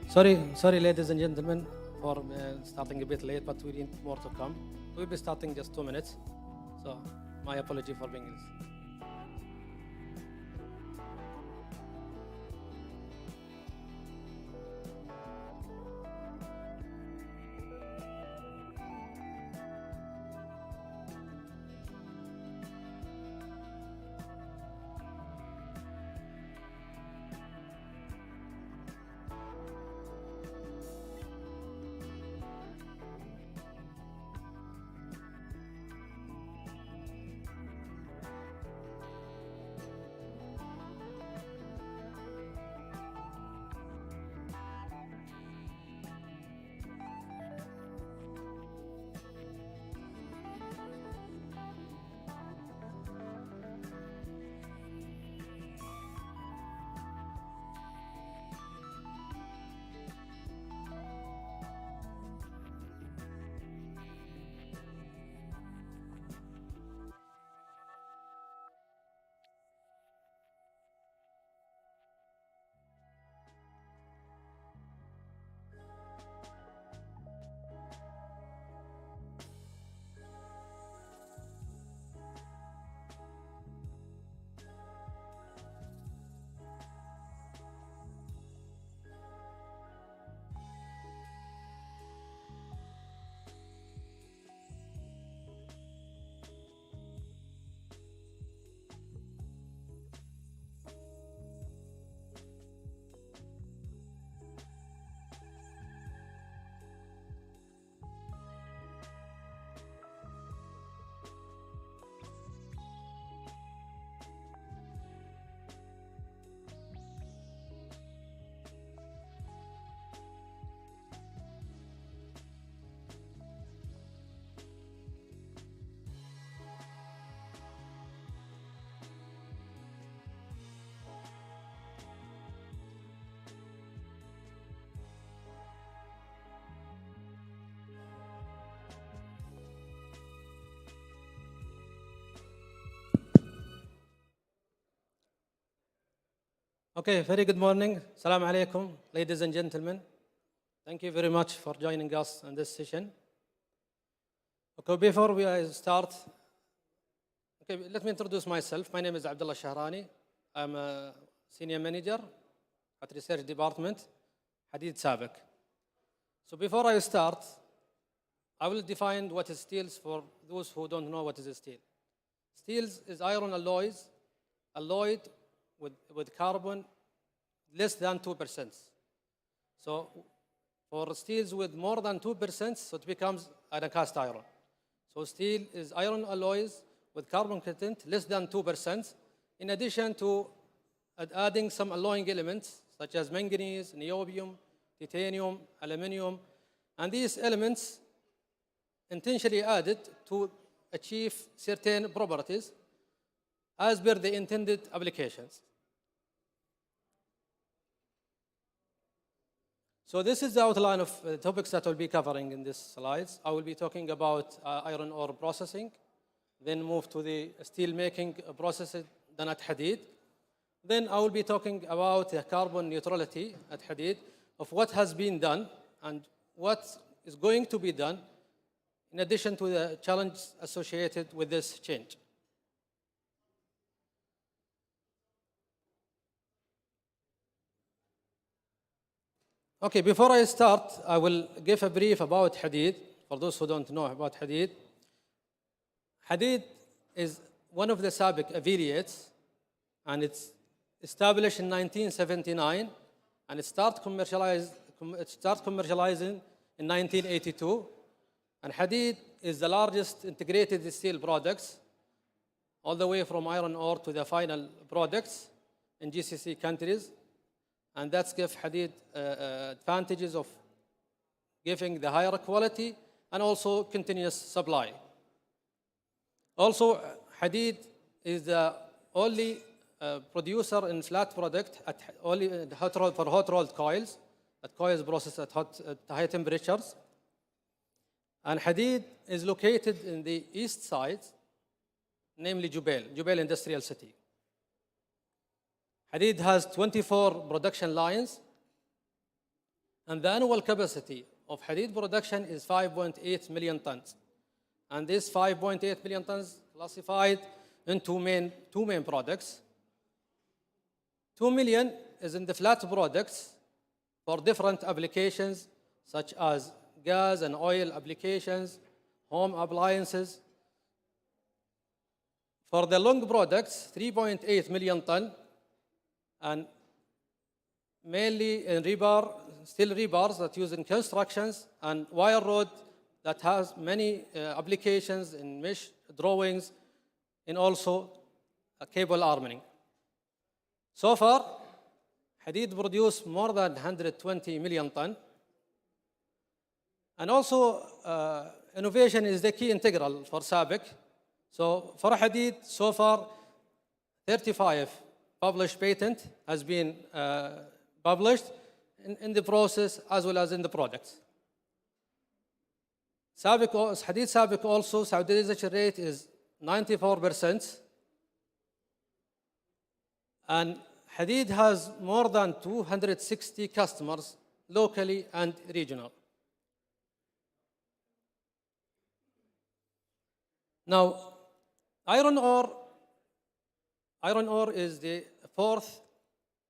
Sorry, ladies and gentlemen, for starting a bit late, but we need more to come. We'll be starting just 2 minutes, so my apology for being late. Okay, very good morning. Assalamu alaikum, ladies and gentlemen. Thank you very much for joining us in this session. Okay, before we start, let me introduce myself. My name is Abdullah Shahrani. I'm a senior manager at Research Department, Hadid Sabak. So before I start, I will define what is steels for those who don't know what is a steel. Steels is iron alloys, alloyed with carbon less than 2%. So for steels with more than 2%, so it becomes a cast iron. So steel is iron alloys with carbon content less than 2%, in addition to adding some alloying elements such as manganese, niobium, titanium, aluminium, and these elements intentionally added to achieve certain properties as per the intended applications. So this is the outline of topics that I'll be covering in these slides. I will be talking about iron ore processing, then move to the steel making process done at Hadid. Then I will be talking about the carbon neutrality at Hadid, of what has been done and what is going to be done, in addition to the challenges associated with this change. Okay, before I start, I will give a brief about Hadid, for those who don't know about Hadid. Hadid is one of the SABIC affiliates, and it's established in 1979, and it started commercializing in 1982. And Hadid is the largest integrated steel products, all the way from iron ore to the final products in GCC countries. And that's gives Hadid advantages of giving the higher quality and also continuous supply. Also, Hadid is the only producer in flat product only for hot rolled coils, that coils processed at high temperatures. And Hadid is located in the east side, namely Jubail Industrial City. Hadid has 24 production lines, And the annual capacity of Hadid production is 5.8 million tons. And this 5.8 million tons classified into two main products. 2 million is in the flat products for different applications such as gas and oil applications, home appliances. For the long products, 3.8 million ton, and mainly in rebar, steel rebars that use in constructions, and wire rod that has many applications in mesh drawings and also cable armoring. So far, Hadid produced more than 120 million ton. And also, innovation is the key integral for SABIC. So for Hadid, so far, 35 published patent has been published in the process as well as in the products. Hadid SABIC also, Saudization rate is 94%. And Hadid has more than 260 customers, locally and regional. Now, iron ore is the fourth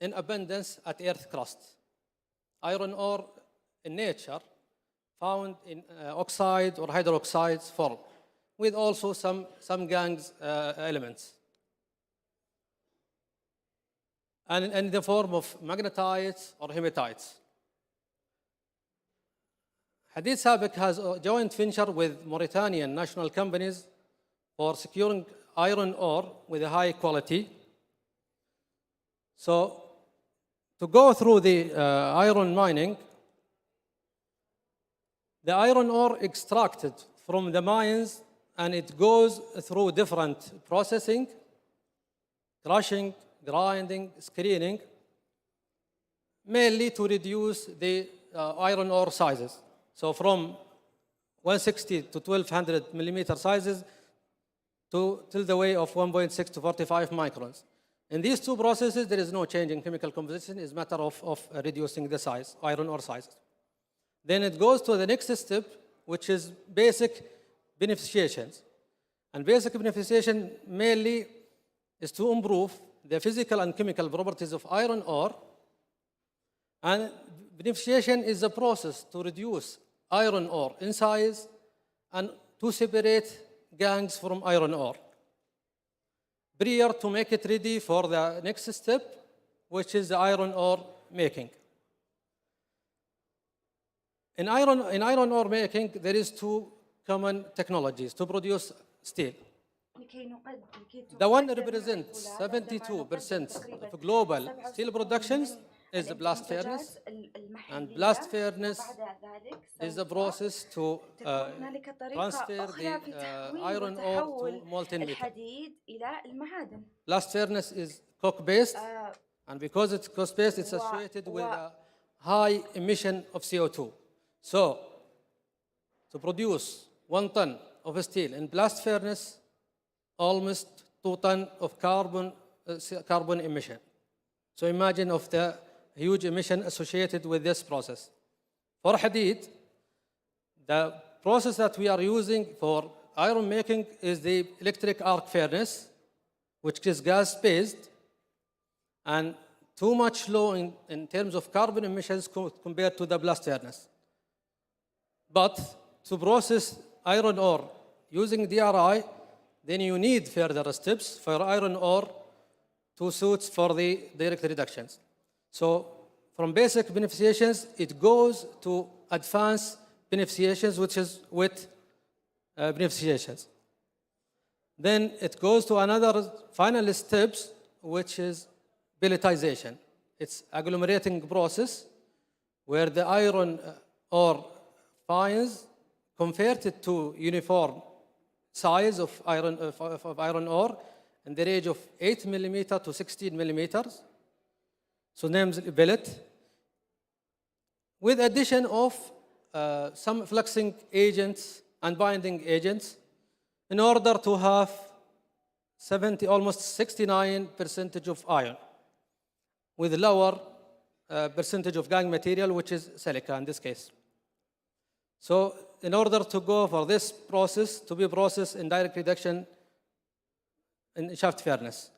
in abundance at Earth crust. Iron ore in nature found in oxide or hydroxides form, with also some gangue elements. And in the form of magnetites or hematites. Hadid SABIC has a joint venture with Mauritanian national companies for securing iron ore with a high quality. So, to go through the iron mining, the iron ore extracted from the mines, and it goes through different processing, crushing, grinding, screening, mainly to reduce the iron ore sizes. So from 160 to 1200 millimeter sizes till the way of 1.6 to 45 microns. In these two processes, there is no change in chemical composition. It's a matter of reducing the size, iron ore sizes. Then it goes to the next step, which is basic beneficiations. And basic beneficiation mainly is to improve the physical and chemical properties of iron ore. And beneficiation is a process to reduce iron ore in size and to separate gangues from iron ore, prior to make it ready for the next step, which is the iron ore making. In iron ore making, there is two common technologies to produce steel. The one represents 72% of global steel productions is the blast furnace, and blast furnace is the process to transfer the iron ore to molten metal. Blast furnace is coke-based, and because it's coke-based, it's associated with a high emission of CO2. So, to produce 1 ton of steel in blast furnace, almost 2 tons of carbon emission. So imagine of the huge emission associated with this process. For Hadid, the process that we are using for iron making is the electric arc furnace, which is gas-based and too much low in terms of carbon emissions compared to the blast furnace. But to process iron ore using DRI, then you need further steps for iron ore to suit for the direct reductions. So from basic beneficiations, it goes to advanced beneficiations, which is wet beneficiations. Then it goes to another final steps, which is pelletization. It's agglomerating process where the iron ore fines converted to uniform size of iron ore in the range of 8 millimeter to 16 millimeters. So names pellet, with addition of some fluxing agents and binding agents in order to have almost 69% of iron with lower percentage of gangue material, which is silica in this case. So in order to go for this process to be processed in direct reduction in shaft furnace,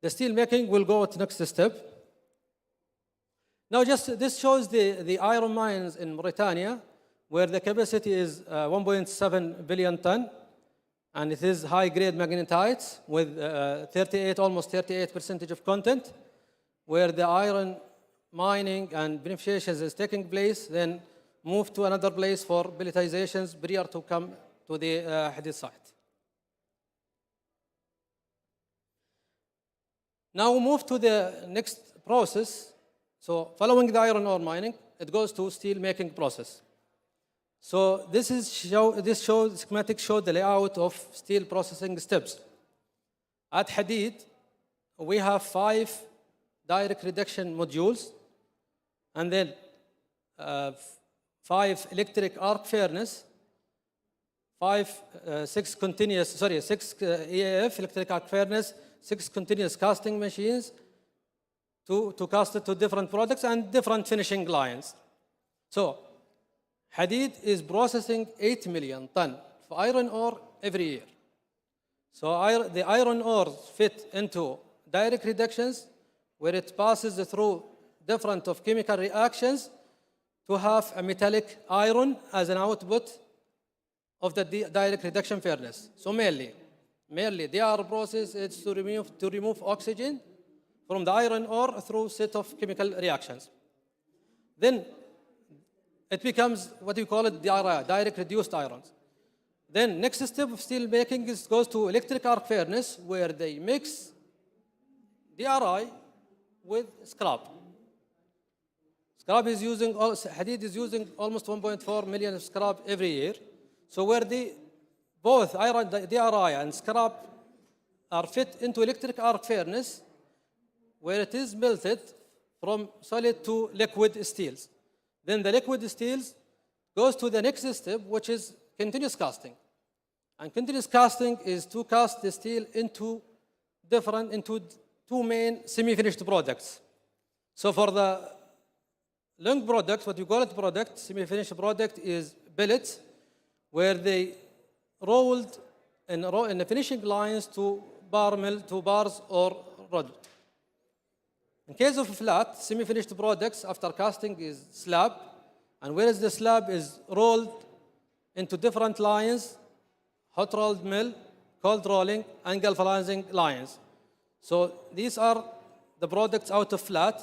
the steel making will go to next step. Now this shows the iron mines in Mauritania, where the capacity is 1.7 billion ton, and it is high-grade magnetite with almost 38% of content, where the iron mining and beneficiation is taking place, then move to another place for pelletizations prior to come to the Hadid site. Now we move to the next process. So following the iron ore mining, it goes to steel making process. So this schematic shows the layout of steel processing steps. At Hadid, we have 5 direct reduction modules, and then 5 electric arc furnace, 6 EAF electric arc furnace, 6 continuous casting machines to cast it to different products and different finishing lines. So Hadid is processing 8 million ton of iron ore every year. So the iron ore fit into direct reductions, where it passes through different of chemical reactions to have a metallic iron as an output of the direct reduction furnace. So mainly DR process is to remove oxygen from the iron ore through set of chemical reactions. Then it becomes what you call it DRI, direct reduced irons. Then next step of steel making goes to electric arc furnace, where they mix DRI with scrap. Scrap is using, Hadid is using almost 1.4 million of scrap every year. So where both iron, DRI and scrap are fit into electric arc furnace, where it is melted from solid to liquid steels. Then the liquid steels goes to the next step, which is continuous casting. And continuous casting is to cast the steel into 2 main semi-finished products. So for the long product, what you call it product, semi-finished product is pellets, where they rolled in the finishing lines to bar mill, to bars or rod. In case of flat, semi-finished products after casting is slab, and whereas the slab is rolled into different lines, hot rolled mill, cold rolling, and galvanizing lines. So these are the products out of flat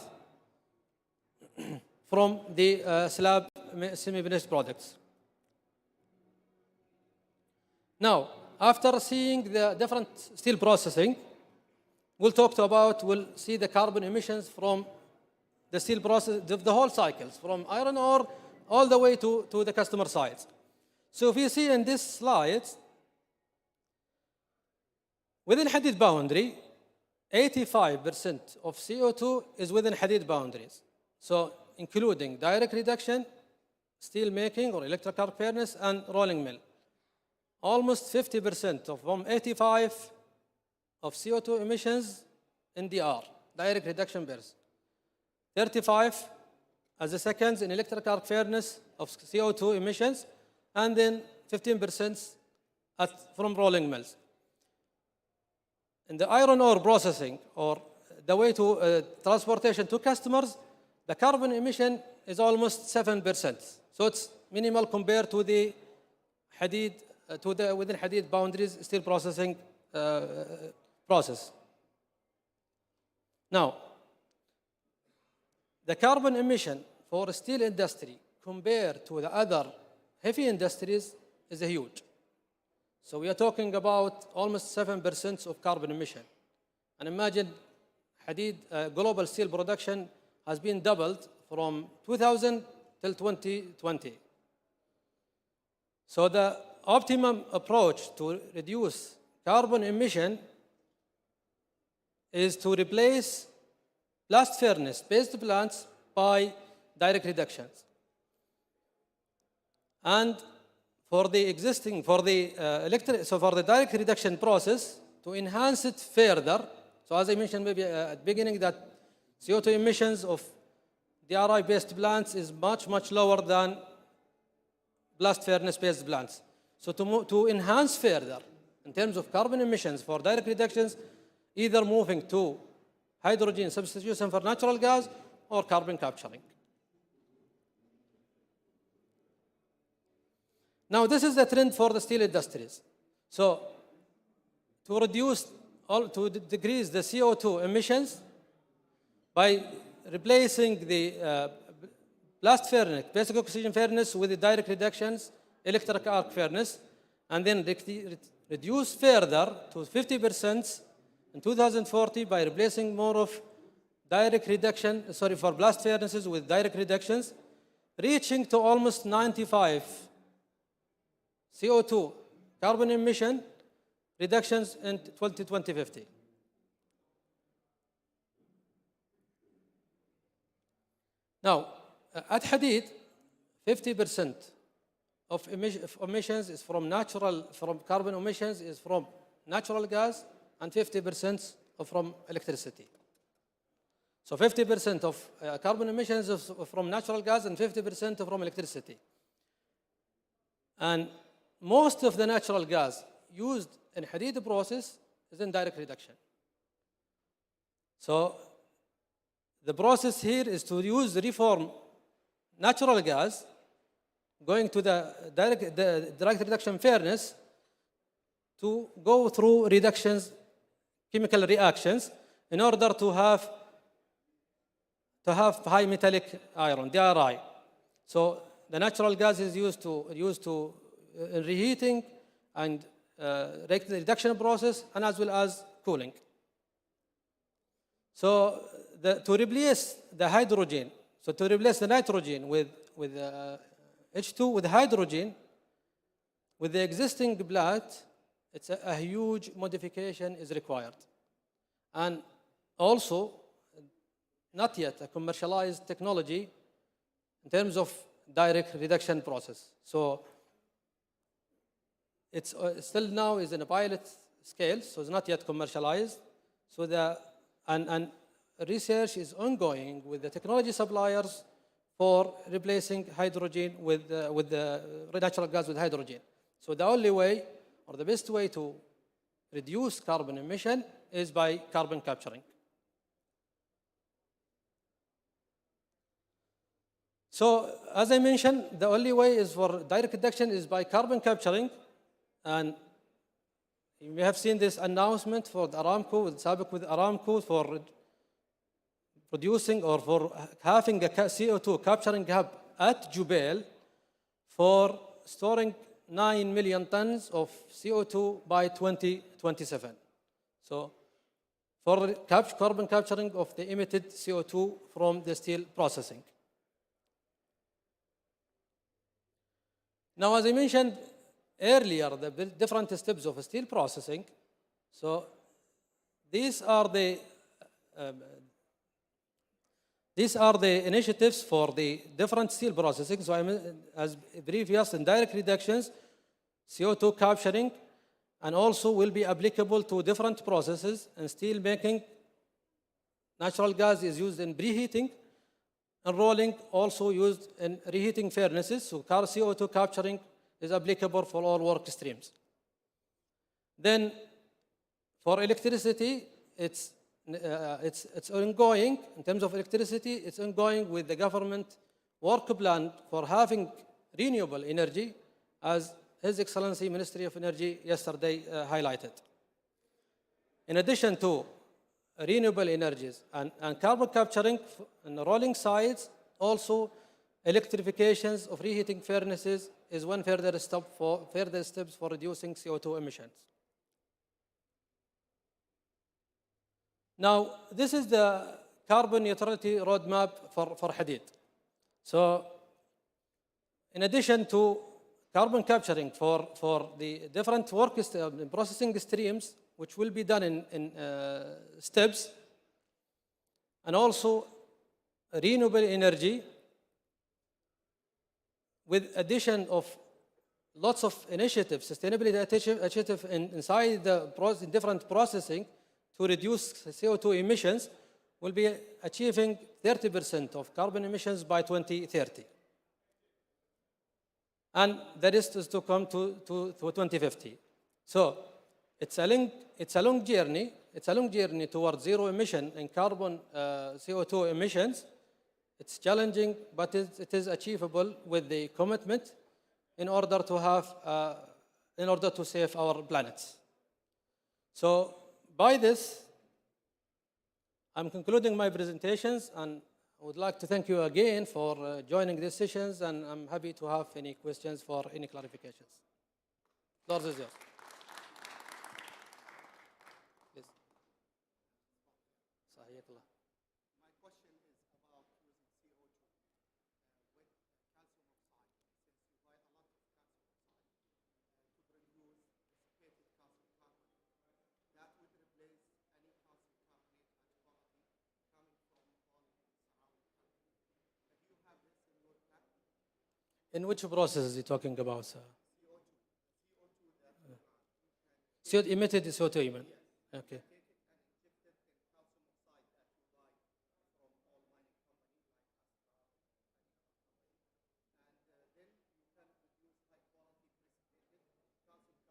from the slab semi-finished products. Now, after seeing the different steel processing, we'll see the carbon emissions from the steel process, the whole cycles, from iron ore all the way to the customer sites. So if you see in this slide, within Hadid boundary, 85% of CO2 is within Hadid boundaries. So including direct reduction, steel making or electric arc furnace, and rolling mill. Almost 50% from 85 of CO2 emissions in DR, direct reduction burst. 35 as the seconds in electric arc furnace of CO2 emissions, and then 15% from rolling mills. In the iron ore processing, or the way to transportation to customers, the carbon emission is almost 7%. So it's minimal compared to the Hadid, within Hadid boundaries steel processing process. Now, the carbon emission for steel industry compared to the other heavy industries is huge. So we are talking about almost 7% of carbon emission. And imagine Hadid global steel production has been doubled from 2000 till 2020. So the optimum approach to reduce carbon emission is to replace blast furnace-based plants by direct reductions. And for the direct reduction process, to enhance it further, so as I mentioned maybe at the beginning, that CO2 emissions of DRI-based plants is much, much lower than blast furnace-based plants. So to enhance further in terms of carbon emissions for direct reductions, either moving to hydrogen substitution for natural gas or carbon capturing. Now, this is the trend for the steel industries. So to decrease the CO2 emissions by replacing the blast furnace, basic oxygen furnace with the direct reductions, electric arc furnace, and then reduce further to 50% in 2040 by replacing more of for blast furnaces with direct reductions, reaching to almost 95 CO2 carbon emission reductions in 2050. Now, at Hadid, 50% of emissions is from carbon emissions is from natural gas, and 50% from electricity. So 50% of carbon emissions is from natural gas and 50% from electricity. And most of the natural gas used in Hadid process is in direct reduction. So the process here is to reform natural gas going to the direct reduction furnace to go through chemical reactions in order to have high metallic iron, DRI. So the natural gas is used to reheating and reduction process, and as well as cooling. So to replace the hydrogen, so to replace the nitrogen with H2 with hydrogen with the existing plant, it's a huge modification is required. And also, not yet a commercialized technology in terms of direct reduction process. So it's still now is in a pilot scale, so it's not yet commercialized. So and research is ongoing with the technology suppliers for replacing hydrogen with the natural gas with hydrogen. So the only way, or the best way to reduce carbon emission is by carbon capturing. So as I mentioned, the only way is for direct reduction is by carbon capturing. And you may have seen this announcement for Aramco, with Aramco for producing or for having a CO2 capturing hub at Jubail for storing 9 million tons of CO2 by 2027. So for carbon capturing of the emitted CO2 from the steel processing. Now, as I mentioned earlier, the different steps of steel processing. So these are the initiatives for the different steel processing. So as previous in direct reductions, CO2 capturing, and also will be applicable to different processes. In steel making, natural gas is used in preheating, and rolling also used in reheating furnaces. So CO2 capturing is applicable for all work streams. Then for electricity, it's ongoing. In terms of electricity, it's ongoing with the government work plan for having renewable energy, as His Excellency Ministry of Energy yesterday highlighted. In addition to renewable energies and carbon capturing on the rolling sides, also electrifications of reheating furnaces is one further steps for reducing CO2 emissions. Now, this is the carbon neutrality roadmap for Hadid. So, in addition to carbon capturing for the different processing streams, which will be done in steps, and also renewable energy, with addition of lots of initiatives, sustainability initiatives inside the different processing to reduce CO2 emissions, will be achieving 30% of carbon emissions by 2030. And the rest is to come to 2050. So it's a long journey. It's a long journey towards zero emission in carbon CO2 emissions. It's challenging, but it is achievable with the commitment in order to save our planet. So by this, I'm concluding my presentations, and I would like to thank you again for joining these sessions, and I'm happy to have any questions for any clarifications. Floor is yours. Please. Sahiyakallah. My question is about using CO2 with calcium oxide. Since you buy a lot of calcium oxide to produce dissipated calcium carbonate, that would replace any calcium carbonate at quality coming from all the surrounding countries. Do you have this in your plan? In which process is he talking about, sir? CO2 that Emitted CO2, you mean? Okay. take it and inject it in calcium oxide that you buy from all mining companies like Astra and then you can produce high quality precipitated calcium carbonate.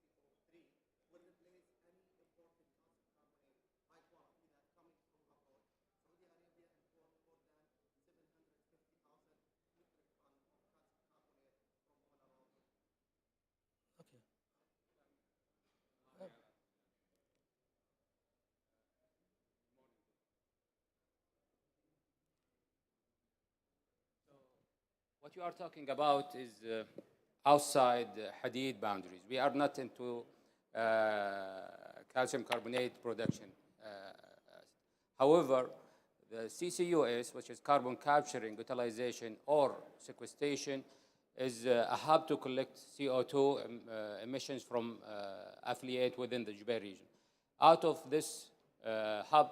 Precipitated calcium carbonate, CaCO3, will replace any imported calcium carbonate high quality that coming from abroad. Saudi Arabia imports more than 750,000 metric ton of calcium carbonate from all around the world. Okay. What you are talking about is outside Hadid boundaries. We are not into calcium carbonate production. However, the CCUS, which is carbon capturing, utilization, or sequestration, is a hub to collect CO2 emissions from affiliate within the Jubail region. Out of this hub,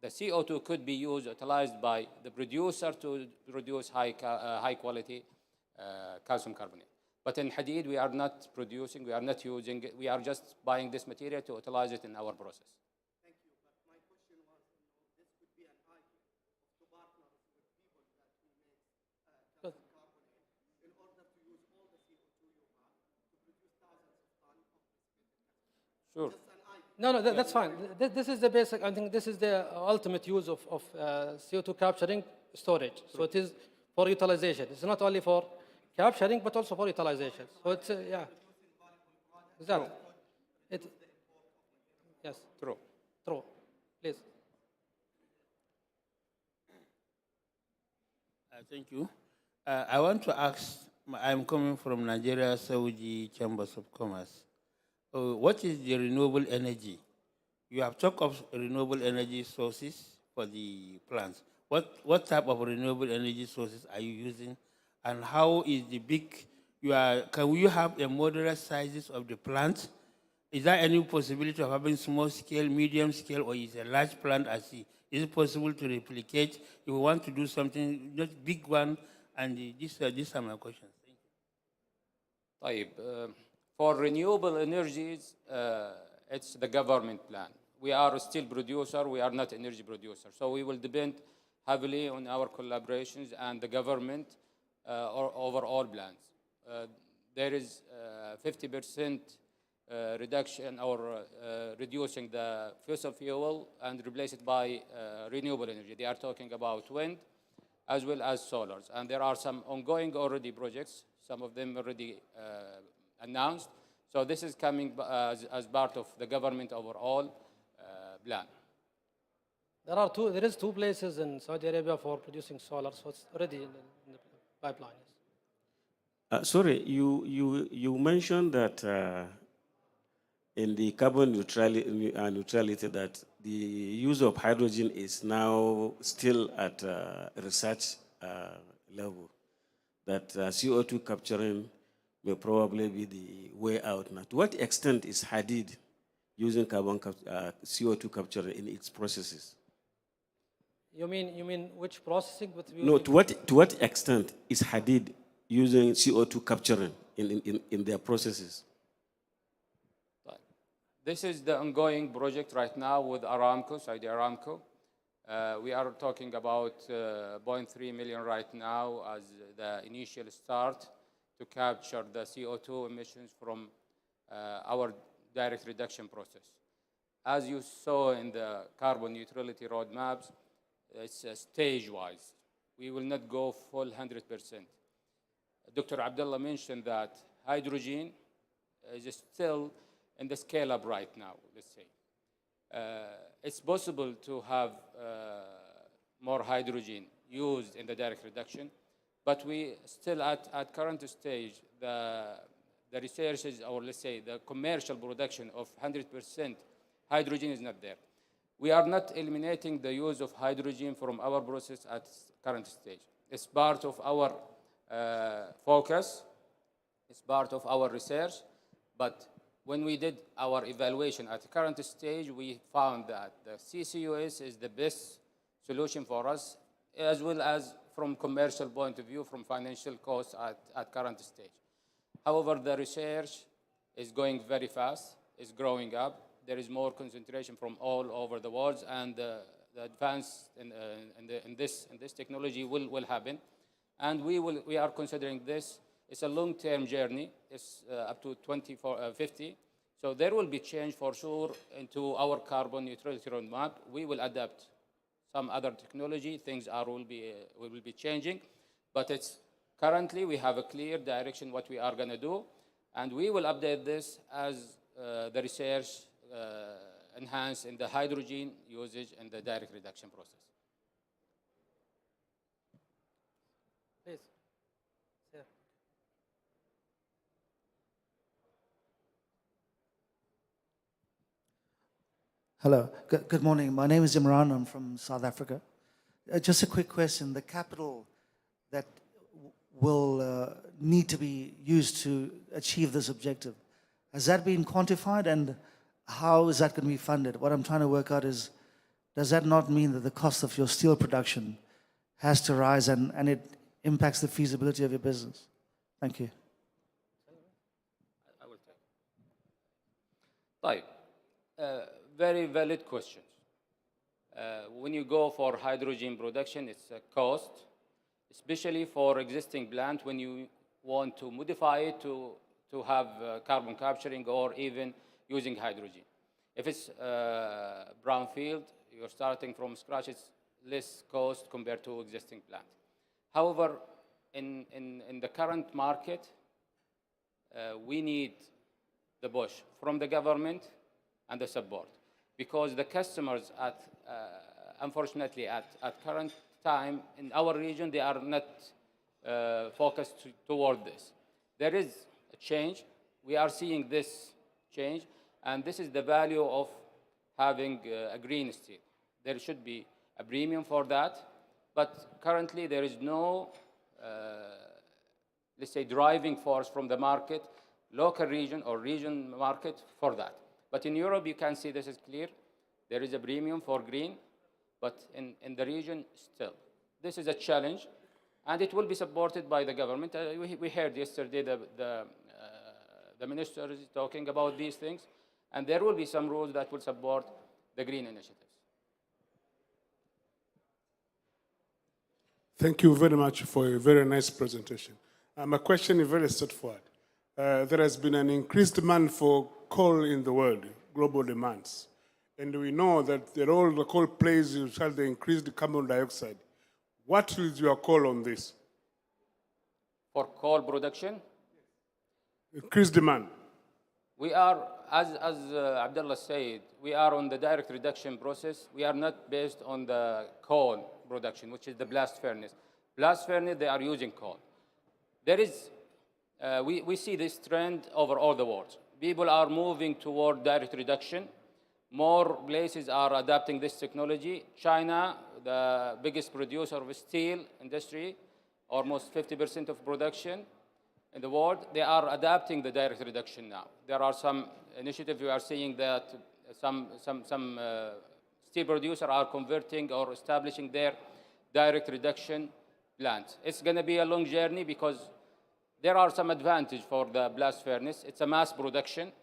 the CO2 could be used, utilized by the producer to produce high quality calcium carbonate. But in Hadid, we are not producing, we are not using it, we are just buying this material to utilize it in our process. Thank you. But my question was, this could be an idea to partner with people that will make calcium carbonate in order to use all the CO2 you have to produce thousands of tons of precipitated calcium. Sure. Just an idea. No, that's fine. This is the basic, I think this is the ultimate use of CO2 capturing storage. So it is for utilization. It's not only for capturing, but also for utilization. So it's, yeah. Exactly. Yes, True. true. Please. Thank you. I want to ask, I'm coming from Nigeria Saudi Chambers of Commerce. What is the renewable energy? You have talked of renewable energy sources for the plants. What type of renewable energy sources are you using? And how is the big, can you have a moderate sizes of the plant? Is there any possibility of having small scale, medium scale, or is a large plant I see? Is it possible to replicate? If we want to do something, not big one, and these are my questions. Thank you. طيب, for renewable energies, it's the government plan. We are still producer, we are not energy producer. So we will depend heavily on our collaborations and the government over all plans. There is 50% reduction or reducing the fossil fuel and replace it by renewable energy. They are talking about wind as well as solars. And there are some ongoing already projects, some of them already announced. So this is coming as part of the government overall plan. There is two places in Saudi Arabia for producing solar, so it's already in the pipeline. Yes. Sorry, you mentioned that in the carbon neutrality that the use of hydrogen is now still at research level, that CO2 capturing may probably be the way out now. To what extent is Hadid using CO2 capture in its processes? You mean which processing? No, to what extent is Hadid using CO2 capturing in their processes? This is the ongoing project right now with Aramco, Saudi Aramco. We are talking about 0.3 million right now as the initial start to capture the CO2 emissions from our direct reduction process. As you saw in the carbon neutrality roadmaps, it's stage-wise. We will not go full 100%. Dr. Abdullah mentioned that hydrogen is still in the scale-up right now, let's say. It's possible to have more hydrogen used in the direct reduction, but we still at current stage, the researches, or let's say the commercial production of 100% hydrogen is not there. We are not eliminating the use of hydrogen from our process at current stage. It's part of our focus, it's part of our research, but when we did our evaluation at the current stage, we found that the CCUS is the best solution for us, as well as from commercial point of view, from financial costs at current stage. However, the research is going very fast, it's growing up. There is more concentration from all over the world, and the advance in this technology will happen. And we are considering this. It's a long-term journey. It's up to 2050. So there will be change for sure into our carbon neutrality roadmap. We will adapt some other technology. Things will be changing, but it's currently we have a clear direction what we are going to do, and we will update this as the research enhance in the hydrogen usage and the direct reduction process. Please. Sir. Hello, good morning. My name is Imran. I'm from South Africa. Just a quick question. The capital that will need to be used to achieve this objective, has that been quantified, and how is that going to be funded? What I'm trying to work out is, does that not mean that the cost of your steel production has to rise and it impacts the feasibility of your business? Thank you. I will take. Very valid questions. When you go for hydrogen production, it's a cost, especially for existing plant when you want to modify it to have carbon capturing or even using hydrogen. If it's brownfield, you're starting from scratch, it's less cost compared to existing plant. However, in the current market, we need the push from the government and the support, because the customers unfortunately at current time in our region, they are not focused toward this. There is a change. We are seeing this change, and this is the value of having a green steel. There should be a premium for that, but currently there is no, let's say, driving force from the market, local region or region market for that. But in Europe, you can see this is clear. There is a premium for green, but in the region, still. This is a challenge, and it will be supported by the government. We heard yesterday the minister is talking about these things, and there will be some rules that will support the green initiatives. Thank you very much for a very nice presentation. My question is very straightforward. There has been an increased demand for coal in the world, global demands. And we know that the role the coal plays is the increased carbon dioxide. What is your call on this? For coal production? Increased demand. We are, as Abdullah said, we are on the direct reduction process. We are not based on the coal production, which is the blast furnace. Blast furnace, they are using coal. There is, we see this trend over all the world. People are moving toward direct reduction. More places are adapting this technology. China, the biggest producer of steel industry, almost 50% of production in the world, they are adapting the direct reduction now. There are some initiatives we are seeing that some steel producers are converting or establishing their direct reduction plants. It's going to be a long journey because there are some advantages for the blast furnace. It's a mass production.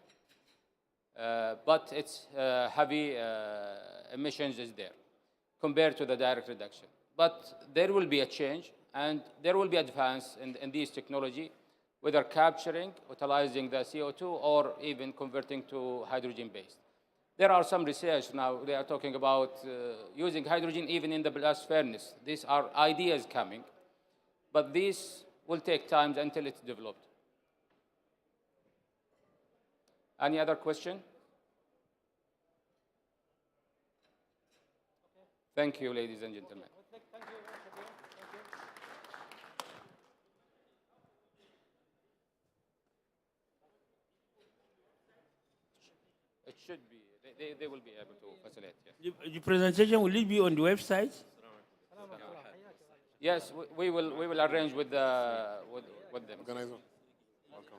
but its heavy emissions is there compared to the direct reduction. But there will be a change, and there will be advance in this technology, whether capturing, utilizing the CO2, or even converting to hydrogen-based. There are some research now, they are talking about using hydrogen even in the blast furnace. These are ideas coming, but this will take time until it's developed. Any other question? Thank you, ladies and gentlemen. It should be. They will be able to facilitate. Yes. The presentation, will it be on the website? Yes, we will arrange with them. Organizer. Welcome.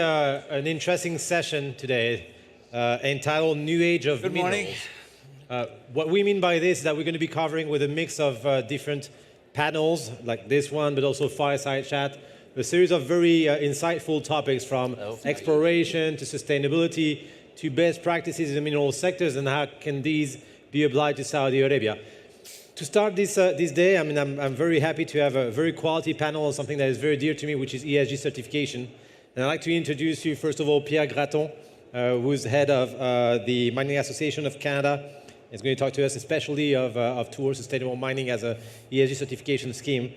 an interesting session today entitled New Age of Good Minerals. morning. What we mean by this is that we're going to be covering with a mix of different panels, like this one, but also fireside chat, a series of very insightful topics from exploration to sustainability to best practices in the mineral sectors and how can these be applied to Saudi Arabia. To start this day, I mean, I'm very happy to have a very quality panel on something that is very dear to me, which is ESG certification. And I'd like to introduce you, first of all, Pierre Graton, who's head of the Mining Association of Canada. He's going to talk to us especially of towards sustainable mining as a ESG certification scheme.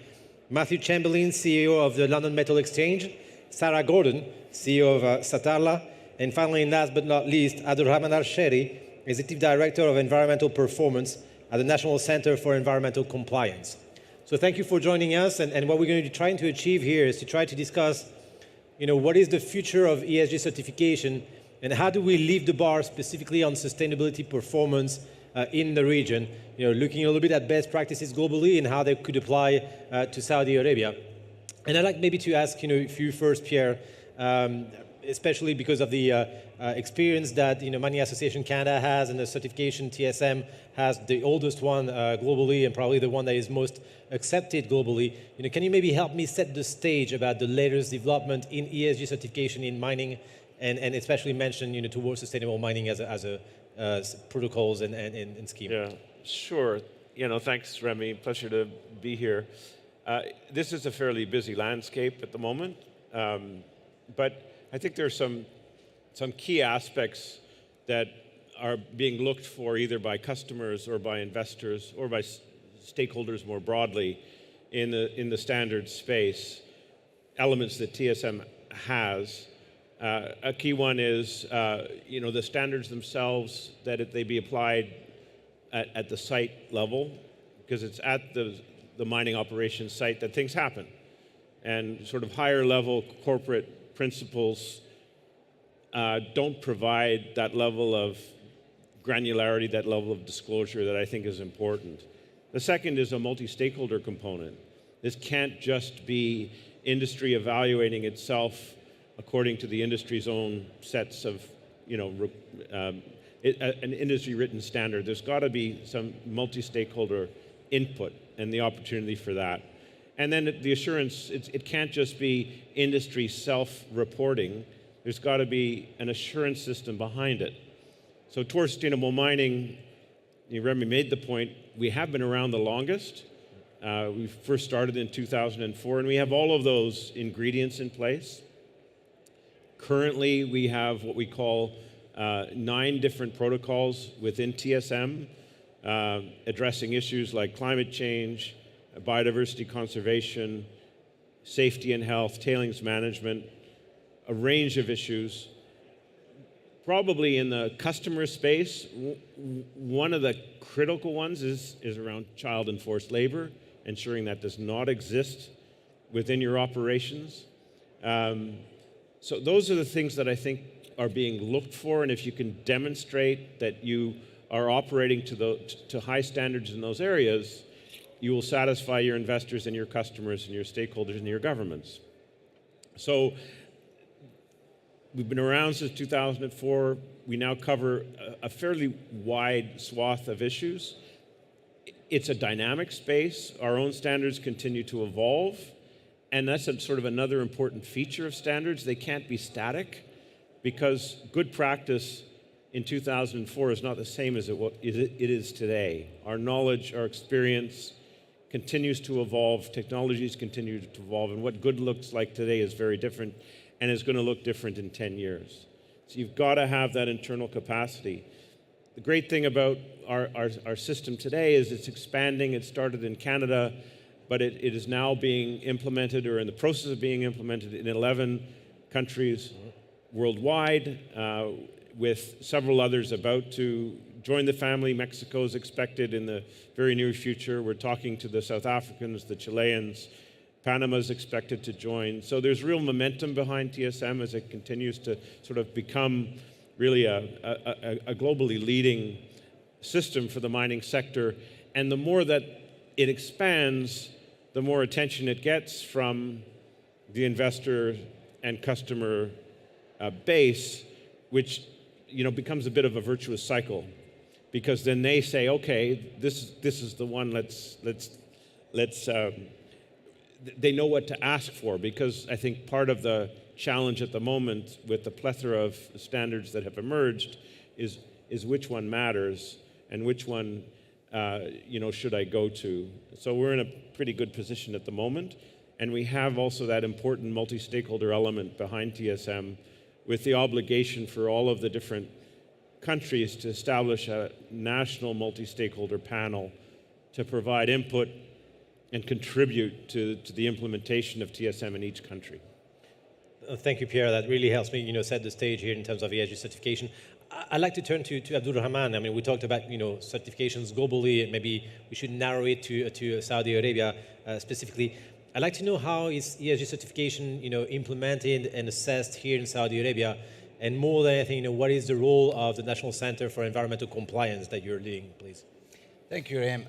Matthew Chamberlain, CEO of the London Metal Exchange. Sarah Gordon, CEO of Satarla. And finally, last but not least, Abdulrahman Al-Sheri, Executive Director of Environmental Performance at the National Center for Environmental Compliance. So thank you for joining us. And what we're going to be trying to achieve here is to try to discuss, what is the future of ESG certification and how do we lift the bar specifically on sustainability performance in the region, looking a little bit at best practices globally and how they could apply to Saudi Arabia. And I'd like maybe to ask you first, Pierre, especially because of the experience that Mining Association Canada has and the certification TSM has, the oldest one globally and probably the one that is most accepted globally. Can you maybe help me set the stage about the latest development in ESG certification in mining and especially mention towards sustainable mining as a protocols and scheme? Yeah, sure. Thanks, Remy. Pleasure to be here. This is a fairly busy landscape at the moment, but I think there are some key aspects that are being looked for either by customers or by investors or by stakeholders more broadly in the standards space, elements that TSM has. A key one is the standards themselves, that they be applied at the site level, because it's at the mining operations site that things happen. And sort of higher level corporate principles don't provide that level of granularity, that level of disclosure that I think is important. The second is a multi-stakeholder component. This can't just be industry evaluating itself according to the industry's own sets of, an industry-written standard. There's got to be some multi-stakeholder input and the opportunity for that. And then the assurance, it can't just be industry self-reporting. There's got to be an assurance system behind it. So towards sustainable mining, Remy made the point, we have been around the longest. We first started in 2004, and we have all of those ingredients in place. Currently, we have what we call 9 different protocols within TSM, addressing issues like climate change, biodiversity conservation, safety and health, tailings management, a range of issues. Probably in the customer space, one of the critical ones is around child and forced labor, ensuring that does not exist within your operations. So those are the things that I think are being looked for, and if you can demonstrate that you are operating to high standards in those areas, you will satisfy your investors and your customers and your stakeholders and your governments. So we've been around since 2004. We now cover a fairly wide swath of issues. It's a dynamic space. Our own standards continue to evolve. And that's sort of another important feature of standards. They can't be static, because good practice in 2004 is not the same as it is today. Our knowledge, our experience continues to evolve. Technologies continue to evolve. And what good looks like today is very different and is going to look different in 10 years. So you've got to have that internal capacity. The great thing about our system today is it's expanding. It started in Canada, but it is now being implemented or in the process of being implemented in 11 countries worldwide, with several others about to join the family. Mexico is expected in the very near future. We're talking to the South Africans, the Chileans. Panama is expected to join. So there's real momentum behind TSM as it continues to sort of become really a globally leading system for the mining sector. And the more that it expands, the more attention it gets from the investor and customer base, which becomes a bit of a virtuous cycle, because then they say, okay, this is the one. Let's they know what to ask for, because I think part of the challenge at the moment with the plethora of standards that have emerged is which one matters and which one should I go to. So we're in a pretty good position at the moment, and we have also that important multi-stakeholder element behind TSM, with the obligation for all of the different countries to establish a national multi-stakeholder panel to provide input and contribute to the implementation of TSM in each country. Thank you, Pierre. That really helps me, set the stage here in terms of ESG certification. I'd like to turn to Abdulrahman. I mean, we talked about, certifications globally, and maybe we should narrow it to Saudi Arabia specifically. I'd like to know how is ESG certification, implemented and assessed here in Saudi Arabia, and more than anything, what is the role of the National Center for Environmental Compliance that you're leading, please? Thank you, Rahim.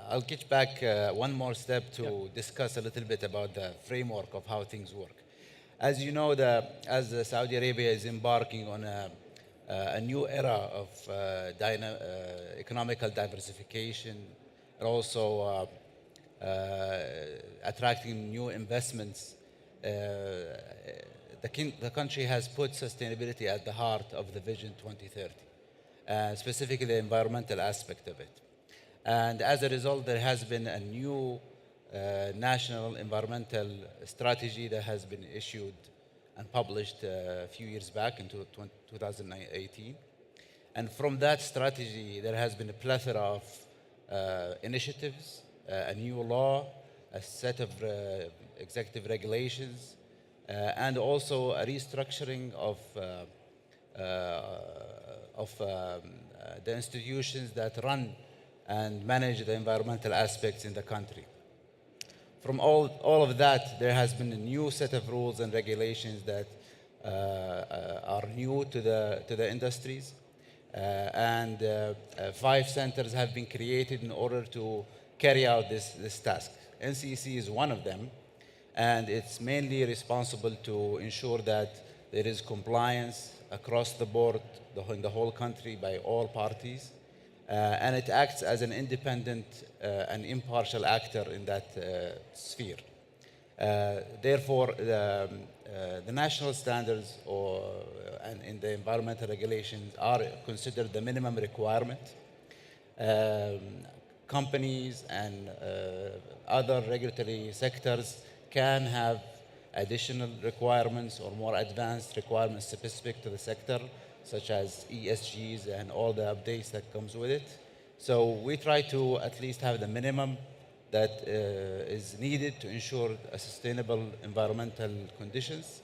I'll get back one more step to discuss a little bit about the framework of how things work. As you know, as Saudi Arabia is embarking on a new era of economical diversification, and also attracting new investments, the country has put sustainability at the heart of the Vision 2030, specifically the environmental aspect of it. And as a result, there has been a new national environmental strategy that has been issued and published a few years back in 2018. And from that strategy, there has been a plethora of initiatives, a new law, a set of executive regulations, and also a restructuring of the institutions that run and manage the environmental aspects in the country. From all of that, there has been a new set of rules and regulations that are new to the industries. And 5 centers have been created in order to carry out this task. NCEC is one of them, and it's mainly responsible to ensure that there is compliance across the board in the whole country by all parties. And it acts as an independent and impartial actor in that sphere. Therefore, the national standards and in the environmental regulations are considered the minimum requirement. Companies and other regulatory sectors can have additional requirements or more advanced requirements specific to the sector, such as ESGs and all the updates that comes with it. So we try to at least have the minimum that is needed to ensure a sustainable environmental conditions,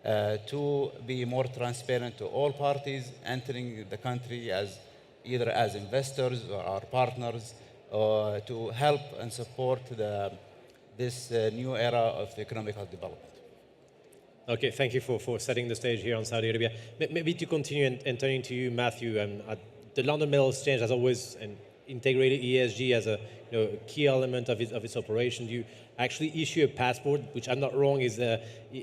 to be more transparent to all parties entering the country as either as investors or our partners, to help and support this new era of economical development. Okay, thank you for setting the stage here on Saudi Arabia. Maybe to continue and turning to you, Matthew, the London Metal Exchange has always integrated ESG as a key element of its operation. You actually issue a passport, which I'm not wrong, it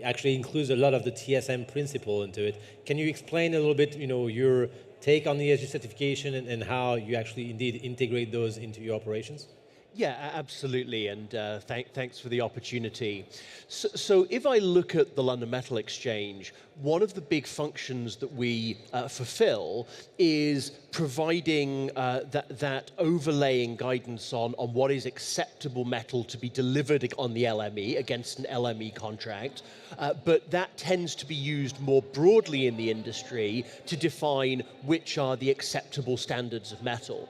actually includes a lot of the TSM principle into it. Can you explain a little bit, your take on the ESG certification and how you actually indeed integrate those into your operations? Yeah, absolutely, and thanks for the opportunity. So if I look at the London Metal Exchange, one of the big functions that we fulfill is providing that overlaying guidance on what is acceptable metal to be delivered on the LME against an LME contract, but that tends to be used more broadly in the industry to define which are the acceptable standards of metal.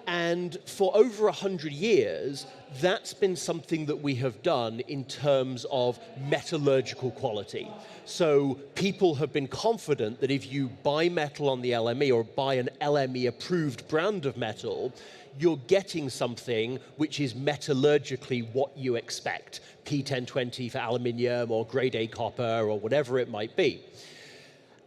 And for over 100 years, that's been something that we have done in terms of metallurgical quality. So people have been confident that if you buy metal on the LME or buy an LME approved brand of metal, you're getting something which is metallurgically what you expect, P1020 for aluminium or grade A copper or whatever it might be.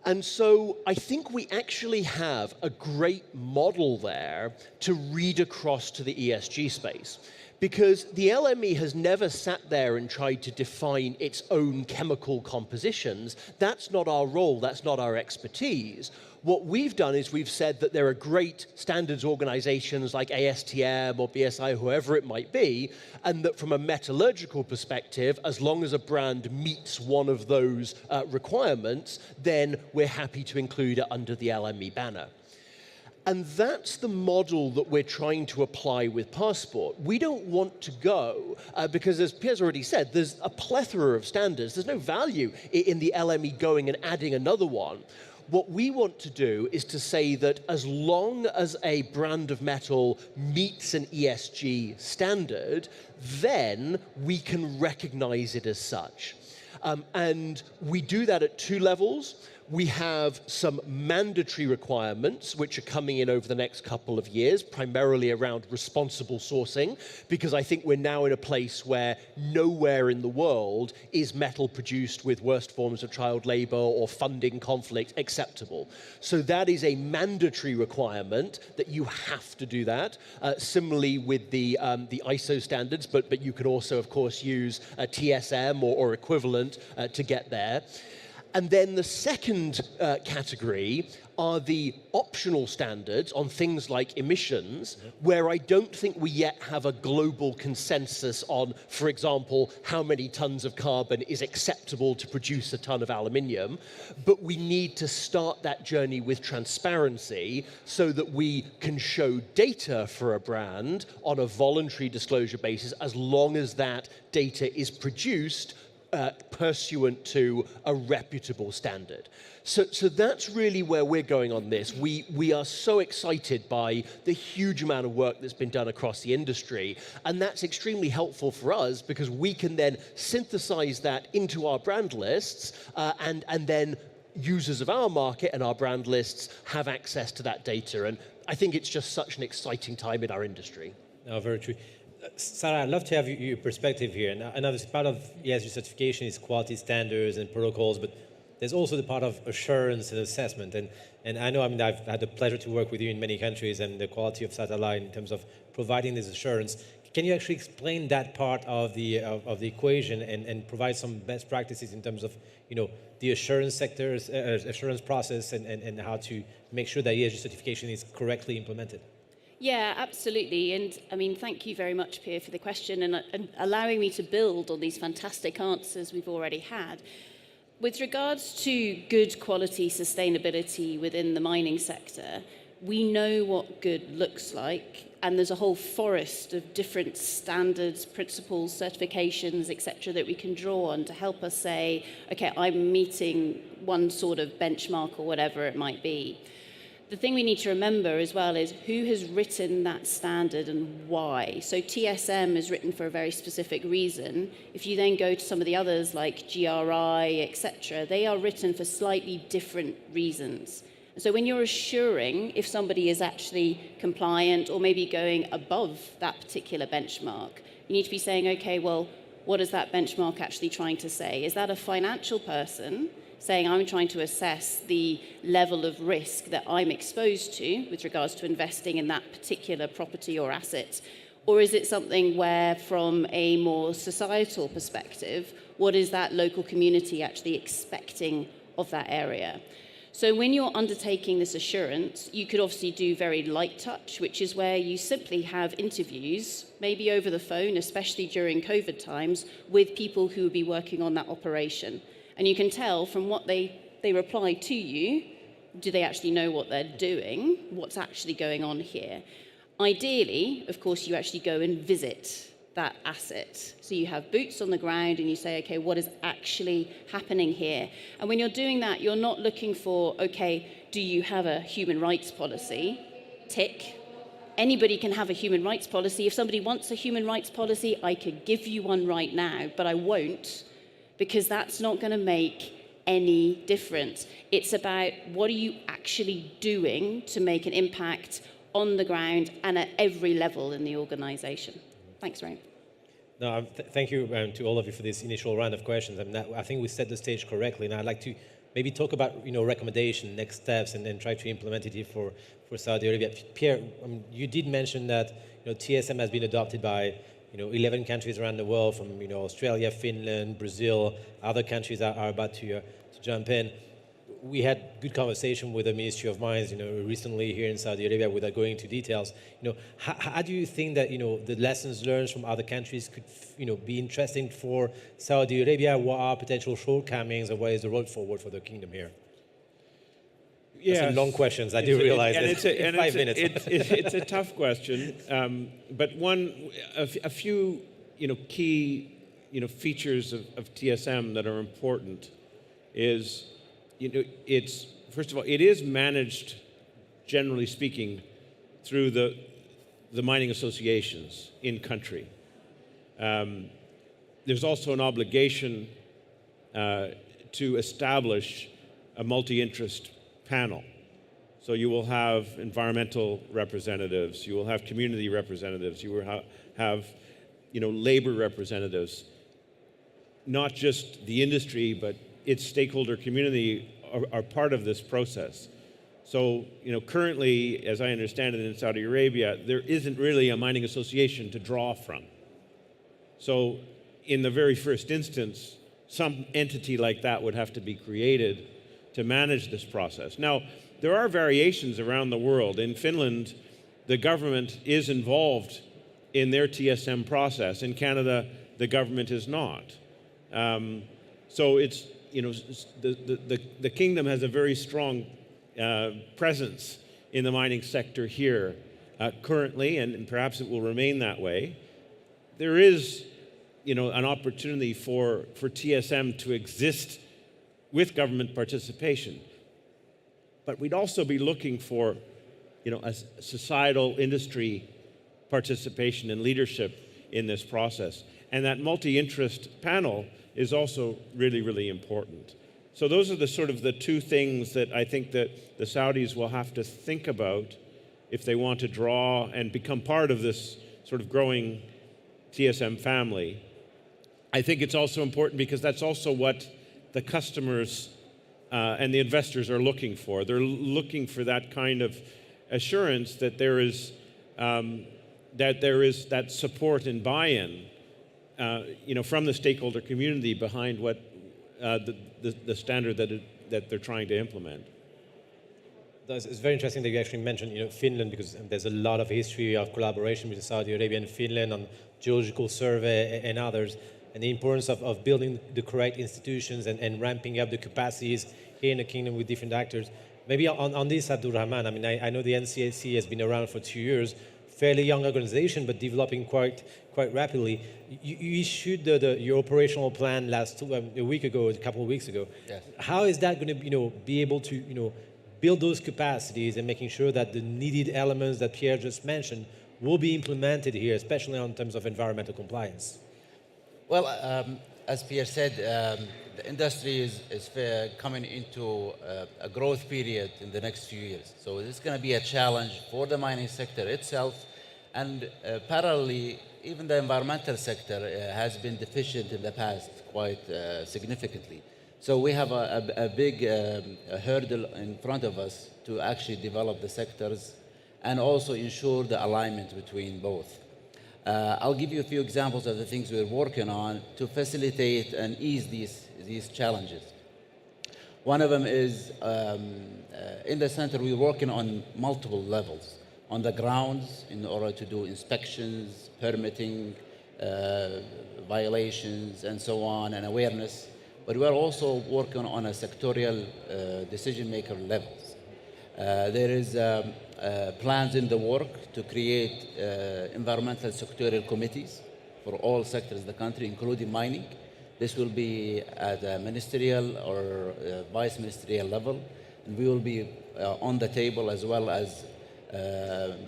And so I think we actually have a great model there to read across to the ESG space, Because the LME has never sat there and tried to define its own chemical compositions. That's not our role, that's not our expertise. What we've done is we've said that there are great standards organizations like ASTM or BSI, whoever it might be, and that from a metallurgical perspective, as long as a brand meets one of those requirements, then we're happy to include it under the LME banner. And that's the model that we're trying to apply with Passport. We don't want to go, because as Pierre's already said, there's a plethora of standards. There's no value in the LME going and adding another one. What we want to do is to say that as long as a brand of metal meets an ESG standard, then we can recognize it as such. And we do that at two levels. We have some mandatory requirements which are coming in over the next couple of years, primarily around responsible sourcing, because I think we're now in a place where nowhere in the world is metal produced with worst forms of child labor or funding conflict acceptable. So that is a mandatory requirement that you have to do that. Similarly with the ISO standards, but you can also, of course, use a TSM or equivalent to get there. And then the second category are the optional standards on things like emissions, where I don't think we yet have a global consensus on, for example, how many tons of carbon is acceptable to produce a ton of aluminium. But we need to start that journey with transparency so that we can show data for a brand on a voluntary disclosure basis, as long as that data is produced pursuant to a reputable standard. So that's really where we're going on this. We are so excited by the huge amount of work that's been done across the industry, and that's extremely helpful for us because we can then synthesize that into our brand lists, and then users of our market and our brand lists have access to that data. And I think it's just such an exciting time in our industry. No, very true. Sarah, I'd love to have your perspective here. And another part of ESG certification is quality standards and protocols, but there's also the part of assurance and assessment. And I know, I mean, I've had the pleasure to work with you in many countries and the quality of satellite in terms of providing this assurance. Can you actually explain that part of the equation and provide some best practices in terms of, you know, the assurance sector's assurance process and how to make sure that ESG certification is correctly implemented? Yeah, absolutely. And I mean, thank you very much, Pierre, for the question and allowing me to build on these fantastic answers we've already had. With regards to good quality sustainability within the mining sector, we know what good looks like, and there's a whole forest of different standards, principles, certifications, etc., that we can draw on to help us say, okay, I'm meeting one sort of benchmark or whatever it might be. The thing we need to remember as well is who has written that standard and why. So TSM is written for a very specific reason. If you then go to some of the others like GRI, etc., they are written for slightly different reasons. So when you're assuring if somebody is actually compliant or maybe going above that particular benchmark, you need to be saying, okay, well, what is that benchmark actually trying to say? Is that a financial person saying I'm trying to assess the level of risk that I'm exposed to with regards to investing in that particular property or asset? Or is it something where, from a more societal perspective, what is that local community actually expecting of that area? So when you're undertaking this assurance, you could obviously do very light touch, which is where you simply have interviews, maybe over the phone, especially during COVID times, with people who would be working on that operation. And you can tell from what they reply to you, do they actually know what they're doing? What's actually going on here? Ideally, of course, you actually go and visit that asset. So you have boots on the ground and you say, okay, what is actually happening here? And when you're doing that, you're not looking for, okay, do you have a human rights policy? Tick. Anybody can have a human rights policy. If somebody wants a human rights policy, I could give you one right now, but I won't, because that's not going to make any difference. It's about what are you actually doing to make an impact on the ground and at every level in the organization. Thanks, Ryan. No, thank you to all of you for this initial round of questions. I think we set the stage correctly, and I'd like to maybe talk about recommendation, next steps, and then try to implement it here for Saudi Arabia. Pierre, you did mention that TSM has been adopted by 11 countries around the world, from Australia, Finland, Brazil, other countries are about to jump in. We had good conversation with the Ministry of Mines, recently here in Saudi Arabia, without going into details. How do you think that the lessons learned from other countries could be interesting for Saudi Arabia? What are potential shortcomings, and what is the road forward for the kingdom here? Yeah, long questions. I do realize that. It's 5 minutes. It's a tough question, but a few key features of TSM that are important is it's first of all, it is managed, generally speaking, through the mining associations in country. There's also an obligation to establish a multi-interest panel. So you will have environmental representatives, you will have community representatives, you will have labor representatives. Not just the industry, but its stakeholder community are part of this process. So, currently, as I understand it in Saudi Arabia, there isn't really a mining association to draw from. So, in the very first instance, some entity like that would have to be created to manage this process. Now, there are variations around the world. In Finland, the government is involved in their TSM process. In Canada, the government is not. So it's, the kingdom has a very strong presence in the mining sector here currently, and perhaps it will remain that way. There is, an opportunity for TSM to exist with government participation. But we'd also be looking for, a societal industry participation and leadership in this process. And that multi-interest panel is also really, really important. So those are the two things that I think that the Saudis will have to think about if they want to draw and become part of this sort of growing TSM family. I think it's also important because that's also what the customers and the investors are looking for. They're looking for that kind of assurance that there is that support and buy-in, from the stakeholder community behind what the standard that they're trying to implement. It's very interesting that you actually mentioned, Finland, because there's a lot of history of collaboration between Saudi Arabia and Finland on geological survey and others, and the importance of building the correct institutions and ramping up the capacities here in the kingdom with different actors. Maybe on this, Abdul Rahman, I know the NCAC has been around for 2 years, fairly young organization, but developing quite rapidly. You issued your operational plan a couple of weeks ago. Yes. How is that going to be able to build those capacities and making sure that the needed elements that Pierre just mentioned will be implemented here, especially in terms of environmental compliance? Well, as Pierre said, the industry is coming into a growth period in the next few years. So it's going to be a challenge for the mining sector itself, and parallelly, even the environmental sector has been deficient in the past quite significantly. So we have a big hurdle in front of us to actually develop the sectors and also ensure the alignment between both. I'll give you a few examples of the things we're working on to facilitate and ease these challenges. One of them is in the center, we're working on multiple levels. On the grounds, in order to do inspections, permitting, violations, and so on, and awareness. But we're also working on a sectorial decision-maker levels. There is plans in the work to create environmental sectorial committees for all sectors of the country, including mining. This will be at a ministerial or vice ministerial level, and we will be on the table as well as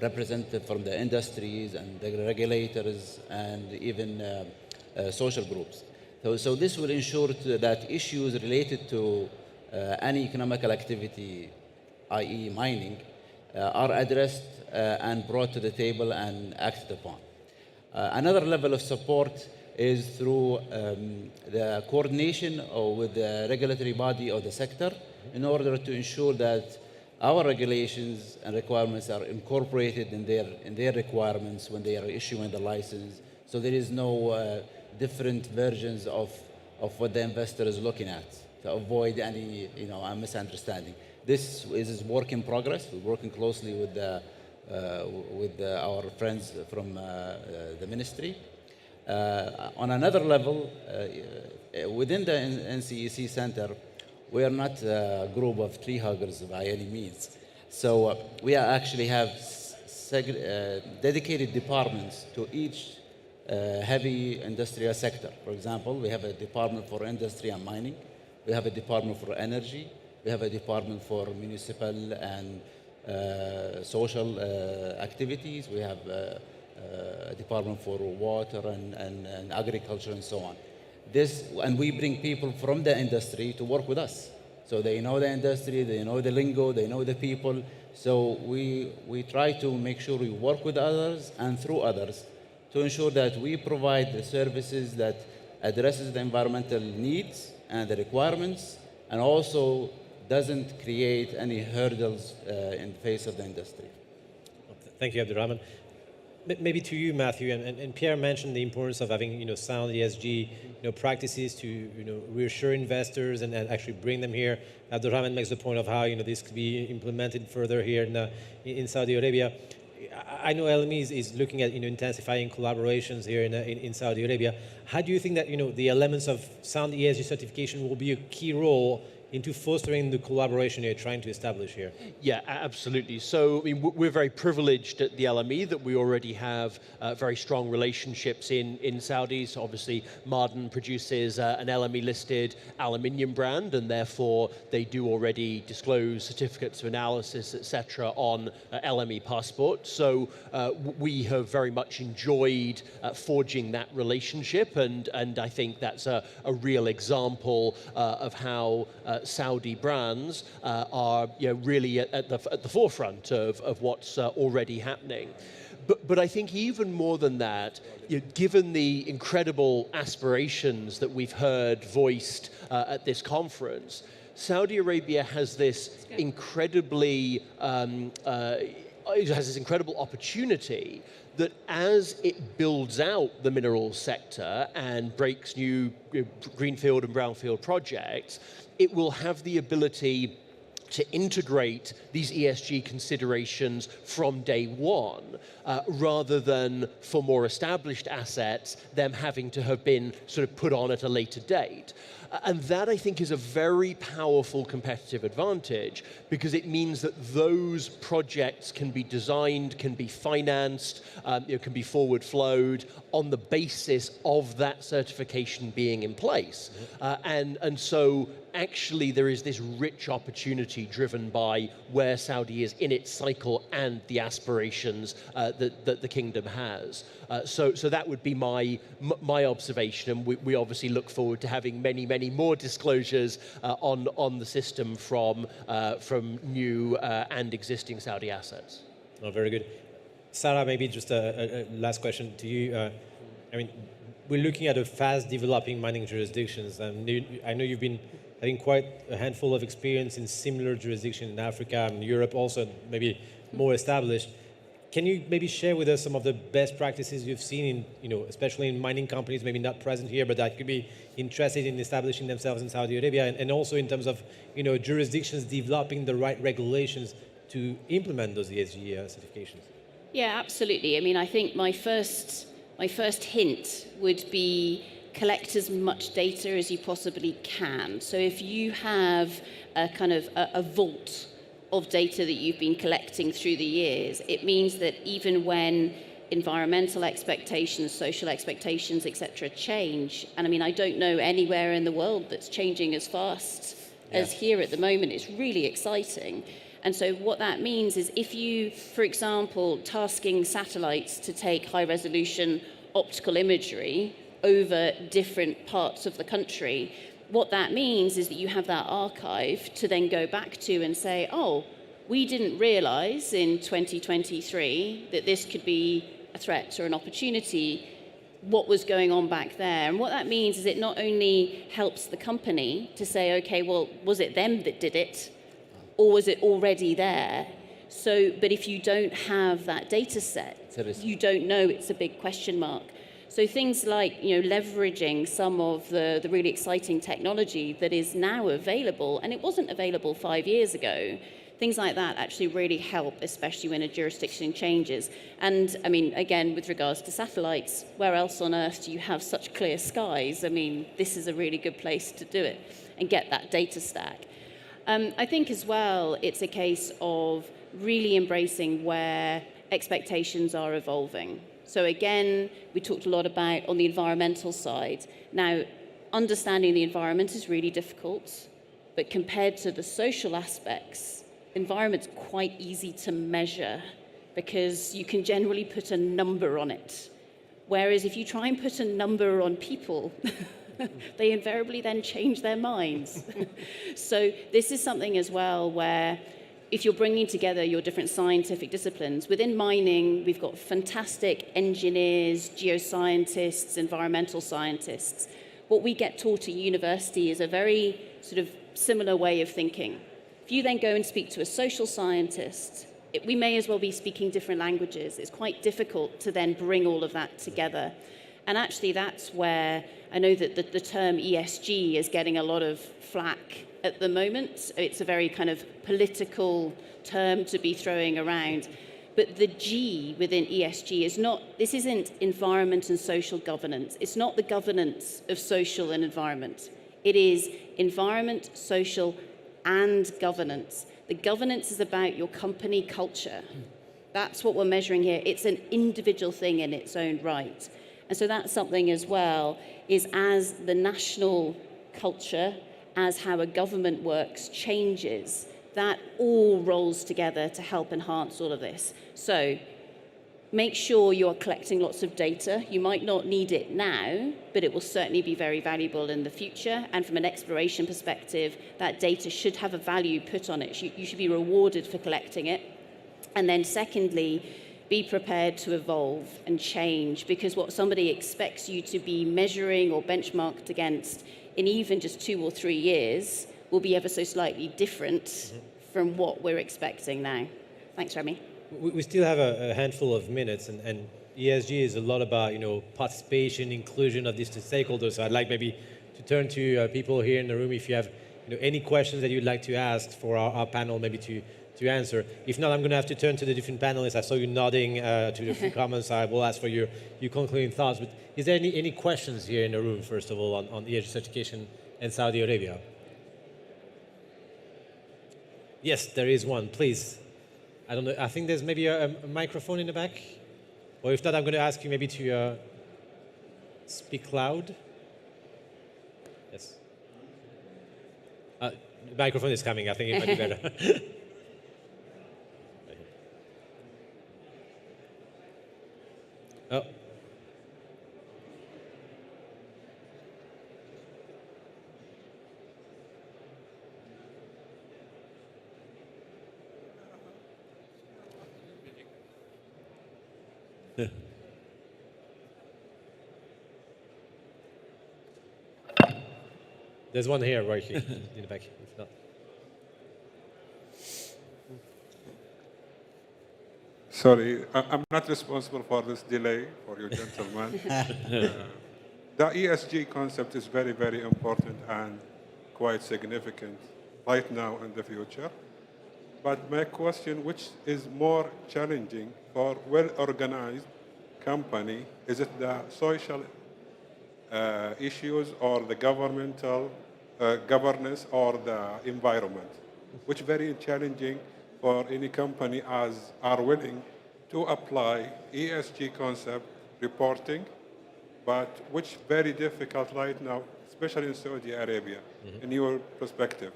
representative from the industries and the regulators and even social groups. So this will ensure that issues related to any economical activity, i.e. mining, are addressed and brought to the table and acted upon. Another level of support is through the coordination with the regulatory body of the sector in order to ensure that our regulations and requirements are incorporated in their requirements when they are issuing the license So there is no different versions of what the investor is looking at to avoid any misunderstanding. This is work in progress. We're working closely with our friends from the ministry. On another level, within the NCEC Center, we are not a group of tree huggers by any means. So we actually have dedicated departments to each heavy industrial sector. For example, we have a department for industry and mining. We have a department for energy. We have a department for municipal and social activities. We have a department for water and agriculture and so on. And we bring people from the industry to work with us. So they know the industry, they know the lingo, they know the people. So we try to make sure we work with others and through others to ensure that we provide the services that addresses the environmental needs and the requirements, and also doesn't create any hurdles in the face of the industry. Thank you, Abdurrahman. Maybe to you, Matthew, and Pierre mentioned the importance of having sound ESG practices to reassure investors and actually bring them here. Abdurrahman makes the point of how this could be implemented further here in Saudi Arabia. I know LME is looking at intensifying collaborations here in Saudi Arabia. How do you think that the elements of sound ESG certification will be a key role into fostering the collaboration you're trying to establish here? Yeah, absolutely. So we're very privileged at the LME that we already have very strong relationships in Saudi. So obviously, Ma'aden produces an LME-listed aluminium brand, and therefore they do already disclose certificates of analysis, etc., on LME passport. So we have very much enjoyed forging that relationship, and I think that's a real example of how Saudi brands are really at the forefront of what's already happening. But I think even more than that, given the incredible aspirations that we've heard voiced at this conference, Saudi Arabia has this incredibly incredible opportunity that as it builds out the minerals sector and breaks new greenfield and brownfield projects, it will have the ability to integrate these ESG considerations from day one, rather than for more established assets, them having to have been sort of put on at a later date. And that, I think, is a very powerful competitive advantage, because it means that those projects can be designed, can be financed, can be forward flowed on the basis of that certification being in place. And so actually there is this rich opportunity driven by where Saudi is in its cycle and the aspirations that the kingdom has. So that would be my observation, and we obviously look forward to having many more disclosures on the system from new and existing Saudi assets. Oh, very good. Sarah, maybe just a last question to you. I mean, we're looking at a fast developing mining jurisdictions, and I know you've been having quite a handful of experience in similar jurisdictions in Africa and Europe, also maybe more established. Can you maybe share with us some of the best practices you've seen in, especially in mining companies, maybe not present here, but that could be interested in establishing themselves in Saudi Arabia, and also in terms of, jurisdictions developing the right regulations to implement those ESG certifications? Yeah, absolutely. I mean, I think my first hint would be collect as much data as you possibly can. So if you have a kind of a vault of data that you've been collecting through the years, it means that even when environmental expectations, social expectations, etc., change, and I mean, I don't know anywhere in the world that's changing as fast as here at the moment. It's really exciting. And so what that means is if you, for example, tasking satellites to take high-resolution optical imagery over different parts of the country, what that means is that you have that archive to then go back to and say, oh, we didn't realize in 2023 that this could be a threat or an opportunity. What was going on back there? And what that means is it not only helps the company to say, okay, well, was it them that did it? Or was it already there? So, but if you don't have that data set, you don't know, it's a big question mark. So things like, leveraging some of the really exciting technology that is now available, and it wasn't available 5 years ago. Things like that actually really help, especially when a jurisdiction changes. And I mean, again, with regards to satellites, where else on Earth do you have such clear skies? I mean, this is a really good place to do it and get that data stack. I think as well, it's a case of really embracing where expectations are evolving. So again, we talked a lot about on the environmental side. Now, understanding the environment is really difficult, but compared to the social aspects, environment's quite easy to measure because you can generally put a number on it. Whereas if you try and put a number on people, they invariably then change their minds. So this is something as well where if you're bringing together your different scientific disciplines, within mining, we've got fantastic engineers, geoscientists, environmental scientists. What we get taught at university is a very sort of similar way of thinking. If you then go and speak to a social scientist, we may as well be speaking different languages. It's quite difficult to then bring all of that together. And actually, that's where I know that the term ESG is getting a lot of flack at the moment. It's a very kind of political term to be throwing around. But the G within ESG is not, this isn't environment and social governance. It's not the governance of social and environment. It is environment, social, and governance. The governance is about your company culture. That's what we're measuring here. It's an individual thing in its own right. And so that's something as well, is as the national culture, as how a government works changes, that all rolls together to help enhance all of this. So make sure you're collecting lots of data. You might not need it now, but it will certainly be very valuable in the future. And from an exploration perspective, that data should have a value put on it. You should be rewarded for collecting it. And then secondly, be prepared to evolve and change, because what somebody expects you to be measuring or benchmarked against in even just 2 or 3 years will be ever so slightly different from what we're expecting now. Thanks, Remy. We still have a handful of minutes, and ESG is a lot about participation, inclusion of these stakeholders. So I'd like maybe to turn to people here in the room if you have any questions that you'd like to ask for our panel, maybe to answer. If not, I'm going to have to turn to the different panelists. I saw you nodding to the few comments. I will ask for your concluding thoughts. But is there any questions here in the room, first of all, on ESG certification in Saudi Arabia? Yes, there is one. Please. I don't know. I think there's maybe a microphone in the back. Or if not, I'm going to ask you maybe to speak loud. Yes. The microphone is coming. I think it might be better. Oh. There's one here, right here, in the back. If not. Sorry, I'm not responsible for this delay for you gentlemen. The ESG concept is very, very important and quite significant right now and the future. But my question, which is more challenging for well-organized company, is it the social issues or the governmental governance or the environment, which very challenging for any company as are willing to apply ESG concept reporting, but which very difficult right now, especially in Saudi Arabia, in your perspective.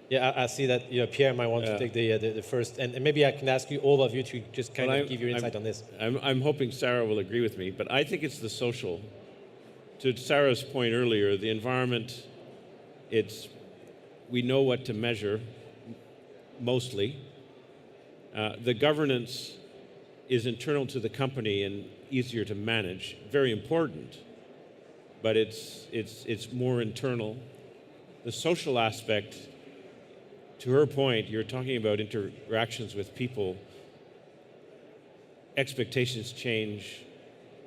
Yeah, I see that Pierre might want to take the first, and maybe I can ask you, all of you, to just kind of give your insight on this. I'm hoping Sarah will agree with me, but I think it's the social. To Sarah's point earlier, the environment, we know what to measure, mostly. The governance is internal to the company and easier to manage, very important, but it's more internal. The social aspect, to her point, you're talking about interactions with people. Expectations change,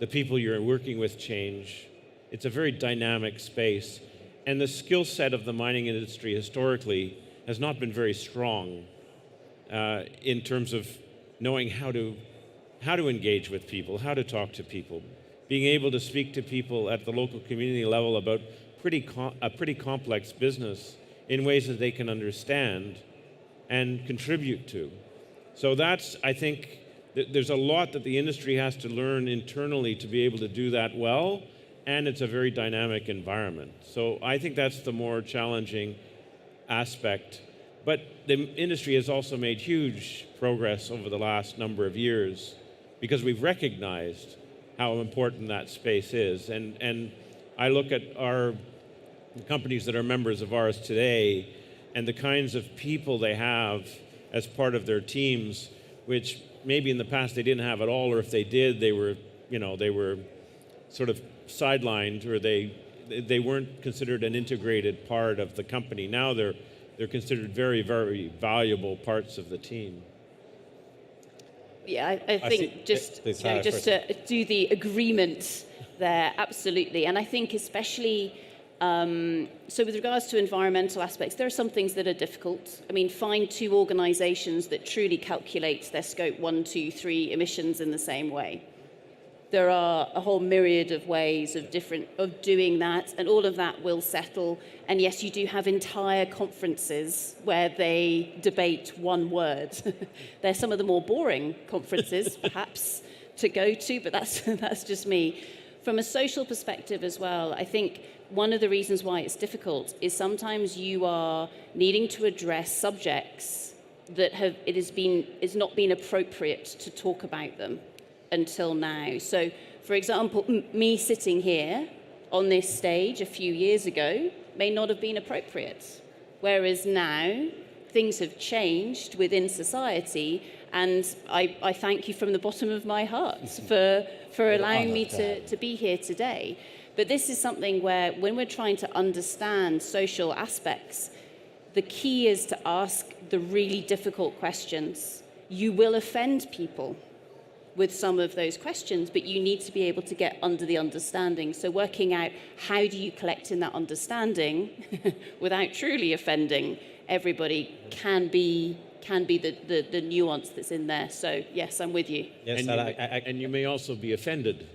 the people you're working with change. It's a very dynamic space. And the skill set of the mining industry historically has not been very strong in terms of knowing how to engage with people, how to talk to people, being able to speak to people at the local community level about a pretty complex business in ways that they can understand and contribute to. So that's, I think, there's a lot that the industry has to learn internally to be able to do that well, and it's a very dynamic environment. So I think that's the more challenging aspect. But the industry has also made huge progress over the last number of years because we've recognized how important that space is. And I look at the companies that are members of ours today and the kinds of people they have as part of their teams, which maybe in the past they didn't have at all, or if they did, they were sort of sidelined, or they weren't considered an integrated part of the company. Now they're considered very, very valuable parts of the team. Yeah, I think just to do the agreement there, absolutely. And I think especially, so with regards to environmental aspects, there are some things that are difficult. I mean, find two organizations that truly calculate their scope 1, 2, 3 emissions in the same way. There are a whole myriad of ways of doing that, and all of that will settle. And yes, you do have entire conferences where they debate one word. They're some of the more boring conferences, perhaps, to go to, but that's just me. From a social perspective as well, I think one of the reasons why it's difficult is sometimes you are needing to address subjects that it's not been appropriate to talk about them until now. So, for example, me sitting here on this stage a few years ago may not have been appropriate, whereas now things have changed within society, and I thank you from the bottom of my heart for allowing me to be here today. But this is something where, when we're trying to understand social aspects, the key is to ask the really difficult questions. You will offend people with some of those questions, but you need to be able to get under the understanding. So working out how do you collect in that understanding without truly offending everybody can be the nuance that's in there. So yes, I'm with you. Yes, and you may also be offended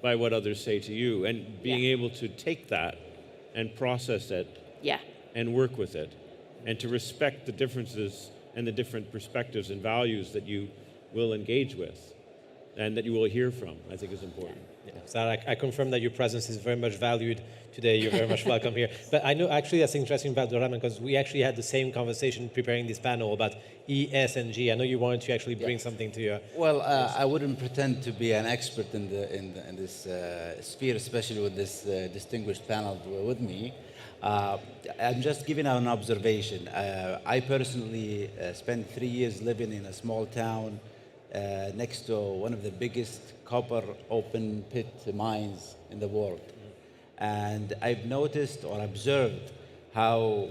by what others say to you, and being able to take that and process it and work with it, and to respect the differences and the different perspectives and values that you will engage with and that you will hear from, I think is important. Yeah. Sarah, I confirm that your presence is very much valued today. You're very much welcome here. But I know actually that's interesting about Abdulrahman, because we actually had the same conversation preparing this panel about ESG. I know you wanted to actually bring something to your... Well, I wouldn't pretend to be an expert in this sphere, especially with this distinguished panel with me. I'm just giving out an observation. I personally spent 3 years living in a small town next to one of the biggest copper open pit mines in the world. And I've noticed or observed how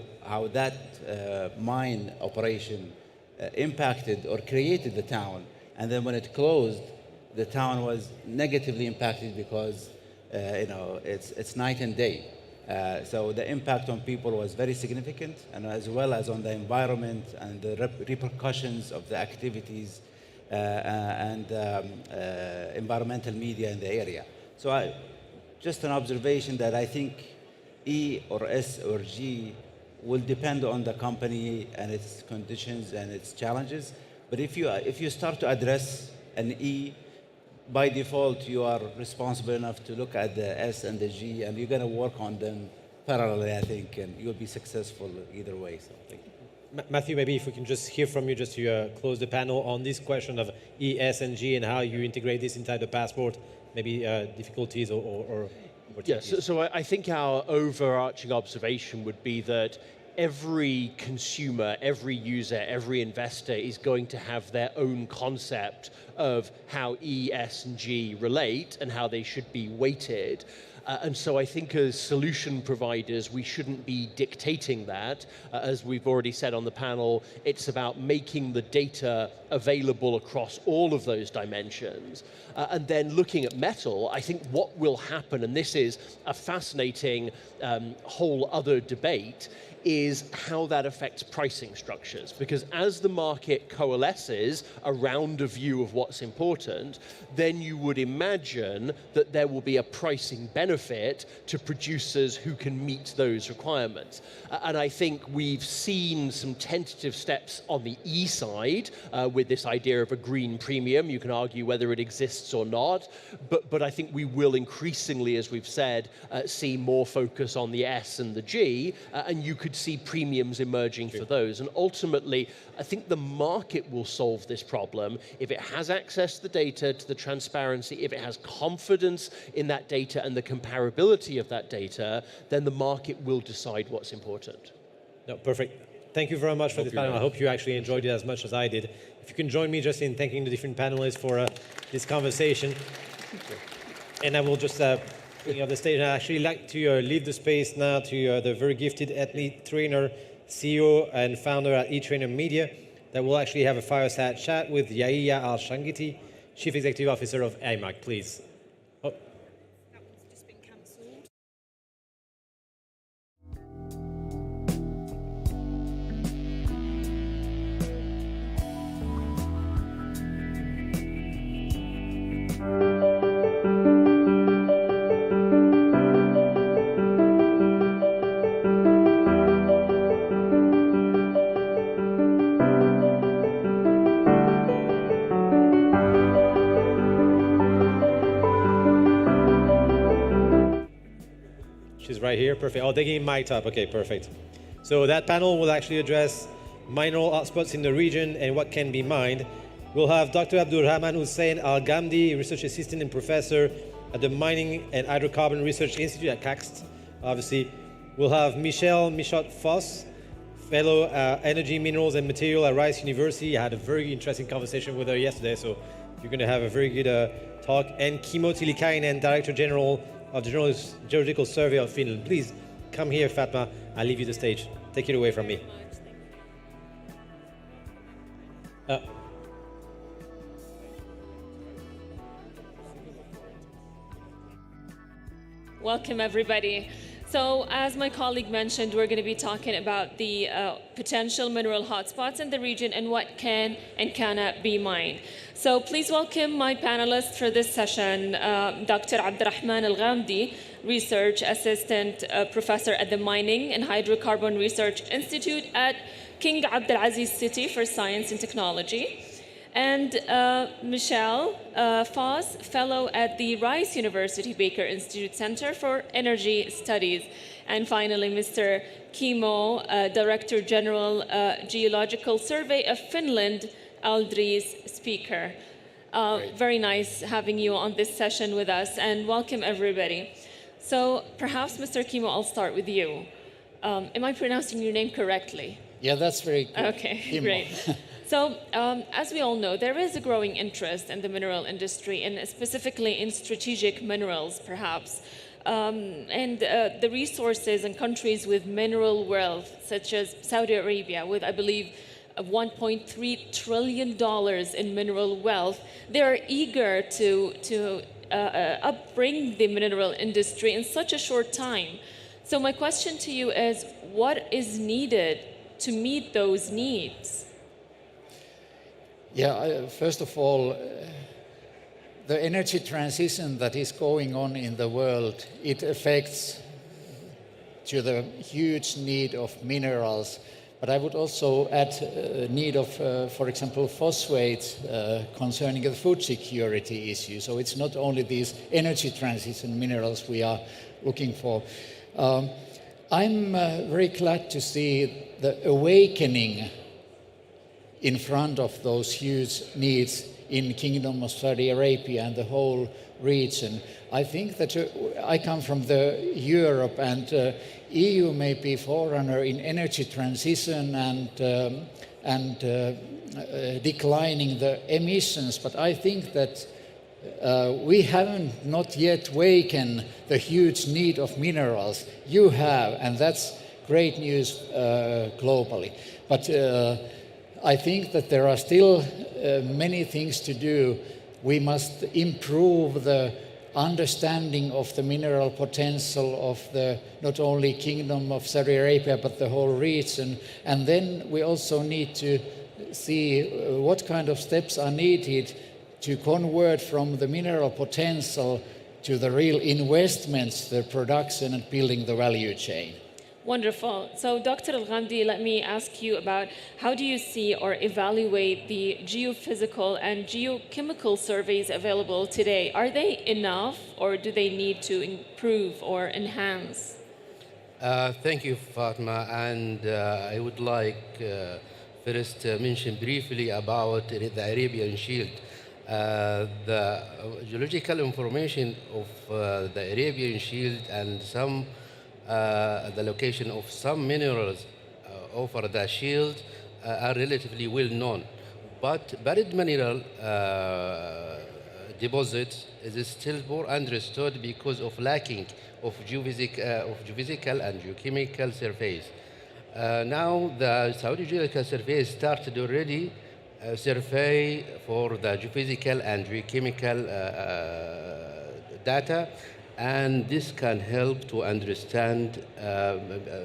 that mine operation impacted or created the town. And then when it closed, the town was negatively impacted because it's night and day. So the impact on people was very significant, and as well as on the environment and the repercussions of the activities and environmental media in the area. So just an observation that I think E or S or G will depend on the company and its conditions and its challenges. But if you start to address an E, by default you are responsible enough to look at the S and the G, and you're going to work on them parallelly, I think, and you'll be successful either way. So thank you. Matthew, maybe if we can just hear from you, just to close the panel on this question of E, S, and G, and how you integrate this inside the passport, maybe difficulties or Yes, so I think our overarching observation would be that every consumer, every user, every investor is going to have their own concept of how E, S, and G relate and how they should be weighted. And so I think as solution providers, we shouldn't be dictating that. As we've already said on the panel, it's about making the data available across all of those dimensions. And then looking at metal, I think what will happen, and this is a fascinating whole other debate, is how that affects pricing structures. Because as the market coalesces around a view of what's important, then you would imagine that there will be a pricing benefit to producers who can meet those requirements. And I think we've seen some tentative steps on the E side with this idea of a green premium. You can argue whether it exists or not, but I think we will increasingly, as we've said, see more focus on the S and the G, and you could see premiums emerging for those. And ultimately, I think the market will solve this problem if it has access to the data, to the transparency, if it has confidence in that data and the comparability of that data, then the market will decide what's important. No, perfect. Thank you very much for this panel. I hope you actually enjoyed it as much as I did. If you can join me just in thanking the different panelists for this conversation. And I will just bring up the stage. I'd actually like to leave the space now to the very gifted athlete trainer, CEO and founder at eTrainer Media, that will actually have a fireside chat with Yahia Al-Shangiti, Chief Executive Officer of AMAC, please. Oh. She's right here, perfect. Oh, they're getting mic'd up, okay, perfect. So that panel will actually address mineral hotspots in the region and what can be mined. We'll have Dr. Abdulrahman Hussein Al-Ghamdi, Research Assistant and Professor at the Mining and Hydrocarbon Research Institute at KAXT, obviously. We'll have Michelle Michaud-Foss, Fellow Energy, Minerals and Material at Rice University. I had a very interesting conversation with her yesterday, so you're gonna have a very good talk. And Kimmo Tilikainen, Director General of the Geological Survey of Finland. Please come here, Fatma. I'll leave you the stage. Take it away from me. Welcome, everybody. So, as my colleague mentioned, we're going to be talking about the potential mineral hotspots in the region and what can and cannot be mined. So, please welcome my panelists for this session, Dr. Abdulrahman Al-Ghamdi, Research Assistant Professor at the Mining and Hydrocarbon Research Institute at King Abdulaziz City for Science and Technology, and Michelle Foss, Fellow at the Rice University Baker Institute Center for Energy Studies. And finally, Mr. Kimmo, Director General, Geological Survey of Finland, Aldris Speaker. Very nice having you on this session with us, and welcome everybody. So perhaps, Mr. Kimmo, I'll start with you. Am I pronouncing your name correctly? Yeah, that's very good. Okay, Kimmo. great. So, as we all know, there is a growing interest in the mineral industry, and specifically in strategic minerals, perhaps. And the resources and countries with mineral wealth, such as Saudi Arabia, with, I believe, $1.3 trillion in mineral wealth, they are eager to upbring the mineral industry in such a short time. So my question to you is, what is needed to meet those needs? Yeah, first of all, the energy transition that is going on in the world, it affects to the huge need of minerals. But I would also add need of, for example, phosphates concerning the food security issue. So it's not only these energy transition minerals we are looking for. I'm very glad to see the awakening in front of those huge needs in Kingdom of Saudi Arabia and the whole region. I think that I come from the Europe, and EU may be forerunner in energy transition and declining the emissions, but I think that we haven't not yet wakened the huge need of minerals. You have, and that's great news globally. But I think that there are still many things to do. We must improve the understanding of the mineral potential of the not only Kingdom of Saudi Arabia but the whole region. And then we also need to see what kind of steps are needed to convert from the mineral potential to the real investments, the production and building the value chain. Wonderful. So, Dr. Al-Ghamdi, let me ask you about how do you see or evaluate the geophysical and geochemical surveys available today? Are they enough, or do they need to improve or enhance? Thank you, Fatma. And I would like first mention briefly about the Arabian Shield. The geological information of the Arabian Shield and some the location of some minerals over the shield are relatively well known. But buried mineral deposits is still poor understood because of lacking of geophysical and geochemical surveys. Now the Saudi Geological Survey started already a survey for the geophysical and geochemical data, and this can help to understand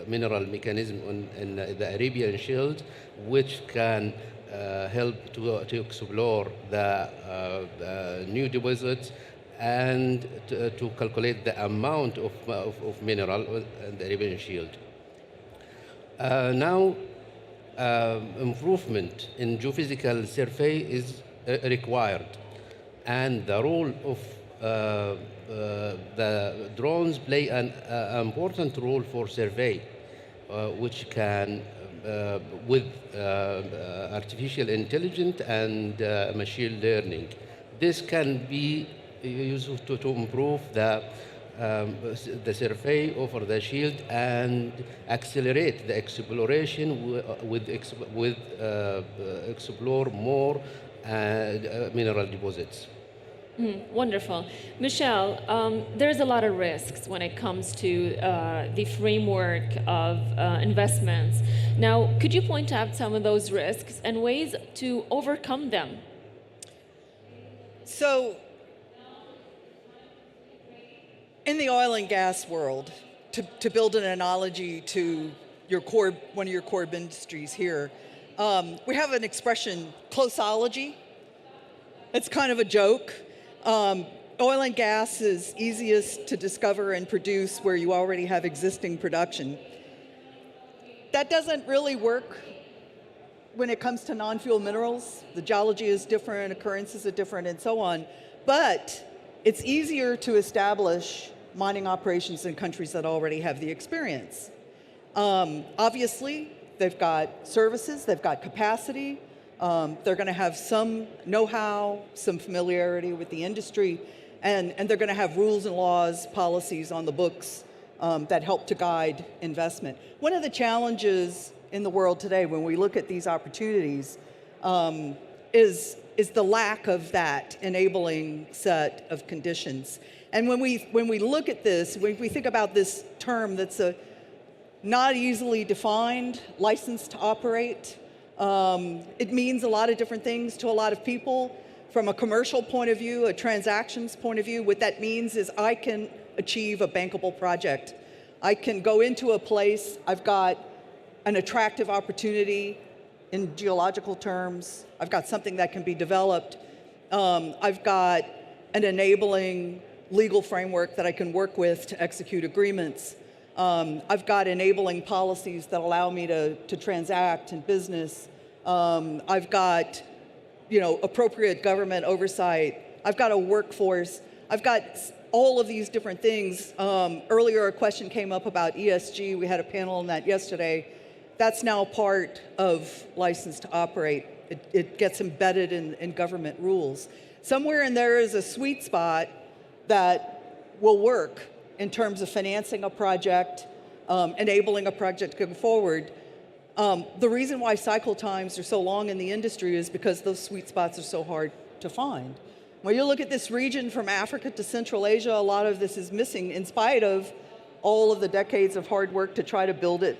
mineral mechanism in the Arabian Shield, which can help to explore the new deposits and to calculate the amount of mineral in the Arabian Shield. Now, improvement in geophysical survey is required, and the role of the drones play an important role for survey, which can, with artificial intelligence and machine learning, this can be used to improve the survey over the shield and accelerate the exploration explore more mineral deposits. Wonderful. Michelle, there's a lot of risks when it comes to the framework of investments. Now, could you point out some of those risks and ways to overcome them? So, in the oil and gas world, to build an analogy to one of your core industries here, we have an expression, closeology. It's kind of a joke. Oil and gas is easiest to discover and produce where you already have existing production. That doesn't really work when it comes to non-fuel minerals. The geology is different, occurrences are different, and so on. But it's easier to establish mining operations in countries that already have the experience. Obviously, they've got services, they've got capacity, they're going to have some know-how, some familiarity with the industry, and they're going to have rules and laws, policies on the books that help to guide investment. One of the challenges in the world today when we look at these opportunities is the lack of that enabling set of conditions. And when we look at this, when we think about this term that's not easily defined, license to operate, it means a lot of different things to a lot of people. From a commercial point of view, a transactions point of view, what that means is I can achieve a bankable project. I can go into a place, I've got an attractive opportunity in geological terms, I've got something that can be developed, I've got an enabling legal framework that I can work with to execute agreements. I've got enabling policies that allow me to transact in business. I've got, appropriate government oversight. I've got a workforce. I've got all of these different things. Earlier, a question came up about ESG. We had a panel on that yesterday. That's now part of license to operate. It gets embedded in government rules. Somewhere in there is a sweet spot that will work in terms of financing a project, enabling a project to go forward. The reason why cycle times are so long in the industry is because those sweet spots are so hard to find. When you look at this region from Africa to Central Asia, a lot of this is missing in spite of all of the decades of hard work to try to build it.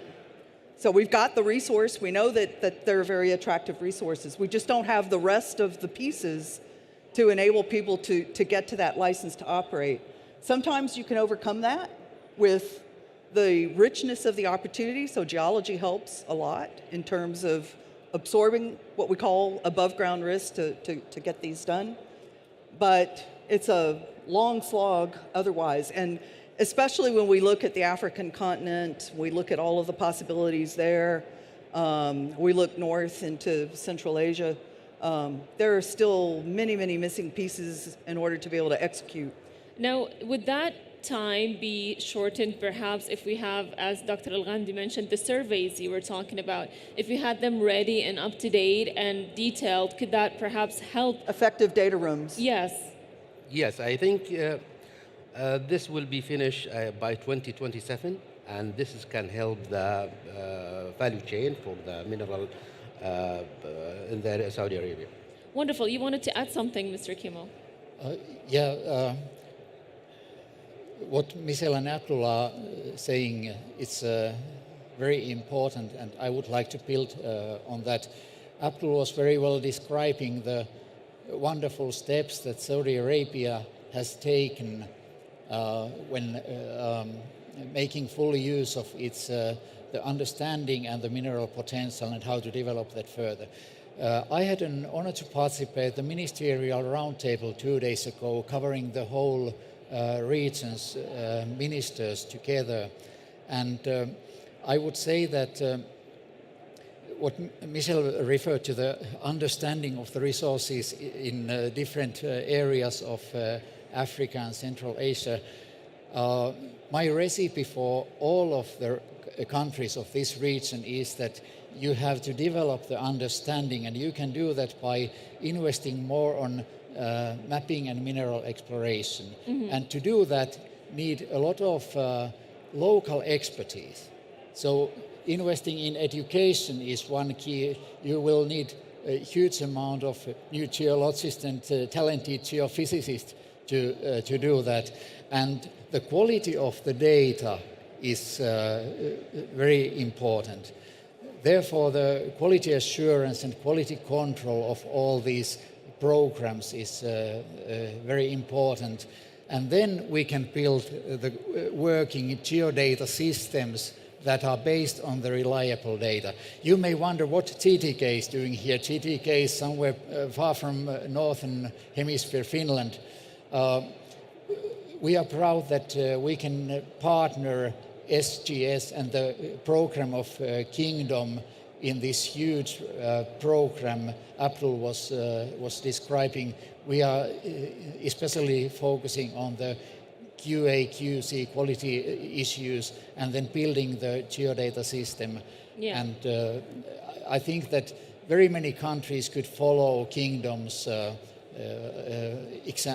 So we've got the resource. We know that they're very attractive resources. We just don't have the rest of the pieces to enable people to get to that license to operate. Sometimes you can overcome that with the richness of the opportunity. So geology helps a lot in terms of absorbing what we call above ground risk to get these done. But it's a long slog otherwise. And especially when we look at the African continent, we look at all of the possibilities there, we look north into Central Asia, there are still many, many missing pieces in order to be able to execute. Now, would that time be shortened perhaps if we have, as Dr. Al-Ghamdi mentioned, the surveys you were talking about, if we had them ready and up to date and detailed, could that perhaps help? Effective data rooms. Yes. Yes, I think this will be finished by 2027, and can help the value chain for the mineral in Saudi Arabia. Wonderful. You wanted to add something, Mr. Kimo? What Michelle and Abdul are saying, it's very important, and I would like to build on that. Abdul was very well describing the wonderful steps that Saudi Arabia has taken when making full use of its the understanding and the mineral potential and how to develop that further. I had an honor to participate in the ministerial roundtable 2 days ago, covering the whole region's ministers together, and I would say that what Michelle referred to, the understanding of the resources in different areas of Africa and Central Asia. My recipe for all of the countries of this region is that you have to develop the understanding, and you can do that by investing more on mapping and mineral exploration. Mm-hmm. And to do that, need a lot of local expertise. So investing in education is one key. You will need a huge amount of new geologists and talented geophysicists to do that. And the quality of the data is very important. Therefore, the quality assurance and quality control of all these programs is very important. And then we can build the working geodata systems that are based on the reliable data. You may wonder what GTK is doing here. GTK is somewhere far from northern hemisphere Finland. We are proud that we can partner SGS and the program of Kingdom in this huge program Abdul was describing. We are especially focusing on the QA, QC quality issues and then building the geodata system. Yeah. And I think that very many countries could follow Kingdom's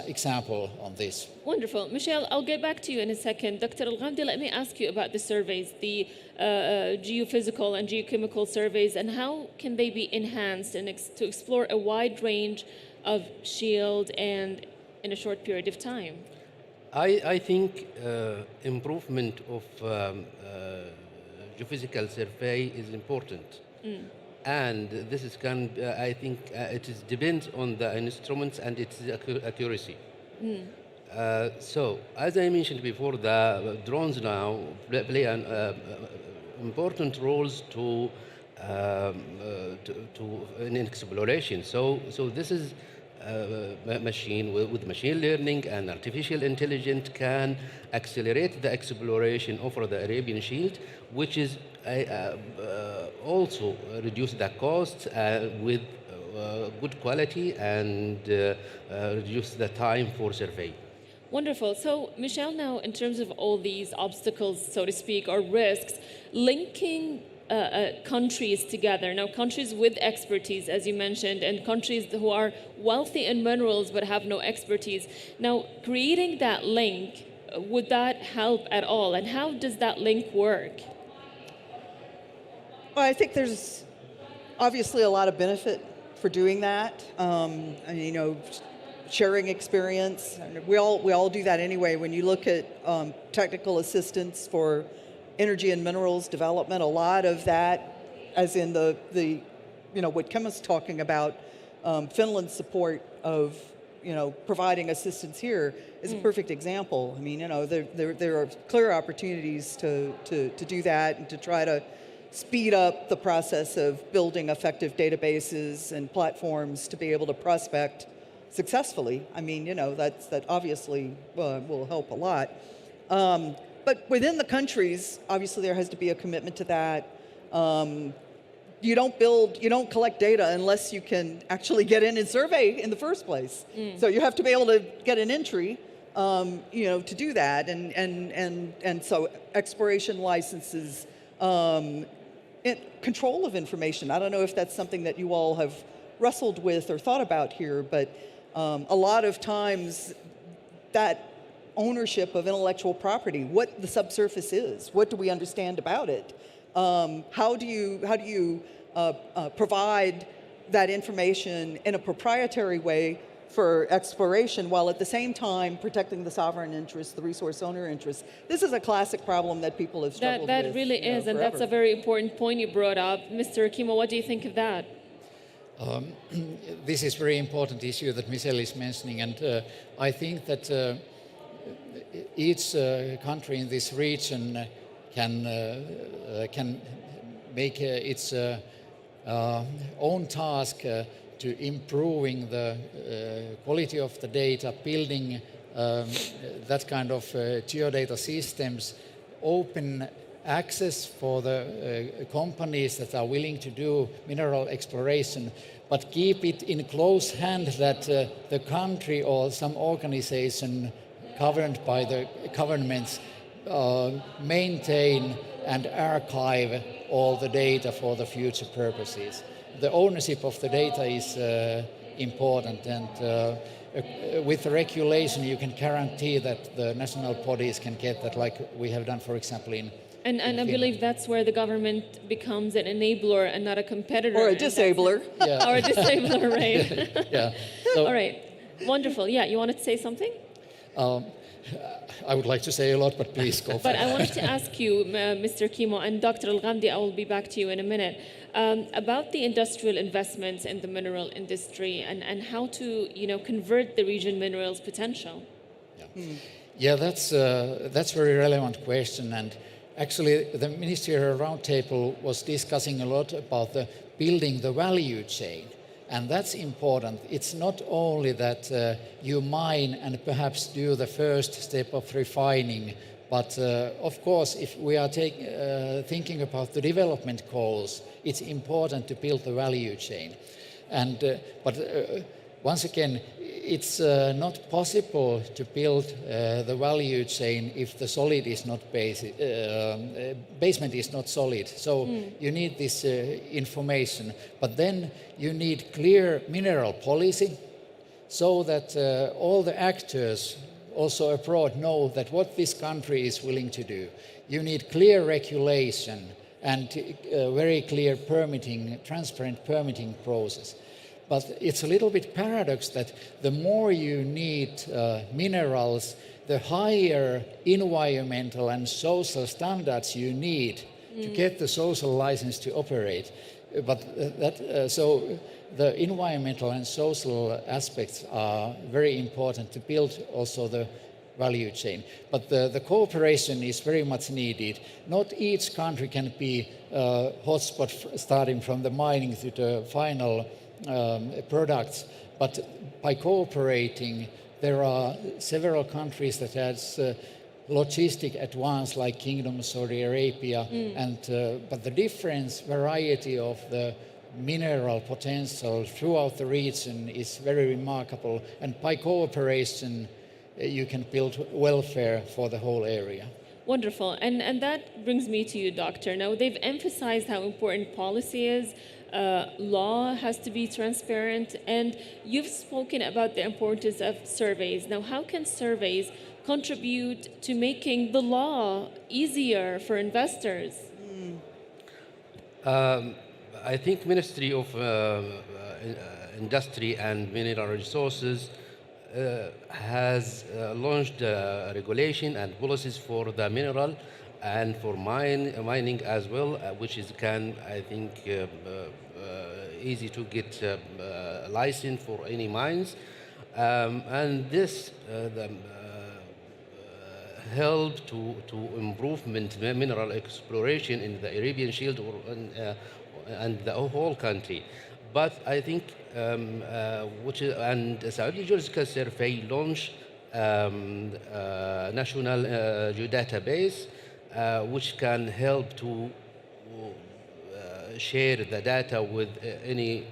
example on this. Wonderful. Michelle, I'll get back to you in a second. Dr. Al-Ghamdi, let me ask you about the surveys, the geophysical and geochemical surveys, and how can they be enhanced and to explore a wide range of shield and in a short period of time? I think improvement of geophysical survey is important. And this is I think it depends on the instruments and its accuracy. So, as I mentioned before, the drones now play an important roles in exploration. So this is a machine with machine learning and artificial intelligence can accelerate the exploration over the Arabian Shield, which is also reduce the cost with good quality and reduce the time for survey. Wonderful. So, Michelle, now in terms of all these obstacles, so to speak, or risks, linking countries together. Now, countries with expertise, as you mentioned, and countries who are wealthy in minerals but have no expertise. Now, creating that link, would that help at all? And how does that link work? Well, I think there's obviously a lot of benefit for doing that. And, sharing experience. And we all do that anyway. When you look at technical assistance for energy and minerals development, a lot of that, as in the what Kim was talking about, Finland's support of providing assistance here is a perfect example. I mean, there are clear opportunities to do that and to try to speed up the process of building effective databases and platforms to be able to prospect successfully. I mean, that obviously will help a lot. But within the countries, obviously there has to be a commitment to that. You don't collect data unless you can actually get in and survey in the first place. So you have to be able to get an entry, to do that. And so exploration licenses, control of information. I don't know if that's something that you all have wrestled with or thought about here, but a lot of times that ownership of intellectual property, what the subsurface is, what do we understand about it? How do you provide that information in a proprietary way for exploration while at the same time protecting the sovereign interests, the resource owner interests? This is a classic problem that people have struggled with. That really is, and that's a very important point you brought up. Mr. Kimo, what do you think of that? This is a very important issue that Michelle is mentioning, and I think that each country in this region can make its own task to improving the quality of the data, building that kind of geodata systems, open access for the companies that are willing to do mineral exploration, but keep it in close hand that the country or some organization governed by the governments maintain and archive all the data for the future purposes. The ownership of the data is important, and with the regulation you can guarantee that the national bodies can get that, like we have done, for example, in And I believe that's where the government becomes an enabler and not a competitor. Or a disabler. Yeah. Or a disabler, right? Yeah. So, all right. Wonderful. Yeah, you wanted to say something? I would like to say a lot, but please go for But it. I wanted to ask you, Mr. Kimo, and Dr. Al-Ghamdi, I will be back to you in a minute, about the industrial investments in the mineral industry and how to, convert the region minerals potential. Yeah, that's a very relevant question, and actually the Ministerial Roundtable was discussing a lot about building the value chain. And that's important. It's not only that you mine and perhaps do the first step of refining, but of course, if we are thinking about the development goals, it's important to build the value chain. And but once again, it's not possible to build the value chain if the solid is not basement is not solid. So you need this information, but then you need clear mineral policy so that all the actors also abroad know that what this country is willing to do. You need clear regulation and very clear permitting, transparent permitting process. But it's a little bit paradox that the more you need minerals, the higher environmental and social standards you need to get the social license to operate. But so the environmental and social aspects are very important to build also the value chain. But the cooperation is very much needed. Not each country can be a hotspot starting from the mining to the final products, but by cooperating, there are several countries that has logistic advance, like Kingdom of Saudi Arabia, and but the difference variety of the mineral potential throughout the region is very remarkable, and by cooperation you can build welfare for the whole area. Wonderful. And that brings me to you, Doctor. Now, they've emphasized how important policy is. Law has to be transparent, and you've spoken about the importance of surveys. Now, how can surveys contribute to making the law easier for investors? I think Ministry of Industry and Mineral Resources has launched regulation and policies for the mineral and for mining as well, which is I think, easy to get license for any mines. And this help to improve mineral exploration in the Arabian Shield and the whole country. But I think, and Saudi Geological Survey launched national geodatabase, which can help to share the data with any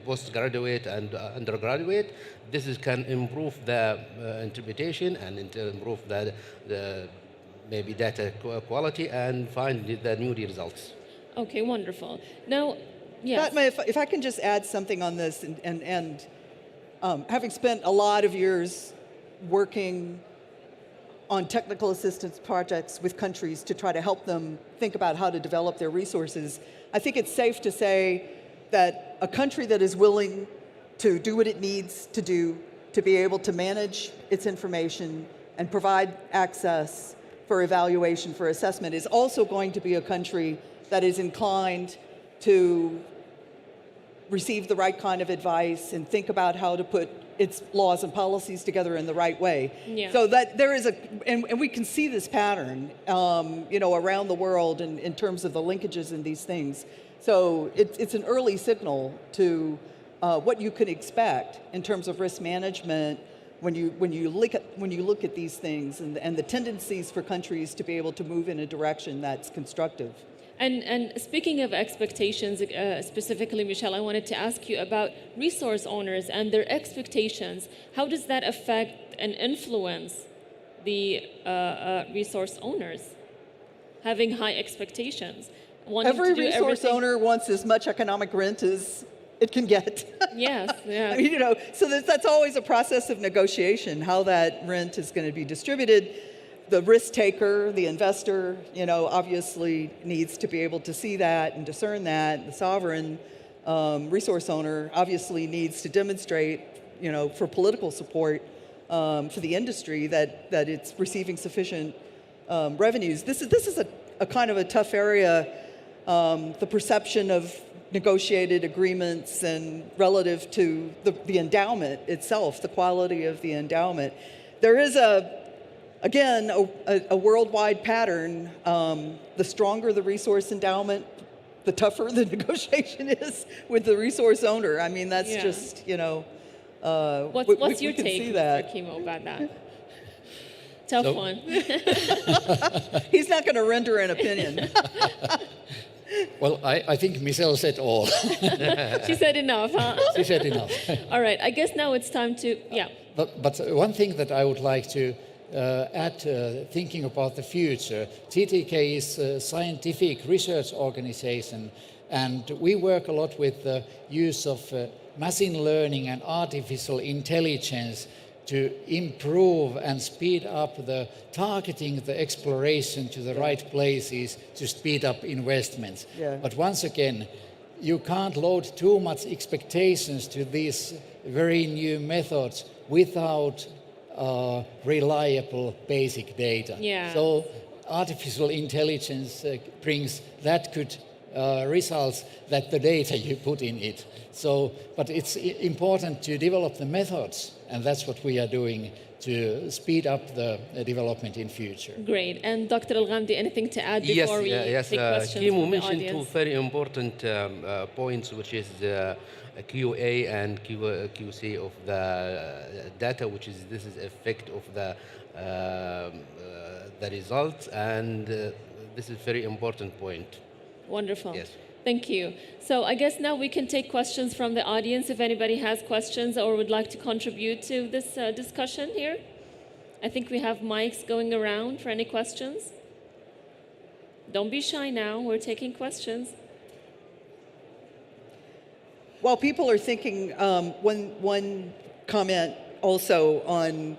postgraduate and undergraduate. This can improve the interpretation and improve the maybe data quality and find the new results. Okay, wonderful. Now, yes. Fatma, if I can just add something on this, and having spent a lot of years working on technical assistance projects with countries to try to help them think about how to develop their resources, I think it's safe to say that a country that is willing to do what it needs to do to be able to manage its information and provide access for evaluation, for assessment, is also going to be a country that is inclined to receive the right kind of advice and think about how to put its laws and policies together in the right way. Yeah. So that there is and we can see this pattern, around the world in terms of the linkages in these things. So it's an early signal to what you can expect in terms of risk management when you look at these things and the tendencies for countries to be able to move in a direction that's constructive. And speaking of expectations, specifically, Michelle, I wanted to ask you about resource owners and their expectations. How does that affect and influence the resource owners having high expectations? Every resource owner wants as much economic rent as it can get. Yes, yeah. I mean, so that's always a process of negotiation, how that rent is going to be distributed. The risk taker, the investor, obviously needs to be able to see that and discern that. The sovereign resource owner obviously needs to demonstrate, for political support for the industry that it's receiving sufficient revenues. This is a kind of a tough area. The perception of negotiated agreements and relative to the endowment itself, the quality of the endowment. There is again, a worldwide pattern. The stronger the resource endowment, the tougher the negotiation is with the resource owner. I mean, that's just, What's your take, Mr. Kimo, about that? Tough one. He's not going to render an opinion. Well, I think Michelle said all. She said enough, huh? She said enough. All right, I guess now it's time to, But one thing that I would like to add, thinking about the future, TTK is a scientific research organization, and we work a lot with the use of machine learning and artificial intelligence to improve and speed up the targeting the exploration to the right places to speed up investments. Yeah. But once again, you can't load too much expectations to these very new methods without reliable basic data. Yeah. So artificial intelligence brings that good results that the data you put in it. So, but it's important to develop the methods, and that's what we are doing to speed up the development in future. Great. And Dr. Al-Ghamdi, anything to add before we take questions Kimo from the mentioned audience? two very important points, which is QA and QC of the data, which is this is effect of the results, and this is very important point. Wonderful. Yes. Thank you. So I guess now we can take questions from the audience if anybody has questions or would like to contribute to this discussion here. I think we have mics going around for any questions. Don't be shy now. We're taking questions. While people are thinking, one comment also on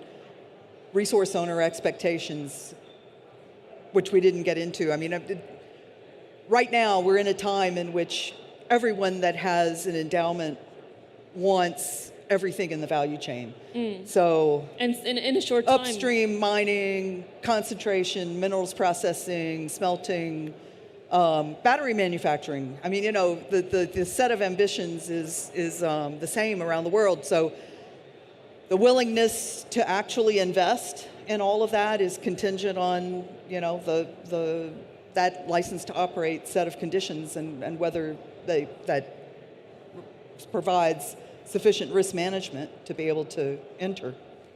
resource owner expectations, which we didn't get into. I mean, right now we're in a time in which everyone that has an endowment wants everything in the value chain. So And in a short time. upstream mining, concentration, minerals processing, smelting, battery manufacturing. I mean, you know, the set of ambitions is the same around the world. So the willingness to actually invest in all of that is contingent on, you know, that license to operate set of conditions and whether that provides sufficient risk management to be able to enter.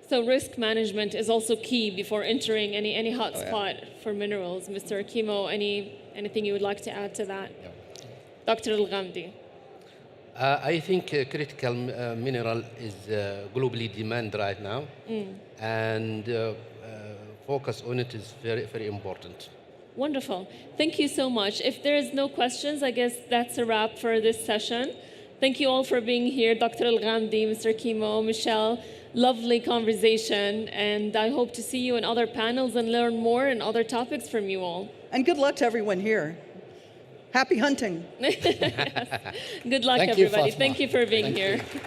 So risk management is also key before entering any hotspot for minerals. Mr. Akimo, anything you would like to add to that? Dr. Al-Ghamdi. I think critical mineral is globally demand right now, and focus on it is very, very important. Wonderful. Thank you so much. If there is no questions, I guess that's a wrap for this session. Thank you all for being here. Dr. Al-Ghamdi, Mr. Kimo, Michelle, lovely conversation. And I hope to see you in other panels and learn more and other topics from you all. And good luck to everyone here. Happy hunting. Good luck, Thank you, everybody. Fatma. Thank you for being Thank here. you.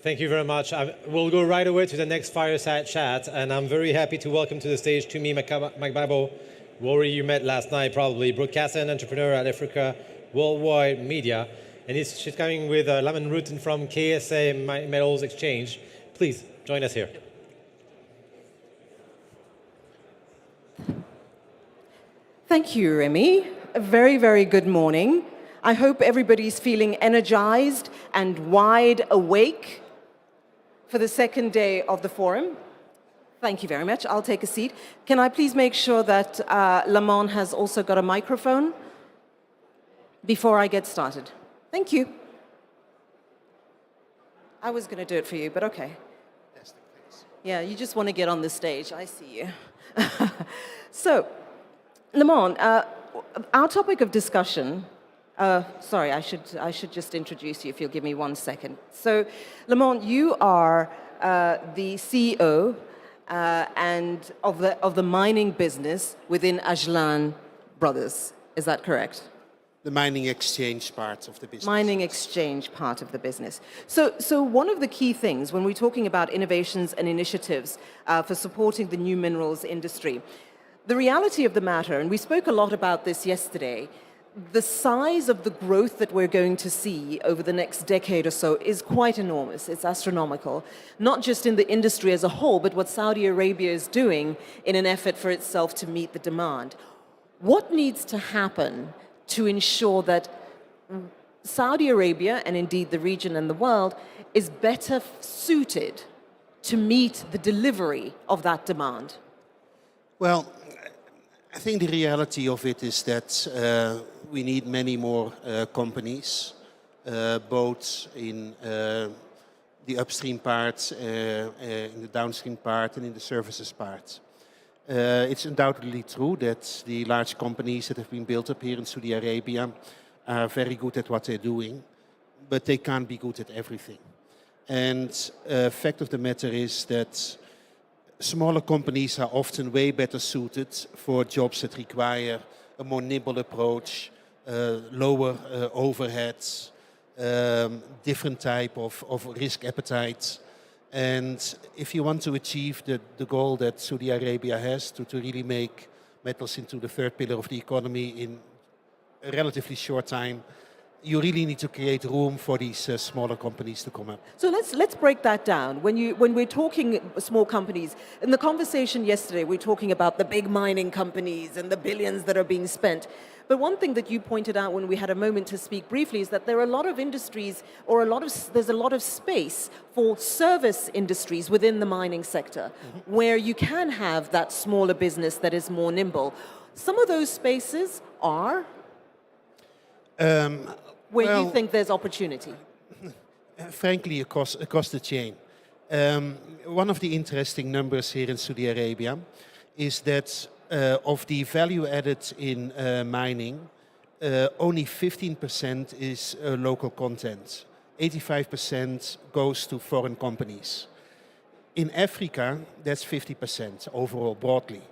Thank you very much. We'll go right away to the next fireside chat, and I'm very happy to welcome to the stage Tumi Magbabo, who already you met last night probably, broadcaster and entrepreneur at Africa Worldwide Media, and she's coming with Laman Rutten from KSA Metals Exchange. Please join us here. Thank you, Remy. A very, very good morning. I hope everybody's feeling energized and wide awake for the second day of the forum. Thank you very much. I'll take a seat. Can I please make sure that Lamont has also got a microphone before I get started? Thank you. I was going to do it for you, but okay. Yeah, you just want to get on the stage. I see you. So, Lamont, our topic of discussion. Sorry, I should just introduce you if you'll give me 1 second. So, Lamont, you are the CEO and of the mining business within Ajlan Brothers. Is that correct? The mining exchange part of the business. Mining exchange part of the business. So one of the key things when we're talking about innovations and initiatives for supporting the new minerals industry, the reality of the matter, and we spoke a lot about this yesterday, the size of the growth that we're going to see over the next decade or so is quite enormous. It's astronomical, not just in the industry as a whole, but what Saudi Arabia is doing in an effort for itself to meet the demand. What needs to happen to ensure that Saudi Arabia, and indeed the region and the world, is better suited to meet the delivery of that demand? Well, I think the reality of it is that we need many more companies, both in the upstream part, in the downstream part, and in the services part. It's undoubtedly true that the large companies that have been built up here in Saudi Arabia are very good at what they're doing, but they can't be good at everything. And fact of the matter is that smaller companies are often way better suited for jobs that require a more nimble approach, lower overheads, different type of risk appetite. And if you want to achieve the goal that Saudi Arabia has to really make metals into the third pillar of the economy in a relatively short time, you really need to create room for these smaller companies to come up. So let's break that down. When we're talking small companies, in the conversation yesterday, we're talking about the big mining companies and the billions that are being spent. But one thing that you pointed out when we had a moment to speak briefly is that there are a lot of industries, or there's a lot of space for service industries within the mining sector, where you can have that smaller business that is more nimble. Some of those spaces are where you think there's opportunity. Frankly, across the chain. One of the interesting numbers here in Saudi Arabia is that of the value added in mining, only 15% is local content. 85% goes to foreign companies. In Africa, that's 50% overall, broadly.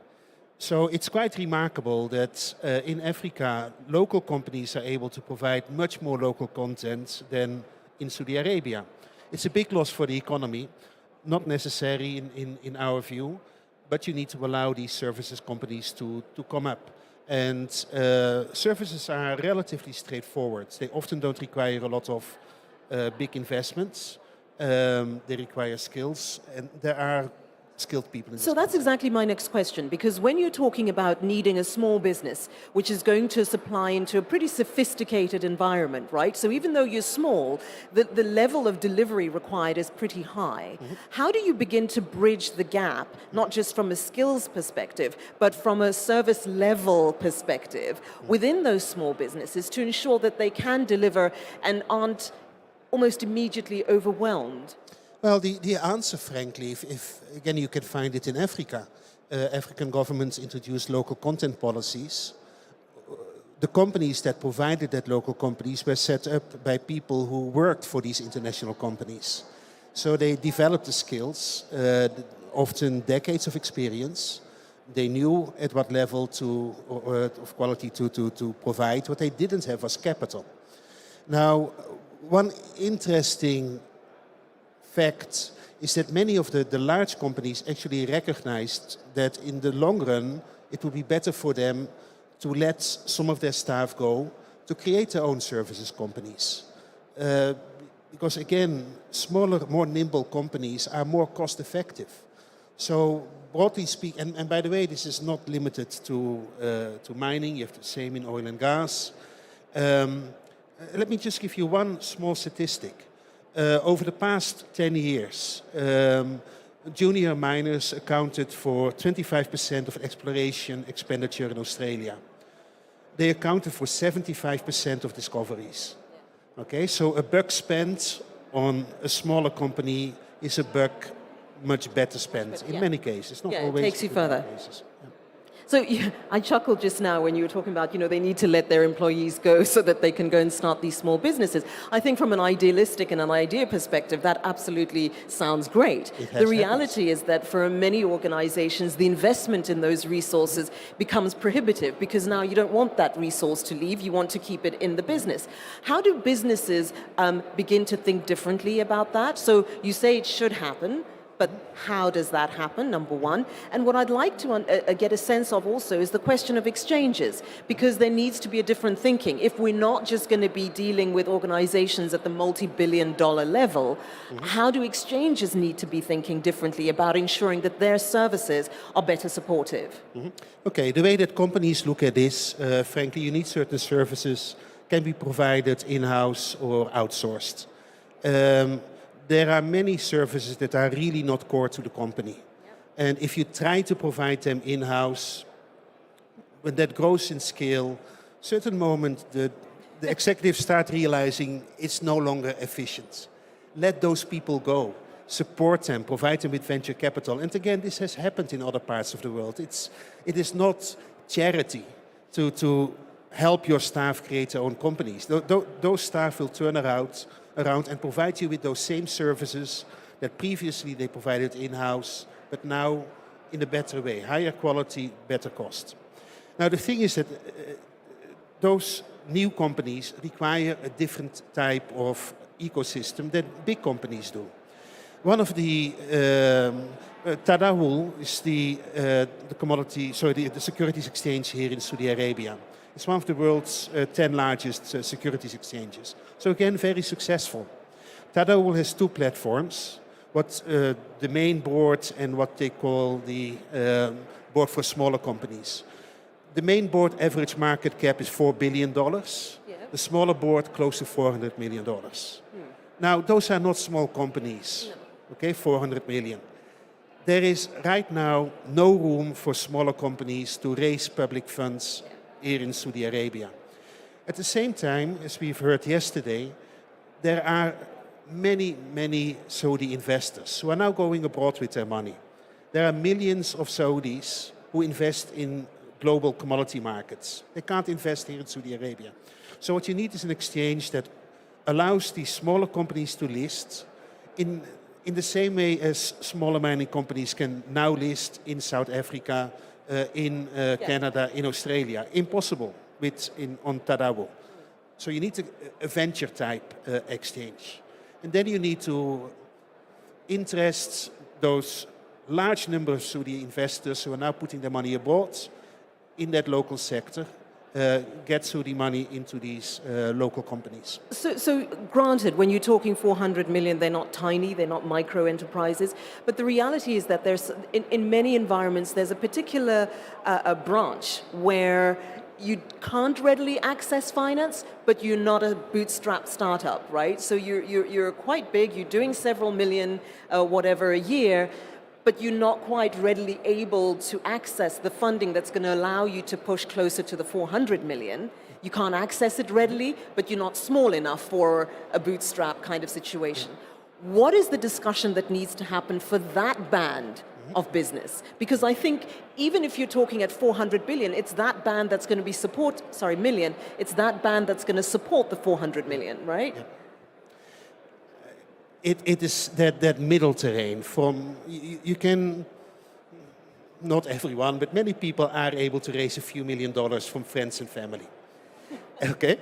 So it's quite remarkable that in Africa, local companies are able to provide much more local content than in Saudi Arabia. It's a big loss for the economy, not necessary in our view, but you need to allow these services companies to come up. And services are relatively straightforward. They often don't require a lot of big investments. They require skills, and there are skilled people. So that's exactly my next question, because when you're talking about needing a small business, which is going to supply into a pretty sophisticated environment, right? So even though you're small, the level of delivery required is pretty high. How do you begin to bridge the gap, not just from a skills perspective, but from a service level perspective within those small businesses to ensure that they can deliver and aren't almost immediately overwhelmed? Well, the answer, frankly, if again, you can find it in Africa. African governments introduced local content policies. The companies that provided that local companies were set up by people who worked for these international companies. So they developed the skills, often decades of experience. They knew at what level of quality to provide. What they didn't have was capital. Now, one interesting fact is that many of the large companies actually recognized that in the long run, it would be better for them to let some of their staff go to create their own services companies. Because again, smaller, more nimble companies are more cost effective. So broadly speaking, and by the way, this is not limited to mining, you have the same in oil and gas. Let me just give you one small statistic. Over the past 10 years, junior miners accounted for 25% of exploration expenditure in Australia. They accounted for 75% of discoveries. Okay, so a buck spent on a smaller company is a buck much better spent in many cases. Not always. It takes you further. Cases. Yeah. So I chuckled just now when you were talking about, they need to let their employees go so that they can go and start these small businesses. I think from an idealistic and an idea perspective, that absolutely sounds great. The reality is that for many organizations, the investment in those resources becomes prohibitive because now you don't want that resource to leave, you want to keep it in the business. How do businesses begin to think differently about that? So you say it should happen, but how does that happen, number one? And what I'd like to get a sense of also is the question of exchanges, because there needs to be a different thinking. If we're not just going to be dealing with organizations at the multi-billion-dollar level, how do exchanges need to be thinking differently about ensuring that their services are better supportive? Okay, the way that companies look at this, frankly, you need certain services can be provided in-house or outsourced. There are many services that are really not core to the company. And if you try to provide them in-house, when that grows in scale, certain moment the executives start realizing it's no longer efficient. Let those people go. Support them, provide them with venture capital. And again, this has happened in other parts of the world. It is not charity to help your staff create their own companies. Those staff will turn around and provide you with those same services that previously they provided in-house, but now in a better way, higher quality, better cost. Now the thing is that those new companies require a different type of ecosystem than big companies do. One of the Tadawul is the securities exchange here in Saudi Arabia. It's one of the world's 10 largest securities exchanges. So again, very successful. Tadawul has two platforms, the main board and what they call the board for smaller companies. The main board average market cap is $4 billion. The smaller board close to $400 million. Now, those are not small companies, okay, 400 million. There is right now no room for smaller companies to raise public funds here in Saudi Arabia. At the same time, as we've heard yesterday, there are many, many Saudi investors who are now going abroad with their money. There are millions of Saudis who invest in global commodity markets. They can't invest here in Saudi Arabia. So what you need is an exchange that allows these smaller companies to list in the same way as smaller mining companies can now list in South Africa, in Canada, in Australia. Impossible on Tadawul. So you need a venture type exchange. And then you need to interest those large number of Saudi investors who are now putting their money abroad in that local sector, get Saudi money into these local companies. So granted, when you're talking 400 million, they're not tiny, they're not micro enterprises, but the reality is that there's, in many environments, there's a particular branch where you can't readily access finance, but you're not a bootstrap startup, right? So you're quite big, you're doing several million, whatever a year, but you're not quite readily able to access the funding that's going to allow you to push closer to the 400 million. You can't access it readily, but you're not small enough for a bootstrap kind of situation. What is the discussion that needs to happen for that band of business? Because I think even if you're talking at 400 billion, it's that band that's going to be million, it's that band that's going to support the 400 million, right? Yeah. It is that middle terrain from, you can, not everyone, but many people are able to raise a few $1 million from friends and family. Okay?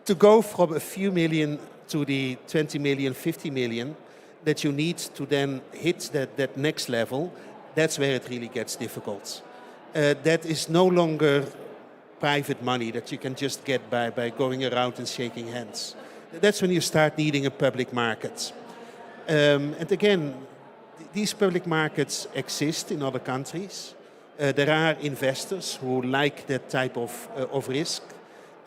To go from a few million to the 20 million, 50 million, that you need to then hit that next level, that's where it really gets difficult. That is no longer private money that you can just get by going around and shaking hands. That's when you start needing a public market. And again, these public markets exist in other countries. There are investors who like that type of risk.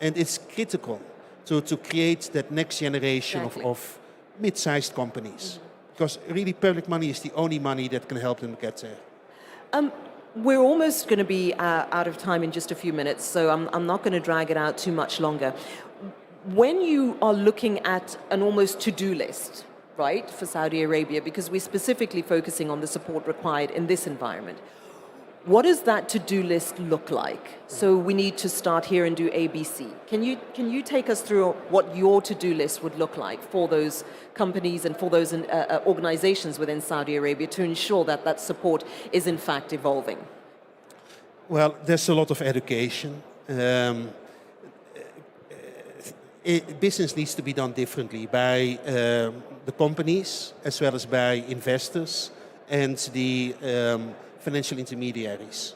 And it's critical to create that next generation of mid-sized companies. Because really public money is the only money that can help them get there. We're almost going to be out of time in just a few minutes, so I'm not going to drag it out too much longer. When you are looking at an almost to-do list, right, for Saudi Arabia, because we're specifically focusing on the support required in this environment, what does that to-do list look like? So we need to start here and do ABC. Can you take us through what your to-do list would look like for those companies and for those organizations within Saudi Arabia to ensure that that support is in fact evolving? Well, there's a lot of education. Business needs to be done differently by the companies as well as by investors and the financial intermediaries.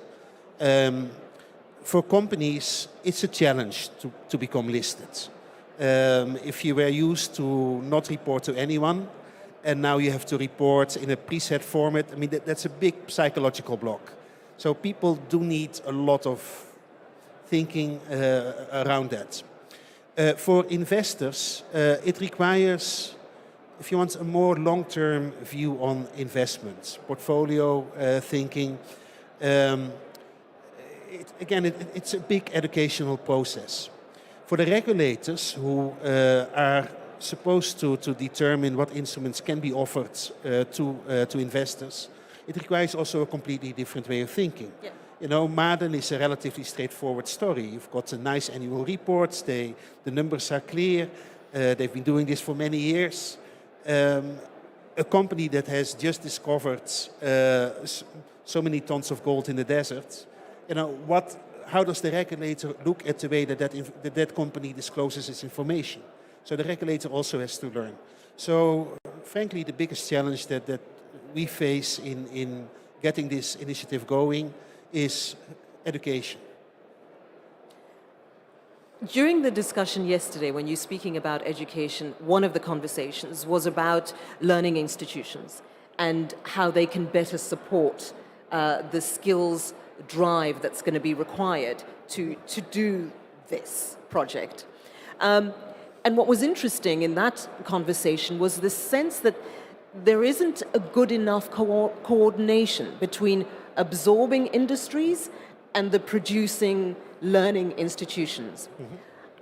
For companies, it's a challenge to become listed. If you were used to not report to anyone, and now you have to report in a preset format, I mean, that's a big psychological block. So people do need a lot of thinking around that. For investors, it requires, if you want, a more long-term view on investments, portfolio thinking. It's a big educational process. For the regulators who are supposed to determine what instruments can be offered to investors, it requires also a completely different way of thinking. Yeah. You know, Ma'aden is a relatively straightforward story. You've got a nice annual report, the numbers are clear, they've been doing this for many years. A company that has just discovered so many tons of gold in the desert, you know, how does the regulator look at the way that company discloses its information? So the regulator also has to learn. So frankly, the biggest challenge that we face in getting this initiative going is education. During the discussion yesterday, when you're speaking about education, one of the conversations was about learning institutions and how they can better support the skills drive that's going to be required to do this project. And what was interesting in that conversation was the sense that there isn't a good enough coordination between absorbing industries and the producing learning institutions.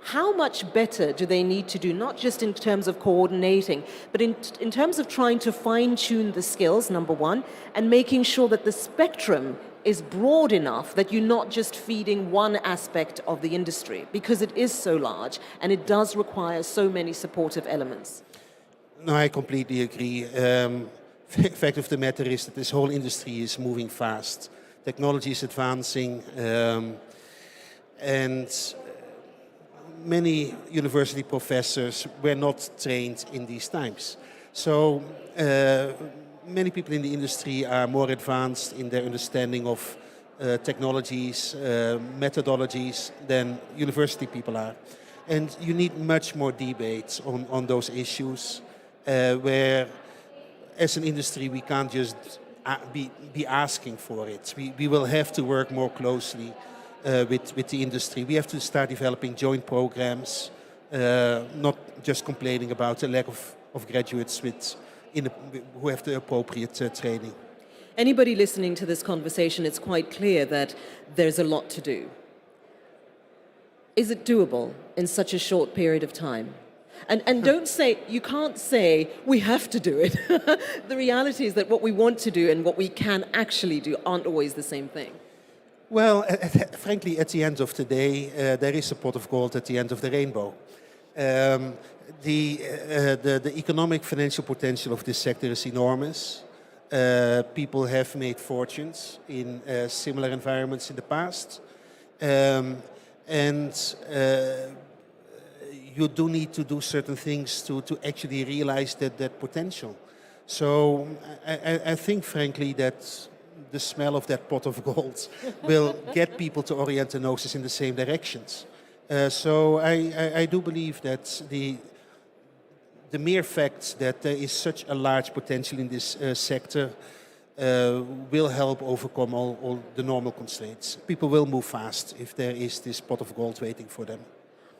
How much better do they need to do, not just in terms of coordinating, but in terms of trying to fine-tune the skills, number one, and making sure that the spectrum is broad enough that you're not just feeding one aspect of the industry, because it is so large and it does require so many supportive elements? No, I completely agree. Fact of the matter is that this whole industry is moving fast. Technology is advancing, and many university professors were not trained in these times. So many people in the industry are more advanced in their understanding of technologies, methodologies than university people are. And you need much more debate on those issues where, as an industry, we can't just be asking for it. We will have to work more closely with the industry. We have to start developing joint programs, not just complaining about the lack of graduates who have the appropriate training. Anybody listening to this conversation, it's quite clear that there's a lot to do. Is it doable in such a short period of time? And don't say, you can't say, we have to do it. The reality is that what we want to do and what we can actually do aren't always the same thing. Well, frankly, at the end of the day, there is a pot of gold at the end of the rainbow. The economic financial potential of this sector is enormous. People have made fortunes in similar environments in the past. You do need to do certain things to actually realize that potential. So I think, frankly, that the smell of that pot of gold will get people to orient their noses in the same directions. So I do believe that the mere fact that there is such a large potential in this sector will help overcome all the normal constraints. People will move fast if there is this pot of gold waiting for them.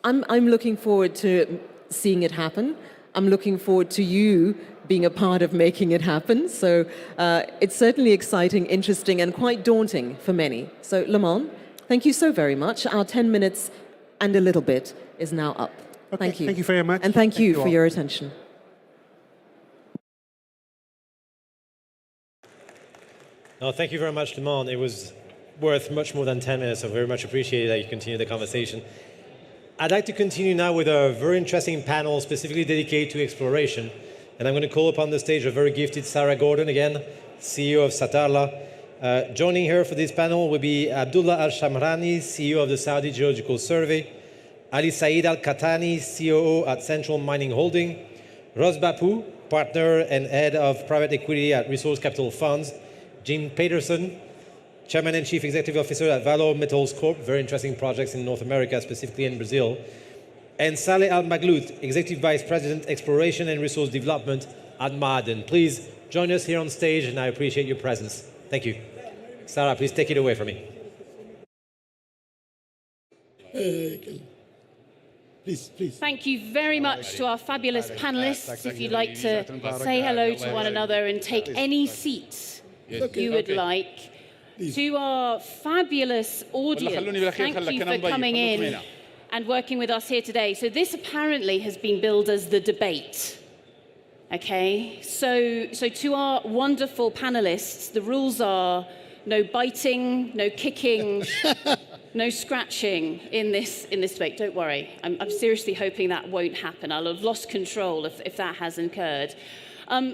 I'm looking forward to seeing it happen. I'm looking forward to you being a part of making it happen. So it's certainly exciting, interesting, and quite daunting for many. So Lamont, thank you so very much. Our 10 minutes and a little bit is now up. Okay, thank you. Thank you very much. And thank you for all. your attention. No, thank you very much, Lamont. It was worth much more than 10 minutes, so very much appreciated that you continue the conversation. I'd like to continue now with a very interesting panel specifically dedicated to exploration. And I'm going to call upon the stage a very gifted Sarah Gordon, again, CEO of Satarla. Joining her for this panel will be Abdullah Al-Shamrani, CEO of the Saudi Geological Survey, Ali Saeed Al-Katani, COO at Central Mining Holding, Ros Bapu, partner and head of private equity at Resource Capital Funds, Jim Peterson, Chairman and Chief Executive Officer at Valo Metals Corp, very interesting projects in North America, specifically in Brazil, and Saleh Al-Maglout, Executive Vice President, Exploration and Resource Development at Ma'aden. Please join us here on stage, and I appreciate your presence. Thank you. Sarah, please take it away from me. Please. Thank you very much to our fabulous panelists. If you'd like to say hello to one another and take any seats you would like. To our fabulous audience, thank you for coming in and working with us here today. So this apparently has been billed as the debate. Okay, so to our wonderful panelists, the rules are no biting, no kicking, no scratching in this debate. Don't worry, I'm seriously hoping that won't happen. I'll have lost control if that has occurred.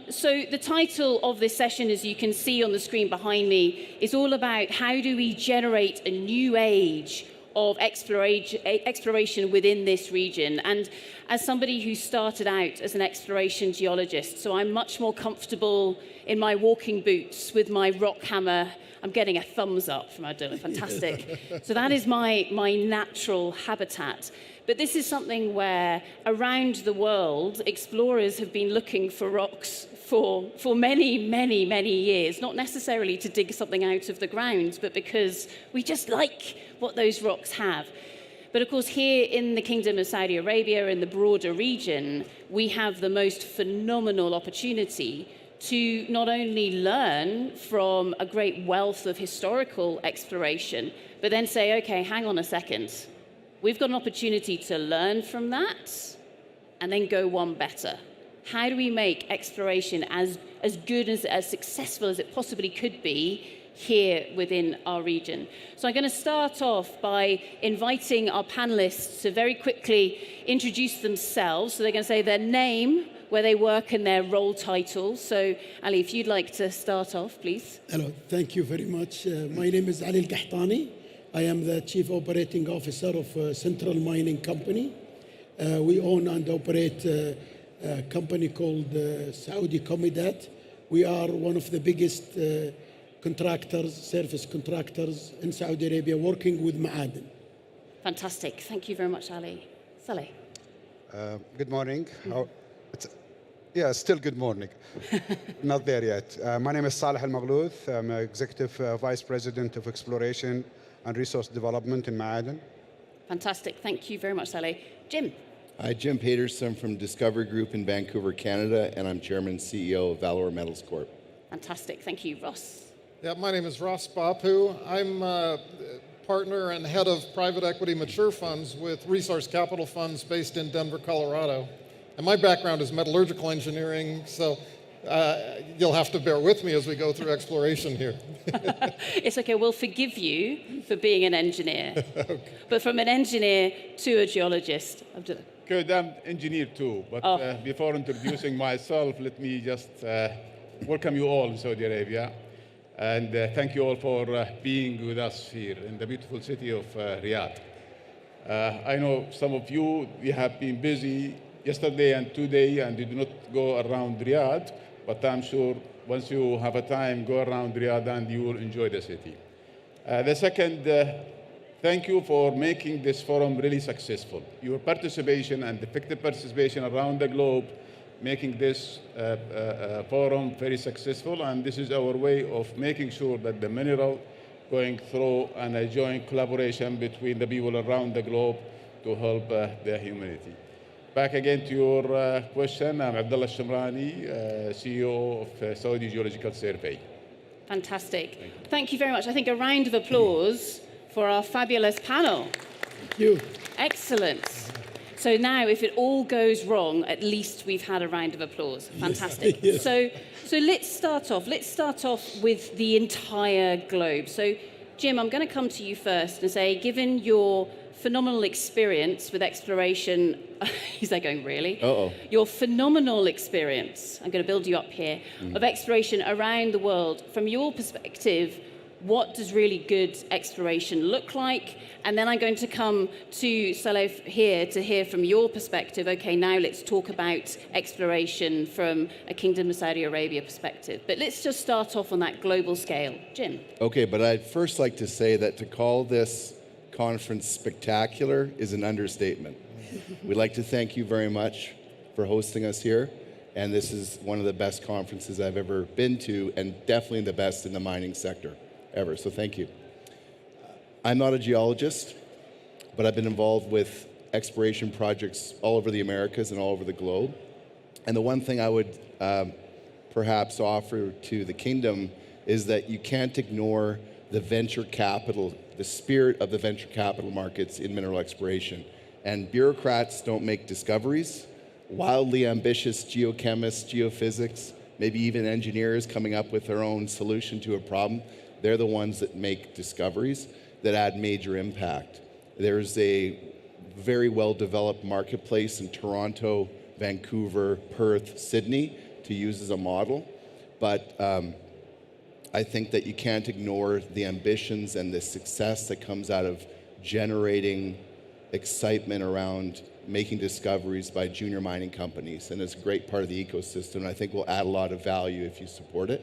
So the title of this session, as you can see on the screen behind me, is all about how do we generate a new age of exploration within this region. And as somebody who started out as an exploration geologist, so I'm much more comfortable in my walking boots with my rock hammer. I'm getting a thumbs up from Abdullah, fantastic. So that is my natural habitat. But this is something where around the world, explorers have been looking for rocks for many, many, many years, not necessarily to dig something out of the ground, but because we just like what those rocks have. But of course, here in the Kingdom of Saudi Arabia, in the broader region, we have the most phenomenal opportunity to not only learn from a great wealth of historical exploration, but then say, okay, hang on a second. We've got an opportunity to learn from that and then go one better. How do we make exploration as good, as successful as it possibly could be here within our region? So I'm going to start off by inviting our panelists to very quickly introduce themselves. So they're going to say their name, where they work, and their role title. So Ali, if you'd like to start off, please. Hello, thank you very much. My name is Ali Al-Qahtani. I am the Chief Operating Officer of Central Mining Company. We own and operate a company called Saudi Comidat. We are one of the biggest contractors, service contractors in Saudi Arabia, working with Ma'aden. Fantastic. Thank you very much, Ali. Saleh. Good morning. Yeah, still good morning. Not there yet. My name is Saleh Al-Maghlouth. I'm Executive Vice President of Exploration and Resource Development in Ma'aden. Fantastic. Thank you very much, Saleh. Jim. Hi, Jim Paterson from Discovery Group in Vancouver, Canada, and I'm Chairman and CEO of Valor Metals Corp. Fantastic. Thank you. Ross. Yeah, my name is Ross Bapu. I'm partner and head of private equity mature funds with Resource Capital Funds based in Denver, Colorado. And my background is metallurgical engineering, so you'll have to bear with me as we go through exploration here. It's okay, we'll forgive you for being an engineer. Okay. But from an engineer to a geologist. Abdullah. Good, I'm engineer too, but before introducing myself, let me just welcome you all in Saudi Arabia. And thank you all for being with us here in the beautiful city of Riyadh. I know some of you have been busy yesterday and today, and you do not go around Riyadh, but I'm sure once you have a time, go around Riyadh and you will enjoy the city. The second, thank you for making this forum really successful. Your participation and effective participation around the globe, making this forum very successful, and this is our way of making sure that the mineral going through and a joint collaboration between the people around the globe to help the humanity. Back again to your question, I'm Abdullah Shamrani, CEO of Saudi Geological Survey. Fantastic. Thank you very much. I think a round of applause for our fabulous panel. Thank you. Excellent. So now, if it all goes wrong, at least we've had a round of applause. Fantastic. Yes. So let's start off. Let's start off with the entire globe. So, Jim, I'm going to come to you first and say, given your phenomenal experience with exploration, he's there going, really? Uh-oh. Your phenomenal experience, I'm going to build you up here, of exploration around the world. From your perspective, what does really good exploration look like? And then I'm going to come to Saleh here to hear from your perspective. Okay, now let's talk about exploration from a Kingdom of Saudi Arabia perspective. But let's just start off on that global scale. Jim. Okay, but I'd first like to say that to call this conference spectacular is an understatement. We'd like to thank you very much for hosting us here. And this is one of the best conferences I've ever been to, and definitely the best in the mining sector ever. So thank you. I'm not a geologist, but I've been involved with exploration projects all over the Americas and all over the globe. And the one thing I would perhaps offer to the kingdom is that you can't ignore the venture capital, the spirit of the venture capital markets in mineral exploration. And bureaucrats don't make discoveries. Wildly ambitious geochemists, geophysics, maybe even engineers coming up with their own solution to a problem, they're the ones that make discoveries that add major impact. There's a very well-developed marketplace in Toronto, Vancouver, Perth, Sydney to use as a model, but I think that you can't ignore the ambitions and the success that comes out of generating excitement around making discoveries by junior mining companies, and it's a great part of the ecosystem, and I think will add a lot of value if you support it.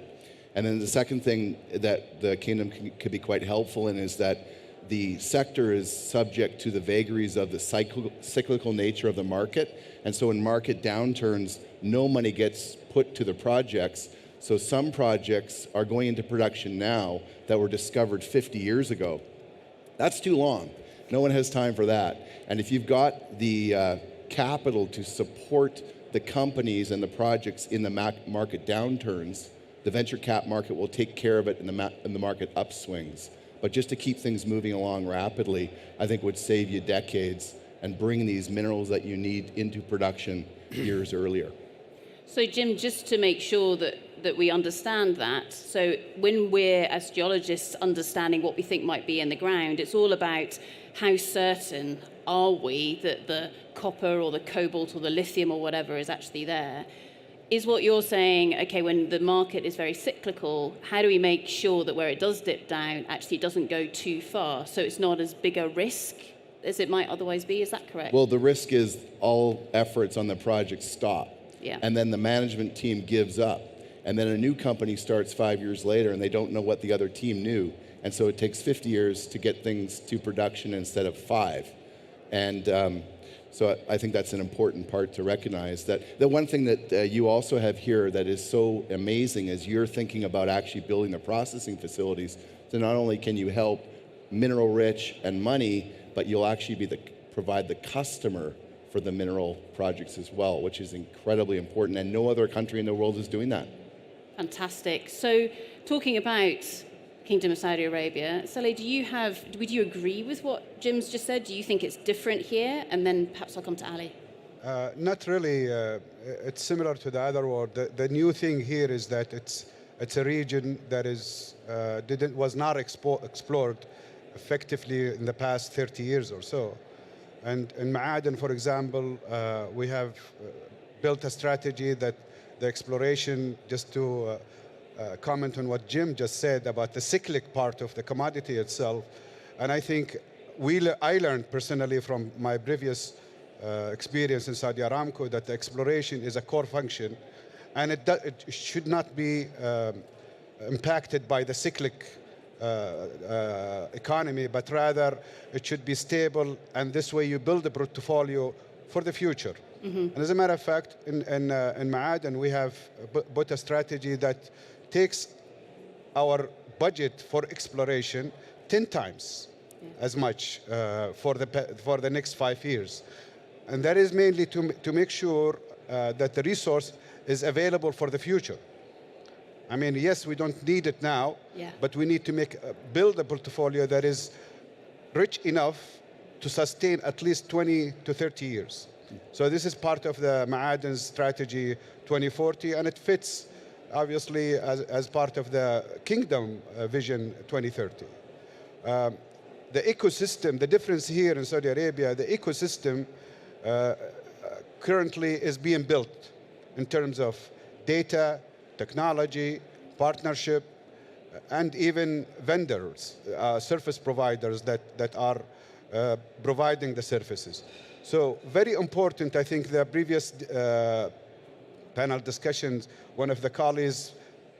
And then the second thing that the Kingdom could be quite helpful in is that the sector is subject to the vagaries of the cyclical nature of the market, and so in market downturns, no money gets put to the projects. So some projects are going into production now that were discovered 50 years ago. That's too long. No one has time for that. And if you've got the capital to support the companies and the projects in the market downturns, the venture cap market will take care of it in the market upswings. But just to keep things moving along rapidly, I think would save you decades and bring these minerals that you need into production years earlier. So Jim, just to make sure that we understand that, so when we're, as geologists, understanding what we think might be in the ground, it's all about how certain are we that the copper or the cobalt or the lithium or whatever is actually there. Is what you're saying, okay, when the market is very cyclical, how do we make sure that where it does dip down, actually it doesn't go too far, so it's not as big a risk as it might otherwise be? Is that correct? Well, the risk is all efforts on the project stop. Yeah. And then the management team gives up. And then a new company starts 5 years later and they don't know what the other team knew. And so it takes 50 years to get things to production instead of 5. And so I think that's an important part to recognize. That the one thing that you also have here that is so amazing is you're thinking about actually building the processing facilities. So not only can you help mineral rich and money, but you'll actually be provide the customer for the mineral projects as well, which is incredibly important, and no other country in the world is doing that. Fantastic. So talking about Kingdom of Saudi Arabia, Saleh, would you agree with what Jim's just said? Do you think it's different here? And then perhaps I'll come to Ali. Not really. It's similar to the other world. The new thing here is that it's a region that was not explored effectively in the past 30 years or so. And in Ma'aden, for example, we have built a strategy that the exploration, just to comment on what Jim just said about the cyclic part of the commodity itself, and I think I learned personally from my previous experience in Saudi Aramco that the exploration is a core function, and it should not be impacted by the cyclic economy, but rather it should be stable, and this way you build a portfolio for the future. And as a matter of fact, in Ma'aden, we have put a strategy that takes our budget for exploration 10 times as much for the next 5 years. And that is mainly to make sure that the resource is available for the future. I mean, yes, we don't need it now, but we need to build a portfolio that is rich enough to sustain at least 20 to 30 years. So this is part of the Ma'aden strategy 2040, and it fits obviously as part of the Kingdom Vision 2030. The ecosystem, the difference here in Saudi Arabia, the ecosystem currently is being built in terms of data, technology, partnership, and even vendors, service providers that are providing the services. So very important, I think the previous panel discussions, one of the colleagues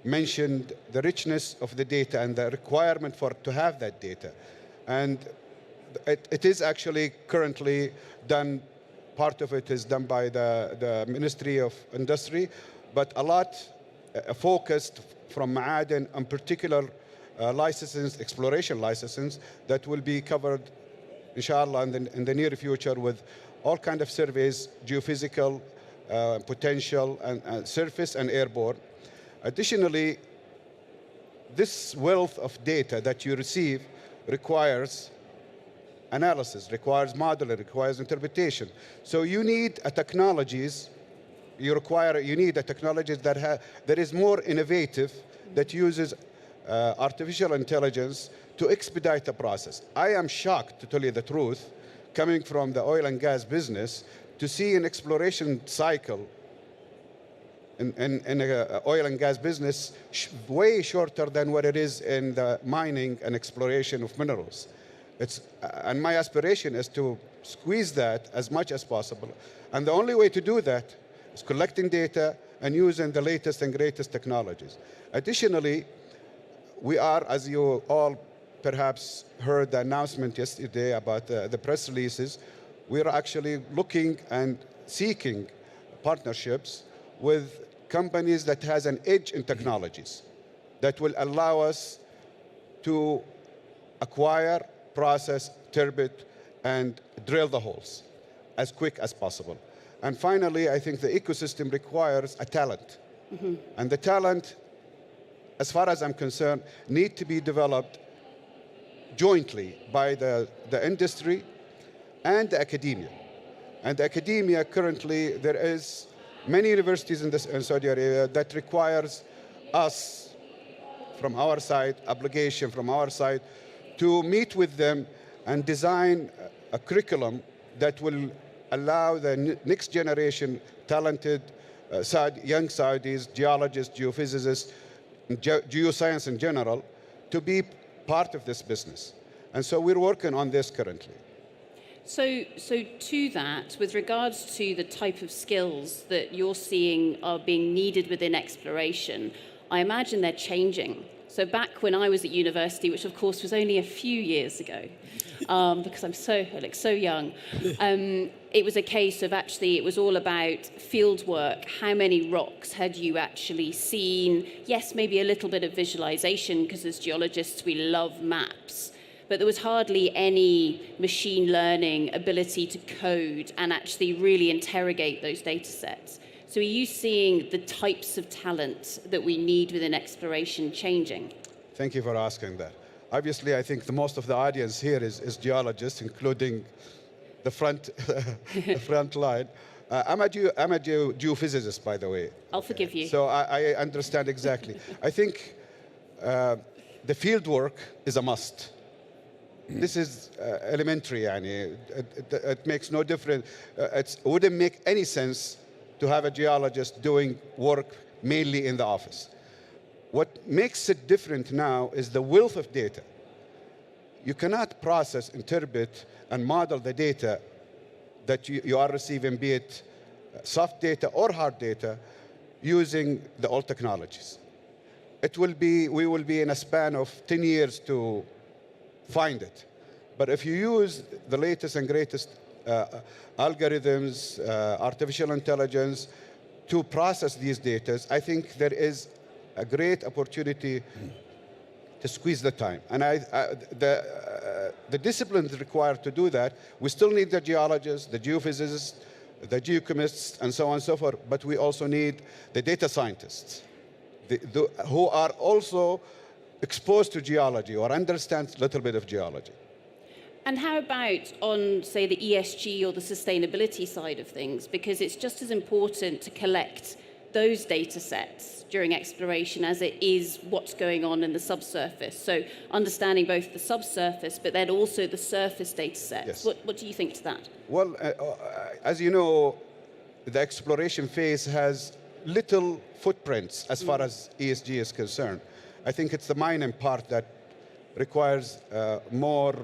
mentioned the richness of the data and the requirement to have that data. And it is actually currently done, part of it is done by the Ministry of Industry, but a lot focused from Ma'aden on particular licenses, exploration licenses, that will be covered, inshallah, in the near future with all kinds of surveys, geophysical, potential, and surface and airborne. Additionally, this wealth of data that you receive requires analysis, requires modeling, requires interpretation. So you need a technologies, you need a technology that is more innovative, that uses artificial intelligence to expedite the process. I am shocked, to tell you the truth, coming from the oil and gas business, to see an exploration cycle in an oil and gas business way shorter than what it is in the mining and exploration of minerals. And my aspiration is to squeeze that as much as possible. And the only way to do that is collecting data and using the latest and greatest technologies. Additionally, we are, as you all perhaps heard the announcement yesterday about the press releases, we are actually looking and seeking partnerships with companies that has an edge in technologies that will allow us to acquire, process, turbid, and drill the holes as quick as possible. And finally, I think the ecosystem requires a talent. And the talent, as far as I'm concerned, need to be developed jointly by the industry and the academia. And the academia currently, there is many universities in Saudi Arabia that requires us, from our side, obligation from our side, to meet with them and design a curriculum that will allow the next generation talented young Saudis, geologists, geophysicists, geoscience in general, to be part of this business. And so we're working on this currently. So to that, with regards to the type of skills that you're seeing are being needed within exploration, I imagine they're changing. So back when I was at university, which of course was only a few years ago, because I look so young, it was a case of actually it was all about field work. How many rocks had you actually seen? Yes, maybe a little bit of visualization, because as geologists we love maps. But there was hardly any machine learning ability to code and actually really interrogate those data sets. So are you seeing the types of talent that we need within exploration changing? Thank you for asking that. Obviously, I think the most of the audience here is geologists, including the front, the front line. I'm a geophysicist, by the way. I'll forgive you. So I understand exactly. I think the field work is a must. This is elementary. It makes no difference. It wouldn't make any sense to have a geologist doing work mainly in the office. What makes it different now is the wealth of data. You cannot process, interpret, and model the data that you are receiving, be it soft data or hard data, using the old technologies. We will be in a span of 10 years to find it. But if you use the latest and greatest algorithms, artificial intelligence to process these data, I think there is a great opportunity to squeeze the time. And the disciplines required to do that, we still need the geologists, the geophysicists, the geochemists, and so on and so forth, but we also need the data scientists who are also exposed to geology or understand a little bit of geology. And how about on, say, the ESG or the sustainability side of things? Because it's just as important to collect those data sets during exploration as it is what's going on in the subsurface. So understanding both the subsurface, but then also the surface data sets. Yes. What do you think to that? Well, as you know, the exploration phase has little footprints as far as ESG is concerned. I think it's the mining part that requires more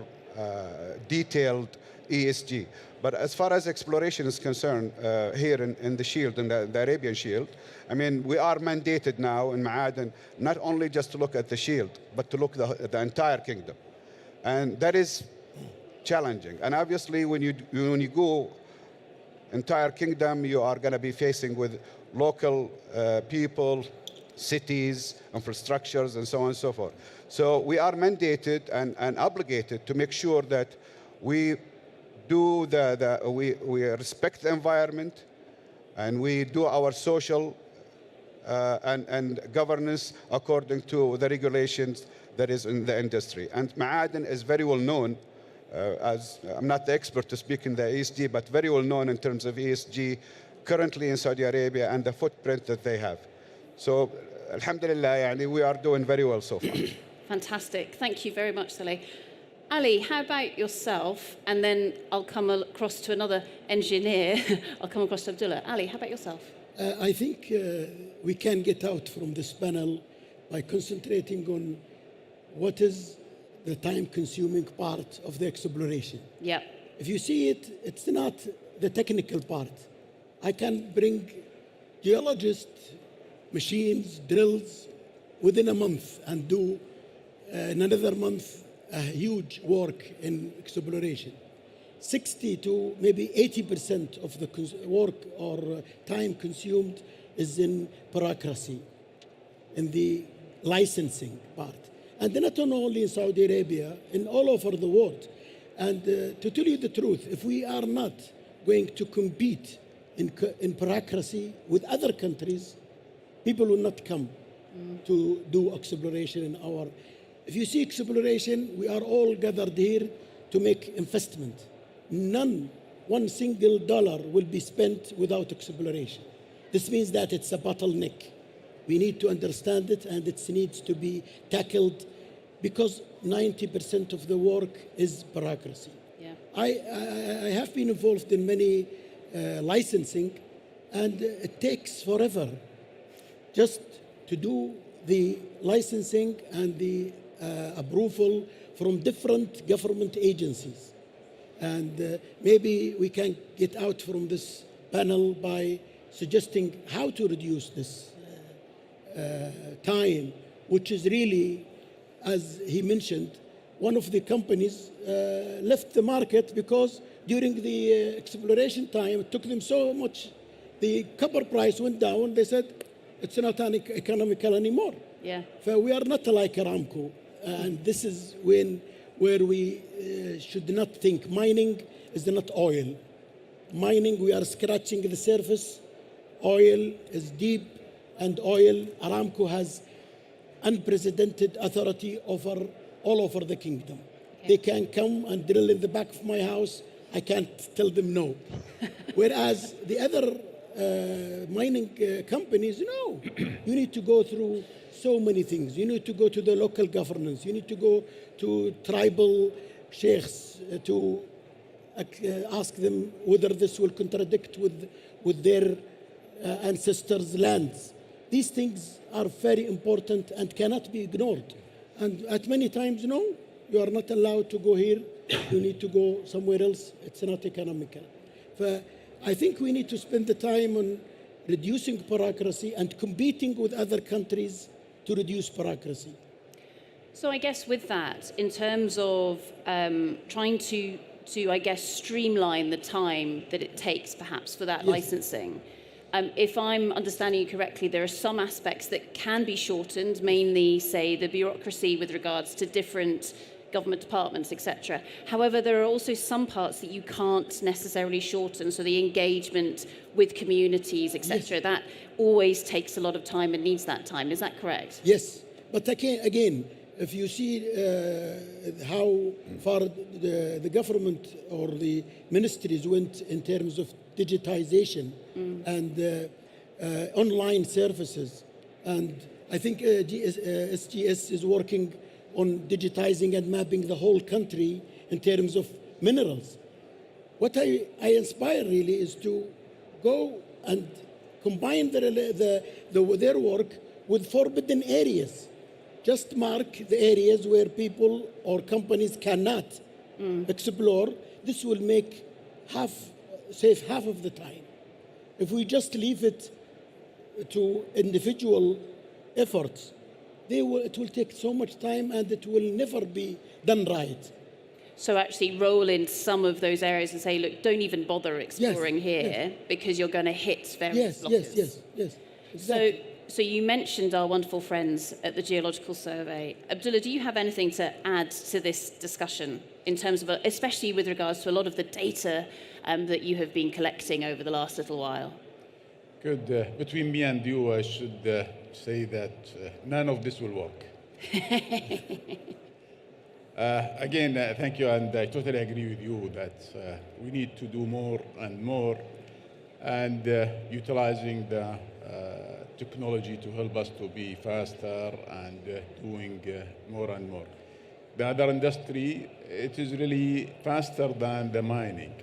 detailed ESG. But as far as exploration is concerned, here in the Shield, in the Arabian Shield, I mean, we are mandated now in Ma'aden not only just to look at the Shield, but to look at the entire kingdom. And that is challenging. And obviously, when you go entire kingdom, you are going to be facing with local people, cities, infrastructures, and so on and so forth. So we are mandated and obligated to make sure that we do we respect the environment, and we do our social and governance according to the regulations that is in the industry. And Ma'aden is very well known, as I'm not the expert to speak in the ESG, but very well known in terms of ESG currently in Saudi Arabia and the footprint that they have. So, alhamdulillah, we are doing very well so far. Fantastic. Thank you very much, Saleh. Ali, how about yourself? And then I'll come across to another engineer. I'll come across to Abdullah. Ali, how about yourself? I think we can get out from this panel by concentrating on what is the time-consuming part of the exploration. Yeah. If you see it, it's not the technical part. I can bring geologists, machines, drills within a month and do in another month a huge work in exploration. 60 to maybe 80% of the work or time consumed is in bureaucracy, in the licensing part. And not only in Saudi Arabia, in all over the world. And to tell you the truth, if we are not going to compete in bureaucracy with other countries, people will not come to do exploration in our. If you see exploration, we are all gathered here to make investment. One single dollar will be spent without exploration. This means that it's a bottleneck. We need to understand it, and it needs to be tackled because 90% of the work is bureaucracy. Yeah. I have been involved in many licensing, and it takes forever just to do the licensing and the approval from different government agencies. And maybe we can get out from this panel by suggesting how to reduce this time, which is really, as he mentioned, one of the companies left the market because during the exploration time, it took them so much, the copper price went down, they said, it's not economical anymore. Yeah. So we are not like Aramco, and this is where we should not think. Mining is not oil. Mining, we are scratching the surface. Oil is deep, and oil, Aramco has unprecedented authority over all over the kingdom. Okay. They can come and drill in the back of my house. I can't tell them no. Whereas the other mining companies, no. You need to go through so many things. You need to go to the local governance. You need to go to tribal sheikhs to ask them whether this will contradict with their ancestors' lands. These things are very important and cannot be ignored. And at many times, no, you are not allowed to go here. You need to go somewhere else. It's not economical. I think we need to spend the time on reducing bureaucracy and competing with other countries to reduce bureaucracy. So I guess with that, in terms of trying to, I guess, streamline the time that it takes perhaps for that licensing, if I'm understanding you correctly, there are some aspects that can be shortened, mainly, say, the bureaucracy with regards to different government departments, etc. However, there are also some parts that you can't necessarily shorten, so the engagement with communities, etc., that always takes a lot of time and needs that time. Is that correct? Yes, but again, if you see how far the government or the ministries went in terms of digitization and online services, and I think SGS is working on digitizing and mapping the whole country in terms of minerals. What I inspire really is to go and combine their work with forbidden areas. Just mark the areas where people or companies cannot explore. This will make save half of the time. If we just leave it to individual efforts, it will take so much time and it will never be done right. So actually roll in some of those areas and say, look, don't even bother exploring here because you're going to hit various blockers. Yes, exactly. So you mentioned our wonderful friends at the Geological Survey. Abdullah, do you have anything to add to this discussion in terms of, especially with regards to a lot of the data that you have been collecting over the last little while? Good. Between me and you, I should say that none of this will work. Again, thank you, and I totally agree with you that we need to do more and more, and utilizing the technology to help us to be faster and doing more and more. The other industry, it is really faster than the mining.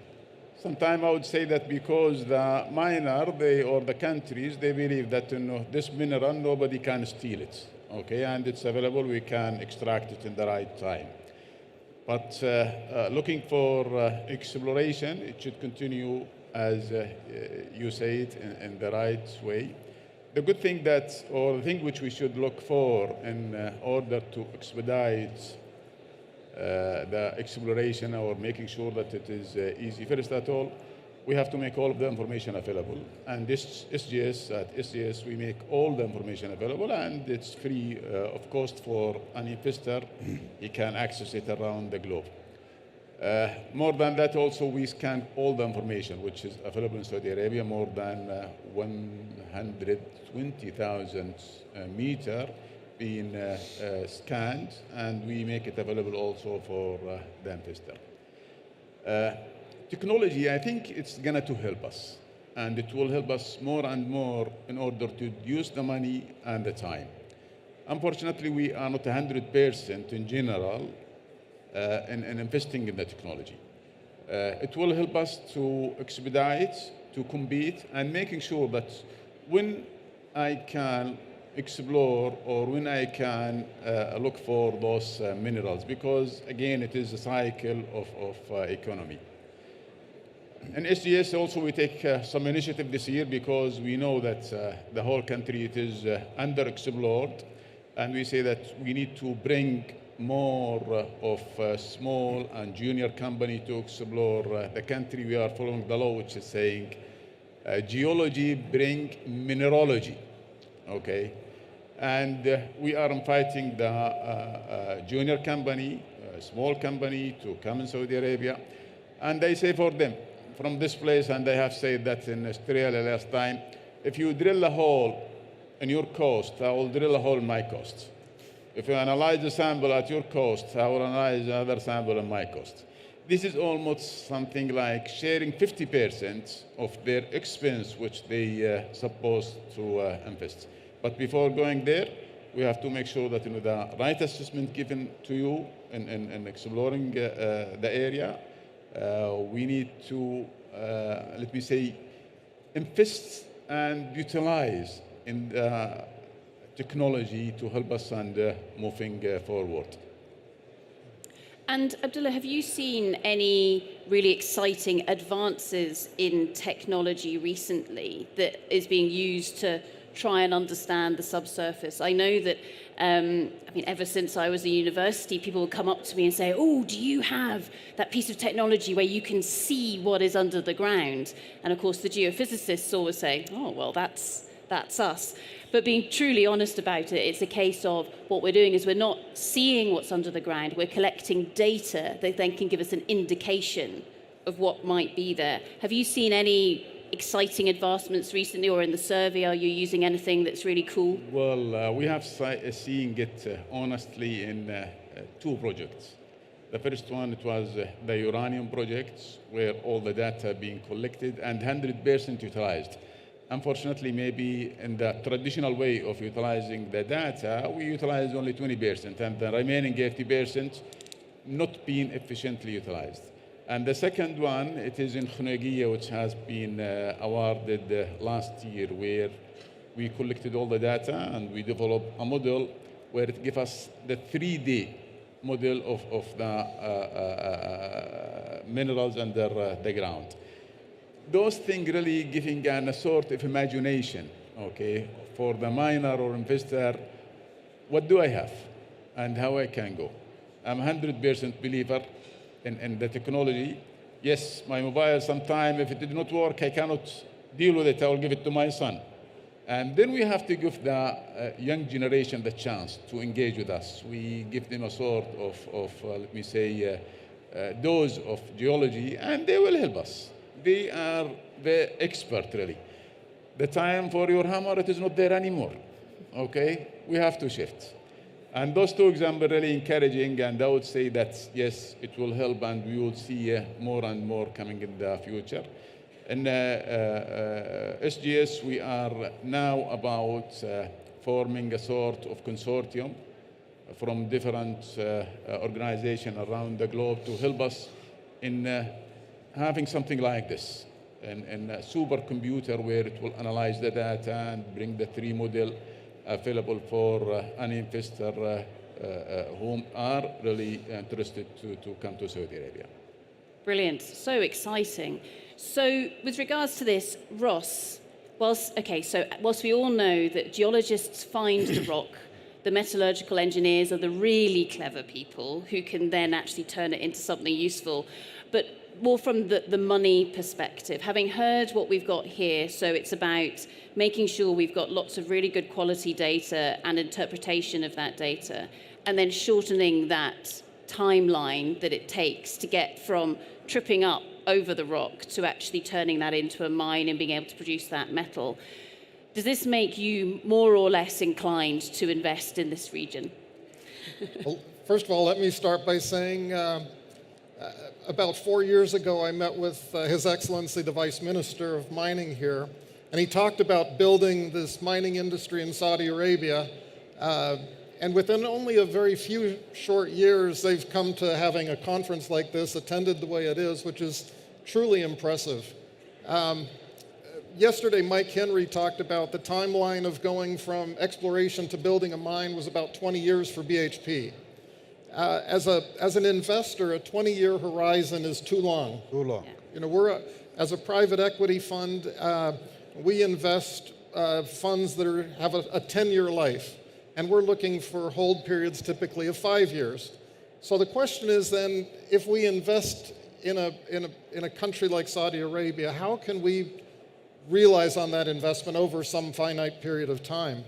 Sometimes I would say that because the miner, or the countries, they believe that this mineral, nobody can steal it, okay, and it's available, we can extract it in the right time. But looking for exploration, it should continue as you say it in the right way. The good thing that, or the thing which we should look for in order to expedite the exploration or making sure that it is easy, first of all, we have to make all of the information available. And this SGS, at SGS, we make all the information available, and it's free of cost for an investor. He can access it around the globe. More than that, also, we scan all the information which is available in Saudi Arabia, more than 120,000 meter being scanned, and we make it available also for the investor. Technology, I think it's going to help us, and it will help us more and more in order to reduce the money and the time. Unfortunately, we are not 100% in general in investing in the technology. It will help us to expedite, to compete, and making sure that when I can explore or when I can look for those minerals, because again, it is a cycle of economy. In SGS also we take some initiative this year because we know that the whole country it is underexplored, and we say that we need to bring more of small and junior company to explore the country. We are following the law which is saying geology bring mineralogy, okay? And we are inviting the junior company, small company to come in Saudi Arabia, and I say for them, from this place, and I have said that in Australia last time, if you drill a hole in your coast, I will drill a hole in my coast. If you analyze a sample at your coast, I will analyze another sample on my coast. This is almost something like sharing 50% of their expense which they supposed to invest. But before going there, we have to make sure that the right assessment given to you in exploring the area. We need to, let me say, invest and utilize in the technology to help us and moving forward. And Abdullah, have you seen any really exciting advances in technology recently that is being used to try and understand the subsurface? I know that, ever since I was at university, people would come up to me and say, oh, do you have that piece of technology where you can see what is under the ground? And of course, the geophysicists always say, oh, well, that's us. But being truly honest about it, it's a case of what we're doing is we're not seeing what's under the ground. We're collecting data that then can give us an indication of what might be there. Have you seen any exciting advancements recently, or in the survey, are you using anything that's really cool? Well, we have seen it honestly in two projects. The first one, it was the uranium project, where all the data being collected and 100% utilized. Unfortunately, maybe in the traditional way of utilizing the data, we utilize only 20%, and the remaining 80% not being efficiently utilized. And the second one, it is in Khunaygia, which has been awarded last year, where we collected all the data and we developed a model where it gives us the 3D model of the minerals under the ground. Those things really giving a sort of imagination, okay, for the miner or investor, what do I have and how I can go? I'm 100% believer in the technology. Yes, my mobile sometime, if it did not work, I cannot deal with it, I will give it to my son. And then we have to give the young generation the chance to engage with us. We give them a sort of let me say, dose of geology, and they will help us. They are the expert, really. The time for your hammer, it is not there anymore, okay? We have to shift. And those two examples are really encouraging, and I would say that, yes, it will help, and we will see more and more coming in the future. In SGS, we are now about forming a sort of consortium from different organizations around the globe to help us in having something like this, and a supercomputer where it will analyze the data and bring the 3D model available for an investor whom are really interested to come to Saudi Arabia. Brilliant. So exciting. So with regards to this, Ross, whilst we all know that geologists find the rock, the metallurgical engineers are the really clever people who can then actually turn it into something useful. But more from the money perspective, having heard what we've got here, so it's about making sure we've got lots of really good quality data and interpretation of that data, and then shortening that timeline that it takes to get from tripping up over the rock to actually turning that into a mine and being able to produce that metal. Does this make you more or less inclined to invest in this region? Well, first of all, let me start by saying about 4 years ago, I met with His Excellency, the Vice Minister of Mining here, and he talked about building this mining industry in Saudi Arabia. And within only a very few short years, they've come to having a conference like this, attended the way it is, which is truly impressive. Yesterday, Mike Henry talked about the timeline of going from exploration to building a mine was about 20 years for BHP. As an investor, a 20-year horizon is too long. Too long. You know, as a private equity fund, we invest funds that have a 10-year life, and we're looking for hold periods typically of 5 years. So the question is then, if we invest in a country like Saudi Arabia, how can we realize on that investment over some finite period of time?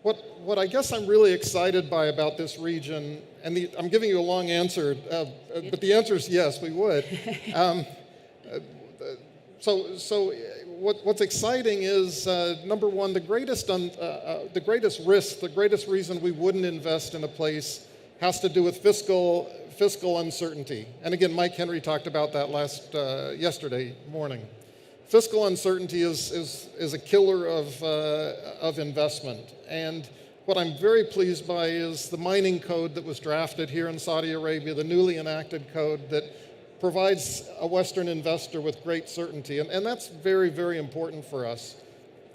What I guess I'm really excited by about this region, and I'm giving you a long answer, but the answer is yes, we would. What's exciting is, number one, the greatest risk, the greatest reason we wouldn't invest in a place has to do with fiscal uncertainty. And again, Mike Henry talked about that yesterday morning. Fiscal uncertainty is a killer of investment. And what I'm very pleased by is the mining code that was drafted here in Saudi Arabia, the newly enacted code that provides a Western investor with great certainty. And that's very, very important for us.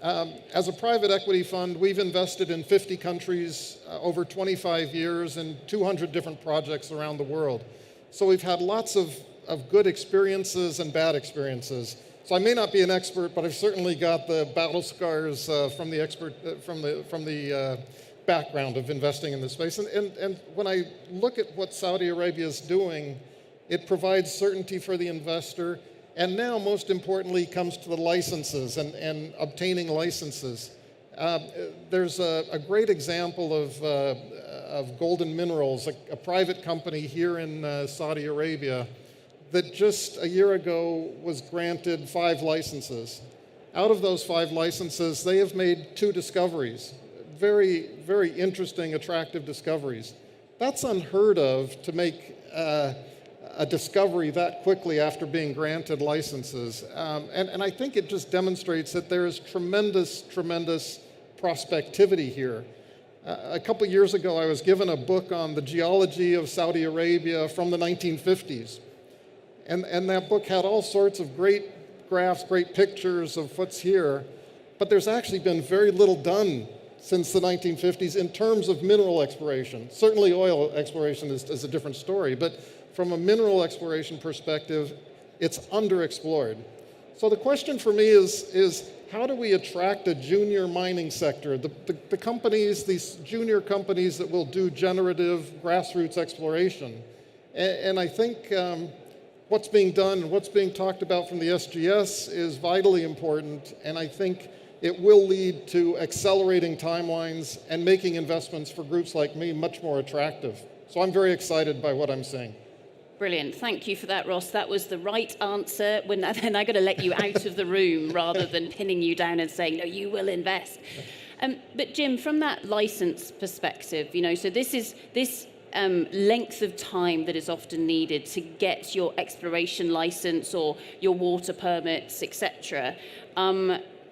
As a private equity fund, we've invested in 50 countries over 25 years in 200 different projects around the world. So we've had lots of good experiences and bad experiences. So I may not be an expert, but I've certainly got the battle scars from the background of investing in this space. And when I look at what Saudi Arabia is doing, it provides certainty for the investor, and now most importantly comes to the licenses and obtaining licenses. There's a great example of Golden Minerals, a private company here in Saudi Arabia that just a year ago was granted 5 licenses. Out of those 5 licenses, they have made 2 discoveries, very, very interesting, attractive discoveries. That's unheard of to make a discovery that quickly after being granted licenses. And I think it just demonstrates that there is tremendous, tremendous prospectivity here. A couple years ago, I was given a book on the geology of Saudi Arabia from the 1950s. And that book had all sorts of great graphs, great pictures of what's here, but there's actually been very little done since the 1950s in terms of mineral exploration. Certainly oil exploration is a different story, but from a mineral exploration perspective, it's underexplored. So the question for me is how do we attract a junior mining sector? The companies, these junior companies that will do generative grassroots exploration. And I think what's being done and what's being talked about from the SGS is vitally important, and I think it will lead to accelerating timelines and making investments for groups like me much more attractive. So I'm very excited by what I'm seeing. Brilliant. Thank you for that, Ross. That was the right answer. Then I'm going to let you out of the room rather than pinning you down and saying, no, you will invest. But Jim, from that license perspective, so this length of time that is often needed to get your exploration license or your water permits, etc.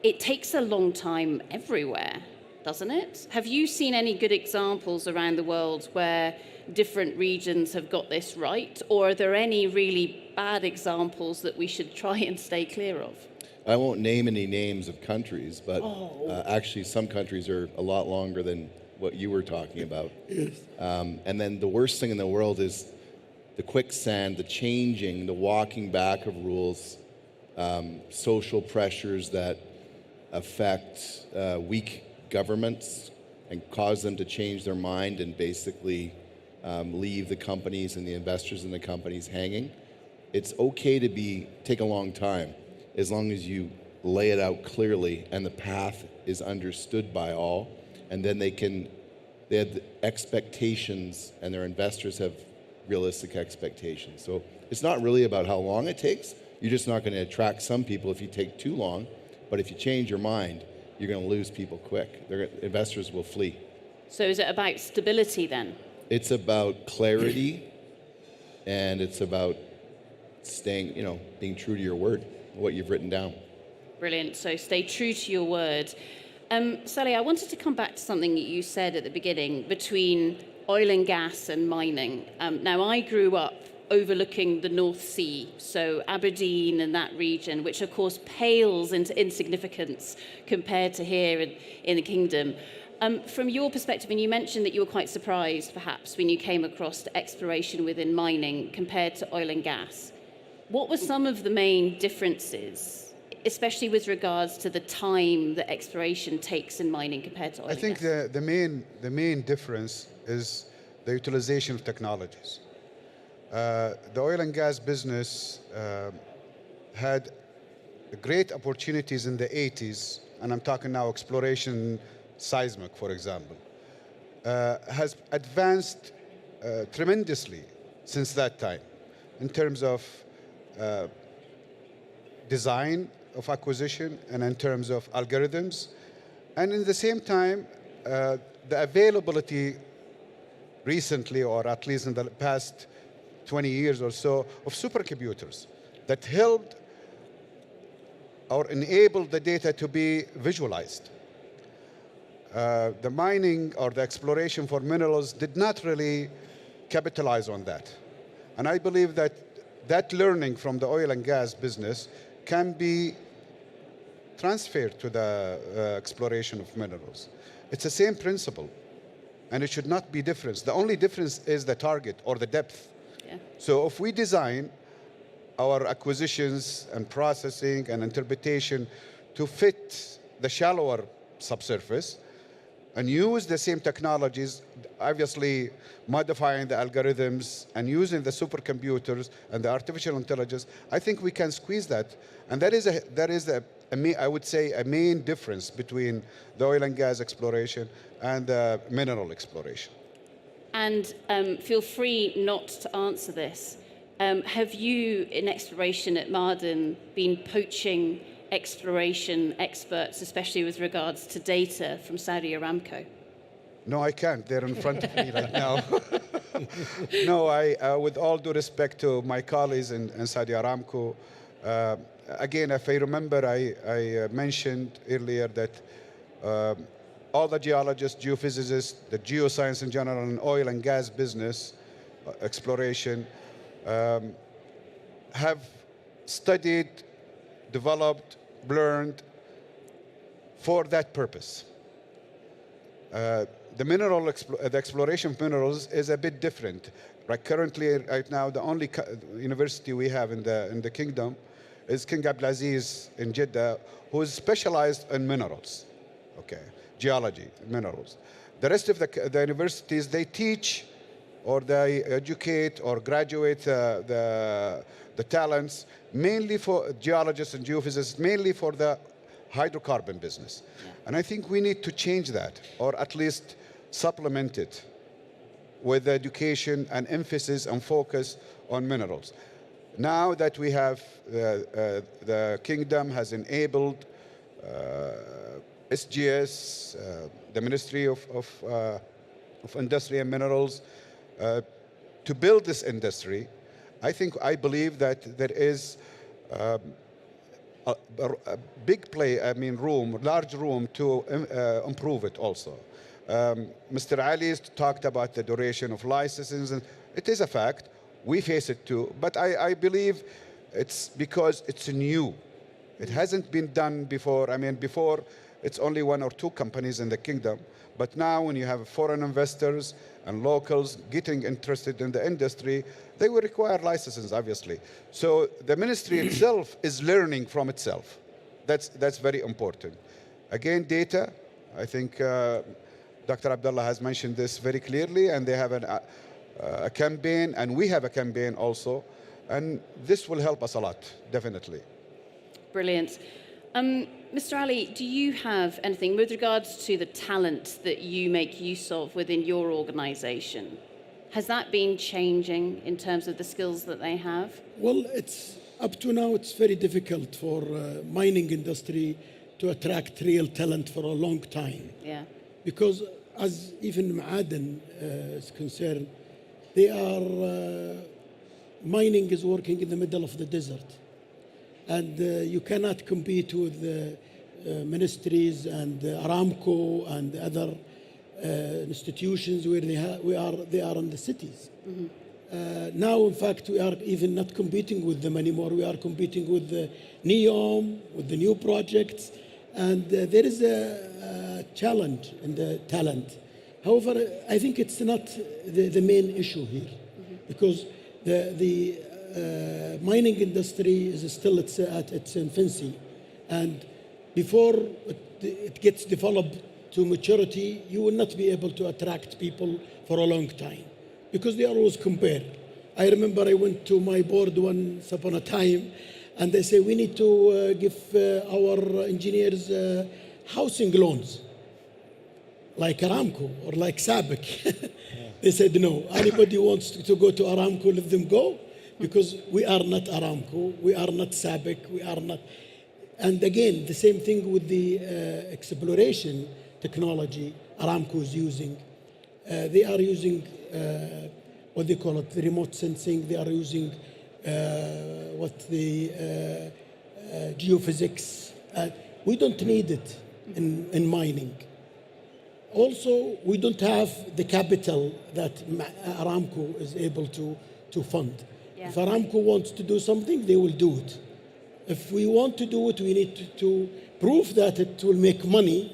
It takes a long time everywhere, doesn't it? Have you seen any good examples around the world where different regions have got this right, or are there any really bad examples that we should try and stay clear of? I won't name any names of countries, but actually some countries are a lot longer than what you were talking about. Yes. And then the worst thing in the world is the quicksand, the changing, the walking back of rules, social pressures that affect weak governments and cause them to change their mind and basically leave the companies and the investors in the companies hanging. It's okay to take a long time as long as you lay it out clearly and the path is understood by all, and then they have expectations and their investors have realistic expectations. So it's not really about how long it takes. You're just not going to attract some people if you take too long, but if you change your mind, you're going to lose people quick. Investors will flee. So is it about stability then? It's about clarity, and it's about staying, being true to your word, what you've written down. Brilliant. So stay true to your word. Sally, I wanted to come back to something that you said at the beginning between oil and gas and mining. Now, I grew up overlooking the North Sea, so Aberdeen and that region, which of course pales into insignificance compared to here in the kingdom. From your perspective, and you mentioned that you were quite surprised perhaps when you came across the exploration within mining compared to oil and gas. What were some of the main differences, especially with regards to the time that exploration takes in mining compared to oil and gas? I think the main difference is the utilization of technologies. The oil and gas business had great opportunities in the 80s, and I'm talking now exploration, seismic, for example, has advanced tremendously since that time in terms of design of acquisition and in terms of algorithms. And in the same time, the availability recently, or at least in the past 20 years or so, of supercomputers that helped or enabled the data to be visualized. The mining or the exploration for minerals did not really capitalize on that. And I believe that learning from the oil and gas business can be transferred to the exploration of minerals. It's the same principle, and it should not be different. The only difference is the target or the depth. Yeah. So if we design our acquisitions and processing and interpretation to fit the shallower subsurface and use the same technologies, obviously modifying the algorithms and using the supercomputers and the artificial intelligence, I think we can squeeze that. And that is I would say, a main difference between the oil and gas exploration and mineral exploration. And feel free not to answer this. Have you, in exploration at Ma'aden, been poaching exploration experts, especially with regards to data from Saudi Aramco? No, I can't. They're in front of me right now. No, with all due respect to my colleagues in Saudi Aramco, again, if I remember, I mentioned earlier that all the geologists, geophysicists, the geoscience in general, and oil and gas business exploration have studied, developed, learned for that purpose. The exploration of minerals is a bit different. Right now, the only university we have in the kingdom is King Abdulaziz in Jeddah, who is specialized in minerals, geology, minerals. The rest of the universities, they teach or they educate or graduate the talents mainly for geologists and geophysicists, mainly for the hydrocarbon business. And I think we need to change that, or at least supplement it with education and emphasis and focus on minerals. Now that we have, the kingdom has enabled SGS, the Ministry of Industry and Minerals, to build this industry. I believe that there is a big large room to improve it also. Mr. Ali talked about the duration of licenses, and it is a fact. We face it too, but I believe it's because it's new. It hasn't been done before. Before it's only 1 or 2 companies in the kingdom. But now when you have foreign investors and locals getting interested in the industry, they will require licenses, obviously. So the ministry itself is learning from itself. That's very important. Again, data, I think Dr. Abdullah has mentioned this very clearly, and they have a campaign, and we have a campaign also, and this will help us a lot, definitely. Brilliant. Mr. Ali, do you have anything with regards to the talent that you make use of within your organization? Has that been changing in terms of the skills that they have? Well, it's up to now, it's very difficult for mining industry to attract real talent for a long time. Yeah. Because as even Ma'aden is concerned, they are, mining is working in the middle of the desert. And you cannot compete with the ministries and Aramco and other institutions where they are in the cities. Now, in fact, we are even not competing with them anymore. We are competing with the NEOM, with the new projects, and there is a challenge in the talent. However, I think it's not the main issue here, because the mining industry is still at its infancy, and before it gets developed to maturity, you will not be able to attract people for a long time, because they always compare. I remember I went to my board once upon a time, and they say we need to give our engineers housing loans, like Aramco or like SABIC. They said no. Anybody wants to go to Aramco, let them go, because we are not Aramco, we are not SABIC, we are not. And again, the same thing with the exploration technology Aramco is using. They are using what they call it, the remote sensing. They are using geophysics. We don't need it in mining. Also, we don't have the capital that Aramco is able to fund. Yeah. If Aramco wants to do something, they will do it. If we want to do it, we need to prove that it will make money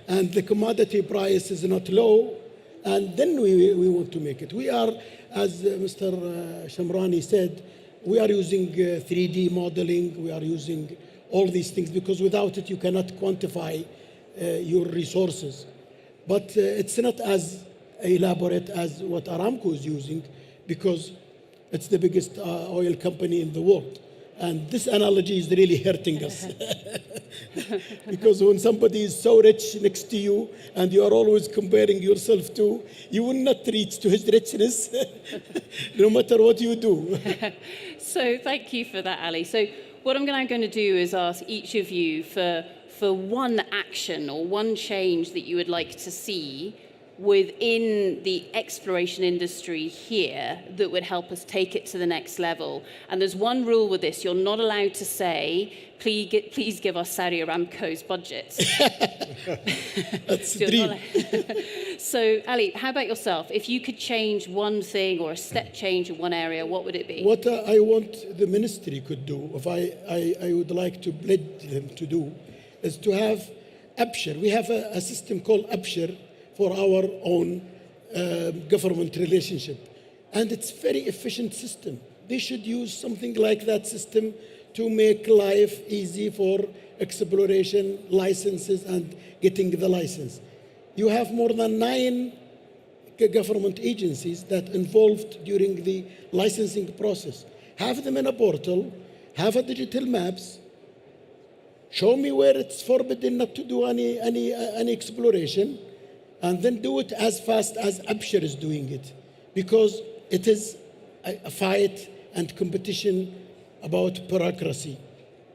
and the commodity price is not low, and then we want to make it. We are, as Mr. Shamrani said, we are using 3D modeling, we are using all these things, because without it you cannot quantify your resources. But it's not as elaborate as what Aramco is using, because it's the biggest oil company in the world. And this analogy is really hurting us. Because when somebody is so rich next to you and you are always comparing yourself to, you will not reach to his richness no matter what you do. So thank you for that, Ali. So what I'm now going to do is ask each of you for one action or one change that you would like to see within the exploration industry here that would help us take it to the next level. And there's one rule with this: you're not allowed to say, please give us Saudi Aramco's budget. That's the dream. So, Ali, how about yourself? If you could change one thing or a step change in one area, what would it be? What I want the ministry could do, if I would like to pledge them to do, is to have Abshir. We have a system called Abshir for our own government relationship. And it's a very efficient system. They should use something like that system to make life easy for exploration licenses and getting the license. You have more than 9 government agencies that involved during the licensing process. Have them in a portal, have a digital maps, show me where it's forbidden not to do any exploration, and then do it as fast as Abshir is doing it, because it is a fight and competition about bureaucracy.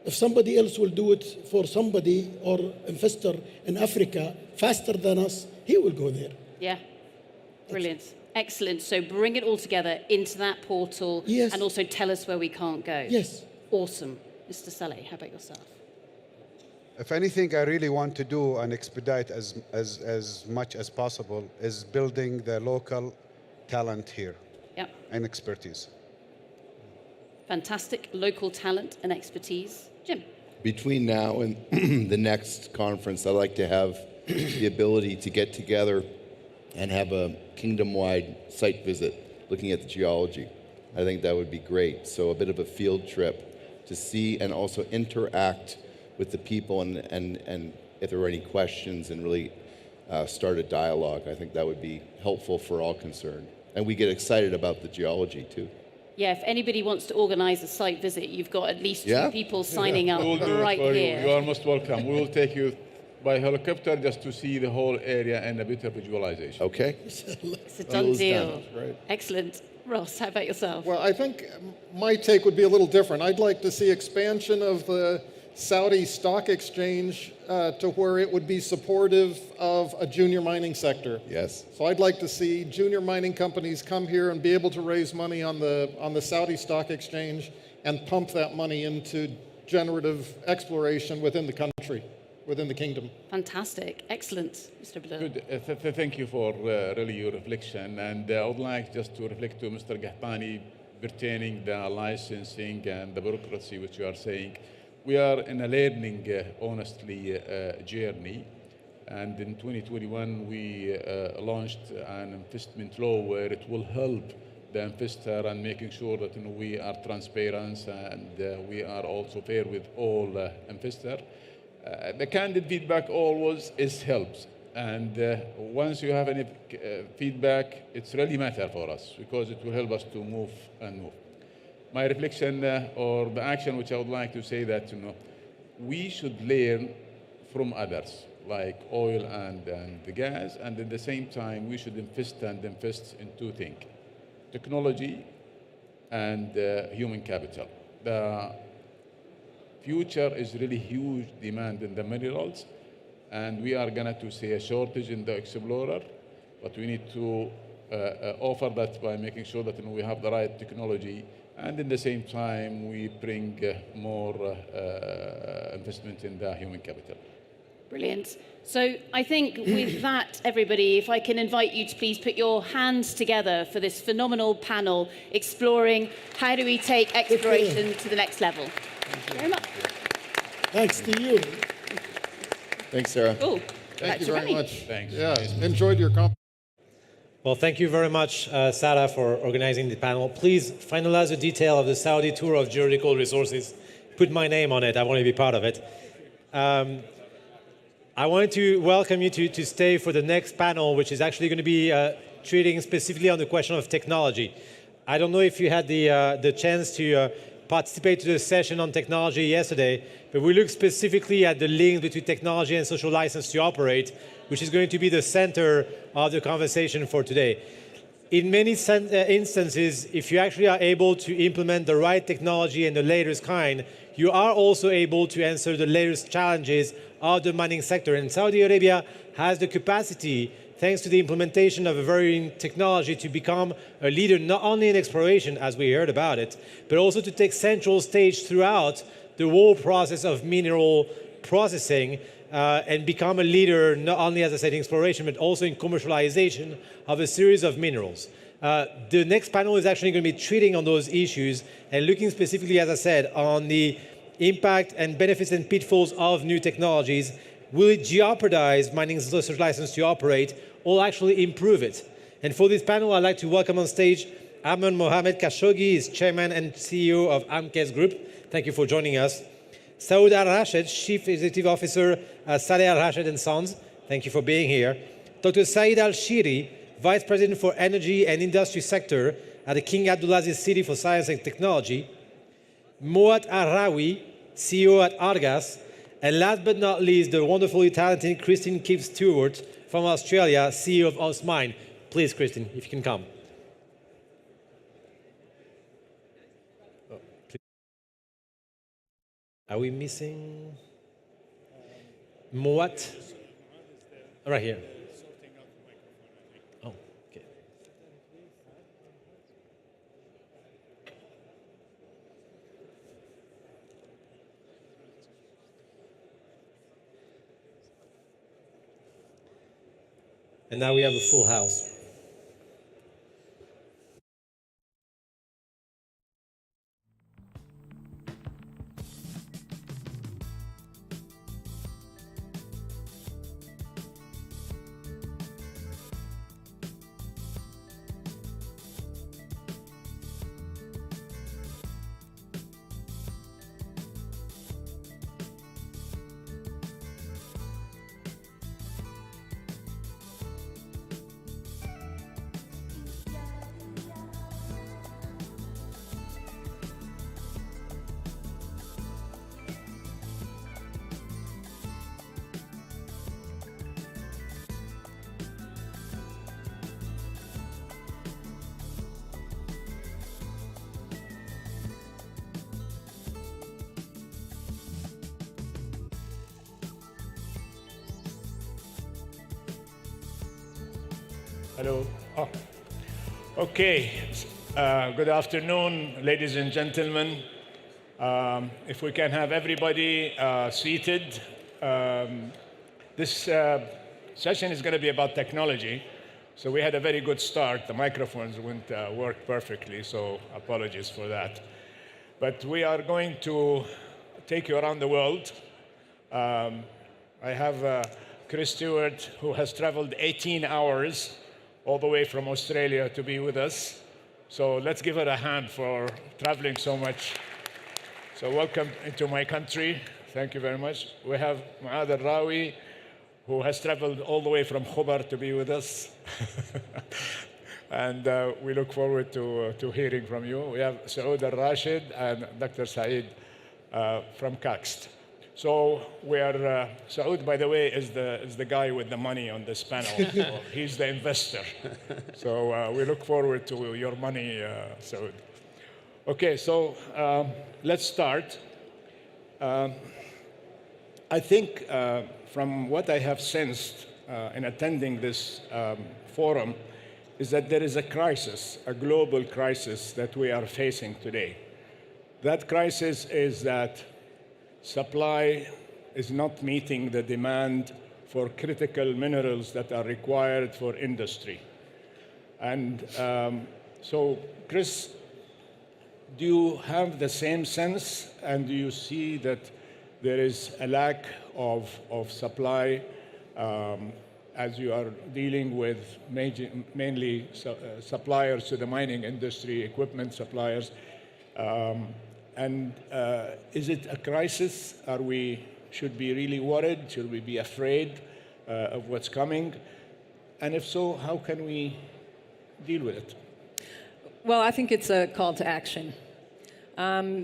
If somebody else will do it for somebody or investor in Africa faster than us, he will go there. Yeah, brilliant. Excellent. So bring it all together into that portal, yes, and also tell us where we can't go. Yes. Awesome. Mr. Saleh, how about yourself? If anything I really want to do and expedite as much as possible is building the local talent here. Yep. And expertise. Fantastic. Local talent and expertise. Jim? Between now and the next conference, I'd like to have the ability to get together and have a kingdom-wide site visit looking at the geology. I think that would be great. So a bit of a field trip to see and also interact with the people and if there were any questions and really start a dialogue. I think that would be helpful for all concerned. And we get excited about the geology too. Yeah, if anybody wants to organise a site visit, you've got at least two people signing up We will do it right for here. You are most welcome. We will take you by helicopter just to see the whole area and a bit of visualization. Okay. It's a done deal. Excellent. Ross, how about yourself? Well, I think my take would be a little different. I'd like to see expansion of the Saudi stock exchange to where it would be supportive of a junior mining sector. Yes. So I'd like to see junior mining companies come here and be able to raise money on the Saudi stock exchange and pump that money into generative exploration within the country, within the kingdom. Fantastic. Excellent, Mr. Blur. Good. Thank you for really your reflection. And I would like just to reflect to Mr. Gahtani pertaining the licensing and the bureaucracy which you are saying. We are in a learning, honestly, journey. And in 2021, we launched an investment law where it will help the investor and making sure that we are transparent and we are also fair with all investors. The candid feedback always helps. And once you have any feedback, it's really matter for us because it will help us to move and move. My reflection or the action which I would like to say that we should learn from others like oil and the gas, and at the same time we should invest in two things: technology and human capital. The future is really huge demand in the minerals, and we are going to see a shortage in the explorer, but we need to offer that by making sure that we have the right technology. And in the same time, we bring more investment in the human capital. Brilliant. So I think with that, everybody, if I can invite you to please put your hands together for this phenomenal panel exploring how do we take exploration to the next level. Thank you very much. Thanks to you. Thanks, Sarah. Cool. Thank you very much. Thanks. Yeah, enjoyed your conference. Well, thank you very much, Sarah, for organizing the panel. Please finalize the detail of the Saudi tour of geological resources. Put my name on it. I want to be part of it. I wanted to welcome you to stay for the next panel, which is actually going to be treating specifically on the question of technology. I don't know if you had the chance to participate to the session on technology yesterday, but we looked specifically at the link between technology and social license to operate, which is going to be the center of the conversation for today. In many instances, if you actually are able to implement the right technology and the latest kind, you are also able to answer the latest challenges of the mining sector. And Saudi Arabia has the capacity, thanks to the implementation of a varying technology, to become a leader not only in exploration, as we heard about it, but also to take central stage throughout the whole process of mineral processing and become a leader not only, as I said, in exploration, but also in commercialization of a series of minerals. The next panel is actually going to be treating on those issues and looking specifically, as I said, on the impact and benefits and pitfalls of new technologies. Will it jeopardize mining's social license to operate or actually improve it? And for this panel, I'd like to welcome on stage Ahmed Mohamed Khashoggi, is Chairman and CEO of AMKES Group. Thank you for joining us. Saud Al-Rashed, Chief Executive Officer at Saleh Al-Rashed & Sons. Thank you for being here. Dr. Saeed Al-Shiri, Vice President for Energy and Industry Sector at the King Abdulaziz City for Science and Technology. Moat Arawi, CEO at Argas. And last but not least, the wonderfully talented Christine Kip Stewart from Australia, CEO of OSMine. Please, Christine, if you can come. Are we missing Moat? Right here. Oh, okay. And now we have a full house. Hello. Oh. Okay. Good afternoon, ladies and gentlemen. If we can have everybody seated. This session is going to be about technology. So we had a very good start. The microphones wouldn't work perfectly, so apologies for that. But we are going to take you around the world. I have Chris Stewart, who has traveled 18 hours all the way from Australia to be with us. So let's give her a hand for traveling so much. So welcome into my country. Thank you very much. We have Mu'adh Al-Rawi, who has traveled all the way from Khobar to be with us. And we look forward to hearing from you. We have Saud Al-Rashid and Dr. Saeed from KAXT. So we are, Saud, by the way, is the guy with the money on this panel. He's the investor. So we look forward to your money, Saud. Okay, so let's start. I think from what I have sensed in attending this forum is that there is a crisis, a global crisis that we are facing today. That crisis is that supply is not meeting the demand for critical minerals that are required for industry. And so, Chris, do you have the same sense, and do you see that there is a lack of supply as you are dealing with mainly suppliers to the mining industry, equipment suppliers? And is it a crisis? Should we be really worried? Should we be afraid of what's coming? And if so, how can we deal with it? Well, I think it's a call to action.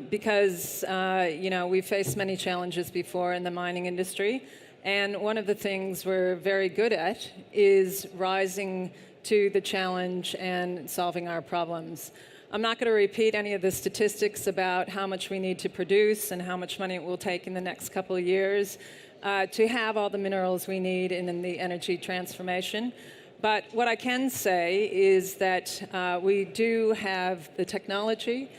Because, we've faced many challenges before in the mining industry. And one of the things we're very good at is rising to the challenge and solving our problems. I'm not going to repeat any of the statistics about how much we need to produce and how much money it will take in the next couple of years to have all the minerals we need in the energy transformation. But what I can say is that we do have the technology,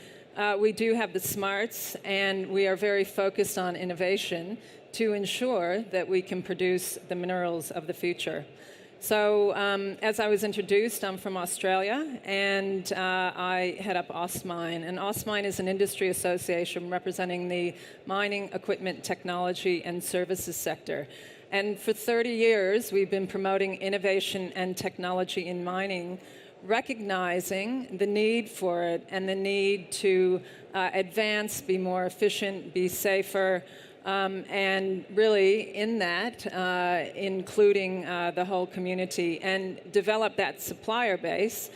we do have the smarts, and we are very focused on innovation to ensure that we can produce the minerals of the future. So as I was introduced, I'm from Australia, and I head up AustMine. And AustMine is an industry association representing the mining, equipment, technology, and services sector. And for 30 years, we've been promoting innovation and technology in mining, recognizing the need for it and the need to advance, be more efficient, be safer, and really in that, including the whole community, and develop that supplier base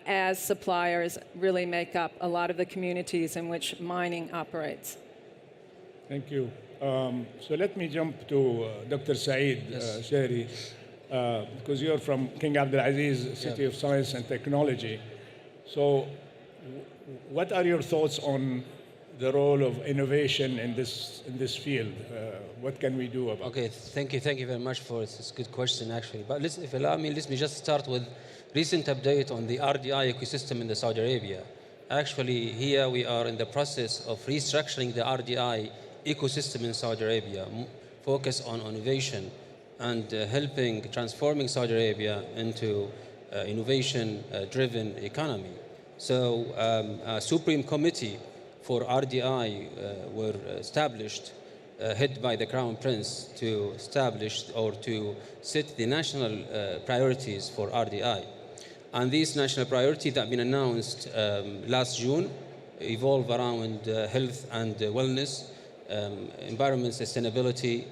as suppliers really make up a lot of the communities in which mining operates. Thank you. So let me jump to Dr. Saeed Shehri, because you're from King Abdulaziz City of Science and Technology. So what are your thoughts on the role of innovation in this field? What can we do about it? Okay, thank you very much for this good question, actually. But if you allow me, let me just start with recent update on the RDI ecosystem in Saudi Arabia. Actually, here we are in the process of restructuring the RDI ecosystem in Saudi Arabia, focus on innovation and transforming Saudi Arabia into innovation-driven economy. So a Supreme Committee for RDI were established, headed by the Crown Prince, to establish or to set the national priorities for RDI. And these national priorities that have been announced last June evolve around health and wellness, environment sustainability,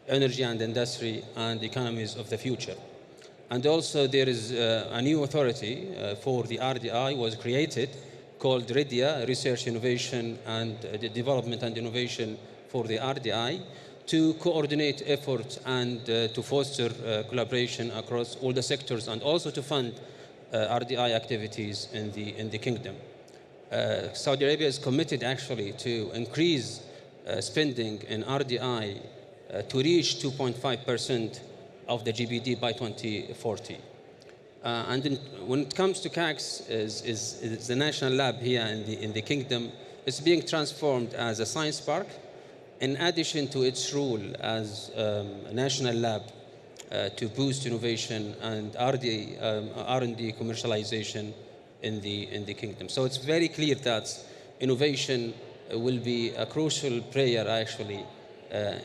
energy and industry, and economies of the future. And also there is a new authority for the RDI was created called RIDIA, Research, Innovation and Development and Innovation for the RDI, to coordinate efforts and to foster collaboration across all the sectors, and also to fund RDI activities in the kingdom. Saudi Arabia is committed actually to increase spending in RDI to reach 2.5% of the GDP by 2040. When it comes to CACS, is the national lab here in the kingdom. It's being transformed as a science park, in addition to its role as a national lab to boost innovation and R&D commercialization in the kingdom. So it's very clear that innovation will be a crucial player actually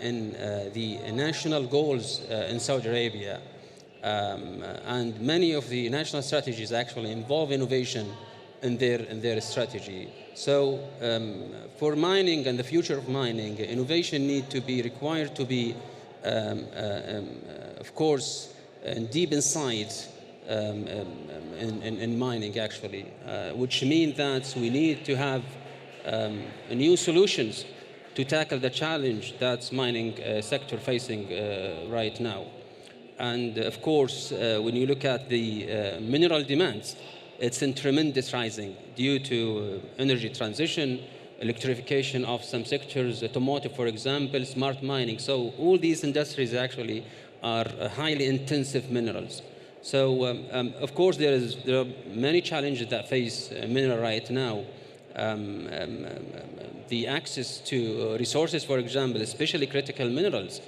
in the national goals in Saudi Arabia. And many of the national strategies actually involve innovation in their strategy. So for mining and the future of mining, innovation need to be required to be, of course, deep inside in mining actually, which means that we need to have new solutions to tackle the challenge that's mining sector facing right now. And of course, when you look at the mineral demands, it's in tremendous rising due to energy transition, electrification of some sectors, automotive, for example, smart mining. So all these industries actually are highly intensive minerals. So of course, there are many challenges that face mineral right now. The access to resources, for example, especially critical minerals,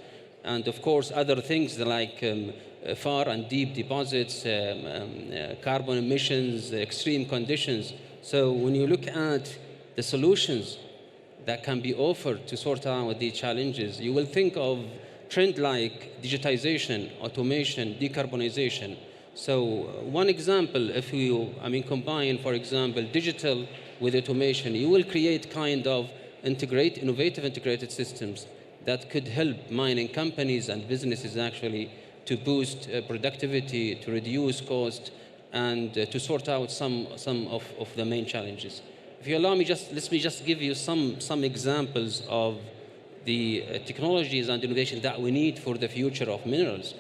and of course other things like far and deep deposits, carbon emissions, extreme conditions. So when you look at the solutions that can be offered to sort out these challenges, you will think of trends like digitization, automation, decarbonization. So one example, if you combine, for example, digital with automation, you will create kind of innovative integrated systems that could help mining companies and businesses actually to boost productivity, to reduce cost, and to sort out some of the main challenges. If you allow me, let me just give you some examples of the technologies and innovation that we need for the future of minerals.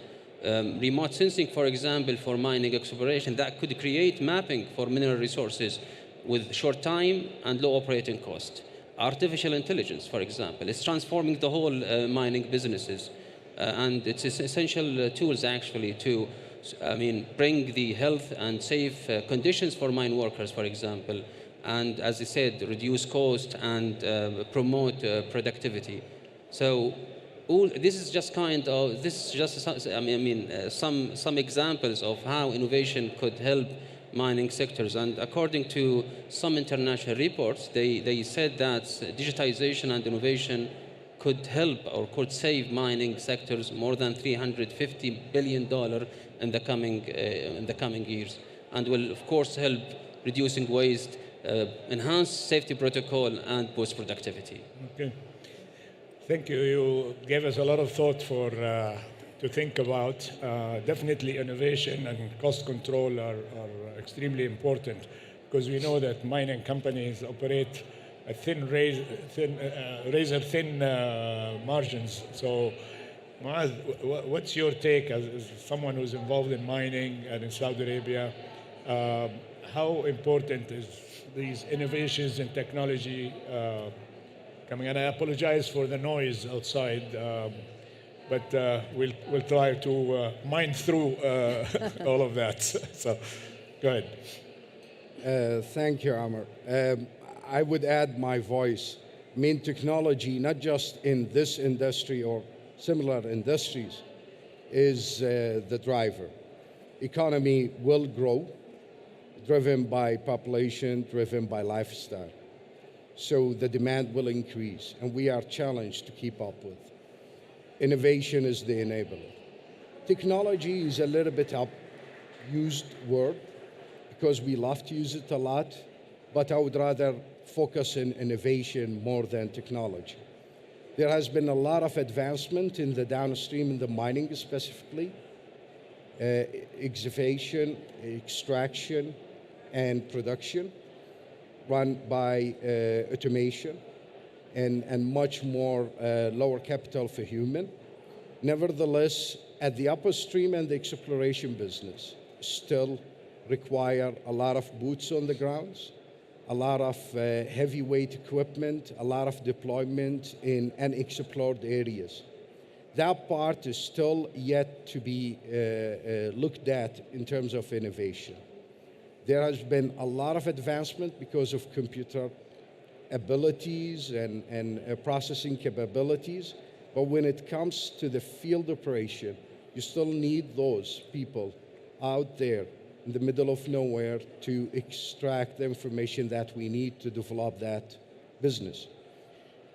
Remote sensing, for example, for mining exploration, that could create mapping for mineral resources with short time and low operating cost. Artificial intelligence, for example, is transforming the whole mining businesses. And it's essential tools actually to bring the health and safe conditions for mine workers, for example. And as I said, reduce cost and promote productivity. So this is just some examples of how innovation could help mining sectors. And according to some international reports, they said that digitization and innovation could help or could save mining sectors more than $350 billion in the coming years, and will of course help reducing waste, enhance safety protocol, and boost productivity. Okay. Thank you. You gave us a lot of thought to think about. Definitely innovation and cost control are extremely important, because we know that mining companies operate a razor-thin margins. So Muaz, what's your take as someone who's involved in mining and in Saudi Arabia? How important is these innovations in technology coming? And I apologize for the noise outside, but we'll try to mine through all of that. So go ahead. Thank you, Amr. I would add my voice. I mean, technology, not just in this industry or similar industries, is the driver. Economy will grow, driven by population, driven by lifestyle. So the demand will increase, and we are challenged to keep up with. Innovation is the enabler. Technology is a little bit used word because we love to use it a lot, but I would rather focus on innovation more than technology. There has been a lot of advancement in the downstream, in the mining specifically, excavation, extraction, and production, run by automation and much more lower capital for human. Nevertheless, at the upstream and the exploration business still require a lot of boots on the grounds, a lot of heavyweight equipment, a lot of deployment in unexplored areas. That part is still yet to be looked at in terms of innovation. There has been a lot of advancement because of computer abilities and processing capabilities, but when it comes to the field operation, you still need those people out there in the middle of nowhere to extract the information that we need to develop that business.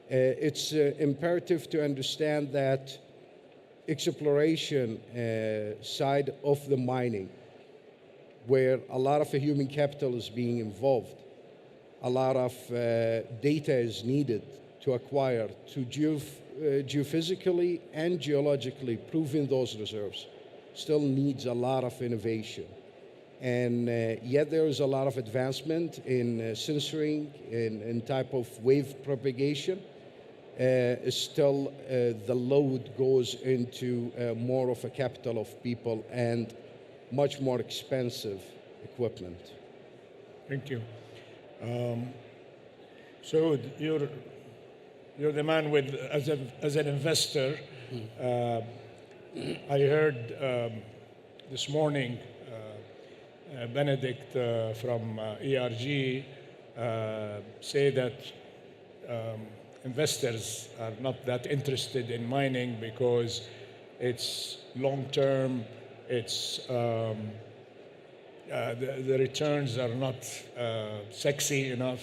It's imperative to understand that exploration side of the mining, where a lot of the human capital is being involved, a lot of data is needed to acquire to geophysically and geologically proving those reserves, still needs a lot of innovation. And yet there is a lot of advancement in censoring and type of wave propagation. Still the load goes into more of a capital of people and much more expensive equipment. Thank you. So you're the man with, as an investor, I heard this morning Benedict from ERG say that investors are not that interested in mining because it's long-term, it's the returns are not sexy enough.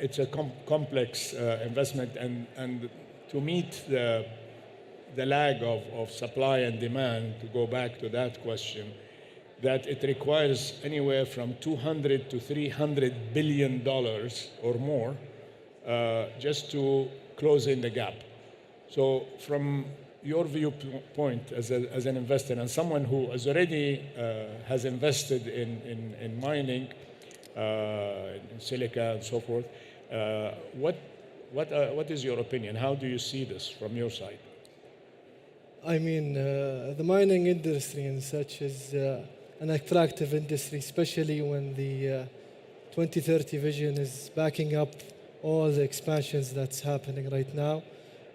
It's a complex investment, and to meet the lag of supply and demand, to go back to that question, that it requires anywhere from $200 to $300 billion or more just to close in the gap. So from your viewpoint as an investor and someone who has already has invested in mining, in silica and so forth, what is your opinion? How do you see this from your side? I mean, the mining industry and such is an attractive industry, especially when the 2030 vision is backing up all the expansions that's happening right now.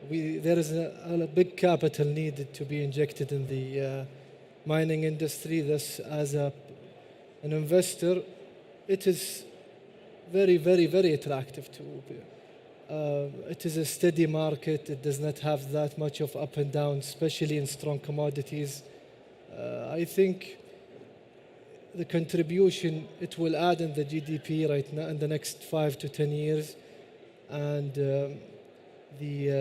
There is a big capital needed to be injected in the mining industry. Thus, as an investor, it is very, very, very attractive to. It is a steady market. It does not have that much of up and down, especially in strong commodities. I think the contribution it will add in the GDP right now in the next 5 to 10 years, and the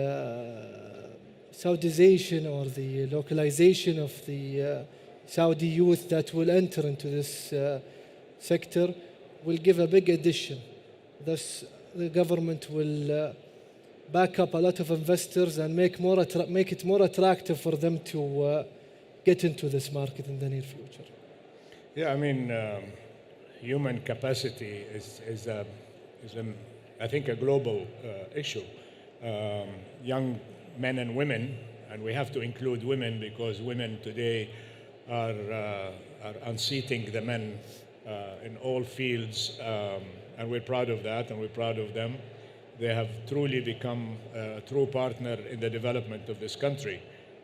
Saudization or the localization of the Saudi youth that will enter into this sector will give a big addition. Thus, the government will back up a lot of investors and make it more attractive for them to get into this market in the near future. Yeah, I mean, human capacity is I think, a global issue. Young men and women, and we have to include women because women today are unseating the men in all fields, and we're proud of that, and we're proud of them. They have truly become a true partner in the development of this country.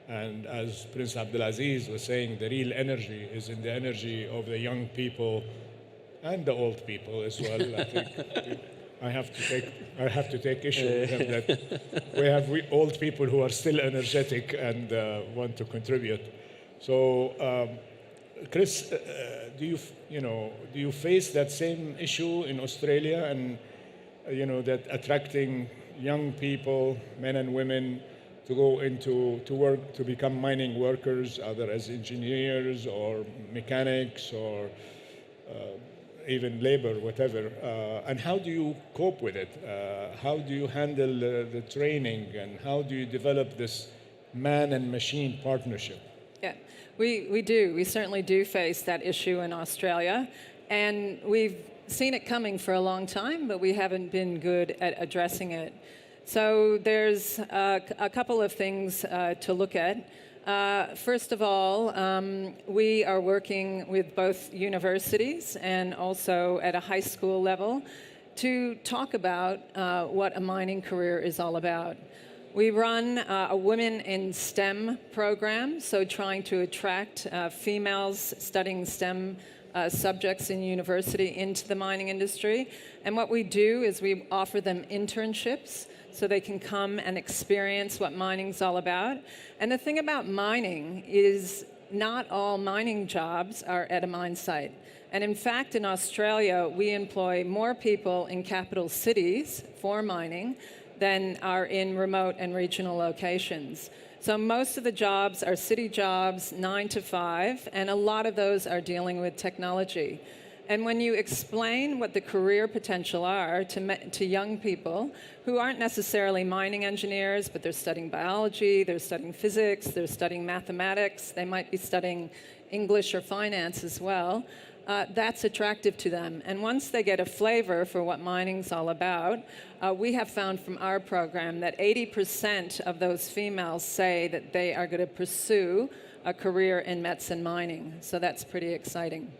And as Prince Abdulaziz was saying, the real energy is in the energy of the young people and the old people as well. I think I have to take issue with them that we have old people who are still energetic and want to contribute. So, Chris, do you face that same issue in Australia, and that attracting young people, men and women, to go to work, to become mining workers, either as engineers or mechanics or even labor, whatever. And how do you cope with it? How do you handle the training, and how do you develop this man and machine partnership? Yeah, we do. We certainly do face that issue in Australia. And we've seen it coming for a long time, but we haven't been good at addressing it. So there's a couple of things to look at. First of all, we are working with both universities and also at a high school level to talk about what a mining career is all about. We run a Women in STEM program, so trying to attract females studying STEM subjects in university into the mining industry. And what we do is we offer them internships so they can come and experience what mining's all about. And the thing about mining is not all mining jobs are at a mine site. And in fact, in Australia, we employ more people in capital cities for mining than are in remote and regional locations. So most of the jobs are city jobs, 9 to 5, and a lot of those are dealing with technology. And when you explain what the career potential are to young people who aren't necessarily mining engineers, but they're studying biology, they're studying physics, they're studying mathematics, they might be studying English or finance as well, that's attractive to them. And once they get a flavor for what mining's all about, we have found from our program that 80% of those females say that they are going to pursue a career in mets and mining. So that's pretty exciting.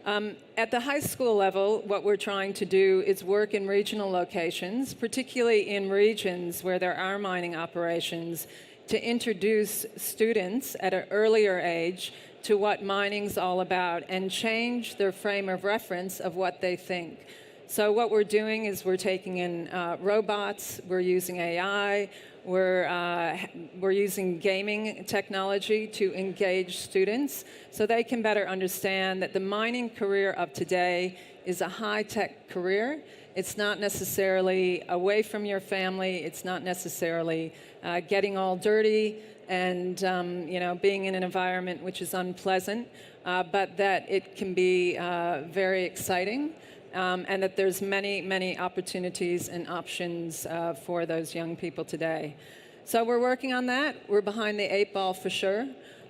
At the high school level, what we're trying to do is work in regional locations, particularly in regions where there are mining operations, to introduce students at an earlier age to what mining's all about and change their frame of reference of what they think. So what we're doing is we're taking in robots, we're using AI, we're using gaming technology to engage students so they can better understand that the mining career of today is a high-tech career. It's not necessarily away from your family. It's not necessarily getting all dirty and being in an environment which is unpleasant, but that it can be very exciting. And that there's many, many opportunities and options for those young people today. So we're working on that. We're behind the 8 ball for sure.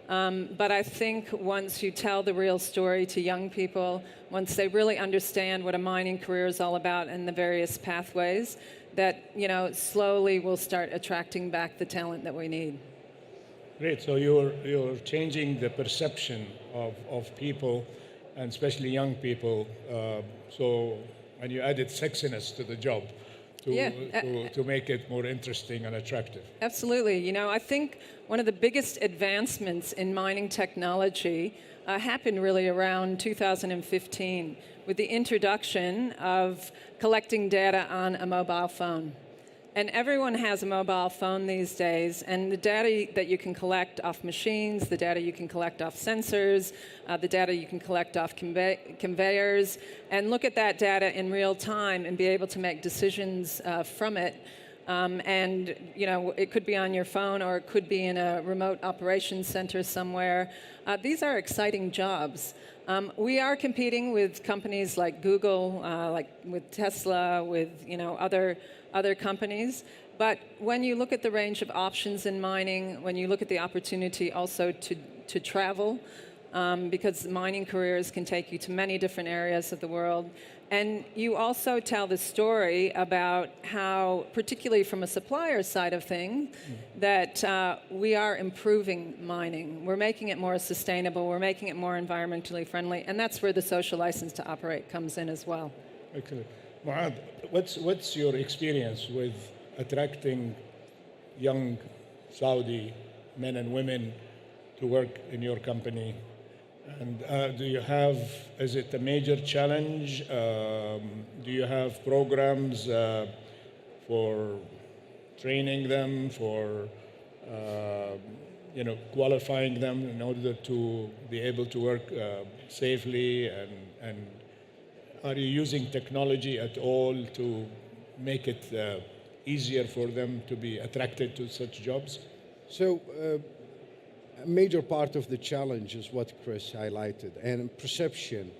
But I think once you tell the real story to young people, once they really understand what a mining career is all about and the various pathways, that slowly we'll start attracting back the talent that we need. Great. So you're changing the perception of people, and especially young people. And you added sexiness to the job to make it more interesting and attractive. Absolutely. I think one of the biggest advancements in mining technology happened really around 2015 with the introduction of collecting data on a mobile phone. And everyone has a mobile phone these days, and the data that you can collect off machines, the data you can collect off sensors, the data you can collect off conveyors, and look at that data in real time and be able to make decisions from it. It could be on your phone or it could be in a remote operations center somewhere. These are exciting jobs. We are competing with companies like Google, like with Tesla, with other companies. But when you look at the range of options in mining, when you look at the opportunity also to travel, because mining careers can take you to many different areas of the world, and you also tell the story about how, particularly from a supplier side of things, that we are improving mining. We're making it more sustainable, we're making it more environmentally friendly, and that's where the social license to operate comes in as well. Okay. Muad, what's your experience with attracting young Saudi men and women to work in your company? And is it a major challenge? Do you have programs for training them, for qualifying them in order to be able to work safely? And are you using technology at all to make it easier for them to be attracted to such jobs? So, a major part of the challenge is what Chris highlighted, and perception.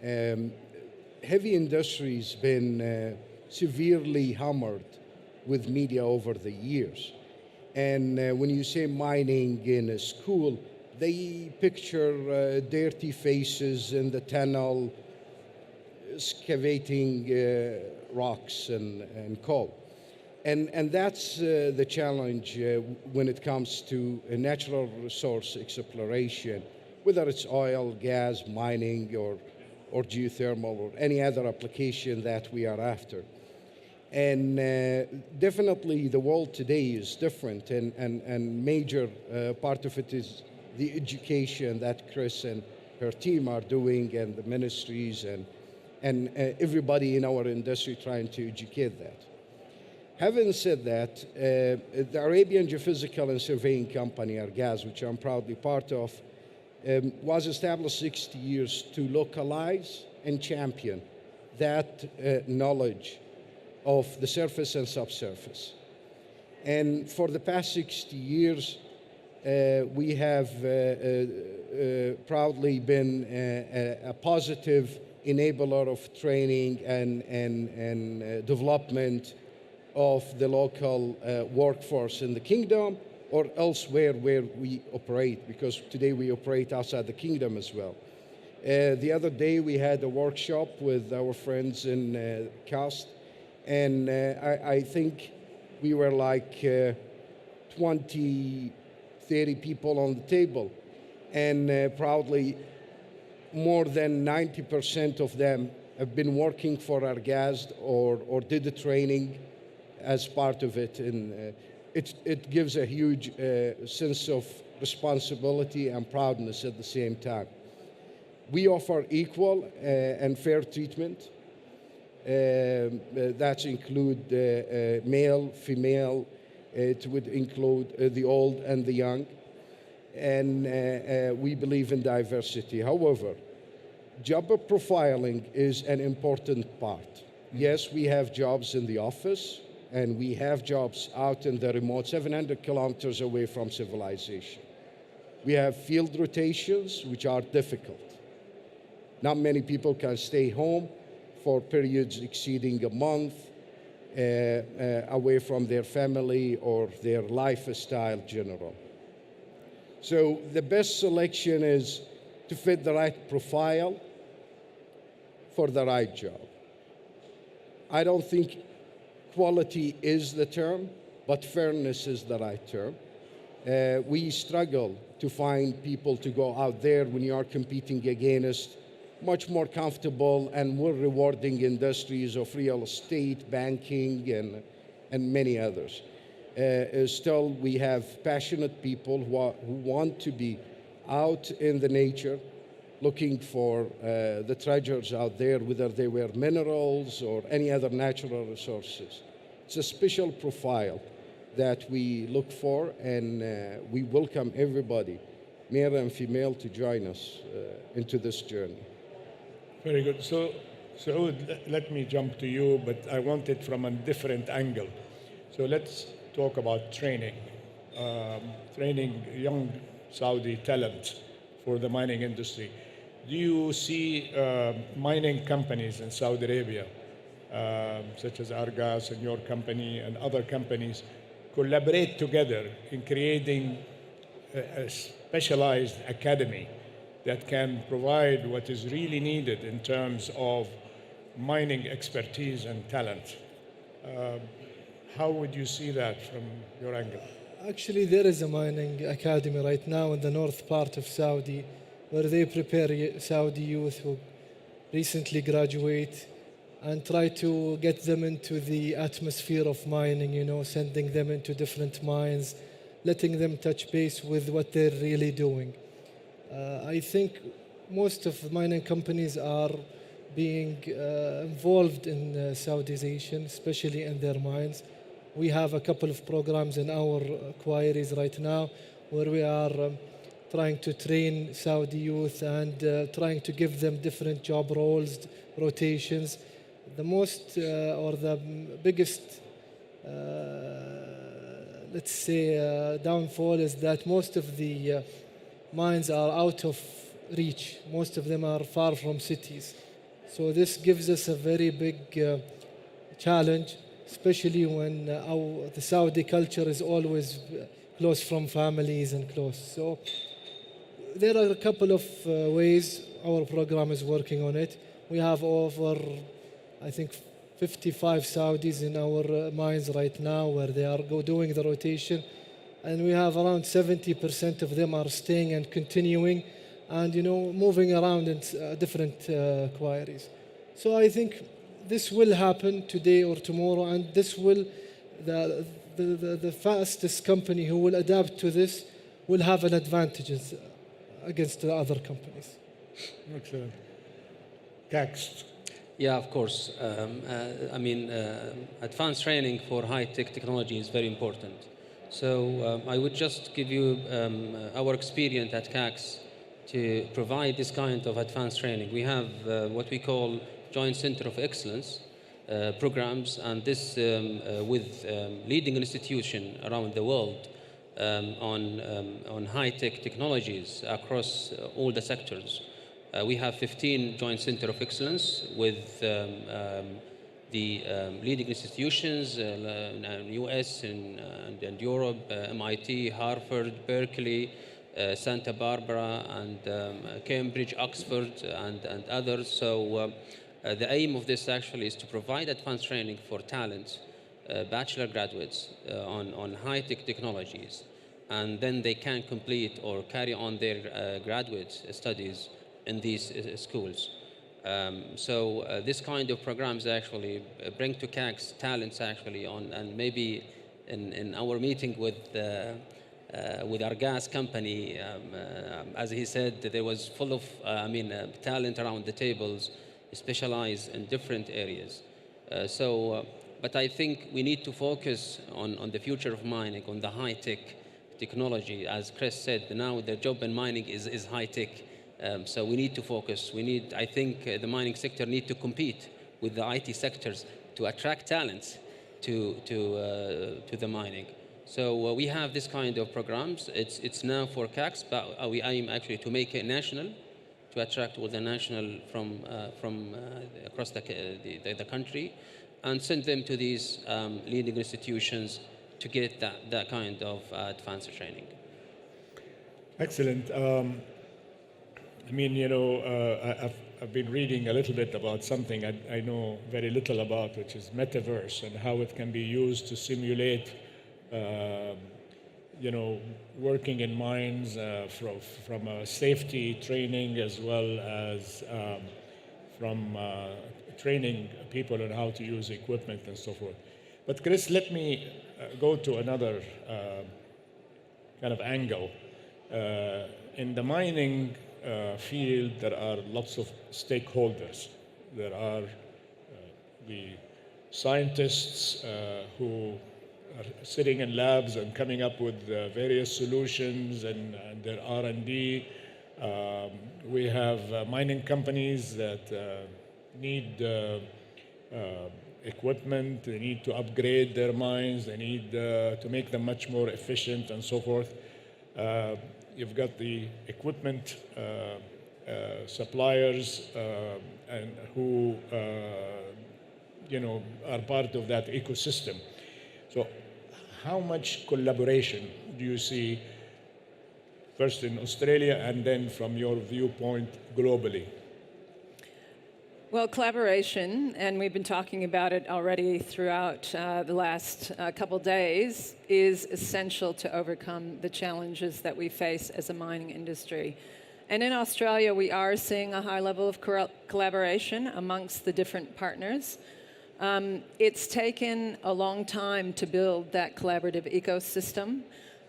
Heavy industry's been severely hammered with media over the years. And when you say mining in a school, they picture dirty faces in the tunnel, excavating rocks and coal. And that's the challenge when it comes to a natural resource exploration, whether it's oil, gas, mining, or geothermal, or any other application that we are after. And definitely the world today is different, and major part of it is the education that Chris and her team are doing, and the ministries and everybody in our industry trying to educate that. Having said that, the Arabian Geophysical and Surveying Company, Argaz, which I'm proudly part of, was established 60 years to localize and champion that knowledge of the surface and subsurface. And for the past 60 years, we have proudly been a positive enabler of training and development of the local workforce in the kingdom or elsewhere where we operate, because today we operate outside the kingdom as well. The other day we had a workshop with our friends in CAST, and I think we were like 20, 30 people on the table, and proudly more than 90% of them have been working for Argaz or did the training as part of it. And it gives a huge sense of responsibility and proudness at the same time. We offer equal and fair treatment. That include male, female, it would include the old and the young, and we believe in diversity. However, job profiling is an important part. Yes, we have jobs in the office, and we have jobs out in the remote, 700 kilometers away from civilization. We have field rotations, which are difficult. Not many people can stay home for periods exceeding a month, away from their family or their lifestyle general. So the best selection is to fit the right profile for the right job. I don't think quality is the term, but fairness is the right term. We struggle to find people to go out there when you are competing against much more comfortable and more rewarding industries of real estate, banking, and many others. Still, we have passionate people who want to be out in the nature, looking for the treasures out there, whether they were minerals or any other natural resources. It's a special profile that we look for, and we welcome everybody, male and female, to join us into this journey. Very good. So, Saud, let me jump to you, but I want it from a different angle. So let's talk about training. Training young Saudi talent for the mining industry. Do you see mining companies in Saudi Arabia, such as Argaz and your company and other companies, collaborate together in creating a specialized academy that can provide what is really needed in terms of mining expertise and talent? How would you see that from your angle? Actually, there is a mining academy right now in the north part of Saudi where they prepare Saudi youth who recently graduate and try to get them into the atmosphere of mining, you know, sending them into different mines, letting them touch base with what they're really doing. I think most of the mining companies are being involved in Saudization, especially in their mines. We have a couple of programs in our quarries right now where we are trying to train Saudi youth and trying to give them different job roles, rotations. The most or the biggest, let's say, downfall is that most of the mines are out of reach. Most of them are far from cities. So this gives us a very big challenge, especially when the Saudi culture is always close from families and close. So there are a couple of ways our program is working on it. We have over, I think, 55 Saudis in our mines right now where they are doing the rotation. And we have around 70% of them are staying and continuing and, you know, moving around in different quarries. So I think this will happen today or tomorrow, and this will, the fastest company who will adapt to this will have an advantage against the other companies. Excellent. Text. Yeah, of course. Advanced training for high-tech technology is very important. So I would just give you our experience at CACS to provide this kind of advanced training. We have what we call Joint Center of Excellence programs, and this with leading institutions around the world on high-tech technologies across all the sectors. We have 15 Joint Center of Excellence with the leading institutions in US and Europe, MIT, Harvard, Berkeley, Santa Barbara, and Cambridge, Oxford, and others. So the aim of this actually is to provide advanced training for talent, bachelor graduates on high-tech technologies, and then they can complete or carry on their graduate studies in these schools. This kind of programs actually bring to CACS talents actually on, and maybe in our meeting with our gas company, as he said, there was full of talent around the tables, specialized in different areas. But I think we need to focus on the future of mining, on the high-tech technology. As Chris said, now the job in mining is high-tech. So we need to focus. I think the mining sector need to compete with the IT sectors to attract talents to the mining. So we have this kind of programs. It's now for CACS, but we aim actually to make it national, to attract all the national from across the country, and send them to these leading institutions to get that kind of advanced training. Excellent. I've been reading a little bit about something I know very little about, which is metaverse and how it can be used to simulate, working in mines from safety training as well as from training people on how to use equipment and so forth. But Chris, let me go to another kind of angle. In the mining field, there are lots of stakeholders. There are the scientists who are sitting in labs and coming up with various solutions and their R&D. We have mining companies that need equipment, they need to upgrade their mines, they need to make them much more efficient and so forth. You've got the equipment suppliers and who are part of that ecosystem. So how much collaboration do you see first in Australia and then from your viewpoint globally? Well, collaboration, and we've been talking about it already throughout the last couple days, is essential to overcome the challenges that we face as a mining industry. And in Australia, we are seeing a high level of collaboration amongst the different partners. It's taken a long time to build that collaborative ecosystem.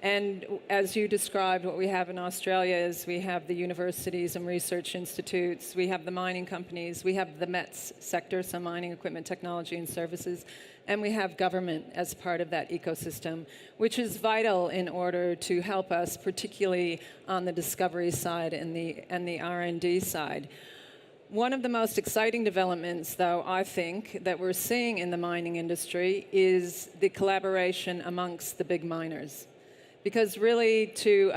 And as you described, what we have in Australia is we have the universities and research institutes, we have the mining companies, we have the METS sector, so mining equipment, technology and services, and we have government as part of that ecosystem, which is vital in order to help us, particularly on the discovery side and the R&D side. One of the most exciting developments, though, I think, that we're seeing in the mining industry is the collaboration amongst the big miners. Because really, to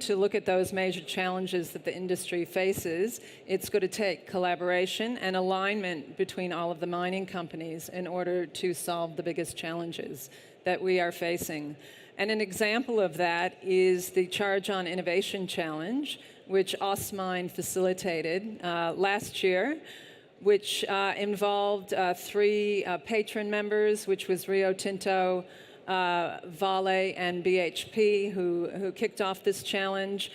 look at those major challenges that the industry faces, it's going to take collaboration and alignment between all of the mining companies in order to solve the biggest challenges that we are facing. And an example of that is the Charge on Innovation Challenge, which AusMine facilitated last year, which involved 3 patron members, which was Rio Tinto, Vale and BHP, who kicked off this challenge,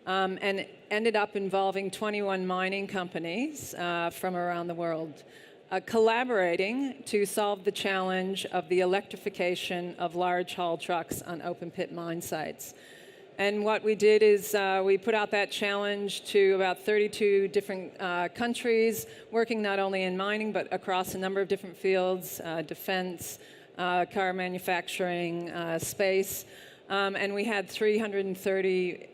and ended up involving 21 mining companies from around the world. collaborating to solve the challenge of the electrification of large haul trucks on open pit mine sites. And what we did is we put out that challenge to about 32 different countries, working not only in mining, but across a number of different fields, defense, car manufacturing, space. And we had 330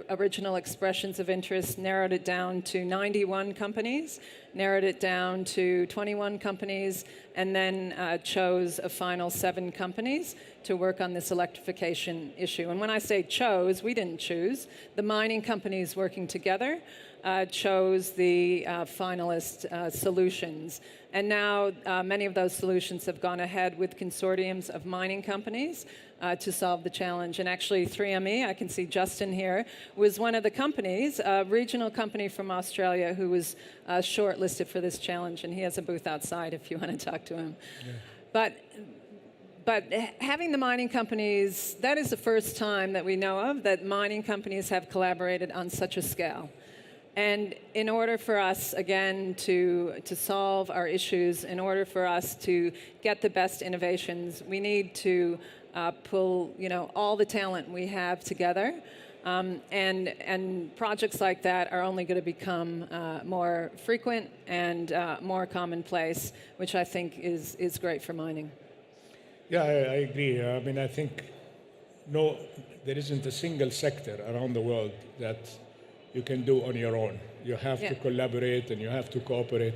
original expressions of interest, narrowed it down to 91 companies, narrowed it down to 21 companies, and then chose a final 7 companies to work on this electrification issue. And when I say chose, we didn't choose. The mining companies working together chose the finalist solutions. And now many of those solutions have gone ahead with consortiums of mining companies to solve the challenge. And actually 3ME, I can see Justin here, was one of the companies, a regional company from Australia who was shortlisted for this challenge. And he has a booth outside if you want to talk to him. Yeah. But having the mining companies, that is the first time that we know of that mining companies have collaborated on such a scale. And in order for us, again, to solve our issues, in order for us to get the best innovations, we need to pull, all the talent we have together. And projects like that are only going to become more frequent and more commonplace, which I think is great for mining. Yeah, I agree. I mean, I think there isn't a single sector around the world that you can do on your own. You have to collaborate and you have to cooperate.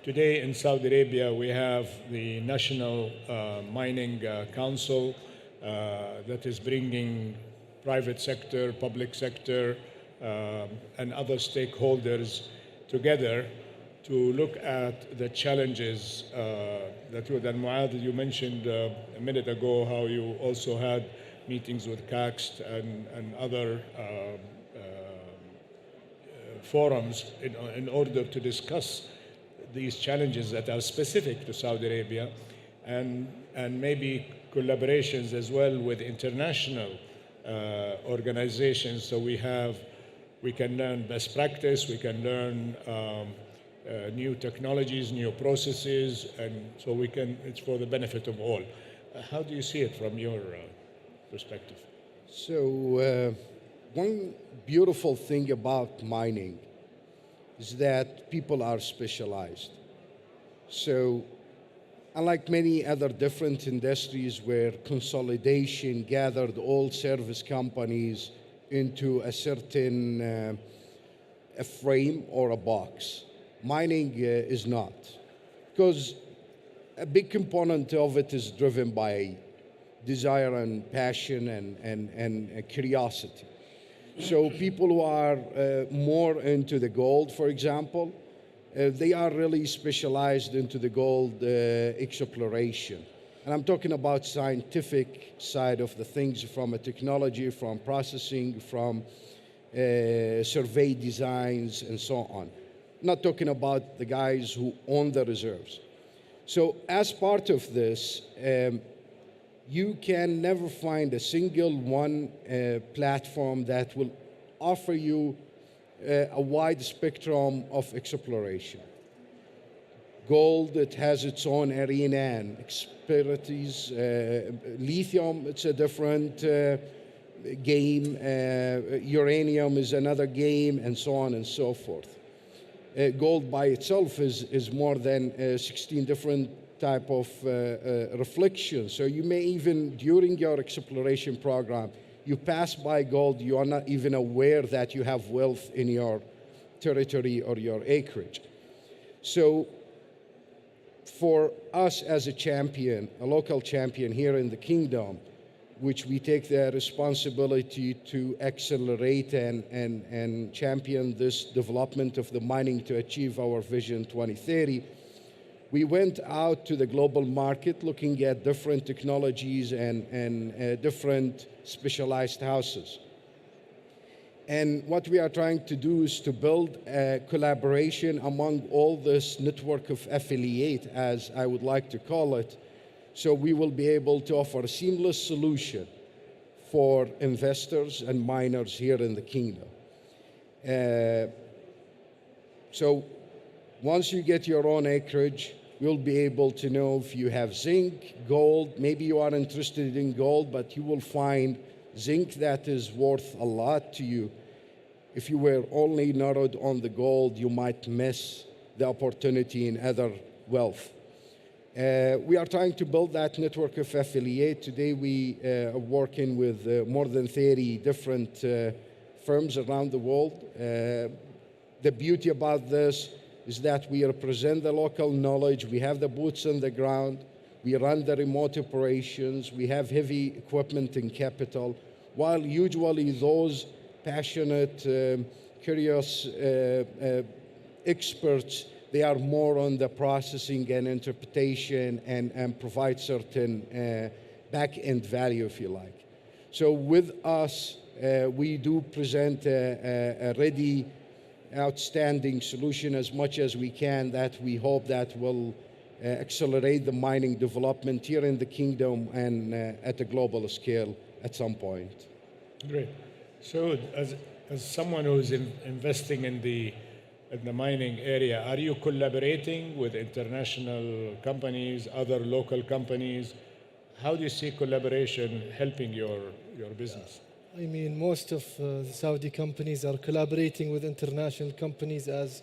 Today in Saudi Arabia, we have the National Mining Council that is bringing private sector, public sector, and other stakeholders together to look at the challenges that Muad, you mentioned a minute ago how you also had meetings with CACST and other forums in order to discuss these challenges that are specific to Saudi Arabia and maybe collaborations as well with international organizations so we can learn best practice, we can learn new technologies, new processes, and so it's for the benefit of all. How do you see it from your perspective? So one beautiful thing about mining is that people are specialized. So unlike many other different industries where consolidation gathered all service companies into a certain a frame or a box, mining is not. Because a big component of it is driven by desire and passion and curiosity. So people who are more into the gold, for example, they are really specialized into the gold exploration. And I'm talking about scientific side of the things, from a technology, from processing, from survey designs, and so on. Not talking about the guys who own the reserves. So as part of this, you can never find a single one platform that will offer you a wide spectrum of exploration. Gold, it has its own arena and expertise. Lithium, it's a different game. Uranium is another game, and so on and so forth. Gold by itself is more than 16 different type of reflections. So you may even, during your exploration program, you pass by gold, you are not even aware that you have wealth in your territory or your acreage. So for us as a champion, a local champion here in the kingdom, which we take the responsibility to accelerate and champion this development of the mining to achieve our Vision 2030, we went out to the global market looking at different technologies and different specialized houses. And what we are trying to do is to build a collaboration among all this network of affiliate, as I would like to call it, so we will be able to offer a seamless solution for investors and miners here in the kingdom. So Once you get your own acreage, you'll be able to know if you have zinc, gold. Maybe you are interested in gold, but you will find zinc that is worth a lot to you. If you were only narrowed on the gold, you might miss the opportunity in other wealth. We are trying to build that network of affiliate. Today we are working with more than 30 different firms around the world. The beauty about this is that we represent the local knowledge, we have the boots on the ground, we run the remote operations, we have heavy equipment and capital, while usually those passionate, curious experts, they are more on the processing and interpretation and provide certain back-end value, if you like. So with us, we do present a ready, outstanding solution as much as we can that we hope that will accelerate the mining development here in the kingdom and at a global scale at some point. Great. So as someone who's investing in the mining area, are you collaborating with international companies, other local companies? How do you see collaboration helping your business? I mean, most of the Saudi companies are collaborating with international companies as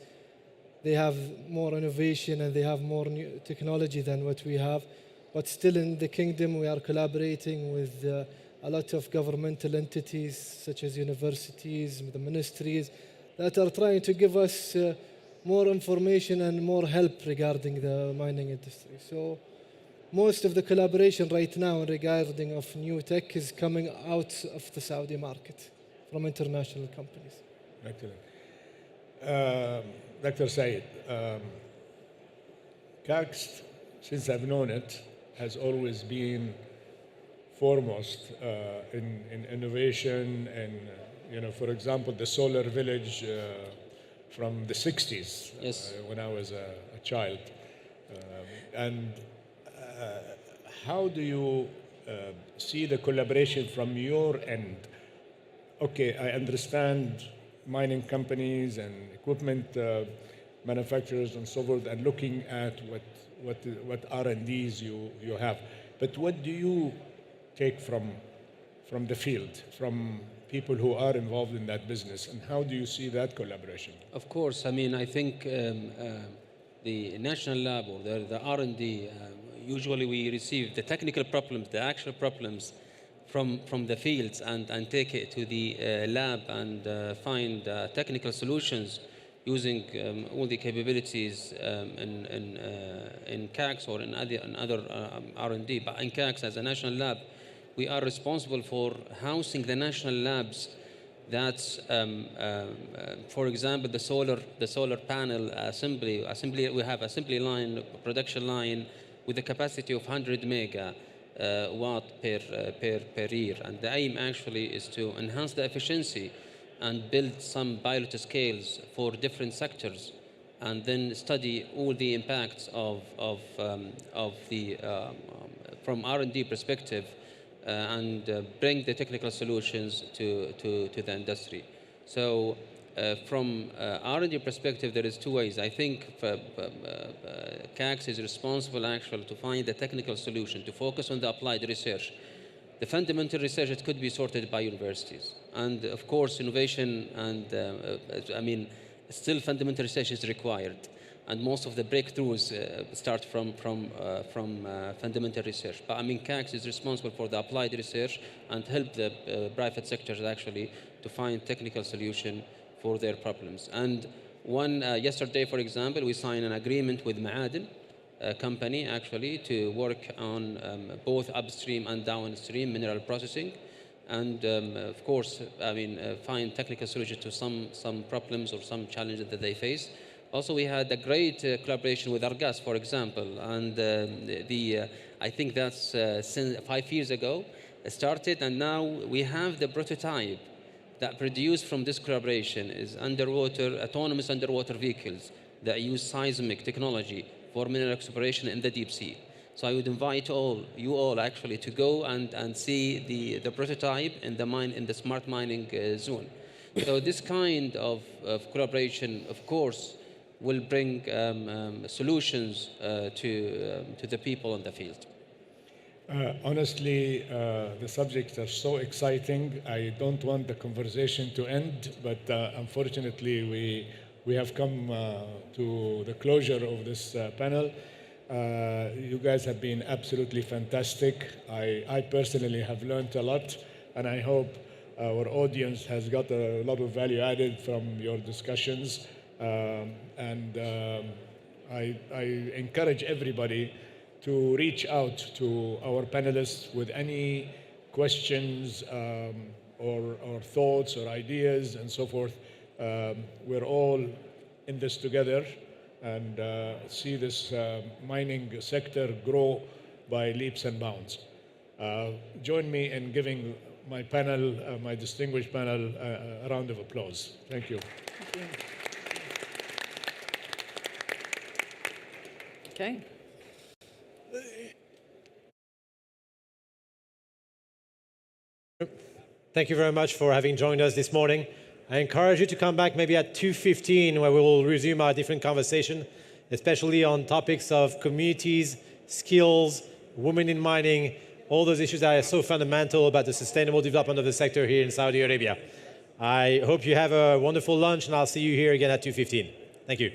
they have more innovation and they have more new technology than what we have. But still in the kingdom, we are collaborating with a lot of governmental entities such as universities, the ministries, that are trying to give us more information and more help regarding the mining industry. So most of the collaboration right now regarding of new tech is coming out of the Saudi market from international companies. Excellent. Dr. Said, CACS, since I've known it, has always been foremost in innovation and, for example, the solar village from the 60s, yes. When I was a child. How do you see the collaboration from your end? Okay, I understand mining companies and equipment manufacturers and so forth, and looking at what R&Ds you have. But what do you take from the field, from people who are involved in that business, and how do you see that collaboration? Of course, I mean, I think the national lab or the R&D, usually we receive the technical problems, the actual problems from the fields and take it to the lab and find technical solutions using all the capabilities in CACS or in other R&D. But in CACS, as a national lab, we are responsible for housing the national labs that, for example, the solar panel assembly, we have assembly line, production line with a capacity of 100 mega watt per year. And the aim actually is to enhance the efficiency and build some pilot scales for different sectors, and then study all the impacts of the from R&D perspective, and bring the technical solutions to the industry. So from R&D perspective, there is two ways. I think CACS is responsible actually to find the technical solution, to focus on the applied research. The fundamental research, it could be sorted by universities. And of course, innovation and, I mean, still fundamental research is required. And most of the breakthroughs start from fundamental research. But I mean, CACS is responsible for the applied research and help the private sectors actually to find technical solution for their problems. And yesterday, for example, we signed an agreement with Ma'aden, a company actually, to work on both upstream and downstream mineral processing. And of course, I mean, find technical solutions to some problems or some challenges that they face. Also, we had a great collaboration with Argas, for example, and I think that's since 5 years ago started, and now we have the prototype that produced from this collaboration is autonomous underwater vehicles that use seismic technology for mineral exploration in the deep sea. So I would invite you all actually to go and see the prototype in the smart mining zone. So this kind of collaboration, of course, will bring solutions to the people in the field. Honestly, the subjects are so exciting. I don't want the conversation to end, but unfortunately, we have come to the closure of this panel. You guys have been absolutely fantastic. I personally have learned a lot, and I hope our audience has got a lot of value added from your discussions. I encourage everybody to reach out to our panelists with any questions or thoughts or ideas and so forth. We're all in this together and see this mining sector grow by leaps and bounds. Join me in giving my panel, my distinguished panel, a round of applause. Thank you. Thank you. Okay. Thank you very much for having joined us this morning. I encourage you to come back maybe at 2:15 where we will resume our different conversation, especially on topics of communities, skills, women in mining, all those issues that are so fundamental about the sustainable development of the sector here in Saudi Arabia. I hope you have a wonderful lunch, and I'll see you here again at 2:15. Thank you.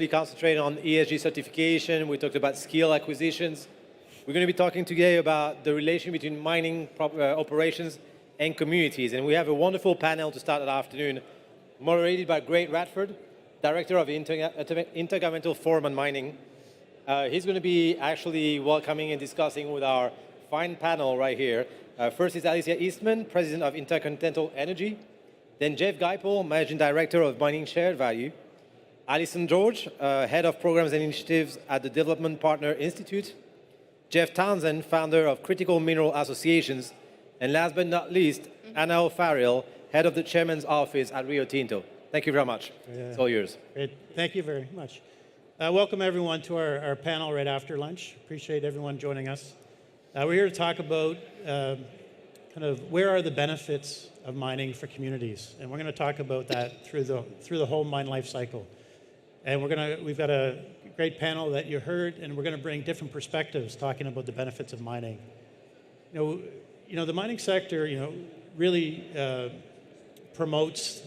mostly concentrated on ESG certification. We talked about skill acquisitions. We're going to be talking today about the relation between mining operations and communities. And we have a wonderful panel to start that afternoon, moderated by Greg Radford, Director of the Intergovernmental Forum on Mining. He's going to be actually welcoming and discussing with our fine panel right here. First is Alicia Eastman, President of Intercontinental Energy. Then Jeff Geipel, Managing Director of Mining Shared Value. Alison George, Head of Programs and Initiatives at the Development Partner Institute. Jeff Townsend, founder of Critical Mineral Associations. And last but not least, Anna O'Farrell, Head of the Chairman's Office at Rio Tinto. Thank you very much. It's all yours. Great. Thank you very much. Welcome everyone to our panel right after lunch. Appreciate everyone joining us. We're here to talk about kind of where are the benefits of mining for communities, and we're going to talk about that through the whole mine life cycle. And we've got a great panel that you heard, and we're going to bring different perspectives talking about the benefits of mining. You know the mining sector, really promotes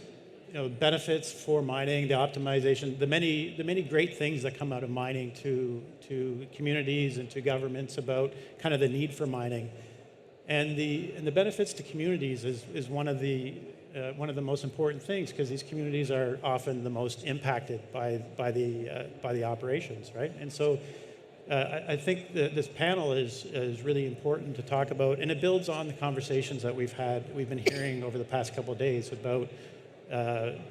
benefits for mining, the optimization, the many great things that come out of mining to communities and to governments about kind of the need for mining. And the benefits to communities is one of the most important things, because these communities are often the most impacted by the operations, right? And so I think that this panel is really important to talk about, and it builds on the conversations that we've been hearing over the past couple of days about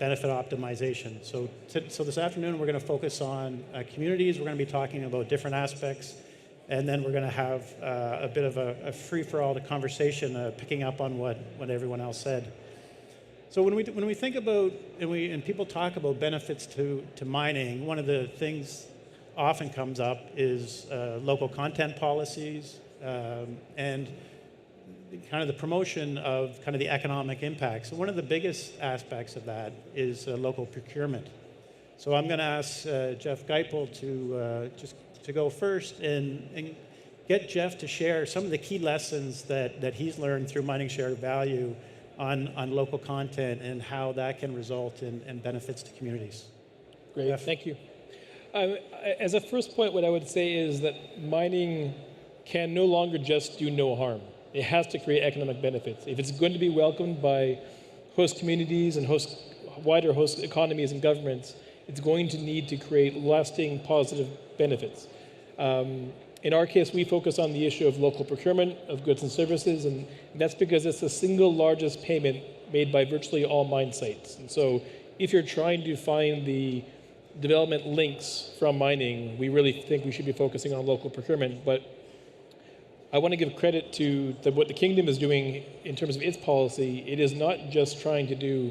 benefit optimization. So this afternoon we're going to focus on communities. We're going to be talking about different aspects. And then we're going to have a bit of a free-for-all conversation, picking up on what everyone else said. So when we think about and people talk about benefits to mining, one of the things often comes up is local content policies and kind of the promotion of kind of the economic impacts. So one of the biggest aspects of that is local procurement. So I'm going to ask Jeff Geipel to go first and get Jeff to share some of the key lessons that he's learned through Mining Shared Value on local content and how that can result in benefits to communities. Great, Jeff? Thank you. As a first point, what I would say is that mining can no longer just do no harm. It has to create economic benefits. If it's going to be welcomed by host communities and wider host economies and governments, it's going to need to create lasting positive benefits. In our case, we focus on the issue of local procurement of goods and services, and that's because it's the single largest payment made by virtually all mine sites. And so if you're trying to find the development links from mining, we really think we should be focusing on local procurement. But I want to give credit to what the Kingdom is doing in terms of its policy. It is not just trying to do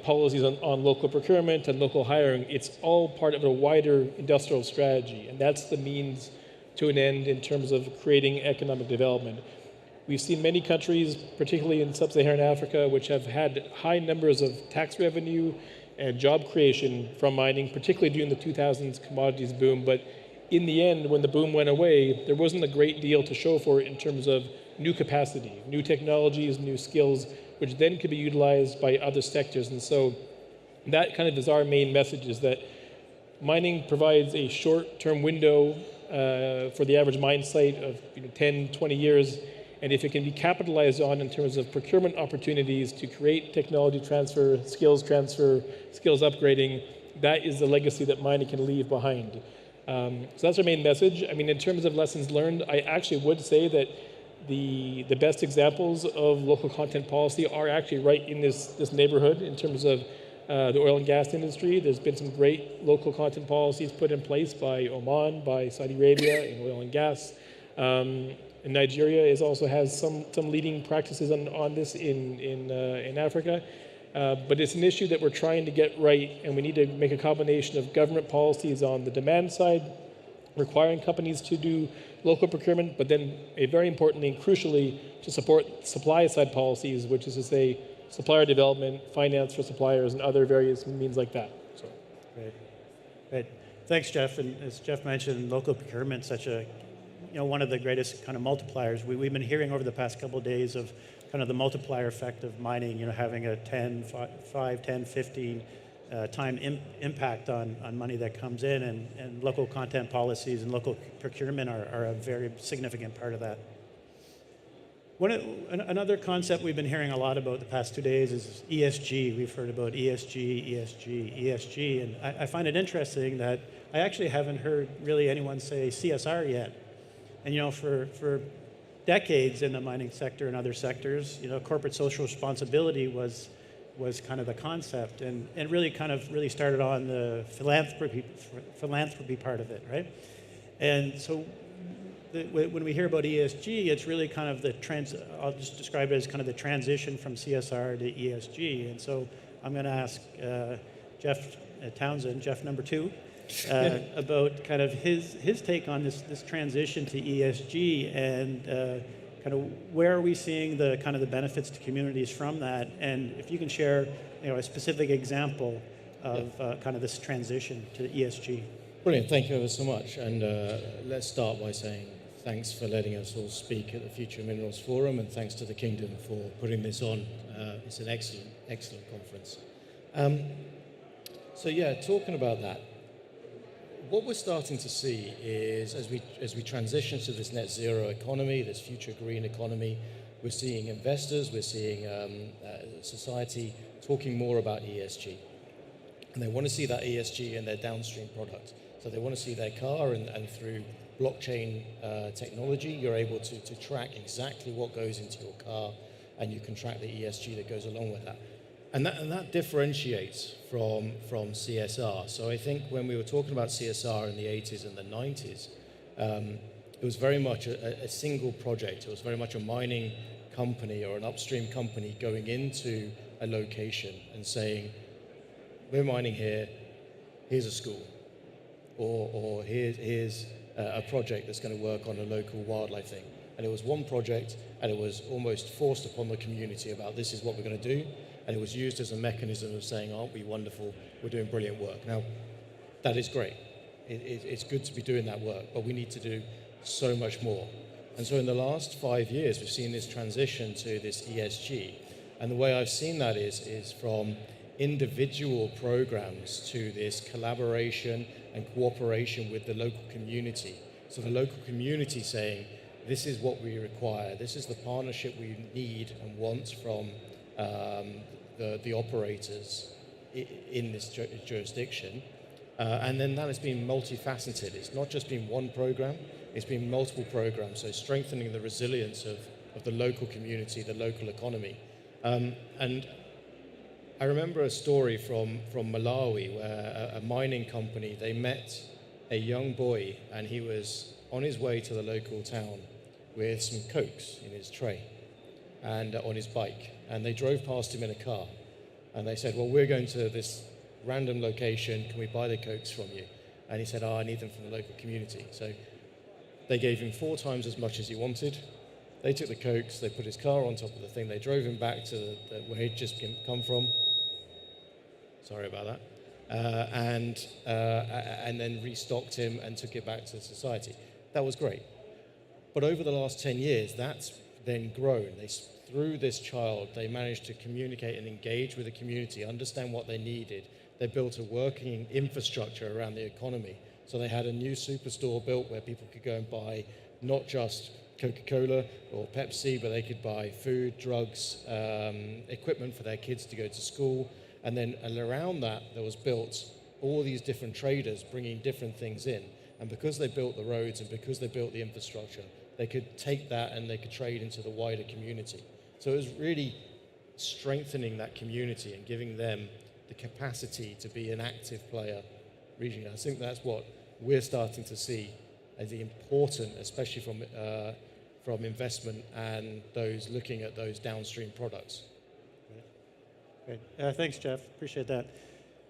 policies on local procurement and local hiring. It's all part of a wider industrial strategy, and that's the means to an end in terms of creating economic development. We've seen many countries, particularly in sub-Saharan Africa, which have had high numbers of tax revenue and job creation from mining, particularly during the 2000s commodities boom. But in the end, when the boom went away, there wasn't a great deal to show for it in terms of new capacity, new technologies, new skills, which then could be utilized by other sectors. And so that kind of is our main message, is that mining provides a short-term window for the average mine site of 10, 20 years. And if it can be capitalized on in terms of procurement opportunities to create technology transfer, skills upgrading, that is the legacy that mining can leave behind. So that's our main message. I mean, in terms of lessons learned, I actually would say that the best examples of local content policy are actually right in this neighborhood in terms of the oil and gas industry. There's been some great local content policies put in place by Oman, by Saudi Arabia in oil and gas. And Nigeria also has some leading practices on this in Africa. But it's an issue that we're trying to get right, and we need to make a combination of government policies on the demand side, requiring companies to do local procurement, but then very importantly and crucially to support supply side policies, which is to say supplier development, finance for suppliers, and other various means like that. So. Great. Thanks, Jeff. And as Jeff mentioned, local procurement is such a one of the greatest kind of multipliers. We've been hearing over the past couple of days of kind of the multiplier effect of mining, having a 10, 5, 10, 15 impact on money that comes in, and local content policies and local procurement are a very significant part of that. Another concept we've been hearing a lot about the past 2 days is ESG. We've heard about ESG, and I find it interesting that I actually haven't heard really anyone say CSR yet. And you know, for decades in the mining sector and other sectors, you know, corporate social responsibility was kind of the concept, and it really started on the philanthropy part of it, right? And so when we hear about ESG, it's really kind of I'll just describe it as kind of the transition from CSR to ESG. And so I'm going to ask Jeff Townsend, Jeff number 2, about kind of his take on this transition to ESG, and kind of where are we seeing the kind of the benefits to communities from that, and if you can share, you know, a specific example of kind of this transition to ESG. Brilliant, thank you ever so much. And let's start by saying thanks for letting us all speak at the Future Minerals Forum, and thanks to the Kingdom for putting this on. It's an excellent conference. So yeah, talking about that, what we're starting to see is as we transition to this net zero economy, this future green economy, we're seeing investors, we're seeing society talking more about ESG. And they want to see that ESG in their downstream products. So they want to see their car, and through blockchain technology, you're able to track exactly what goes into your car, and you can track the ESG that goes along with that. And that differentiates from CSR. So I think when we were talking about CSR in the 80s and the 90s, it was very much a single project. It was very much a mining company or an upstream company going into a location and saying, we're mining here, here's a school, or here's a project that's going to work on a local wildlife thing. And it was one project, and it was almost forced upon the community about this is what we're going to do, and it was used as a mechanism of saying, aren't we wonderful, we're doing brilliant work. Now, that is great. It's good to be doing that work, but we need to do so much more. And so in the last 5 years, we've seen this transition to this ESG. And the way I've seen that is from individual programs to this collaboration and cooperation with the local community. So the local community saying, this is what we require, this is the partnership we need and want from the operators in this jurisdiction. And then that has been multifaceted. It's not just been one program, it's been multiple programs, so strengthening the resilience of the local community, the local economy. And I remember a story from Malawi where a mining company, they met a young boy, and he was on his way to the local town with some cokes in his tray and on his bike. And they drove past him in a car, and they said, well, we're going to this random location, can we buy the cokes from you? And he said, I need them from the local community. So they gave him 4 times as much as he wanted. They took the cokes, they put his car on top of the thing, they drove him back to where he'd just come from. Sorry about that. And then restocked him and took it back to society. That was great. But over the last 10 years, that's then grown. Through this child, they managed to communicate and engage with the community, understand what they needed. They built a working infrastructure around the economy. So they had a new superstore built where people could go and buy not just Coca-Cola or Pepsi, but they could buy food, drugs, equipment for their kids to go to school. And then around that, there was built all these different traders bringing different things in. And because they built the roads and because they built the infrastructure, they could take that and they could trade into the wider community. So it was really strengthening that community and giving them the capacity to be an active player regionally. I think that's what we're starting to see as the important, especially from investment and those looking at those downstream products. Great. Thanks, Jeff. Appreciate that.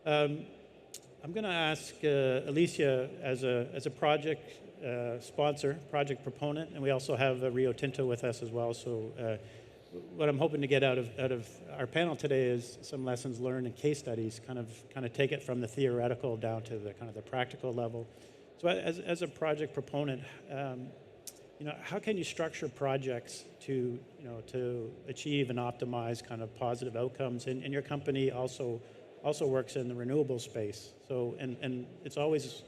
I'm going to ask Alicia as a project sponsor, project proponent, and we also have Rio Tinto with us as well. So what I'm hoping to get out of our panel today is some lessons learned and case studies, kind of take it from the theoretical down to the kind of the practical level. So as a project proponent, how can you structure projects to achieve and optimize kind of positive outcomes? And your company also also works in the renewable space. So, and it's always,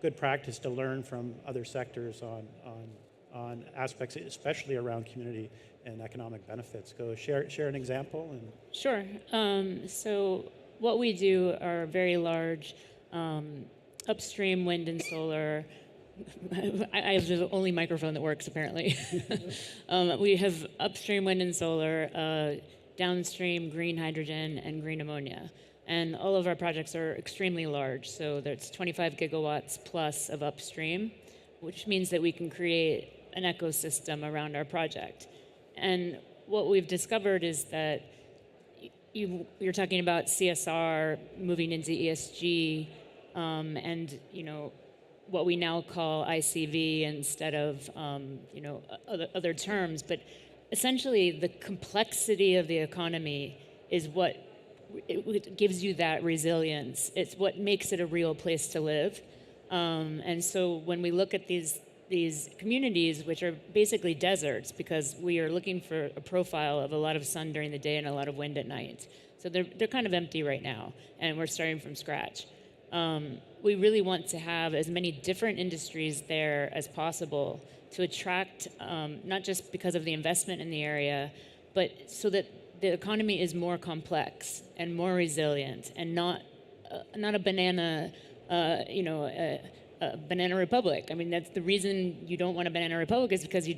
good practice to learn from other sectors on aspects, especially around community and economic benefits. Go share an example. And Sure. So what we do are very large upstream wind and solar. I have the only microphone that works, apparently. We have upstream wind and solar, downstream green hydrogen and green ammonia. And all of our projects are extremely large. So that's 25 gigawatts plus of upstream, which means that we can create an ecosystem around our project. And what we've discovered is that you're talking about CSR moving into ESG, and what we now call ICV instead of other terms. But essentially, the complexity of the economy is what it gives you that resilience. It's what makes it a real place to live. And so when we look at these communities, which are basically deserts, because we are looking for a profile of a lot of sun during the day and a lot of wind at night. So they're kind of empty right now, and we're starting from scratch. We really want to have as many different industries there as possible to attract, not just because of the investment in the area, but so that the economy is more complex and more resilient, and not a banana, a banana republic. I mean, that's the reason you don't want a banana republic, is because you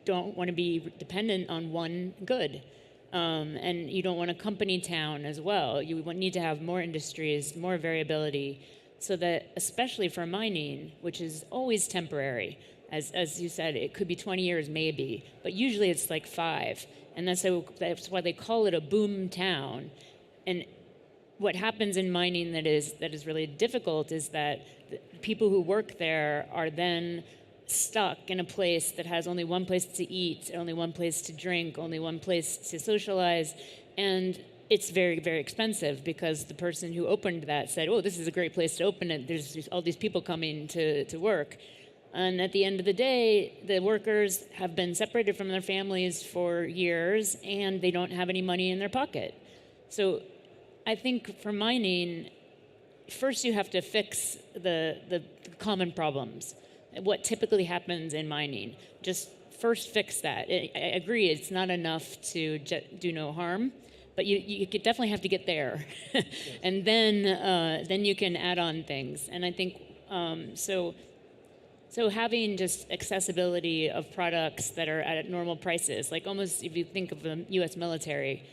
don't want to be dependent on one good. And you don't want a company town as well. You need to have more industries, more variability, so that, especially for mining, which is always temporary, as you said, it could be 20 years maybe, but usually it's like 5. And that's why they call it a boom town. And what happens in mining that is really difficult is that the people who work there are then stuck in a place that has only one place to eat, only one place to drink, only one place to socialize, and it's very, very expensive, because the person who opened that said, oh, this is a great place to open it, there's all these people coming to work. And at the end of the day, the workers have been separated from their families for years, and they don't have any money in their pocket. So I think for mining, first you have to fix the common problems. What typically happens in mining, just first fix that. I agree, it's not enough to do no harm, but you definitely have to get there. And then you can add on things. And I think, so having just accessibility of products that are at normal prices, like almost if you think of the U.S. military,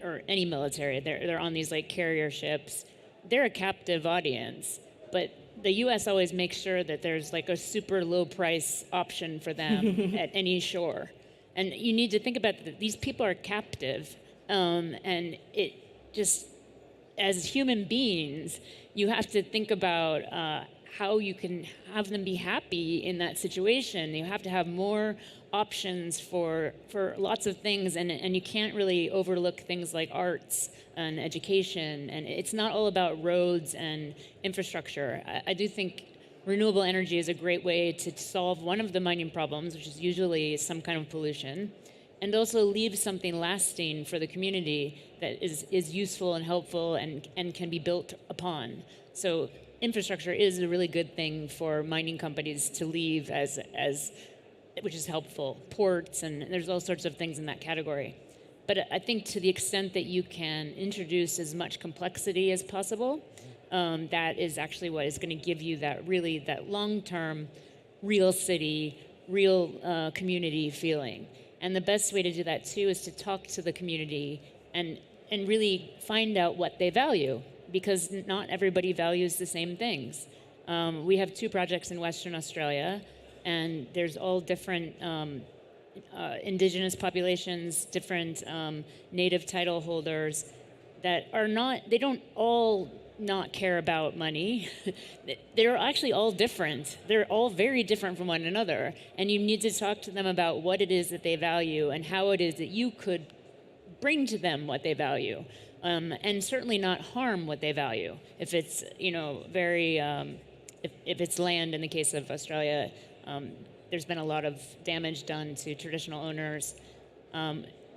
or any military, they're on these like carrier ships. They're a captive audience, but the U.S. always makes sure that there's like a super low price option for them at any shore. And you need to think about that these people are captive, and it just, as human beings, you have to think about how you can have them be happy in that situation. You have to have more options for lots of things, and you can't really overlook things like arts and education, and it's not all about roads and infrastructure. I do think renewable energy is a great way to solve one of the mining problems, which is usually some kind of pollution, and also leave something lasting for the community that is useful and helpful and can be built upon. So infrastructure is a really good thing for mining companies to leave as which is helpful. Ports, and there's all sorts of things in that category. But I think to the extent that you can introduce as much complexity as possible, that is actually what is going to give you that long-term, real city, real community feeling. And the best way to do that too is to talk to the community and really find out what they value, because not everybody values the same things. We have 2 projects in Western Australia, and there's all different indigenous populations, different native title holders that are they don't all not care about money. They're actually all different. They're all very different from one another. And you need to talk to them about what it is that they value and how it is that you could bring to them what they value. And certainly not harm what they value. If it's, very, if it's land in the case of Australia, there's been a lot of damage done to traditional owners.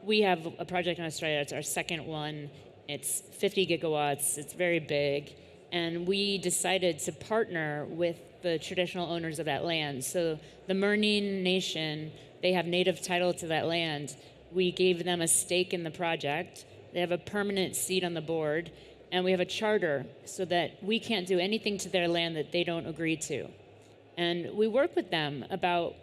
We have a project in Australia, it's our second one, It's 50 gigawatts. It's very big. And we decided to partner with the traditional owners of that land. So the Murneen Nation, they have native title to that land. We gave them a stake in the project. They have a permanent seat on the board. And we have a charter so that we can't do anything to their land that they don't agree to. And we work with them about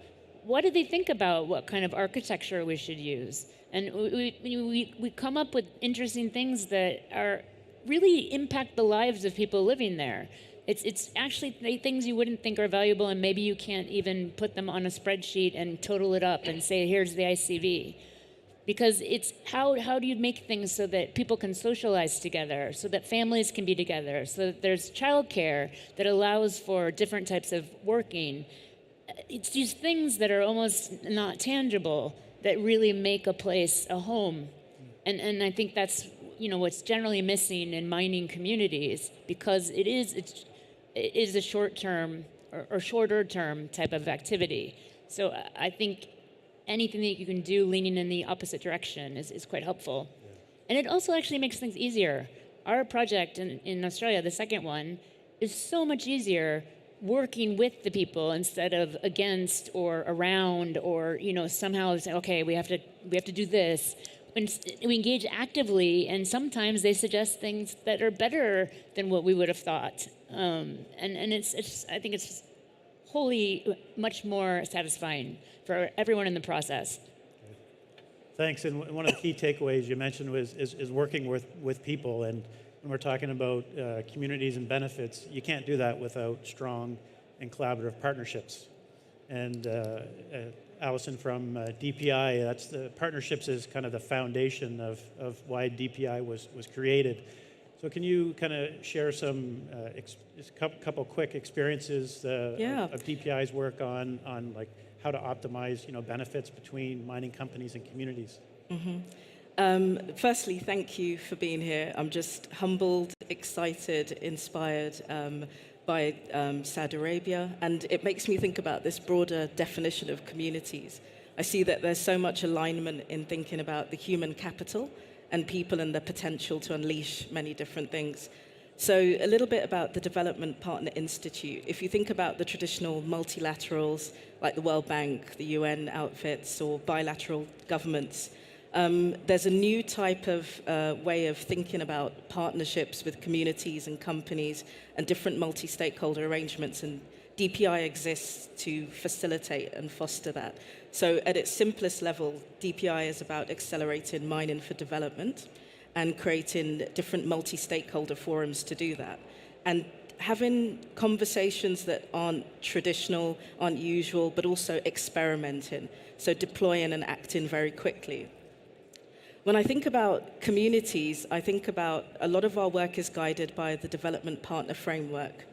what do they think about what kind of architecture we should use. And we come up with interesting things that are really impact the lives of people living there. It's actually things you wouldn't think are valuable, and maybe you can't even put them on a spreadsheet and total it up and say, here's the ICV. Because it's how do you make things so that people can socialize together, so that families can be together, so that there's childcare that allows for different types of working. It's these things that are almost not tangible that really make a place a home. And I think that's what's generally missing in mining communities, because it is a short-term or shorter-term type of activity. So I think anything that you can do leaning in the opposite direction is quite helpful. Yeah. And it also actually makes things easier. Our project in Australia, the second one, is so much easier working with the people instead of against or around or somehow say, okay, we have to do this. When we engage actively, and sometimes they suggest things that are better than what we would have thought. And I think it's wholly much more satisfying for everyone in the process. Thanks. And one of the key takeaways you mentioned is working with people. And when we're talking about communities and benefits, you can't do that without strong and collaborative partnerships. And Allison from DPI, that's the partnerships is kind of the foundation of why DPI was created. So can you kind of share some couple quick experiences of DPI's work on like how to optimize benefits between mining companies and communities? Mm-hmm. Firstly, thank you for being here. I'm just humbled, excited, inspired by Saudi Arabia, and it makes me think about this broader definition of communities. I see that there's so much alignment in thinking about the human capital and people and the potential to unleash many different things. So a little bit about the Development Partner Institute. If you think about the traditional multilaterals like the World Bank, the UN outfits, or bilateral governments, there's a new type of way of thinking about partnerships with communities and companies and different multi-stakeholder arrangements, and DPI exists to facilitate and foster that. So at its simplest level, DPI is about accelerating mining for development and creating different multi-stakeholder forums to do that. And having conversations that aren't traditional, aren't usual, but also experimenting, so deploying and acting very quickly. When I think about communities, I think about a lot of our work is guided by the Development Partner Framework.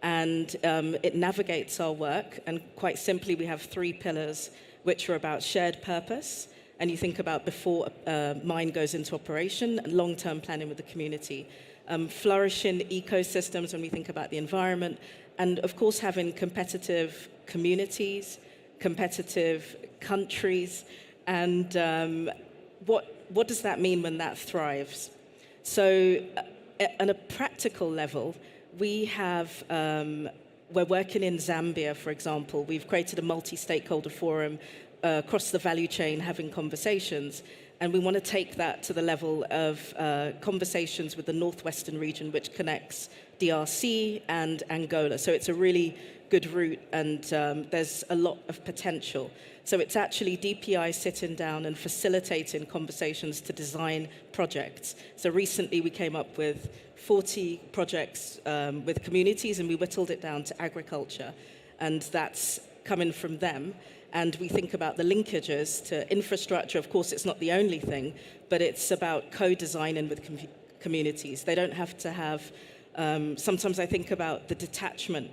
And it navigates our work. And quite simply, we have 3 pillars, which are about shared purpose. And you think about before a mine goes into operation, and long-term planning with the community. Flourishing ecosystems when we think about the environment. And of course, having competitive communities, competitive countries, and what does that mean when that thrives? So on a practical level, we have, we're working in Zambia, for example. We've created a multi-stakeholder forum across the value chain having conversations. And we want to take that to the level of conversations with the Northwestern region, which connects DRC and Angola. So it's a really good route, and there's a lot of potential. So it's actually DPI sitting down and facilitating conversations to design projects. So recently we came up with 40 projects with communities, and we whittled it down to agriculture. And that's coming from them. And we think about the linkages to infrastructure. Of course, it's not the only thing, but it's about co-designing with communities. They don't have to have, sometimes I think about the detachment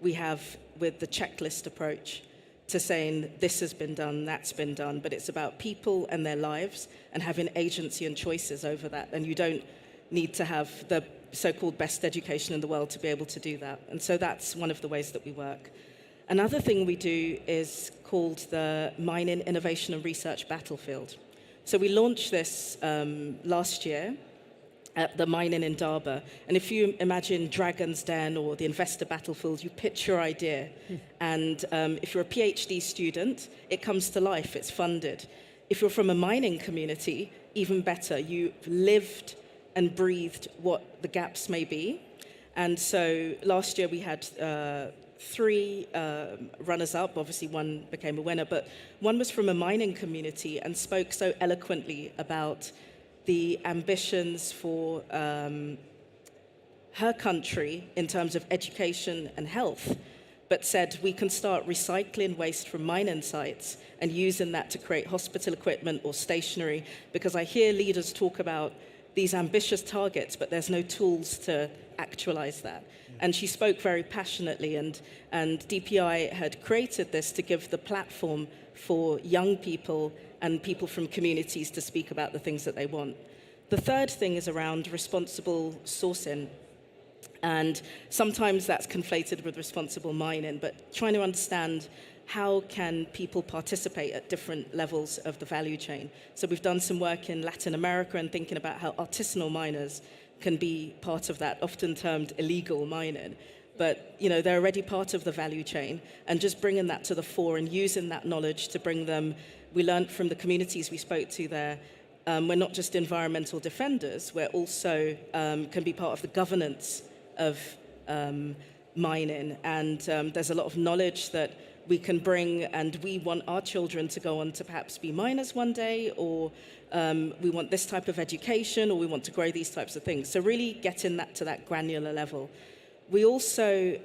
we have with the checklist approach to saying this has been done, that's been done, but it's about people and their lives and having agency and choices over that. And you don't need to have the so-called best education in the world to be able to do that. And so that's one of the ways that we work. Another thing we do is called the Mining Innovation and Research Battlefield. So we launched this last year, at the mine in Indaba. And if you imagine Dragon's Den or the Investor Battlefield, you pitch your idea. And if you're a PhD student, it comes to life, it's funded. If you're from a mining community, even better, you've lived and breathed what the gaps may be. And so last year we had 3 runners-up. Obviously, one became a winner, but one was from a mining community and spoke so eloquently about the ambitions for her country in terms of education and health, but said we can start recycling waste from mining sites and using that to create hospital equipment or stationery, because I hear leaders talk about these ambitious targets, but there's no tools to actualize that. And she spoke very passionately, and DPI had created this to give the platform for young people and people from communities to speak about the things that they want. The third thing is around responsible sourcing. And sometimes that's conflated with responsible mining, but trying to understand how can people participate at different levels of the value chain. So we've done some work in Latin America and thinking about how artisanal miners can be part of that, often termed illegal mining. But they're already part of the value chain, and just bringing that to the fore and using that knowledge to bring them. We learned from the communities we spoke to there, we're not just environmental defenders, we're also can be part of the governance of mining. And there's a lot of knowledge that we can bring, and we want our children to go on to perhaps be miners one day, or we want this type of education, or we want to grow these types of things. So really getting that to that granular level. We also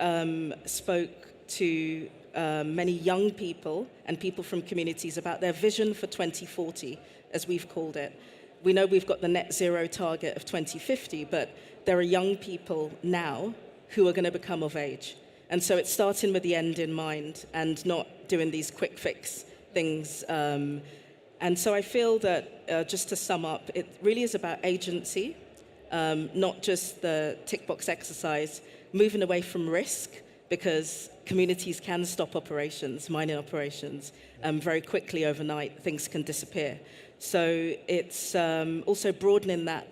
spoke to many young people and people from communities about their vision for 2040, as we've called it. We know we've got the net zero target of 2050, but there are young people now who are going to become of age. And so it's starting with the end in mind and not doing these quick fix things. And so I feel that, just to sum up, it really is about agency, not just the tick box exercise, moving away from risk, because communities can stop operations, mining operations, very quickly overnight. Things can disappear. So it's also broadening that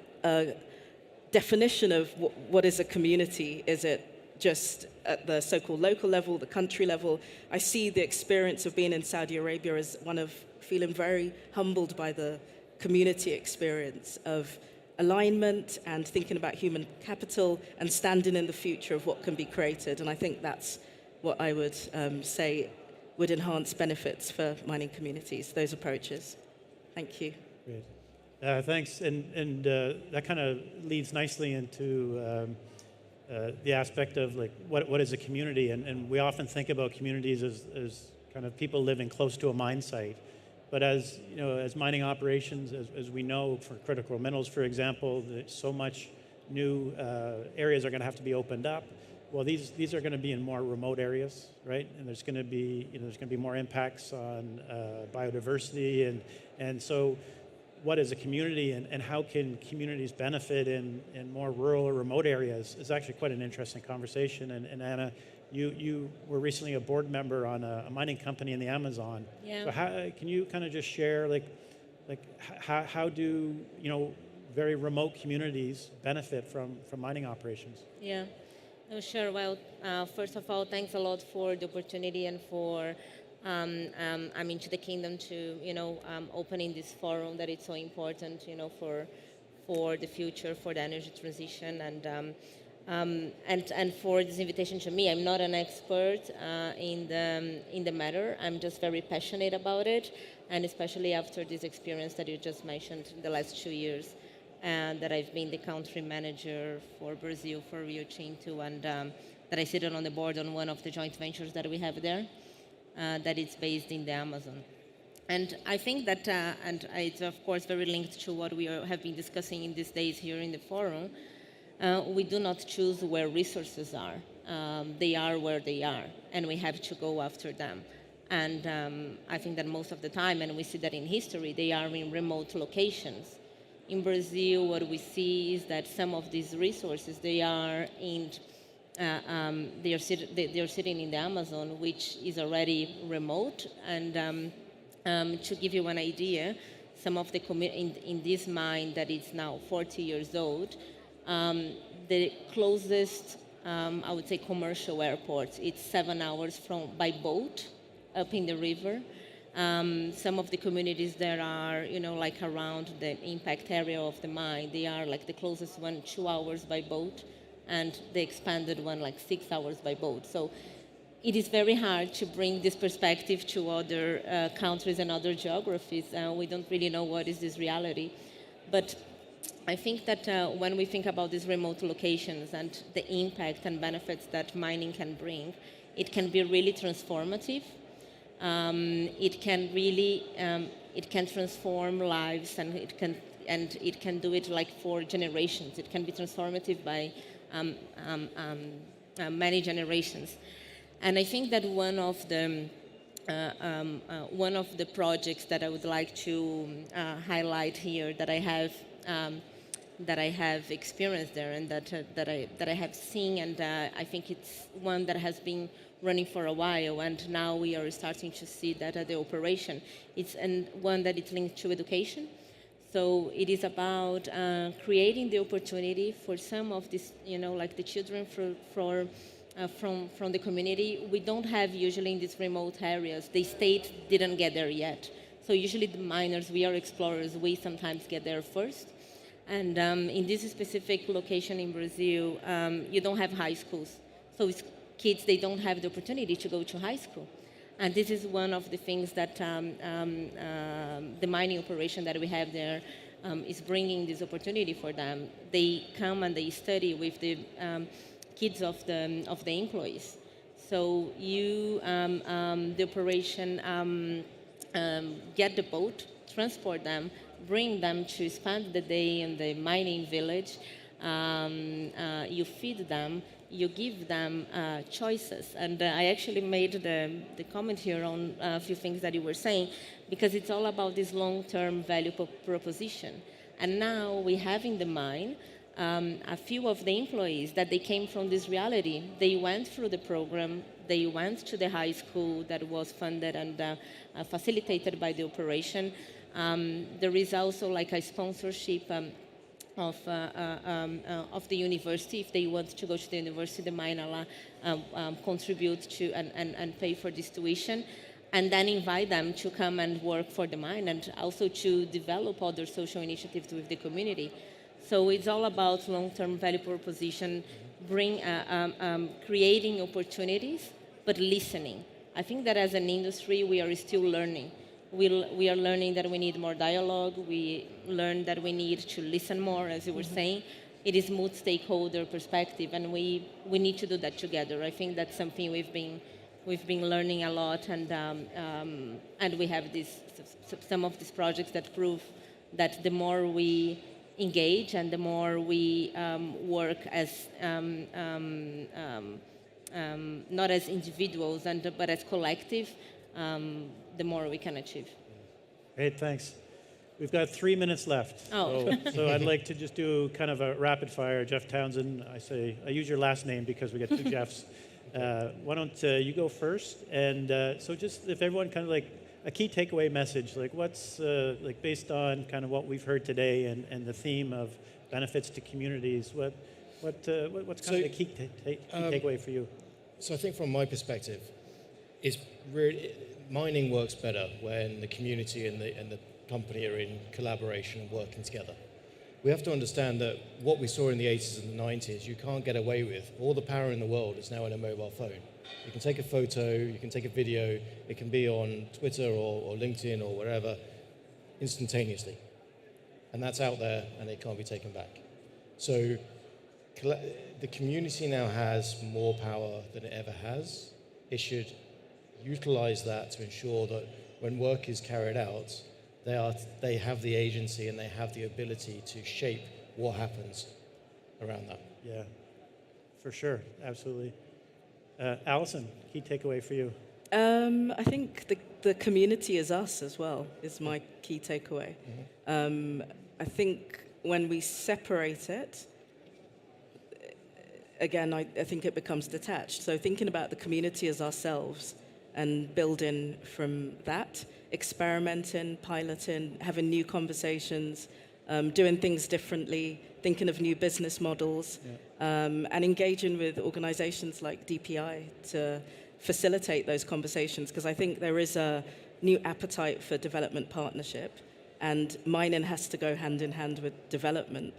definition of what is a community. Is it just at the so-called local level, the country level? I see the experience of being in Saudi Arabia as one of feeling very humbled by the community experience of alignment and thinking about human capital and standing in the future of what can be created. And I think that's what I would say would enhance benefits for mining communities, those approaches. Thank you. Great. Thanks. And that kind of leads nicely into the aspect of like what is a community. And we often think about communities as kind of people living close to a mine site. But as mining operations, as we know for critical minerals, for example, so much new areas are going to have to be opened up. Well, these are going to be in more remote areas, right? And there's going to be more impacts on biodiversity, and so what is a community, and how can communities benefit in more rural or remote areas is actually quite an interesting conversation. And Anna, you were recently a board member on a mining company in the Amazon. Yeah. So can you kind of just share how do very remote communities benefit from mining operations? Yeah. No, sure. Well, first of all, thanks a lot for the opportunity and for to the kingdom to opening this forum that is so important for the future, for the energy transition, and for this invitation to me. I'm not an expert in the matter. I'm just very passionate about it, and especially after this experience that you just mentioned in the last 2 years, and that I've been the country manager for Brazil for Rio Tinto, and that I sit on the board on one of the joint ventures that we have there, that is based in the Amazon. And I think that, and it's of course very linked to what we have been discussing in these days here in the forum, we do not choose where resources are. They are where they are, and we have to go after them. And I think that most of the time, and we see that in history, they are in remote locations. In Brazil, what we see is that some of these resources, they are sitting in the Amazon, which is already remote. And to give you an idea, some of the in this mine that is now 40 years old, the closest, I would say, commercial airport, it's 7 hours by boat up in the river. Some of the communities that are, like around the impact area of the mine, they are like the closest one 2 hours by boat, and the expanded one like 6 hours by boat. So it is very hard to bring this perspective to other countries and other geographies. We don't really know what is this reality. But I think that when we think about these remote locations and the impact and benefits that mining can bring, it can be really transformative. It can really, it can transform lives, and it can do it like for generations. It can be transformative by many generations. And I think that one of the projects that I would like to highlight here that I have experienced there, and that I have seen, and I think it's one that has been running for a while, and now we are starting to see that at the operation. It's one that is linked to education. So it is about creating the opportunity for some of these, like the children from the community. We don't have usually in these remote areas. The state didn't get there yet. So usually the miners, we are explorers, we sometimes get there first. And in this specific location in Brazil, you don't have high schools. So kids, they don't have the opportunity to go to high school. And this is one of the things that the mining operation that we have there is bringing this opportunity for them. They come and they study with the kids of the employees. So the operation, get the boat, transport them, bring them to spend the day in the mining village. You feed them, you give them choices. And I actually made the comment here on a few things that you were saying, because it's all about this long-term value proposition. And now we have in the mine a few of the employees that they came from this reality. They went through the program, they went to the high school that was funded and facilitated by the operation. There is also like a sponsorship of the university. If they want to go to the university, the mine contribute to and pay for this tuition, and then invite them to come and work for the mine, and also to develop other social initiatives with the community. So it's all about long-term value proposition, creating opportunities, but listening. I think that as an industry, we are still learning. We are learning that we need more dialogue. We learn that we need to listen more, as you were saying. It is multi-stakeholder perspective, and we need to do that together. I think that's something we've been learning a lot, and we have some of these projects that prove that the more we engage and the more we work as not as individuals but as collective, the more we can achieve. Great, thanks. We've got 3 minutes left. Oh. So I'd like to just do kind of a rapid fire. Jeff Townsend, I use your last name because we got two Jeffs. Why don't you go first? And so just if everyone kind of like a key takeaway message, like what's like based on kind of what we've heard today and the theme of benefits to communities, what's kind of the key takeaway for you? So I think from my perspective, it's really, mining works better when the community and the company are in collaboration and working together. We have to understand that what we saw in the 80s and the 90s, you can't get away with. All the power in the world is now in a mobile phone. You can take a photo, you can take a video, it can be on Twitter or LinkedIn or wherever, instantaneously. And that's out there and it can't be taken back. So the community now has more power than it ever has. It should utilize that to ensure that when work is carried out, they have the agency and they have the ability to shape what happens around that. Yeah, for sure, absolutely. Alison, key takeaway for you? I think the community is us as well, is my key takeaway. I think when we separate it, again, I think it becomes detached. So thinking about the community as ourselves and building from that, experimenting, piloting, having new conversations, doing things differently, thinking of new business models, and engaging with organizations like DPI to facilitate those conversations, because I think there is a new appetite for development partnership, and mining has to go hand in hand with development.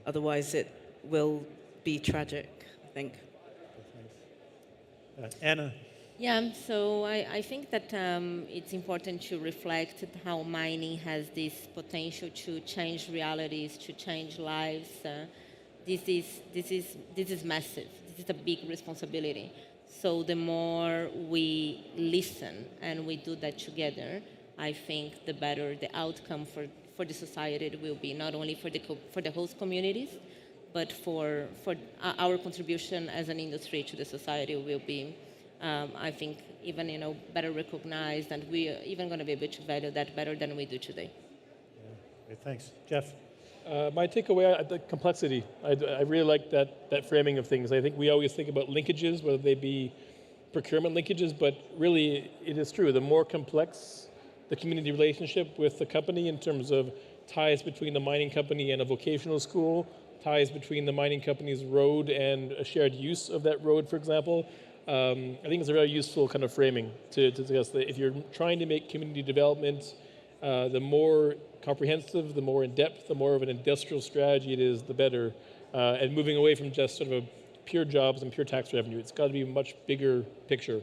Otherwise, it will be tragic, I think. Anna. Yeah, so I think that it's important to reflect how mining has this potential to change realities, to change lives. This is massive. This is a big responsibility. So the more we listen and we do that together, I think the better the outcome for the society it will be, not only for the host communities, but for our contribution as an industry to the society will be, I think, even better recognized, and we are even going to be able to value that better than we do today. Great, thanks. Jeff? My takeaway, the complexity. I really like that framing of things. I think we always think about linkages, whether they be procurement linkages, but really it is true. The more complex the community relationship with the company in terms of ties between the mining company and a vocational school, ties between the mining company's road and a shared use of that road, for example, I think it's a very useful kind of framing to suggest that if you're trying to make community development, the more comprehensive, the more in-depth, the more of an industrial strategy it is, the better. And moving away from just sort of pure jobs and pure tax revenue. It's got to be a much bigger picture.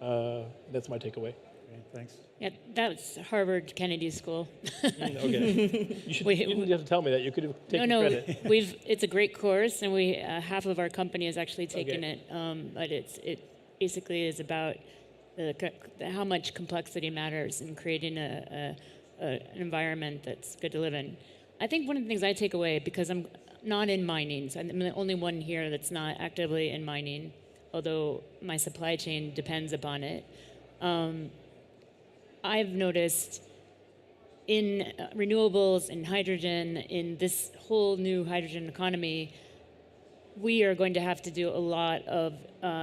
That's my takeaway. Okay, thanks. Yeah, that was Harvard Kennedy School. Okay. You didn't have to tell me that. You could have taken credit. It's a great course, and we half of our company has actually taken it. But it basically is about how much complexity matters in creating an environment that's good to live in. I think one of the things I take away, because I'm not in mining, so I'm the only one here that's not actively in mining, although my supply chain depends upon it. I've noticed in renewables, in hydrogen, in this whole new hydrogen economy, we are going to have to do a lot of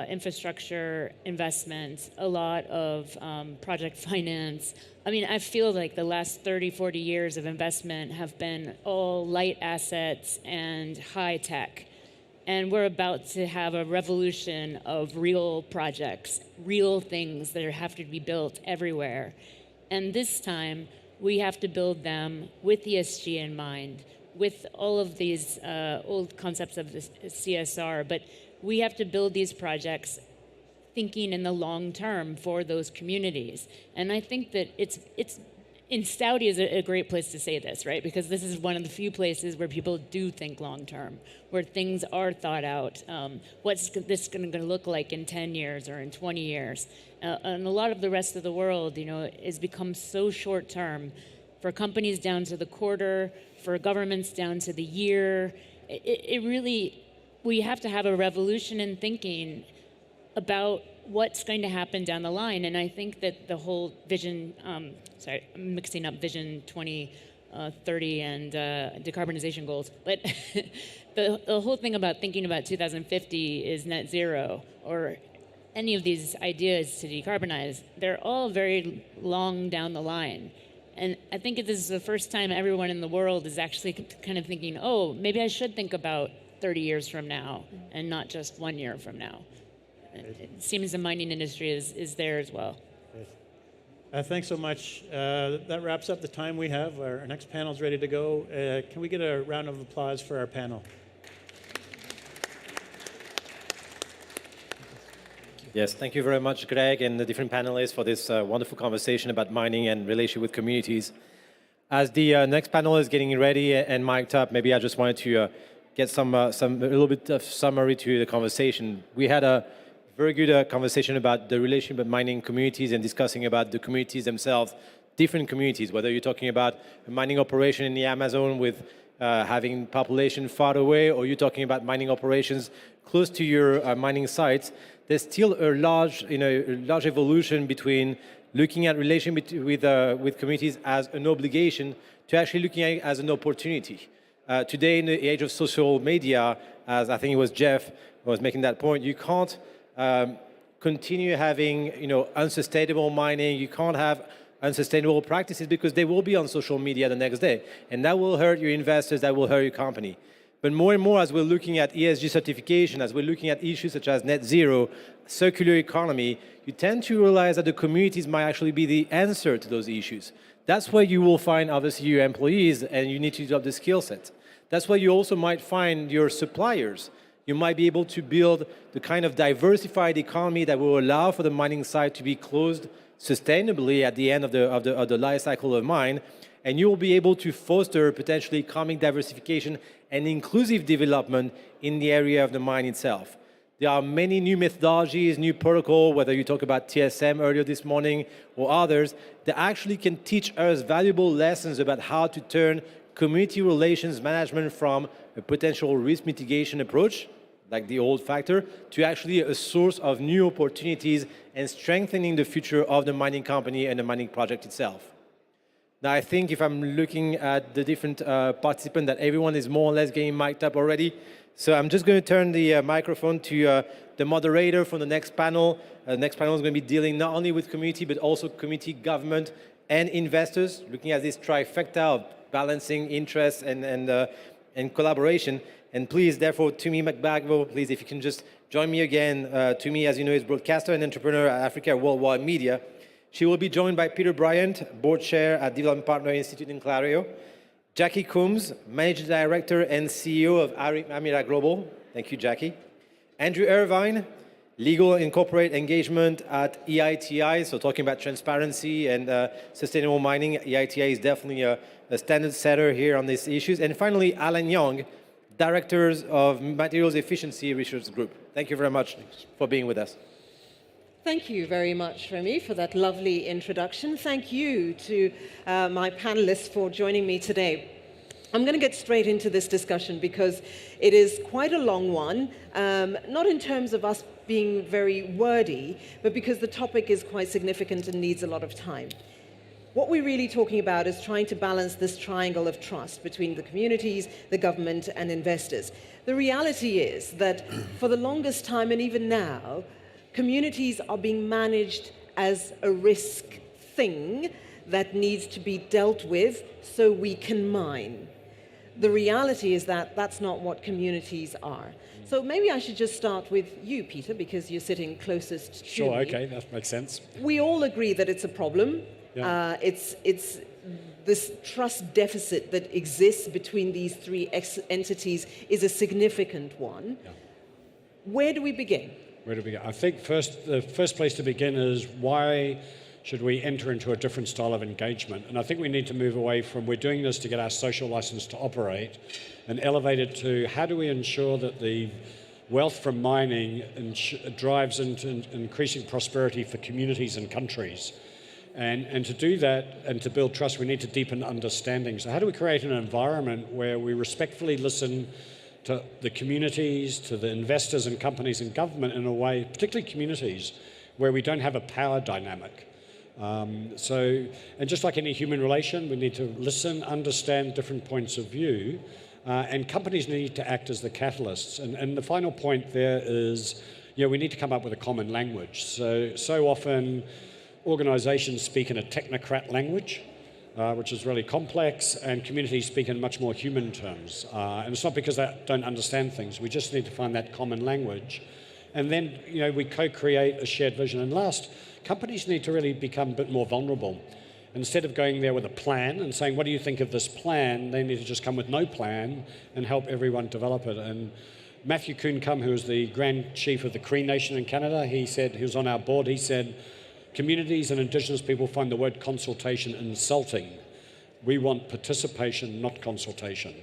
infrastructure investments, a lot of project finance. I mean, I feel like the last 30, 40 years of investment have been all light assets and high tech. And we're about to have a revolution of real projects, real things that have to be built everywhere. And this time, we have to build them with ESG in mind, with all of these old concepts of the CSR. But we have to build these projects thinking in the long term for those communities. And I think that it's in Saudi is a great place to say this, right? Because this is one of the few places where people do think long term, where things are thought out. What's this going to look like in 10 years or in 20 years? And a lot of the rest of the world, has become so short term, for companies down to the quarter, for governments down to the year. It really, we have to have a revolution in thinking about what's going to happen down the line. And I think that the whole vision, I'm mixing up Vision 2030 and decarbonization goals, but the whole thing about thinking about 2050 is net zero, or any of these ideas to decarbonize, they're all very long down the line. And I think this is the first time everyone in the world is actually kind of thinking, oh, maybe I should think about 30 years from now and not just 1 year from now. It seems the mining industry is there as well. Thanks so much. That wraps up the time we have. Our next panel is ready to go. Can we get a round of applause for our panel? Yes, thank you very much, Greg, and the different panelists for this wonderful conversation about mining and relationship with communities. As the next panel is getting ready and mic'd up, maybe I just wanted to get a little bit of summary to the conversation. We had a very good conversation about the relationship with mining communities and discussing about the communities themselves, different communities, whether you're talking about a mining operation in the Amazon with having population far away, or you're talking about mining operations close to your mining sites. There's still a large evolution between looking at relation with communities as an obligation to actually looking at it as an opportunity. Today, in the age of social media, as I think it was Jeff who was making that point, you can't continue having, unsustainable mining. You can't have unsustainable practices because they will be on social media the next day. And that will hurt your investors, that will hurt your company. But more and more, as we're looking at ESG certification, as we're looking at issues such as net zero, circular economy, you tend to realize that the communities might actually be the answer to those issues. That's where you will find, obviously, your employees, and you need to develop the skill set. That's where you also might find your suppliers. You might be able to build the kind of diversified economy that will allow for the mining site to be closed sustainably at the end of the life cycle of mine, and you will be able to foster potentially economic diversification and inclusive development in the area of the mine itself. There are many new methodologies, new protocol, whether you talk about TSM earlier this morning or others, that actually can teach us valuable lessons about how to turn community relations management from a potential risk mitigation approach, like the old factor, to actually a source of new opportunities and strengthening the future of the mining company and the mining project itself. Now, I think if I'm looking at the different participants, that everyone is more or less getting mic'd up already. So I'm just going to turn the microphone to the moderator for the next panel. The next panel is going to be dealing not only with community, but also community, government, and investors, looking at this trifecta of balancing interests and collaboration. And please, therefore, Tumi McBagwell, please, if you can just join me again. Tumi, as you know, is broadcaster and entrepreneur at Africa Worldwide Media. She will be joined by Peter Bryant, board chair at Development Partner Institute in Clario. Jackie Coombs, managing director and CEO of Amira Global. Thank you, Jackie. Andrew Irvine, legal and corporate engagement at EITI. So talking about transparency and sustainable mining, EITI is definitely a standard setter here on these issues. And finally, Alan Young, Directors of Materials Efficiency Research Group. Thank you very much for being with us. Thank you very much, Remy, for that lovely introduction. Thank you to my panelists for joining me today. I'm going to get straight into this discussion because it is quite a long one, not in terms of us being very wordy, but because the topic is quite significant and needs a lot of time. What we're really talking about is trying to balance this triangle of trust between the communities, the government, and investors. The reality is that for the longest time, and even now, communities are being managed as a risk thing that needs to be dealt with so we can mine. The reality is that that's not what communities are. So maybe I should just start with you, Peter, because you're sitting closest to me. Sure, okay, that makes sense. We all agree that it's a problem. Yeah. It's this trust deficit that exists between these three entities is a significant one. Yeah. Where do we begin? Where do we begin? I think the first place to begin is why should we enter into a different style of engagement? And I think we need to move away from we're doing this to get our social license to operate and elevate it to how do we ensure that the wealth from mining drives into increasing prosperity for communities and countries. And to do that and to build trust, we need to deepen understanding. So how do we create an environment where we respectfully listen to the communities, to the investors and companies and government in a way, particularly communities, where we don't have a power dynamic? And just like any human relation, we need to listen, understand different points of view, and companies need to act as the catalysts. And the final point there is, we need to come up with a common language. So often, organizations speak in a technocrat language, which is really complex, and communities speak in much more human terms. And it's not because they don't understand things. We just need to find that common language. And then, we co-create a shared vision. And last, companies need to really become a bit more vulnerable. Instead of going there with a plan and saying, what do you think of this plan? They need to just come with no plan and help everyone develop it. And Matthew Kuhn-Kum, who is the Grand Chief of the Cree Nation in Canada, he was on our board, he said, communities and Indigenous people find the word consultation insulting. We want participation, not consultation.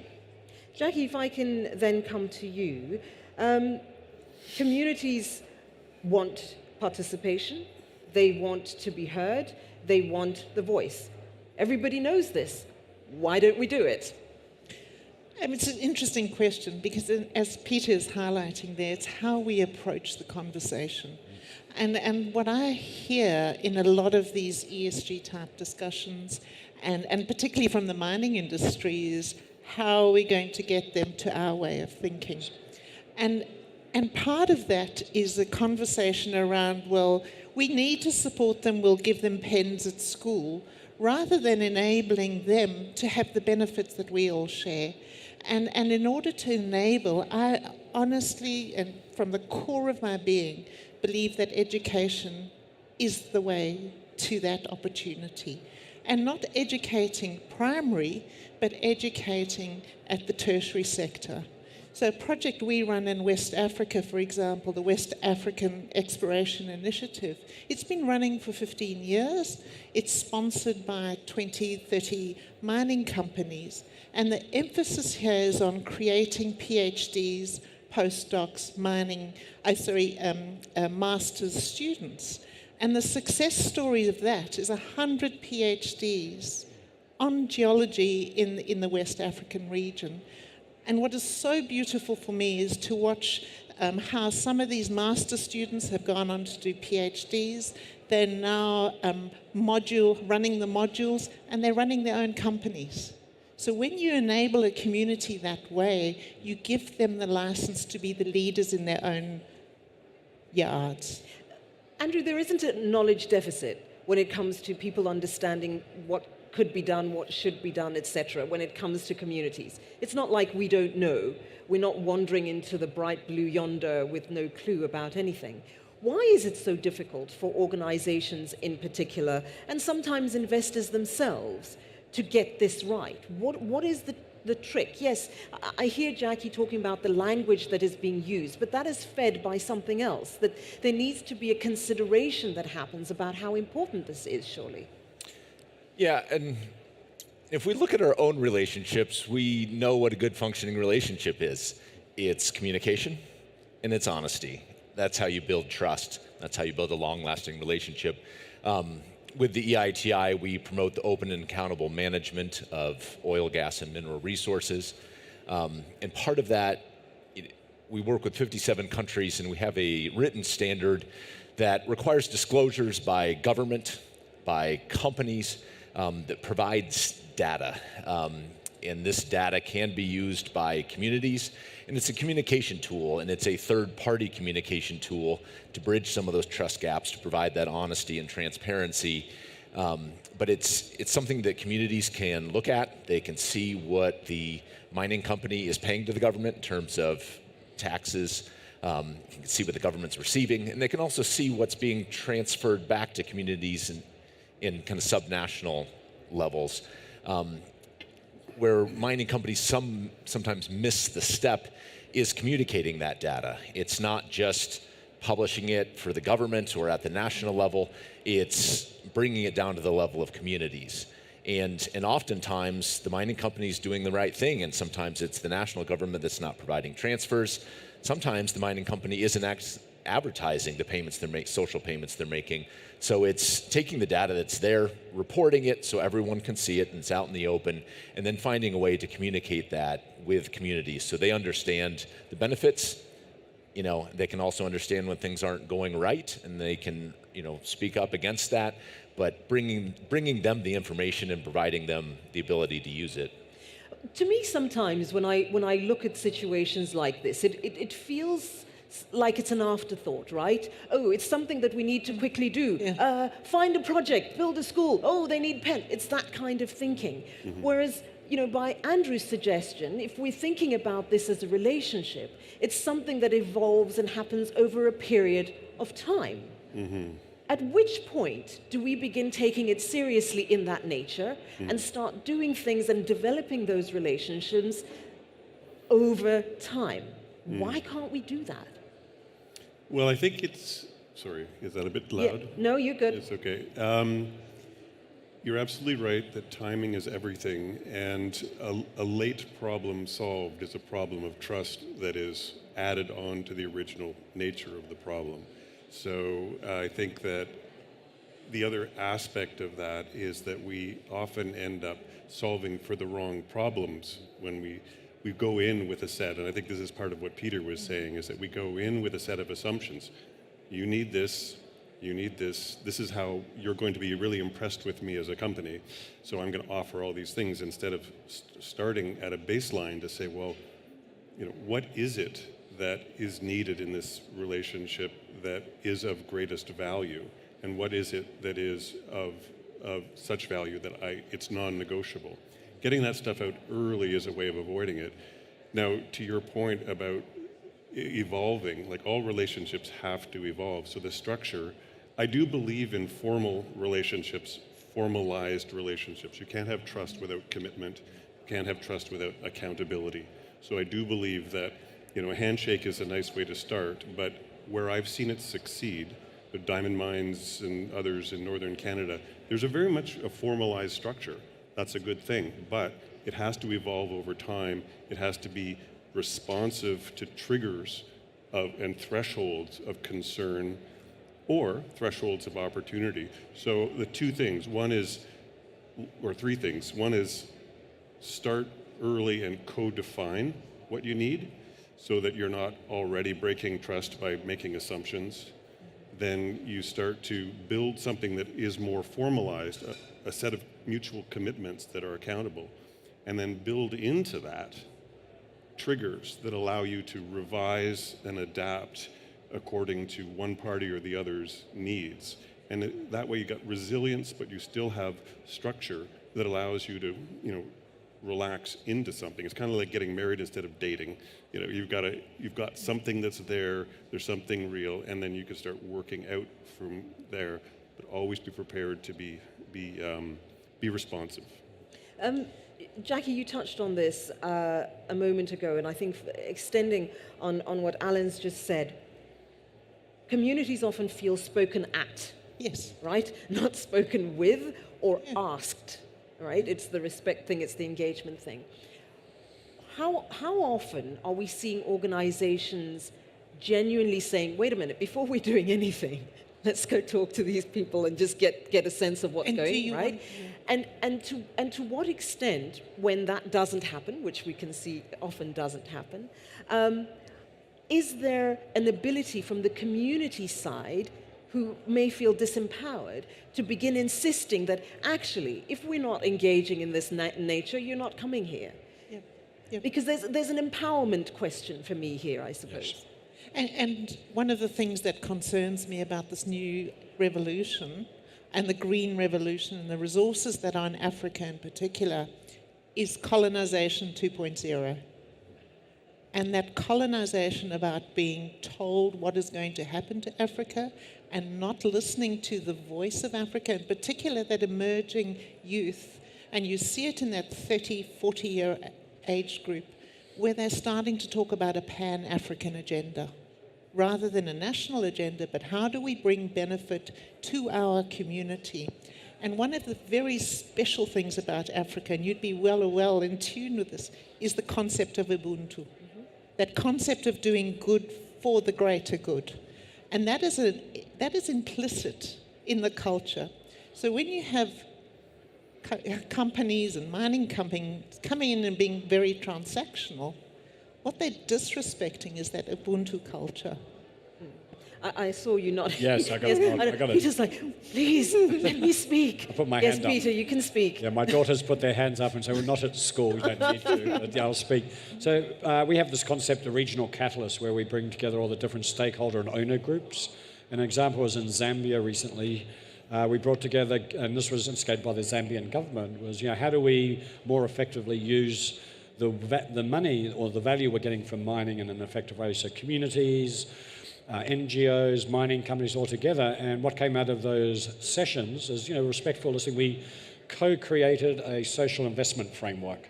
Jackie, if I can then come to you. Communities want participation. They want to be heard. They want the voice. Everybody knows this. Why don't we do it? It's an interesting question because as Peter is highlighting there, it's how we approach the conversation. And what I hear in a lot of these ESG type discussions, and particularly from the mining industry, is how are we going to get them to our way of thinking? And And part of that is a conversation around, well, we need to support them, we'll give them pens at school, rather than enabling them to have the benefits that we all share. And in order to enable, I honestly, and from the core of my being, believe that education is the way to that opportunity. And not educating primary, but educating at the tertiary sector. So a project we run in West Africa, for example, the West African Exploration Initiative, it's been running for 15 years. It's sponsored by 20, 30 mining companies. And the emphasis here is on creating PhDs, postdocs, master's students. And the success story of that is 100 PhDs on geology in the West African region. And what is so beautiful for me is to watch how some of these master students have gone on to do PhDs. They're now running the modules, and they're running their own companies. So when you enable a community that way, you give them the license to be the leaders in their own yards. Andrew, there isn't a knowledge deficit when it comes to people understanding what could be done, what should be done, etc., when it comes to communities. It's not like we don't know. We're not wandering into the bright blue yonder with no clue about anything. Why is it so difficult for organizations in particular, and sometimes investors themselves, to get this right? What is the trick? Yes, I hear Jackie talking about the language that is being used, but that is fed by something else, that there needs to be a consideration that happens about how important this is, surely. Yeah, and if we look at our own relationships, we know what a good functioning relationship is. It's communication and it's honesty. That's how you build trust. That's how you build a long-lasting relationship. With the EITI, we promote the open and accountable management of oil, gas, and mineral resources. And part of that, we work with 57 countries, and we have a written standard that requires disclosures by government, by companies, that provides data. And this data can be used by communities, and it's a communication tool, and it's a third-party communication tool to bridge some of those trust gaps, to provide that honesty and transparency. But it's something that communities can look at. They can see what the mining company is paying to the government in terms of taxes. You can see what the government's receiving, and they can also see what's being transferred back to communities in kind of subnational levels. Where mining companies sometimes miss the step is communicating that data. It's not just publishing it for the government or at the national level, it's bringing it down to the level of communities. And oftentimes the mining company is doing the right thing, and sometimes it's the national government that's not providing transfers. Sometimes the mining company isn't advertising the payments they're making, social payments they're making. So it's taking the data that's there, reporting it so everyone can see it and it's out in the open, and then finding a way to communicate that with communities so they understand the benefits. You know, they can also understand when things aren't going right, and they can, speak up against that, but bringing them the information and providing them the ability to use it. To me, sometimes when I look at situations like this, it feels like it's an afterthought, right? Oh, it's something that we need to quickly do. Yeah. Find a project, build a school. Oh, they need pen. It's that kind of thinking. Mm-hmm. Whereas, by Andrew's suggestion, if we're thinking about this as a relationship, it's something that evolves and happens over a period of time. Mm-hmm. At which point do we begin taking it seriously in that nature and start doing things and developing those relationships over time? Why can't we do that? Well, I think it's, sorry, is that a bit loud? Yeah, no, you're good. It's okay. You're absolutely right that timing is everything, and a late problem solved is a problem of trust that is added on to the original nature of the problem. So I think that the other aspect of that is that we often end up solving for the wrong problems when we go in with a set, and I think this is part of what Peter was saying, is that we go in with a set of assumptions. You need this, this is how you're going to be really impressed with me as a company, so I'm going to offer all these things, instead of starting at a baseline to say, well, what is it that is needed in this relationship that is of greatest value, and what is it that is of such value that it's non-negotiable. Getting that stuff out early is a way of avoiding it. Now, to your point about evolving, like all relationships have to evolve. So the structure, I do believe in formal relationships, formalized relationships. You can't have trust without commitment. You can't have trust without accountability. So I do believe that, a handshake is a nice way to start, but where I've seen it succeed, the diamond mines and others in northern Canada, there's very much a formalized structure. That's a good thing, but it has to evolve over time. It has to be responsive to triggers and thresholds of concern or thresholds of opportunity. So the two things, three things. One is start early and co-define what you need so that you're not already breaking trust by making assumptions. Then you start to build something that is more formalized, a set of mutual commitments that are accountable, and then build into that triggers that allow you to revise and adapt according to one party or the other's needs. And that way you got resilience, but you still have structure that allows you to, relax into something. It's kind of like getting married instead of dating. You've got something that's there, there's something real, and then you can start working out from there, but always be prepared to be responsive. Jackie, you touched on this a moment ago, and I think extending on what Alan's just said, communities often feel spoken at. Yes. Right? Not spoken with or asked. Right? It's the respect thing, it's the engagement thing. How often are we seeing organizations genuinely saying, wait a minute, before we're doing anything, let's go talk to these people and just get a sense of what's going, right? And to what extent, when that doesn't happen, which we can see often doesn't happen, is there an ability from the community side who may feel disempowered to begin insisting that actually, if we're not engaging in this nature, you're not coming here? Yeah. Because there's an empowerment question for me here, I suppose. Yes. And one of the things that concerns me about this new revolution and the green revolution and the resources that are in Africa in particular is colonization 2.0. And that colonization about being told what is going to happen to Africa and not listening to the voice of Africa, in particular that emerging youth. And you see it in that 30, 40-year age group where they're starting to talk about a pan-African agenda rather than a national agenda, but how do we bring benefit to our community? And one of the very special things about Africa, and you'd be well in tune with this, is the concept of Ubuntu. Mm-hmm. That concept of doing good for the greater good. And that is implicit in the culture. So when you have companies and mining companies coming in and being very transactional, what they're disrespecting is that Ubuntu culture. I saw you nodding. Yes, I got it. He's just like, please, let me speak. I put my hand hand up. up. Yes, Peter, you can speak. Yeah, my daughters put their hands up and say, we're not at school, we don't need to, but yeah, I'll speak. So we have this concept of regional catalyst where we bring together all the different stakeholder and owner groups. An example was in Zambia recently. We brought together, and this was instigated by the Zambian government, was, how do we more effectively use the money or the value we're getting from mining in an effective way? So communities, NGOs, mining companies all together, and what came out of those sessions is, respectful listening. We co-created a social investment framework.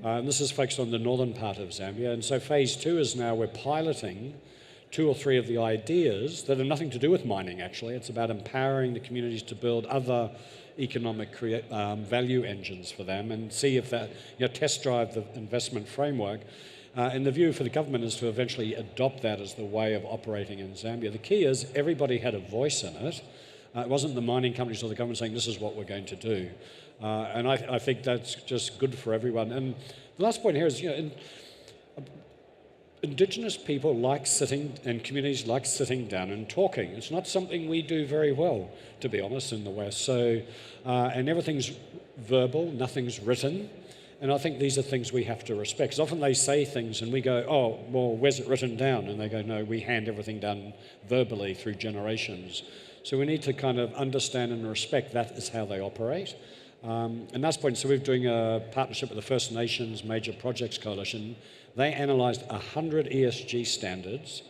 And this is focused on the northern part of Zambia, and so phase 2 is now we're piloting 2 or 3 of the ideas that have nothing to do with mining, actually. It's about empowering the communities to build other economic value engines for them and see if that, test drive the investment framework. And the view for the government is to eventually adopt that as the way of operating in Zambia. The key is everybody had a voice in it. It wasn't the mining companies or the government saying this is what we're going to do. And I think that's just good for everyone. And the last point here is, Indigenous people like sitting, and communities like sitting down and talking. It's not something we do very well, to be honest, in the West. So, and everything's verbal, nothing's written. And I think these are things we have to respect. Because often they say things and we go, oh, well, where's it written down? And they go, no, we hand everything down verbally through generations. So we need to kind of understand and respect that is how they operate. And that's point. So we're doing a partnership with the First Nations Major Projects Coalition. They analysed 100 ESG standards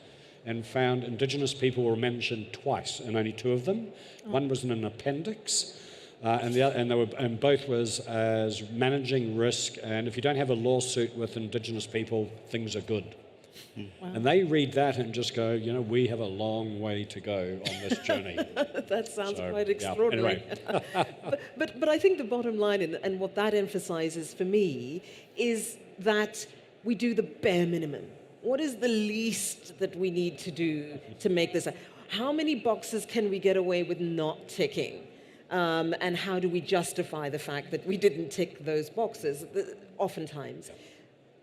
and found Indigenous people were mentioned twice, and only 2 of them. One was in an appendix, and both was as managing risk. And if you don't have a lawsuit with Indigenous people, things are good. Wow. And they read that and just go, you know, we have a long way to go on this journey. That sounds quite extraordinary. Yeah, anyway. but I think the bottom line, and what that emphasizes for me, is that we do the bare minimum. What is the least that we need to do to make this? How many boxes can we get away with not ticking? And how do we justify the fact that we didn't tick those boxes? Oftentimes.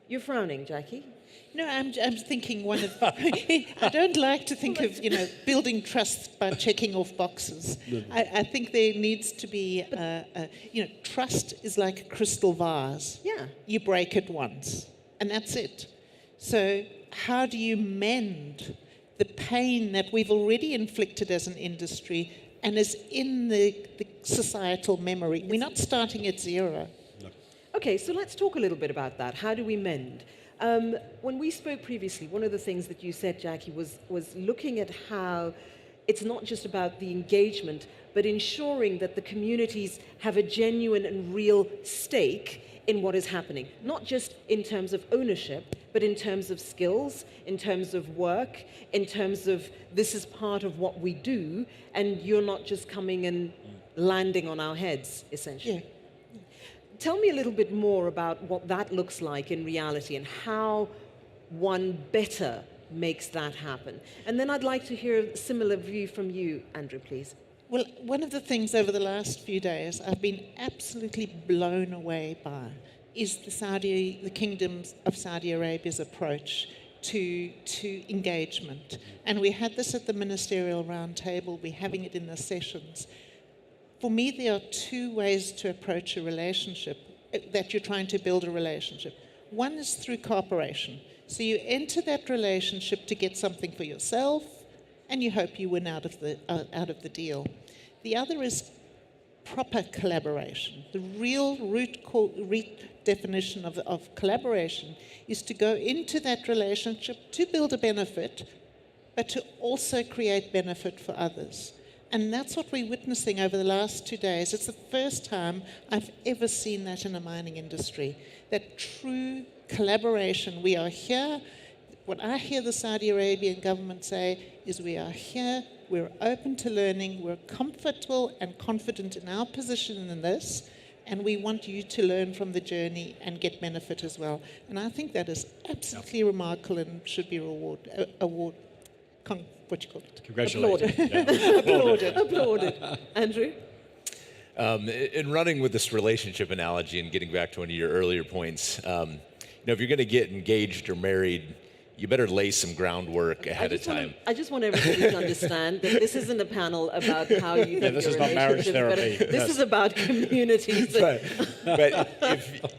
You're frowning, Jackie. No, I'm thinking one of. I don't like to think of building trust by checking off boxes. I think there needs to be trust is like a crystal vase. Yeah. You break it once, and that's it. So how do you mend the pain that we've already inflicted as an industry and is in the societal memory? We're not starting at zero. Okay, so let's talk a little bit about that. How do we mend? When we spoke previously, one of the things that you said, Jackie, was looking at how it's not just about the engagement, but ensuring that the communities have a genuine and real stake in what is happening, not just in terms of ownership, but in terms of skills, in terms of work, in terms of this is part of what we do, and you're not just coming and landing on our heads, essentially. Yeah. Tell me a little bit more about what that looks like in reality and how one better makes that happen. And then I'd like to hear a similar view from you, Andrew, please. Well, one of the things over the last few days I've been absolutely blown away by is the Kingdom of Saudi Arabia's approach to engagement. And we had this at the Ministerial Roundtable, we're having it in the sessions. For me, there are 2 ways to approach a relationship, that you're trying to build a relationship. One is through cooperation. So you enter that relationship to get something for yourself, and you hope you win out of the deal. The other is proper collaboration. The real root definition of collaboration is to go into that relationship to build a benefit, but to also create benefit for others. And that's what we're witnessing over the last 2 days. It's the first time I've ever seen that in the mining industry, that true collaboration. We are here. What I hear the Saudi Arabian government say is we are here, we're open to learning, we're comfortable and confident in our position in this, and we want you to learn from the journey and get benefit as well. And I think that is absolutely remarkable and should be Congratulations. Applauded. Andrew? In running with this relationship analogy and getting back to one of your earlier points, if you're going to get engaged or married, you better lay some groundwork ahead of time. I just want everybody to understand that this isn't a panel about how you think this your is not marriage relationship's better. therapy. This is about communities. But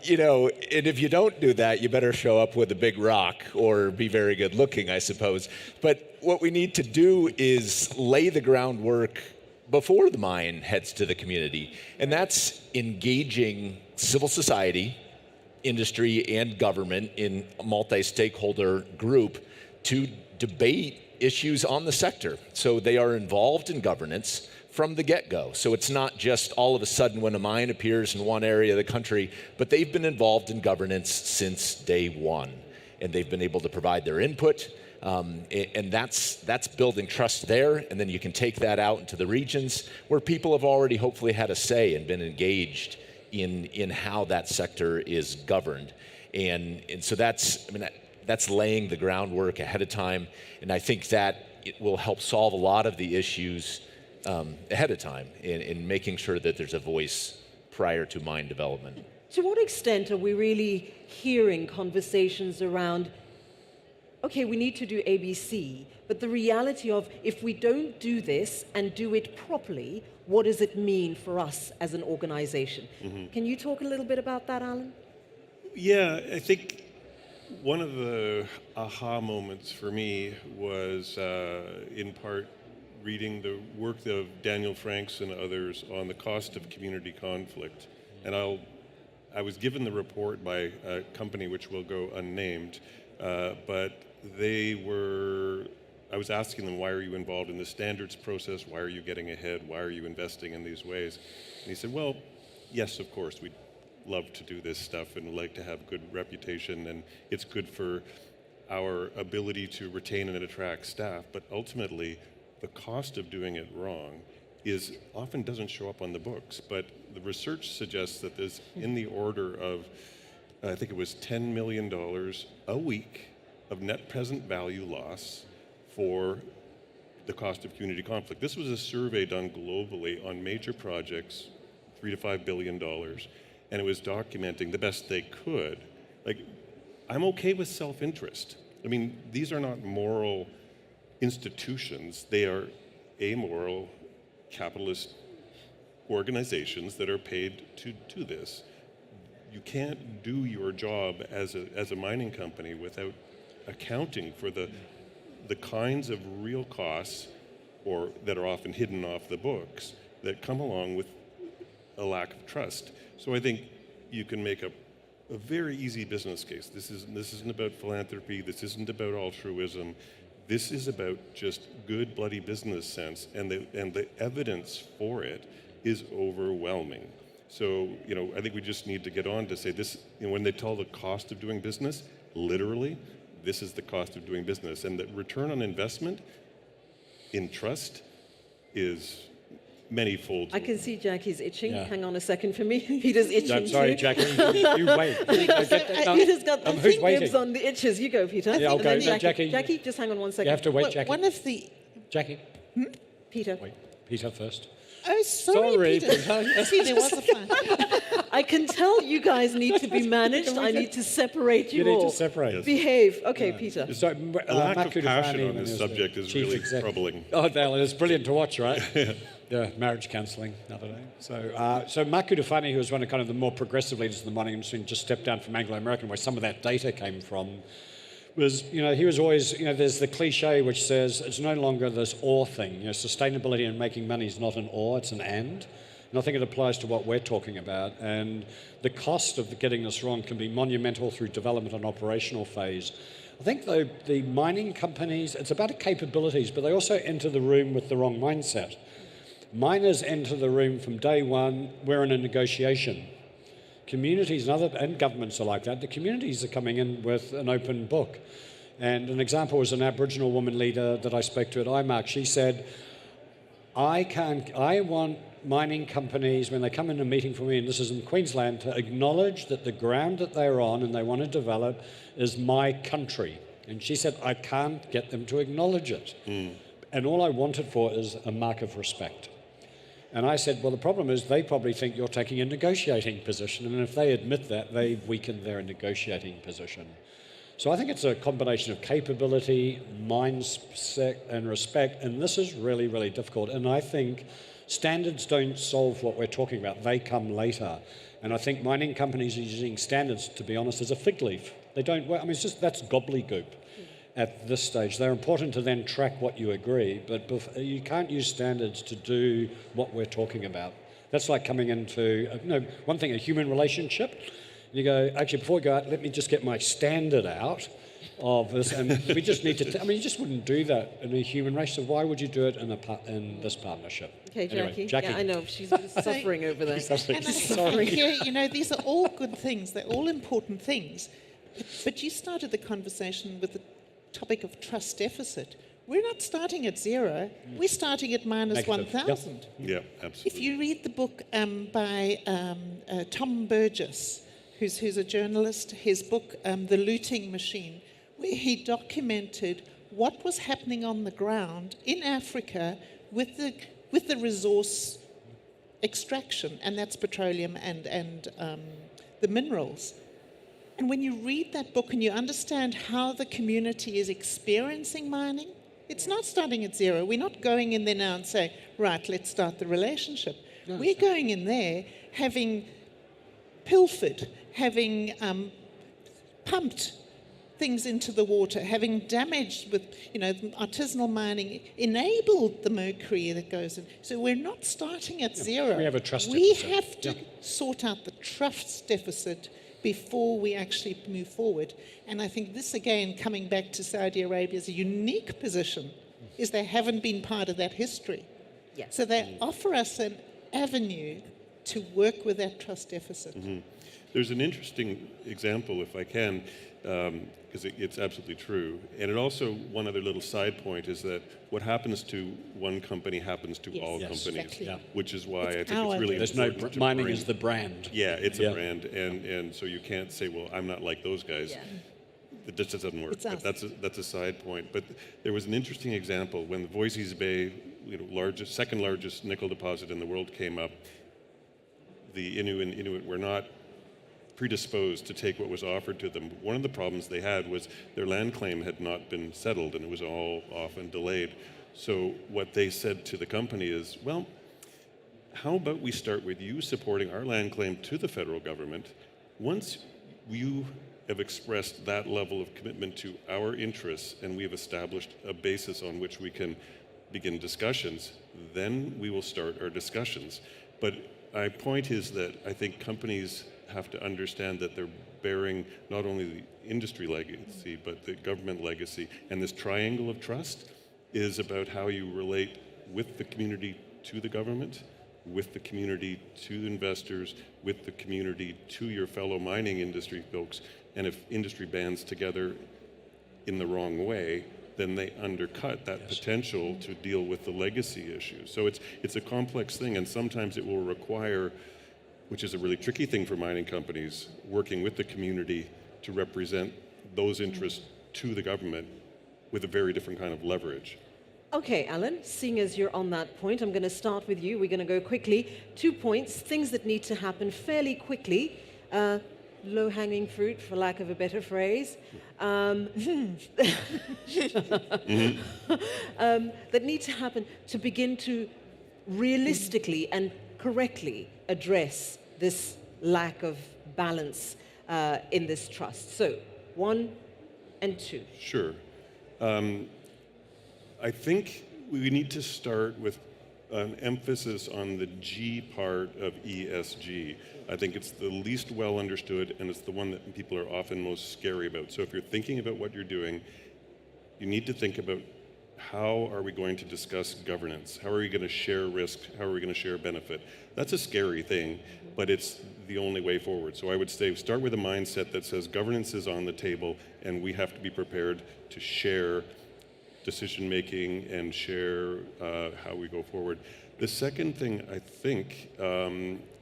if you don't do that, you better show up with a big rock or be very good looking, I suppose. But what we need to do is lay the groundwork before the mine heads to the community. And that's engaging civil society, industry, and government in a multi-stakeholder group to debate issues on the sector. So they are involved in governance from the get-go. So it's not just all of a sudden when a mine appears in one area of the country, but they've been involved in governance since day one. And they've been able to provide their input. And that's building trust there. And then you can take that out into the regions where people have already hopefully had a say and been engaged in how that sector is governed. And so that's laying the groundwork ahead of time. And I think that it will help solve a lot of the issues ahead of time in making sure that there's a voice prior to mine development. To what extent are we really hearing conversations around, okay, we need to do ABC, but the reality of if we don't do this and do it properly, what does it mean for us as an organization? Mm-hmm. Can you talk a little bit about that, Alan? Yeah, I think one of the aha moments for me was in part reading the work of Daniel Franks and others on the cost of community conflict. And I was given the report by a company which will go unnamed, but I was asking them, why are you involved in the standards process? Why are you getting ahead? Why are you investing in these ways? And he said, well, yes, of course, we'd love to do this stuff and like to have good reputation, and it's good for our ability to retain and attract staff, but ultimately, the cost of doing it wrong often doesn't show up on the books, but the research suggests that there's in the order of, I think it was $10 million a week of net present value loss for the cost of community conflict. This was a survey done globally on major projects, $3 to $5 billion, and it was documenting the best they could. Like, I'm okay with self-interest. I mean, these are not moral institutions. They are amoral capitalist organizations that are paid to do this. You can't do your job as a mining company without accounting for the kinds of real costs that are often hidden off the books that come along with a lack of trust. So I think you can make a very easy business case. This isn't about philanthropy. This isn't about altruism. This is about just good bloody business sense, and the evidence for it is overwhelming. So, I think we just need to get on to say this, when they tell the cost of doing business, literally, this is the cost of doing business. And the return on investment in trust is many-fold. I can see Jackie's itching. Yeah. Hang on a second for me. Peter's itching Sorry, too. Jackie, you wait. Peter's got the who's waiting? fingers on the itches. You go, Peter. Yeah, I'll And then go. Jackie. Jackie, just hang on one second. You have to wait, Jackie. One of the... Jackie. Peter. Wait, Peter first. Oh, sorry, Peter. See, there was a fun. I can tell you guys need to be managed. I need to separate you all. You need to separate. Yes. Behave. Okay, Peter. So, A lack Matt of passion Kudafani on this is subject the is chief really exec. troubling. Oh, Dale, it's brilliant to watch, right? Yeah, marriage counselling the other day. So Mark Kudafani, who was one of kind of the more progressive leaders in the mining industry, and just stepped down from Anglo American, where some of that data came from, was, he was always, there's the cliche which says it's no longer this or thing. Sustainability and making money is not an or, it's an and. And I think it applies to what we're talking about. And the cost of getting this wrong can be monumental through development and operational phase. I think, though, the mining companies, it's about capabilities, but they also enter the room with the wrong mindset. Miners enter the room from day one, we're in a negotiation. Communities and governments are like that. The communities are coming in with an open book. And an example was an Aboriginal woman leader that I spoke to at IMARC. She said, I want mining companies, when they come in a meeting for me, and this is in Queensland, to acknowledge that the ground that they're on and they want to develop is my country. And she said, I can't get them to acknowledge it. And all I want it for is a mark of respect. And I said, well, the problem is they probably think you're taking a negotiating position, and if they admit that, they weaken their negotiating position. So I think it's a combination of capability, mindset, and respect, and this is really, really difficult. And I think standards don't solve what we're talking about. They come later. And I think mining companies are using standards, to be honest, as a fig leaf. They don't work. I mean, that's gobbledygook at this stage. They're important to then track what you agree, but you can't use standards to do what we're talking about. That's like coming into, one thing, a human relationship. You go, actually, before we go out, let me just get my standard out of this, and we just need to, you just wouldn't do that in a human race, so why would you do it in this partnership? Okay, Jackie. Anyway, Jackie. Yeah, I know, she's suffering over there. And I think, these are all good things. They're all important things. But you started the conversation with the topic of trust deficit. We're not starting at zero. We're starting at minus 1,000. Yeah, absolutely. If you read the book by Tom Burgess, who's a journalist, his book, The Looting Machine, where he documented what was happening on the ground in Africa with the resource extraction, and that's petroleum and the minerals. And when you read that book and you understand how the community is experiencing mining, it's not starting at zero. We're not going in there now and saying, right, let's start the relationship. We're going in there having pilfered, having pumped things into the water, having damaged with, artisanal mining, enabled the mercury that goes in. So we're not starting at zero. We have a trust We deficit. have to sort out the trust deficit before we actually move forward. And I think this, again, coming back to Saudi Arabia's unique position, is they haven't been part of that history. Yeah. So they offer us an avenue to work with that trust deficit. There's an interesting example, if I can, because it's absolutely true. And it also, one other little side point is that what happens to one company happens to all companies, exactly. Yeah. which is why I think our it's really There's important. no mining is the brand. Yeah, it's a brand, and so you can't say, well, I'm not like those guys. Yeah. It just doesn't work. It's us. But that's a side point. But there was an interesting example when the Voisey's Bay, second largest nickel deposit in the world came up. The Inuit were not predisposed to take what was offered to them. One of the problems they had was their land claim had not been settled, and it was all often delayed. So what they said to the company is, well, how about we start with you supporting our land claim to the federal government? Once you have expressed that level of commitment to our interests and we've established a basis on which we can begin discussions, then we will start our discussions. But my point is that I think companies have to understand that they're bearing not only the industry legacy, but the government legacy. And this triangle of trust is about how you relate with the community to the government, with the community to investors, with the community to your fellow mining industry folks. And if industry bands together in the wrong way, then they undercut that potential to deal with the legacy issues. So it's a complex thing, and sometimes it will require, which is a really tricky thing for mining companies, working with the community to represent those interests to the government with a very different kind of leverage. Okay, Alan, seeing as you're on that point, I'm going to start with you. We're going to go quickly. 2 points, things that need to happen fairly quickly. Low-hanging fruit, for lack of a better phrase, that need to happen to begin to realistically and correctly address this lack of balance in this trust. So, 1 and 2. Sure. I think we need to start with an emphasis on the G part of ESG. I think it's the least well understood, and it's the one that people are often most scary about. So if you're thinking about what you're doing, you need to think about how are we going to discuss governance? How are we going to share risk? How are we going to share benefit? That's a scary thing, but it's the only way forward. So I would say start with a mindset that says governance is on the table, and we have to be prepared to share decision making and share how we go forward. The second thing I think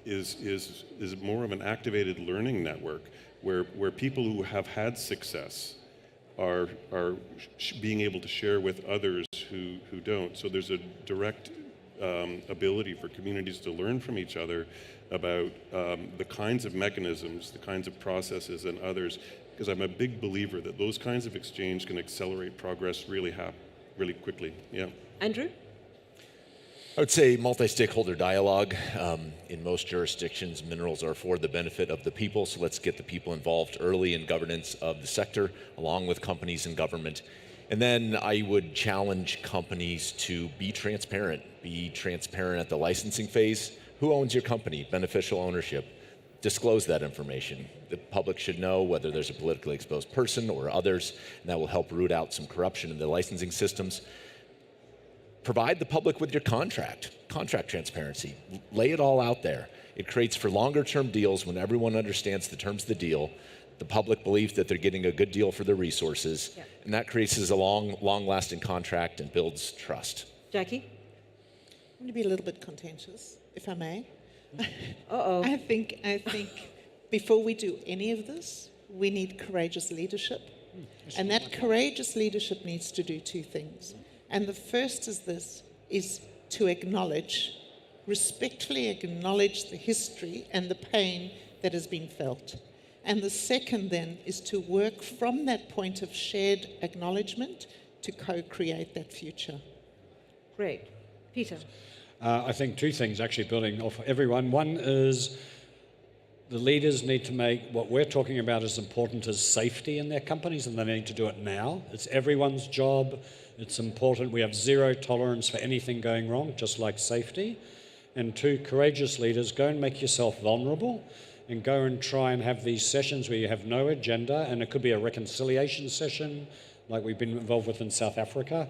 is more of an activated learning network where people who have had success are being able to share with others who don't. So there's a direct ability for communities to learn from each other about the kinds of mechanisms, the kinds of processes and others, because I'm a big believer that those kinds of exchange can accelerate progress really quickly. Yeah. Andrew? I would say multi-stakeholder dialogue. In most jurisdictions, minerals are for the benefit of the people, so let's get the people involved early in governance of the sector, along with companies and government. And then I would challenge companies to be transparent at the licensing phase. Who owns your company? Beneficial ownership. Disclose that information. The public should know whether there's a politically exposed person or others, and that will help root out some corruption in the licensing systems. Provide the public with your contract transparency. Lay it all out there. It creates for longer term deals when everyone understands the terms of the deal. The public believes that they're getting a good deal for their resources, and that creates a long-lasting contract and builds trust. Jackie? I'm going to be a little bit contentious, if I may. Uh-oh. I think before we do any of this, we need courageous leadership. And that courageous leadership needs to do 2 things. And the first is to acknowledge, respectfully acknowledge the history and the pain that has been felt. And the second then is to work from that point of shared acknowledgement to co-create that future. Great. Peter? I think 2 things actually building off everyone. One is the leaders need to make what we're talking about as important as safety in their companies, and they need to do it now. It's everyone's job. It's important. We have zero tolerance for anything going wrong, just like safety. And two, courageous leaders, go and make yourself vulnerable and go and try and have these sessions where you have no agenda, and it could be a reconciliation session like we've been involved with in South Africa,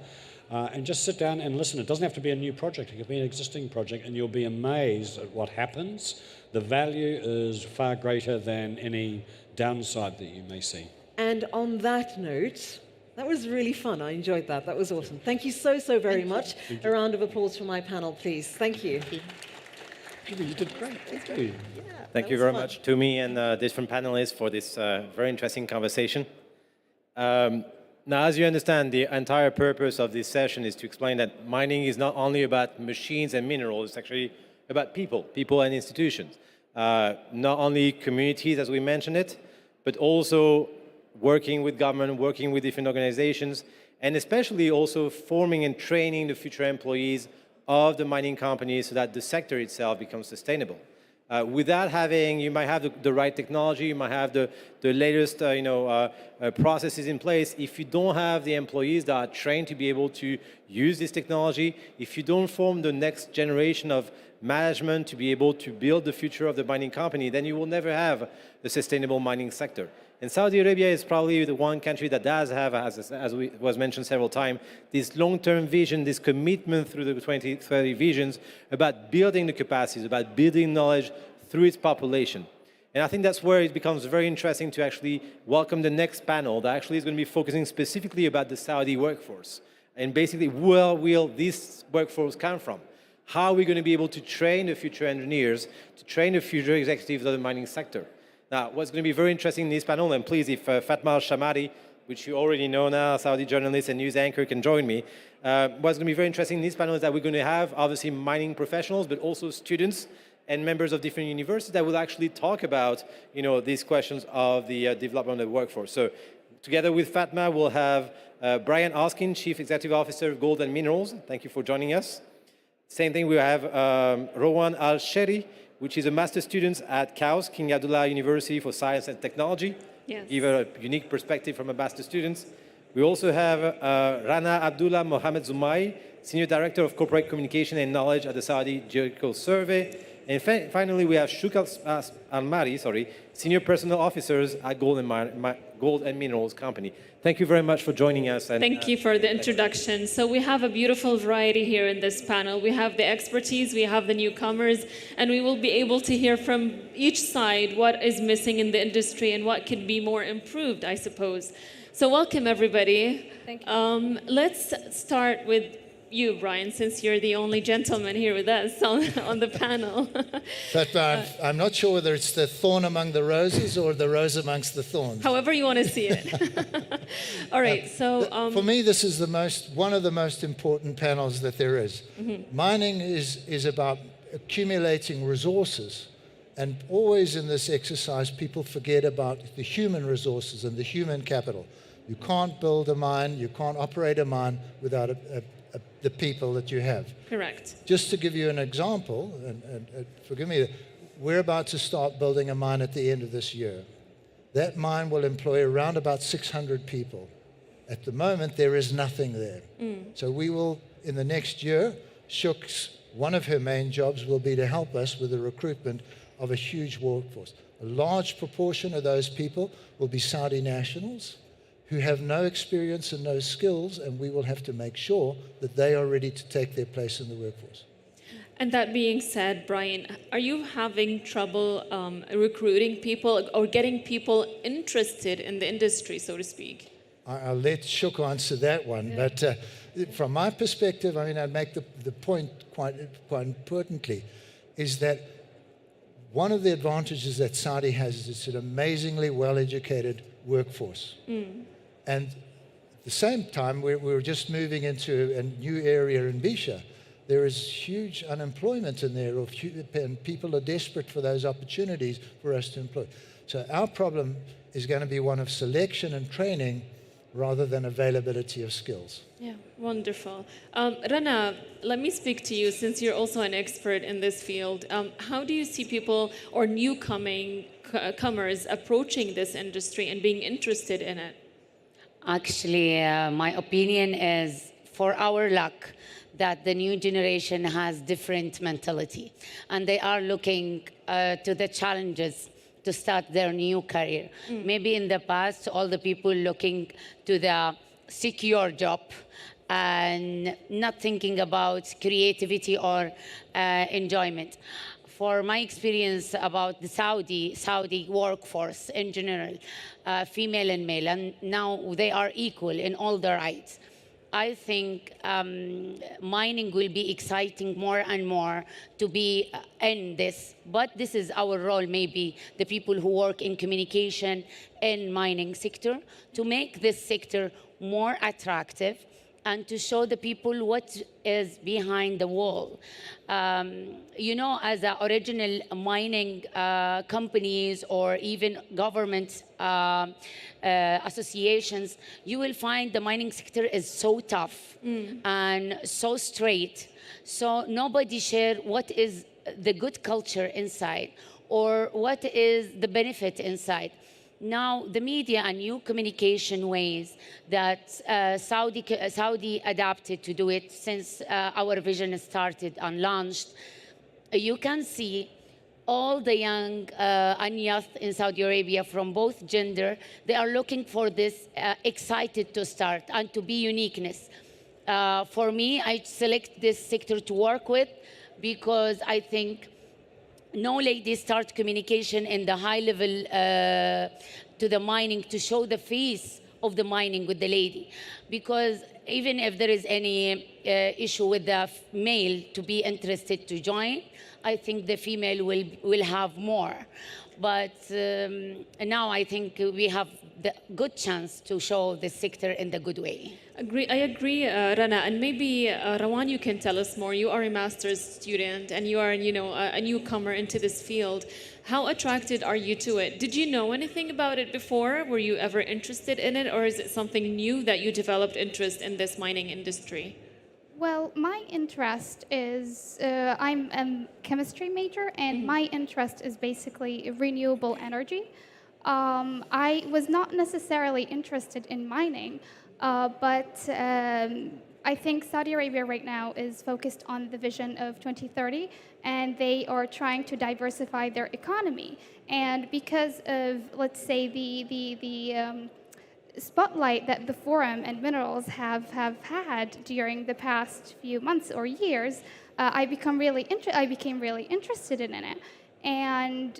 and just sit down and listen. It doesn't have to be a new project. It could be an existing project, and you'll be amazed at what happens. The value is far greater than any downside that you may see. And on that note, that was really fun. I enjoyed that. That was awesome. Thank you so, so very much. A round of applause for my panel, please. Thank you. Peter, you did great. Thank you. Thank you very much to me and different panelists for this very interesting conversation. Now, as you understand, the entire purpose of this session is to explain that mining is not only about machines and minerals, it's actually about people and institutions. Not only communities, as we mentioned it, but also working with government, working with different organizations, and especially also forming and training the future employees of the mining companies so that the sector itself becomes sustainable. Without having, you might have the right technology, you might have the latest processes in place. If you don't have the employees that are trained to be able to use this technology, if you don't form the next generation of management to be able to build the future of the mining company, then you will never have a sustainable mining sector. And Saudi Arabia is probably the one country that does have, as was mentioned several times, this long-term vision, this commitment through the 2030 visions about building the capacities, about building knowledge through its population. And I think that's where it becomes very interesting to actually welcome the next panel that actually is going to be focusing specifically about the Saudi workforce. And basically, where will this workforce come from? How are we going to be able to train the future engineers, to train the future executives of the mining sector? Now, what's going to be very interesting in this panel, and please, if Fatma Al-Shamari, which you already know now, Saudi journalist and news anchor, can join me. What's going to be very interesting in this panel is that we're going to have, obviously, mining professionals, but also students and members of different universities that will actually talk about, these questions of the development of the workforce. So, together with Fatma, we'll have Brian Oskin, Chief Executive Officer of Gold and Minerals. Thank you for joining us. Same thing, we have Rowan Al-Sheri, which is a master's student at KAUS, King Abdullah University for Science and Technology. Yes. Give a unique perspective from a master's student. We also have Rana Abdullah Mohammed Zumai, Senior Director of Corporate Communication and Knowledge at the Saudi Geological Survey. And finally, we have Shuk Al-Mari, Senior Personnel Officers at Gold and Minerals Company. Thank you very much for joining us. And, Thank you for the introduction. So we have a beautiful variety here in this panel. We have the expertise, we have the newcomers, and we will be able to hear from each side what is missing in the industry and what could be more improved, I suppose. So welcome, everybody. Thank you. Let's start with you, Brian, since you're the only gentleman here with us on the panel. But I'm not sure whether it's the thorn among the roses or the rose amongst the thorns. However you want to see it. All right, so... for me, this is one of the most important panels that there is. Mm-hmm. Mining is about accumulating resources. And always in this exercise, people forget about the human resources and the human capital. You can't build a mine, you can't operate a mine without the people that you have. Correct. Just to give you an example, and forgive me, we're about to start building a mine at the end of this year. That mine will employ around about 600 people. At the moment, there is nothing there. So we will, in the next year, one of her main jobs will be to help us with the recruitment of a huge workforce. A large proportion of those people will be Saudi nationals who have no experience and no skills, and we will have to make sure that they are ready to take their place in the workforce. And that being said, Brian, are you having trouble recruiting people or getting people interested in the industry, so to speak? I'll let Shuk answer that one, but from my perspective, I'd make the point quite importantly, is that one of the advantages that Saudi has is it's an amazingly well-educated workforce. And at the same time, we're just moving into a new area in Bisha. There is huge unemployment in there, and people are desperate for those opportunities for us to employ. So our problem is going to be one of selection and training rather than availability of skills. Yeah, wonderful. Rana, let me speak to you since you're also an expert in this field. How do you see people or newcomers approaching this industry and being interested in it? Actually, my opinion is, for our luck, that the new generation has different mentality, and they are looking to the challenges to start their new career. Maybe in the past, all the people looking to the secure job and not thinking about creativity or enjoyment. For my experience about the Saudi workforce in general, female and male, and now they are equal in all the rights. I think mining will be exciting more and more to be in this, but this is our role, maybe the people who work in communication in mining sector, to make this sector more attractive and to show the people what is behind the wall. You know, as a original mining companies or even government associations, you will find the mining sector is so tough and so straight. So nobody share what is the good culture inside or what is the benefit inside. Now, the media and new communication ways that Saudi adapted to do it since our vision started and launched, you can see all the young and youth in Saudi Arabia from both gender, they are looking for this, excited to start and to be uniqueness. For me, I select this sector to work with because I think no lady start communication in the high level to the mining to show the face of the mining with the lady. Because even if there is any issue with the male to be interested to join, I think the female will have more. But now I think we have the good chance to show the sector in the good way. I agree, Rana, and maybe Rawan, you can tell us more. You are a master's student, and you are, a newcomer into this field. How attracted are you to it? Did you know anything about it before? Were you ever interested in it, or is it something new that you developed interest in this mining industry? Well, my interest is, I'm a chemistry major, and my interest is basically renewable energy. I was not necessarily interested in mining, but I think Saudi Arabia right now is focused on the vision of 2030, and they are trying to diversify their economy. And because of, let's say, the spotlight that the forum and minerals have had during the past few months or years, I became really interested in it. And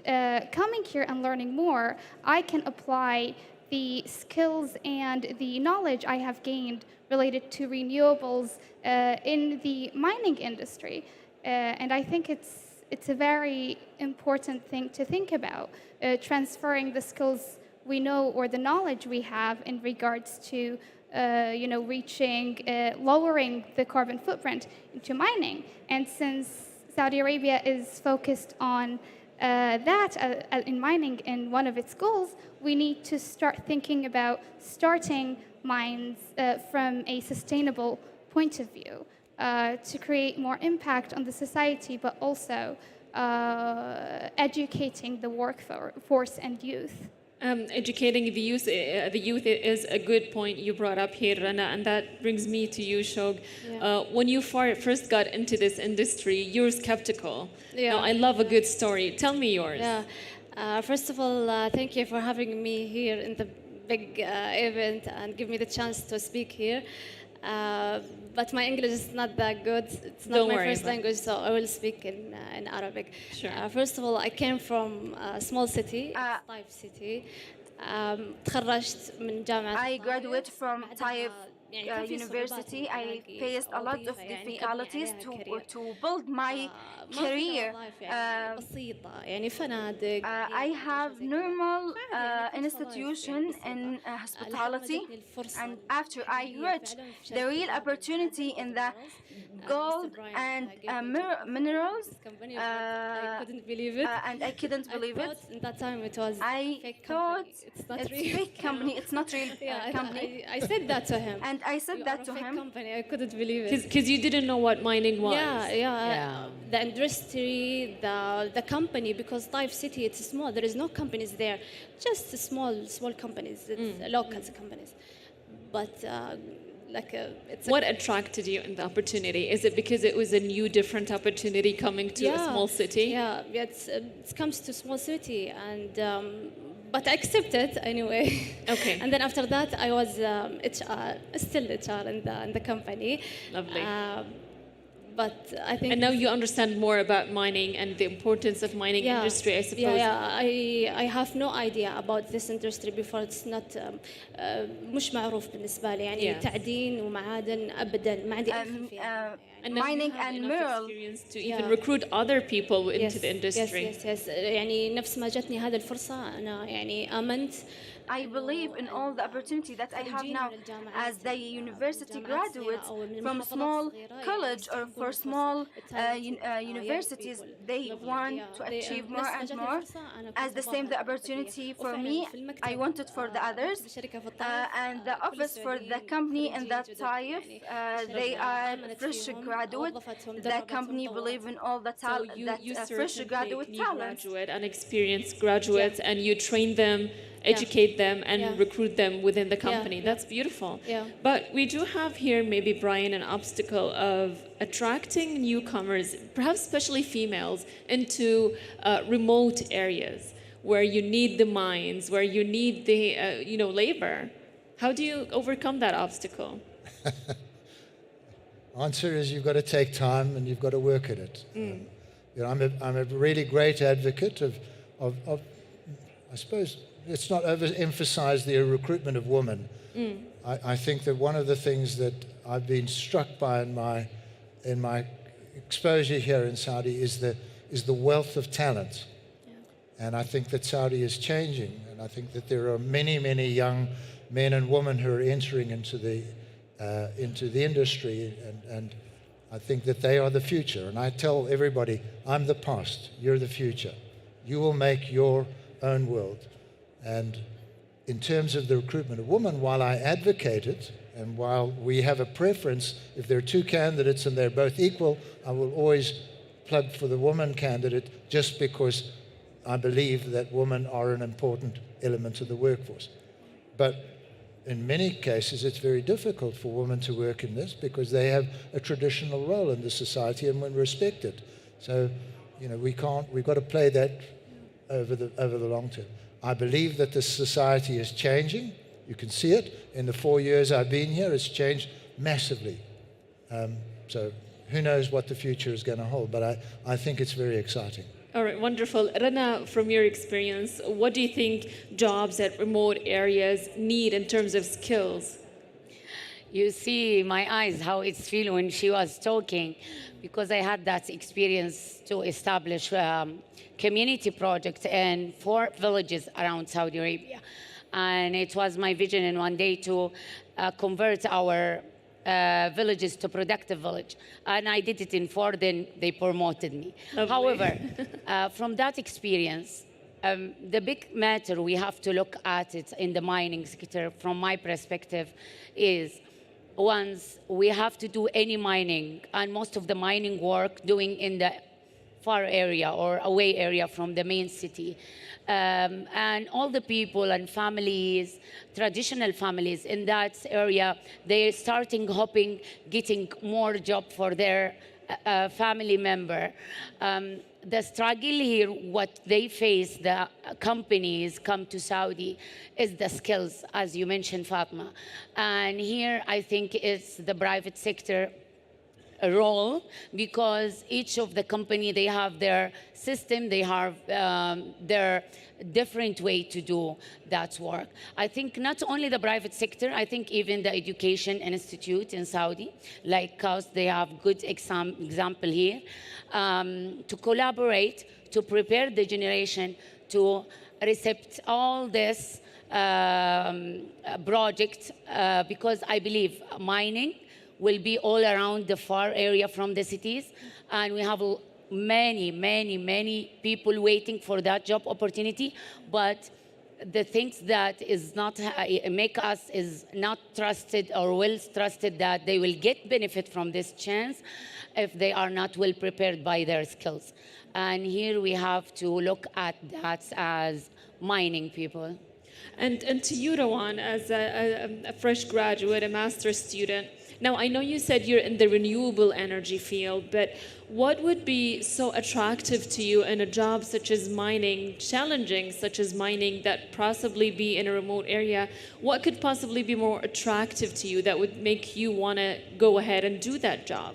coming here and learning more, I can apply the skills and the knowledge I have gained related to renewables in the mining industry. And I think it's a very important thing to think about, transferring the skills we know or the knowledge we have in regards to lowering the carbon footprint into mining. And since Saudi Arabia is focused on that in mining in one of its goals, we need to start thinking about starting mines from a sustainable point of view to create more impact on the society, but also educating the workforce and youth. Educating the youth is a good point you brought up here, Rana, and that brings me to you, Shog. Yeah. When you first got into this industry, you were skeptical. Yeah. Now, I love a good story. Tell me yours. Yeah. First of all, thank you for having me here in the big event and give me the chance to speak here. But my English is not that good. It's not my first language, so I will speak in Arabic. Sure. First of all, I came from a small city, Taif city. تخرجت من جامعة I graduated from Taif university, I faced a lot of difficulties to build my career. I have normal institution in hospitality, and after I reached the real opportunity in the gold and minerals, I couldn't believe it. and I couldn't believe it. At that time, it was I fake thought company. It's not it's real. fake company. It's not real company. I said that to him. And I said that to him. Company. I couldn't believe it. Because you didn't know what mining was. Yeah. The industry, the company, because Taif City, it's small. There is no companies there, just small companies, local companies. But what attracted you in the opportunity? Is it because it was a new, different opportunity coming to a small city? Yeah, it comes to small city, and but I accept it anyway. Okay. And then after that, I was HR, still HR in the company. Lovely. But I think. And now you understand more about mining and the importance of mining industry, I suppose. I have no idea about this industry before. It's not مش معروف بالنسبة لي يعني تعدين ومعادن أبدا ما عندي and mining and mineral to even recruit other people into the industry. Yes. يعني نفس ما جتني هذه الفرصة أنا يعني آمنت. I believe in all the opportunity that I have now as the university graduate from small college or for small universities. They want to achieve more and more. As the same the opportunity for me, I want it for the others. And the office for the company in that Taif, they are fresh graduate. The company believe in all the talent, fresh graduate talents. And experienced graduates, and you train them, educate them, and recruit them within the company. That's beautiful. But we do have here, maybe, Brian, an obstacle of attracting newcomers, perhaps especially females, into remote areas where you need the mines, where you need the labor. How do you overcome that obstacle? Answer is you've got to take time and you've got to work at it. I'm a really great advocate of I suppose, let's not overemphasize the recruitment of women. I think that one of the things that I've been struck by in my exposure here in Saudi is the wealth of talent. And I think that Saudi is changing. And I think that there are many young men and women who are entering into the industry. And I think that they are the future. And I tell everybody, I'm the past, you're the future. You will make your own world. And in terms of the recruitment of women, while I advocate it, and while we have a preference, if there are two candidates and they're both equal, I will always plug for the woman candidate just because I believe that women are an important element of the workforce. But in many cases, it's very difficult for women to work in this because they have a traditional role in the society and when respected. So, we've got to play that over the long term. I believe that the society is changing. You can see it. In the 4 years I've been here, it's changed massively. So who knows what the future is going to hold, but I think it's very exciting. All right, wonderful. Rana, from your experience, what do you think jobs at remote areas need in terms of skills? You see my eyes, how it's feel when she was talking, because I had that experience to establish community project in 4 villages around Saudi Arabia. And it was my vision in one day to convert our villages to productive village. And I did it in 4, then they promoted me. Lovely. However, from that experience, the big matter we have to look at it in the mining sector, from my perspective, is once we have to do any mining, and most of the mining work doing in the far area or away area from the main city. And all the people and families, traditional families in that area, they're starting hoping, getting more job for their family member. The struggle here, what they face, the companies come to Saudi, is the skills, as you mentioned, Fatma. And here, I think it's the private sector role, because each of the company, they have their system, they have their different way to do that work. I think not only the private sector, I think even the education institute in Saudi, like KAUST, they have good example here, to collaborate, to prepare the generation to accept all this project, because I believe mining will be all around the far area from the cities, and we have many people waiting for that job opportunity. But the things that is not make us is not trusted or well trusted that they will get benefit from this chance if they are not well prepared by their skills. And here we have to look at that as mining people. And to you, Rawan, as a fresh graduate, a master's student, now I know you said you're in the renewable energy field, but what would be so attractive to you in a job such as mining, challenging such as mining, that possibly be in a remote area? What could possibly be more attractive to you that would make you want to go ahead and do that job?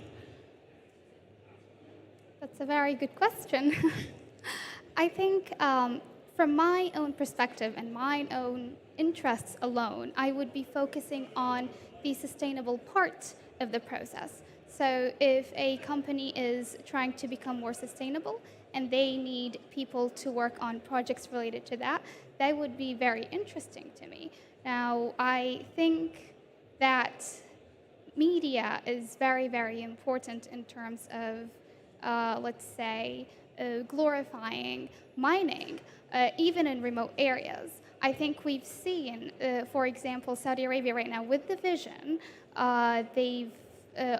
That's a very good question. I think from my own perspective and my own interests alone, I would be focusing on the sustainable part of the process. So if a company is trying to become more sustainable and they need people to work on projects related to that, that would be very interesting to me. Now, I think that media is very, very important in terms of, let's say, glorifying mining, even in remote areas. I think we've seen, for example, Saudi Arabia right now with the vision, they've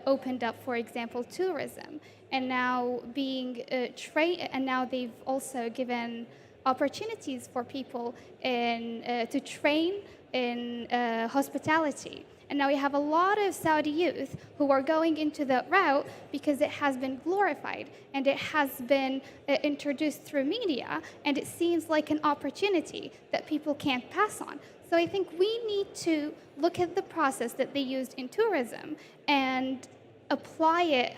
opened up, for example, tourism, and now now they've also given opportunities for people to train in hospitality. And now we have a lot of Saudi youth who are going into that route because it has been glorified and it has been introduced through media, and it seems like an opportunity that people can't pass on. So I think we need to look at the process that they used in tourism and apply it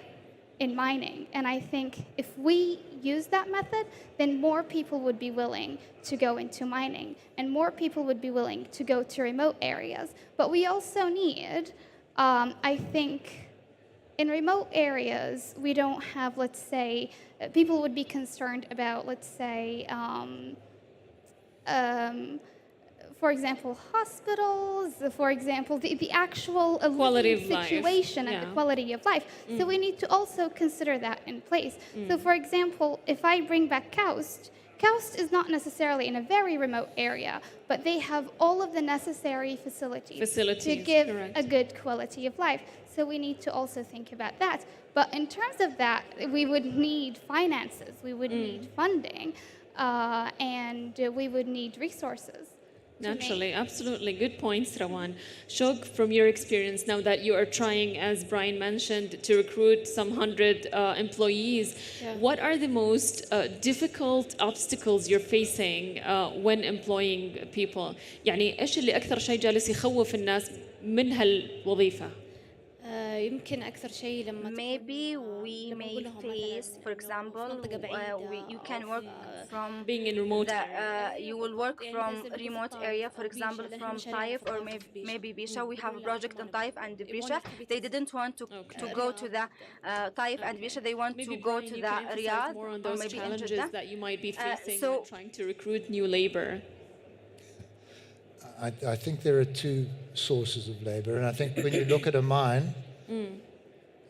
in mining. And I think if we use that method, then more people would be willing to go into mining and more people would be willing to go to remote areas. But we also need, I think, in remote areas, we don't have, let's say, people would be concerned about, let's say, for example, hospitals, for example, the actual quality of situation life. and the quality of life. So we need to also consider that in place. So for example, if I bring back KAUST, KAUST is not necessarily in a very remote area, but they have all of the necessary facilities to give a good quality of life. So we need to also think about that. But in terms of that, we would need finances, we would need funding, and we would need resources. Naturally, absolutely. Good points, Rawan. Shog, from your experience, now that you are trying, as Brian mentioned, to recruit some 100 employees, what are the most difficult obstacles you're facing when employing people? يعني إيش اللي أكثر شيء جالس يخوف الناس من هالوظيفة؟ يمكن أكثر شيء لما maybe we may face, for example, you can work from being in remote you will work from remote area, for example, from Taif or maybe Bisha. We have a project in Taif and Bisha. They didn't want to go to the Taif and Bisha. They want to go to the Riyadh more on or those maybe challenges that you might be facing so when trying to recruit new labor. I think there are two sources of labor. And I think when you look at a mine,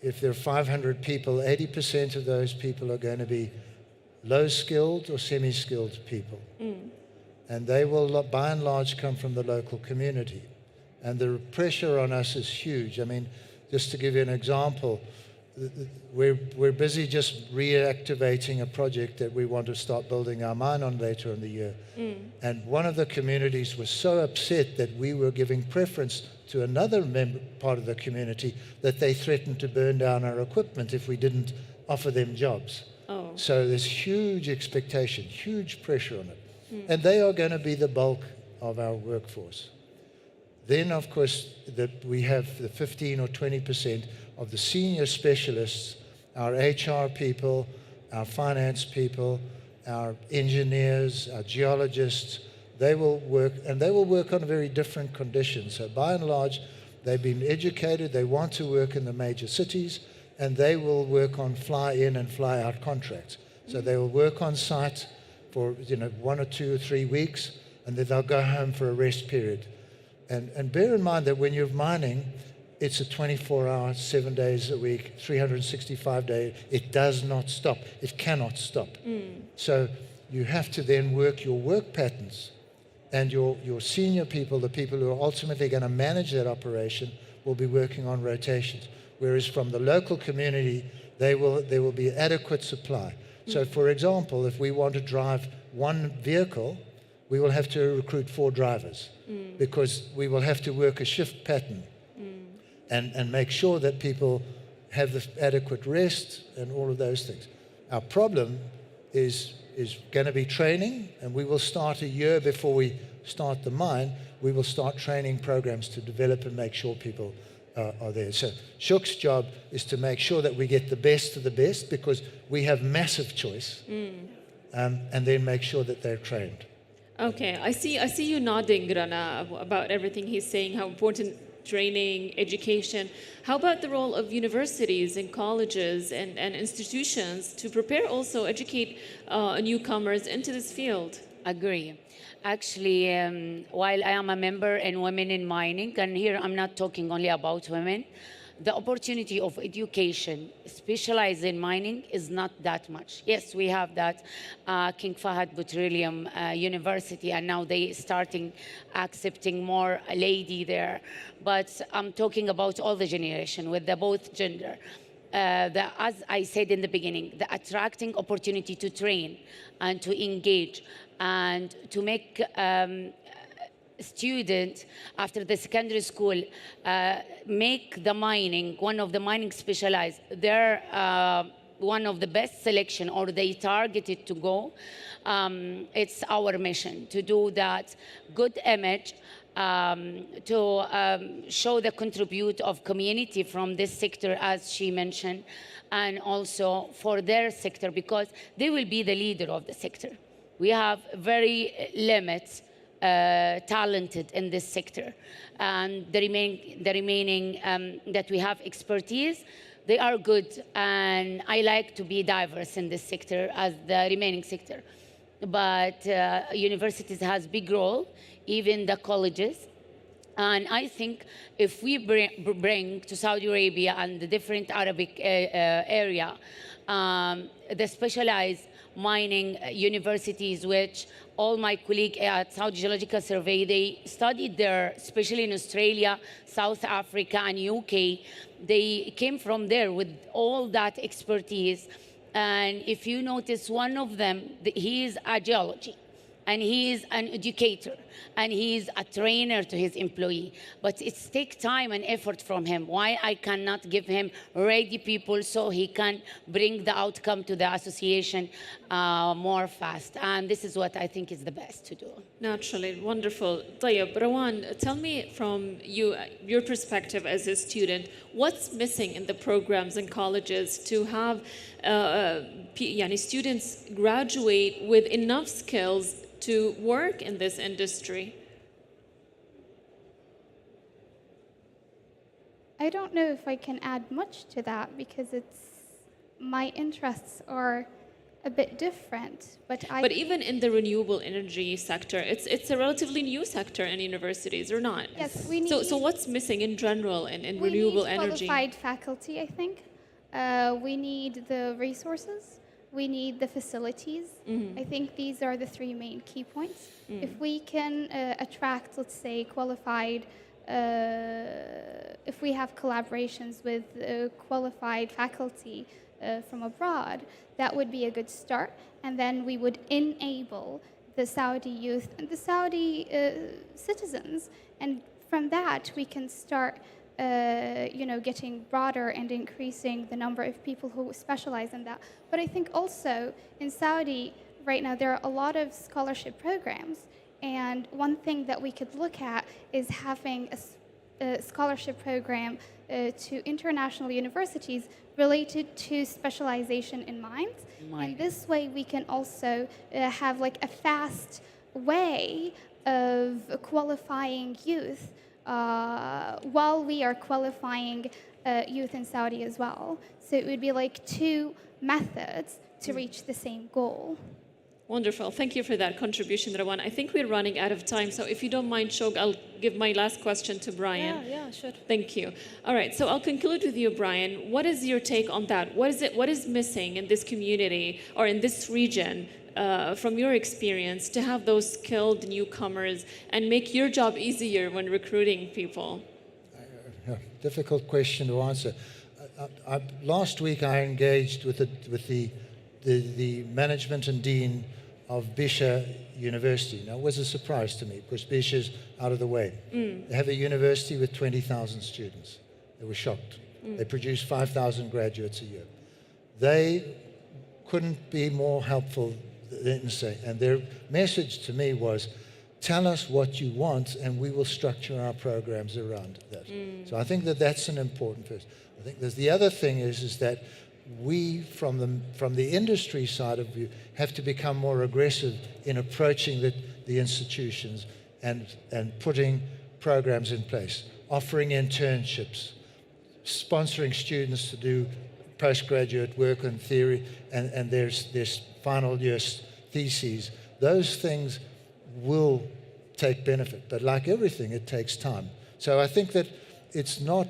if there are 500 people, 80% of those people are going to be low-skilled or semi-skilled people. And they will, by and large, come from the local community. And the pressure on us is huge. I mean, just to give you an example, we're busy just reactivating a project that we want to start building our mine on later in the year. And one of the communities was so upset that we were giving preference to another part of the community that they threatened to burn down our equipment if we didn't offer them jobs. So there's huge expectation, huge pressure on it. And they are going to be the bulk of our workforce. Then, of course, we have the 15 or 20% of the senior specialists, our HR people, our finance people, our engineers, our geologists. They will work, and they will work on very different conditions. So by and large, they've been educated, they want to work in the major cities, and they will work on fly-in and fly-out contracts. So they will work on site for 1 or 2 or 3 weeks, and then they'll go home for a rest period. And bear in mind that when you're mining, it's a 24-hour, 7 days a week, 365 days. It does not stop. It cannot stop. So you have to then work your work patterns, and your senior people, the people who are ultimately going to manage that operation, will be working on rotations. Whereas from the local community, there will be adequate supply. So for example, if we want to drive one vehicle, we will have to recruit 4 drivers because we will have to work a shift pattern and make sure that people have the adequate rest and all of those things. Our problem is going to be training, and we will start a year before we start the mine. We will start training programs to develop and make sure people are there. So Sjouk's job is to make sure that we get the best of the best, because we have massive choice, and then make sure that they're trained. Okay, I see you nodding, Rana, about everything he's saying, how important training, education. How about the role of universities and colleges and institutions to prepare, also educate newcomers into this field? Agree. Actually, while I am a member in Women in Mining, and here I'm not talking only about women, the opportunity of education, specialized in mining, is not that much. Yes, we have that King Fahd Petroleum University, and now they starting accepting more lady there. But I'm talking about all the generation with the both gender. As I said in the beginning, the attracting opportunity to train and to engage and to make student after the secondary school make the mining, one of the mining specialized, they're one of the best selection, or they targeted to go. It's our mission to do that good image, to show the contribute of community from this sector, as she mentioned, and also for their sector, because they will be the leader of the sector. We have very limited talented in this sector, and the remaining that we have expertise, they are good, and I like to be diverse in this sector as the remaining sector. But universities has big role, even the colleges, and I think if we bring to Saudi Arabia and the different Arabic area the specialized mining universities, which all my colleagues at Saudi Geological Survey, they studied there, especially in Australia, South Africa, and UK. They came from there with all that expertise. And if you notice, one of them, he is a geology, and he is an educator, and he is a trainer to his employee. But it takes time and effort from him. Why I cannot give him ready people so he can bring the outcome to the association more fast? And this is what I think is the best to do. Naturally, wonderful. Tayyip, Rawan, tell me from your perspective as a student, what's missing in the programs and colleges to have students graduate with enough skills to work in this industry? I don't know if I can add much to that, because my interests are a bit different. But even in the renewable energy sector, it's a relatively new sector in universities, or not? Yes, we need. So what's missing in general in renewable energy? We need qualified faculty, I think. We need the resources. We need the facilities. I think these are the 3 main key points. If we can attract, let's say, qualified, if we have collaborations with qualified faculty from abroad, that would be a good start. And then we would enable the Saudi youth and the Saudi citizens. And from that, we can start getting broader and increasing the number of people who specialize in that. But I think also in Saudi right now, there are a lot of scholarship programs. And one thing that we could look at is having scholarship program to international universities related to specialization in mines. And this way we can also have like a fast way of qualifying youth while we are qualifying youth in Saudi as well. So it would be like two methods to reach the same goal. Wonderful. Thank you for that contribution, Rawan. I think we're running out of time, so if you don't mind, Shog, I'll give my last question to Brian. Yeah, sure. Thank you. All right, so I'll conclude with you, Brian. What is your take on that? What is missing in this community or in this region from your experience to have those skilled newcomers and make your job easier when recruiting people? Difficult question to answer. Last week I engaged with the management and dean of Bisha University. Now, it was a surprise to me because Bisha's out of the way. They have a university with 20,000 students. They were shocked. They produce 5,000 graduates a year. They couldn't be more helpful than say, and their message to me was, tell us what you want and we will structure our programs around that. So I think that that's an important first. I think there's the other thing is that we, from the industry side of view, have to become more aggressive in approaching the institutions and putting programs in place, offering internships, sponsoring students to do postgraduate work on theory and there's final year theses. Those things will take benefit, but like everything, it takes time. So I think that it's not,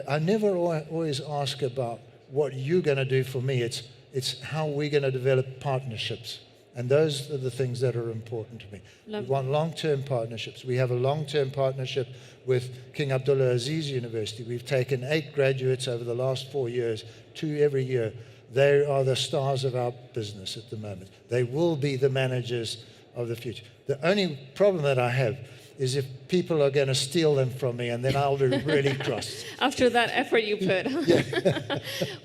I never always ask about what you're going to do for me. It's how we're going to develop partnerships. And those are the things that are important to me. We want long-term partnerships. We have a long-term partnership with King Abdullah Aziz University. We've taken 8 graduates over the last 4 years, 2 every year. They are the stars of our business at the moment. They will be the managers of the future. The only problem that I have is if people are going to steal them from me, and then I'll be really cross. After that effort you put.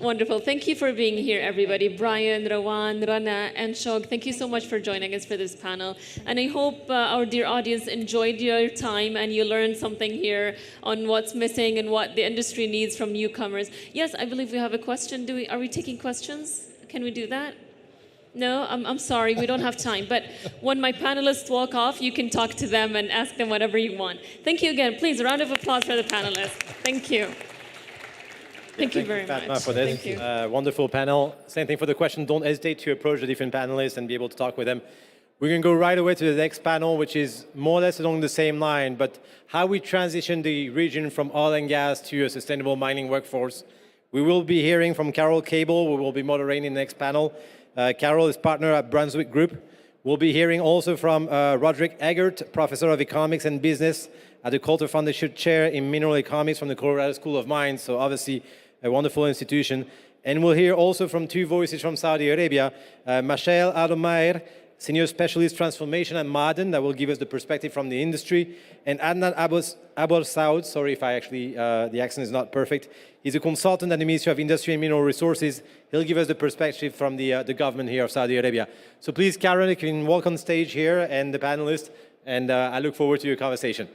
Wonderful. Thank you for being here, everybody. Brian, Rawan, Rana, and Shog, thank you so much for joining us for this panel. And I hope our dear audience enjoyed your time and you learned something here on what's missing and what the industry needs from newcomers. Yes, I believe we have a question. Are we taking questions? Can we do that? No, I'm sorry, we don't have time. But when my panelists walk off, you can talk to them and ask them whatever you want. Thank you again. Please, a round of applause for the panelists. Thank you. Thank you very much. For this. Thank you. Wonderful panel. Same thing for the question. Don't hesitate to approach the different panelists and be able to talk with them. We're going to go right away to the next panel, which is more or less along the same line, but how we transition the region from oil and gas to a sustainable mining workforce. We will be hearing from Carol Cable, who will be moderating the next panel. Carol is partner at Brunswick Group. We'll be hearing also from Roderick Eggert, Professor of Economics and Business at the Coulter Foundation Chair in Mineral Economics from the Colorado School of Mines, so obviously a wonderful institution. And we'll hear also from 2 voices from Saudi Arabia, Michelle Adomayer, Senior Specialist Transformation at Ma'aden, that will give us the perspective from the industry, and Adnan Abou Saud, sorry if I actually, the accent is not perfect. He's a consultant at the Ministry of Industry and Mineral Resources. He'll give us the perspective from the government here of Saudi Arabia. So please, Karen, you can walk on stage here and the panelists, and I look forward to your conversation.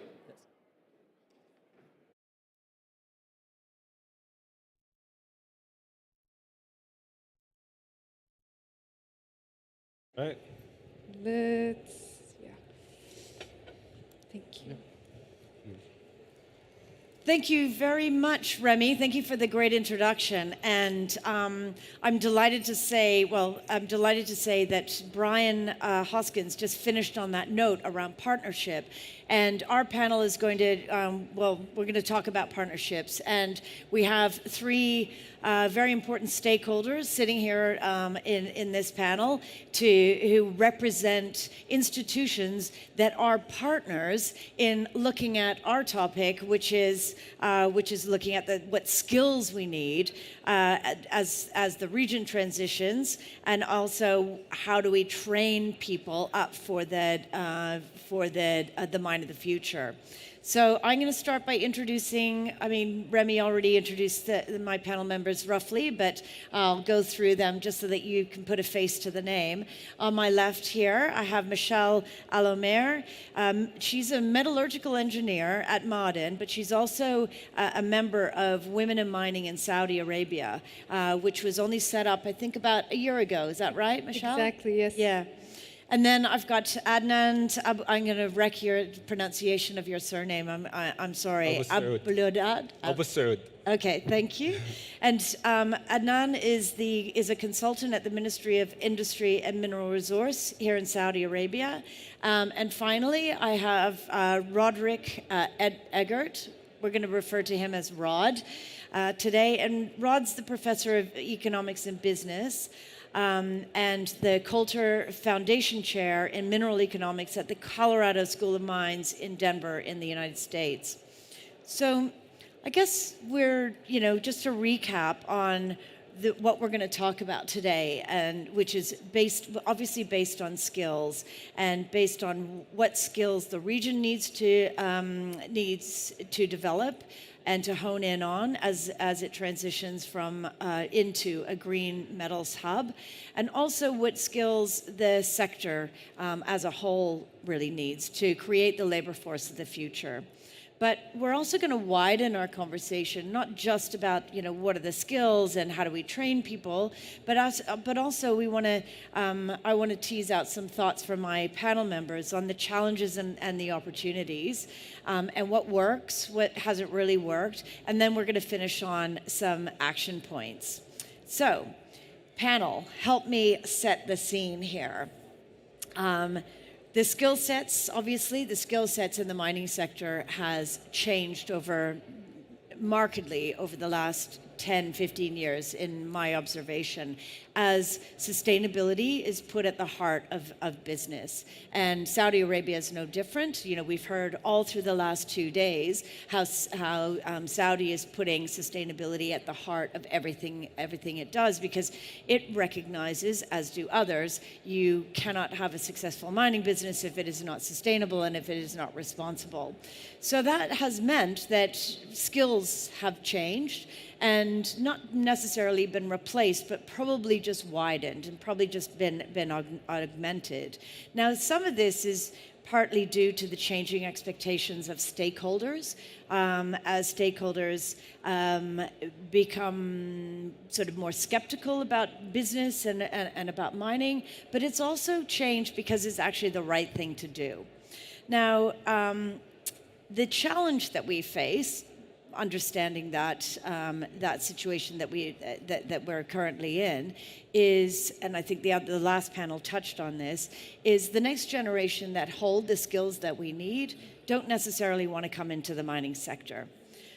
All right. Thank you. Thank you very much, Remy. Thank you for the great introduction. And I'm delighted to say that Brian Hoskins just finished on that note around partnership. And our panel is going to, we're going to talk about partnerships. And we have 3 very important stakeholders sitting here in this panel who represent institutions that are partners in looking at our topic, which is looking at what skills we need as the region transitions, and also how do we train people up for the mine of the future. So I'm going to start by introducing, Remy already introduced my panel members roughly, but I'll go through them just so that you can put a face to the name. On my left here, I have Michelle Adomayer. She's a metallurgical engineer at Ma'aden, but she's also also a member of Women in Mining in Saudi Arabia, which was only set up, I think, about a year ago. Is that right, Michelle? Exactly, yes. Yeah. And then I've got Adnan. I'm going to wreck your pronunciation of your surname. I'm sorry. Abu Saud. Okay, thank you. And Adnan is a consultant at the Ministry of Industry and Mineral Resource here in Saudi Arabia. And finally, I have Roderick Eggert. We're going to refer to him as Rod today. And Rod's the professor of economics and business. And the Coulter Foundation Chair in Mineral Economics at the Colorado School of Mines in Denver in the United States. So I guess we're, just to recap on what we're going to talk about today, and which is obviously based on skills and based on what skills the region needs to develop and to hone in on as it transitions from into a green metals hub, and also what skills the sector as a whole really needs to create the labor force of the future. But we're also going to widen our conversation, not just about what are the skills and how do we train people, but also we want to I want to tease out some thoughts from my panel members on the challenges and the opportunities, and what works, what hasn't really worked, and then we're going to finish on some action points. So, panel, help me set the scene here. The skill sets, obviously, the skill sets in the mining sector has changed markedly over the last 10, 15 years in my observation, as sustainability is put at the heart of business. And Saudi Arabia is no different. We've heard all through the last 2 days how Saudi is putting sustainability at the heart of everything it does, because it recognizes, as do others, you cannot have a successful mining business if it is not sustainable and if it is not responsible. So that has meant that skills have changed, and not necessarily been replaced, but probably just widened and probably just been augmented. Now, some of this is partly due to the changing expectations of stakeholders, as stakeholders become sort of more skeptical about business and about mining, but it's also changed because it's actually the right thing to do. Now, the challenge that we face, understanding that situation that we're currently in, is, and I think the last panel touched on this, is the next generation that hold the skills that we need don't necessarily want to come into the mining sector.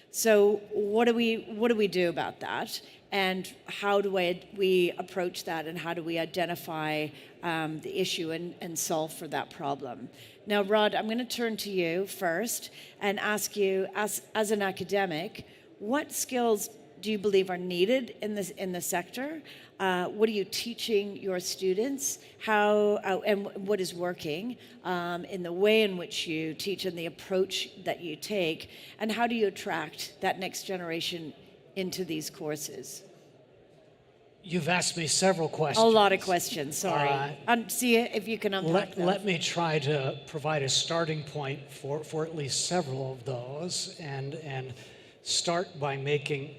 So what do we do about that? And how do we approach that, and how do we identify the issue and solve for that problem? Now, Rod, I'm going to turn to you first and ask you, as an academic, what skills do you believe are needed in the sector? What are you teaching your students? And what is working in the way in which you teach and the approach that you take? And how do you attract that next generation into these courses? You've asked me several questions. A lot of questions, sorry. See if you can unpack them. Let me try to provide a starting point for at least several of those, and start by making,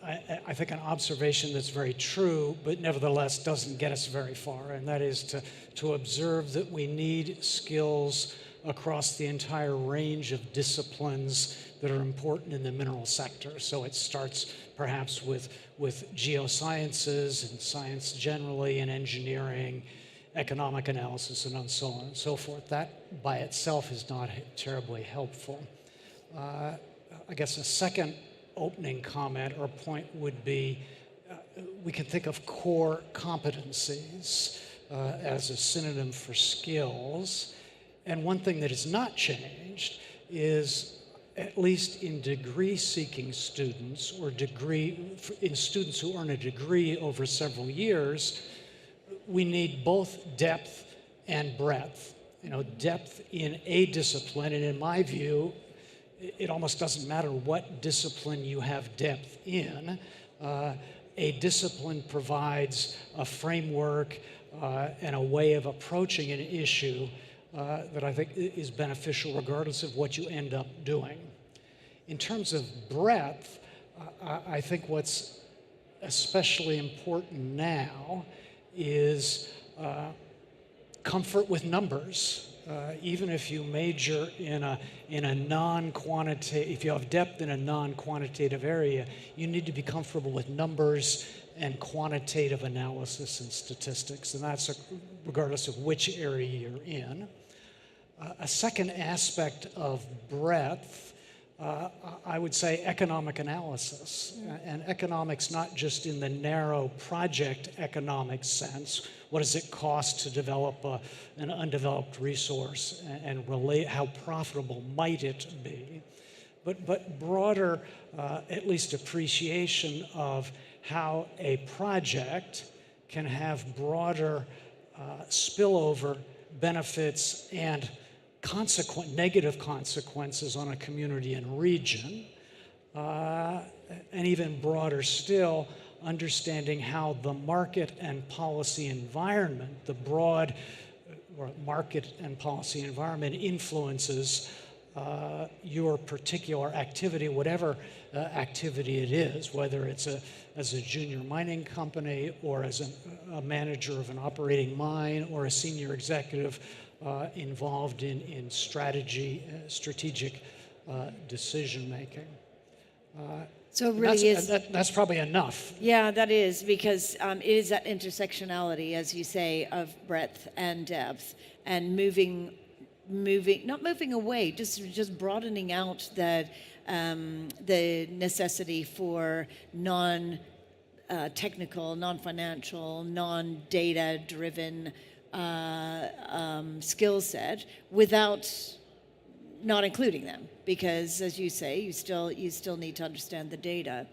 I think, an observation that's very true, but nevertheless doesn't get us very far, and that is to observe that we need skills across the entire range of disciplines that are important in the mineral sector. So it starts perhaps with geosciences and science generally, and engineering, economic analysis, and so on and so forth. That by itself is not terribly helpful. I guess a second opening comment or point would be we can think of core competencies as a synonym for skills. And one thing that has not changed is, at least in degree-seeking students, or in students who earn a degree over several years, we need both depth and breadth. Depth in a discipline, and in my view, it almost doesn't matter what discipline you have depth in. A discipline provides a framework and a way of approaching an issue that I think is beneficial regardless of what you end up doing. In terms of breadth, I think what's especially important now is comfort with numbers. Even if you major in a non-quantitative, if you have depth in a non-quantitative area, you need to be comfortable with numbers and quantitative analysis and statistics, and that's regardless of which area you're in. A second aspect of breadth, I would say economic analysis. And economics not just in the narrow project economic sense, what does it cost to develop an undeveloped resource and relate how profitable might it be, but broader, at least appreciation of how a project can have broader spillover benefits and negative consequences on a community and region, and even broader still, understanding how the market and policy environment, the broad market and policy environment influences your particular activity, whatever activity it is, whether it's as a junior mining company or as a manager of an operating mine or a senior executive involved in strategic decision making. So it really that's probably enough. Yeah, that is, because it is that intersectionality, as you say, of breadth and depth, and not moving away, just broadening out that the necessity for non-technical, non-financial, non-data driven skill set without not including them, because as you say, you still need to understand the data.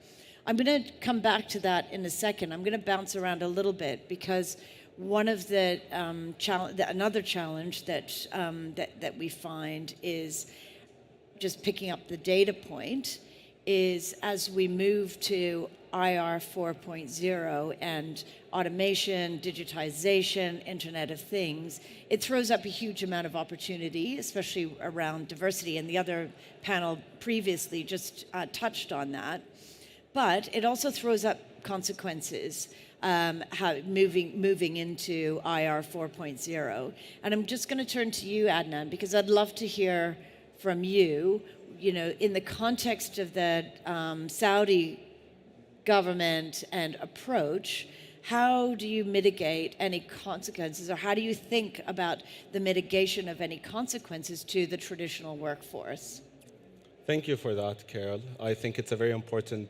I'm going to come back to that in a second. I'm going to bounce around a little bit, because one of the another challenge that we find is just picking up the data point is, as we move to IR 4.0 and automation, digitization, Internet of Things, it throws up a huge amount of opportunity, especially around diversity. And the other panel previously just touched on that. But it also throws up consequences, moving into IR 4.0. And I'm just going to turn to you, Adnan, because I'd love to hear from you, in the context of the Saudi government and approach, how do you mitigate any consequences, or how do you think about the mitigation of any consequences to the traditional workforce? Thank you for that, Carol. I think it's a very important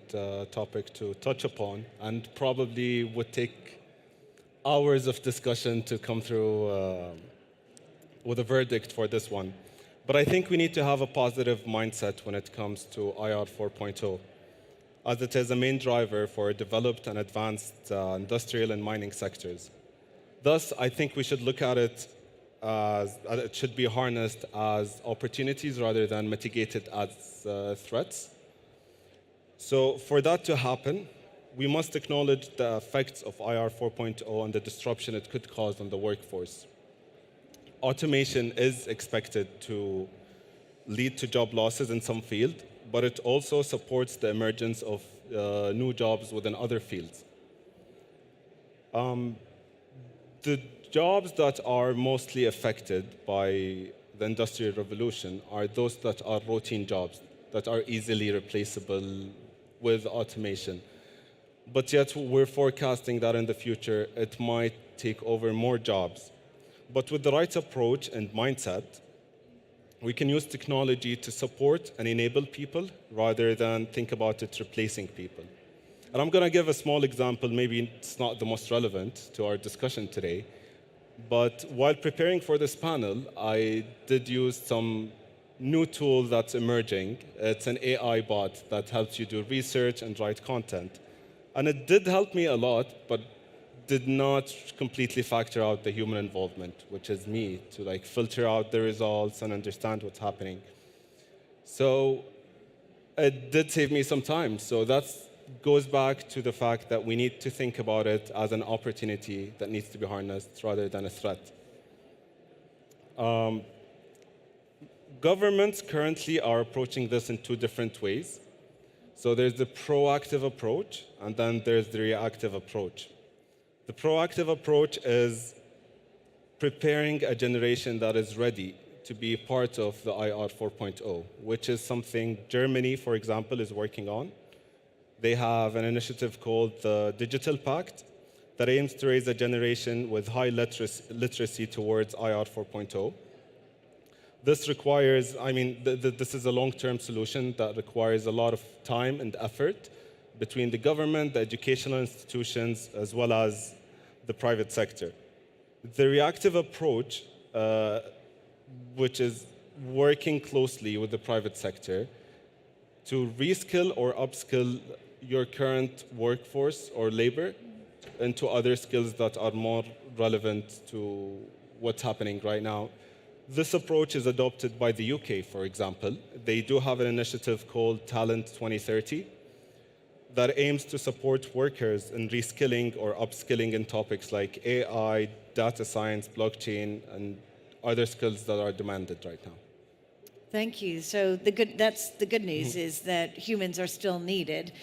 topic to touch upon, and probably would take hours of discussion to come through with a verdict for this one. But I think we need to have a positive mindset when it comes to IR 4.0, as it is a main driver for developed and advanced industrial and mining sectors. Thus, I think we should look at it as it should be harnessed as opportunities rather than mitigated as threats. So for that to happen, we must acknowledge the effects of IR 4.0 and the disruption it could cause on the workforce. Automation is expected to lead to job losses in some field, but it also supports the emergence of new jobs within other fields. The jobs that are mostly affected by the Industrial Revolution are those that are routine jobs, that are easily replaceable with automation. But yet we're forecasting that in the future it might take over more jobs. But with the right approach and mindset, we can use technology to support and enable people rather than think about it replacing people. And I'm going to give a small example. Maybe it's not the most relevant to our discussion today, but while preparing for this panel, I did use some new tool that's emerging. It's an AI bot that helps you do research and write content. And it did help me a lot, but did not completely factor out the human involvement, which is me, to filter out the results and understand what's happening. So it did save me some time. So that goes back to the fact that we need to think about it as an opportunity that needs to be harnessed rather than a threat. Governments currently are approaching this in two different ways. So there's the proactive approach, and then there's the reactive approach. The proactive approach is preparing a generation that is ready to be part of the IR 4.0, which is something Germany, for example, is working on. They have an initiative called the Digital Pact that aims to raise a generation with high literacy towards IR 4.0. This requires, this is a long-term solution that requires a lot of time and effort between the government, the educational institutions, as well as the private sector. The reactive approach, which is working closely with the private sector to reskill or upskill your current workforce or labor into other skills that are more relevant to what's happening right now. This approach is adopted by the UK, for example. They do have an initiative called Talent 2030 that aims to support workers in reskilling or upskilling in topics like AI, data science, blockchain, and other skills that are demanded right now. Thank you. So that's the good news is that humans are still needed.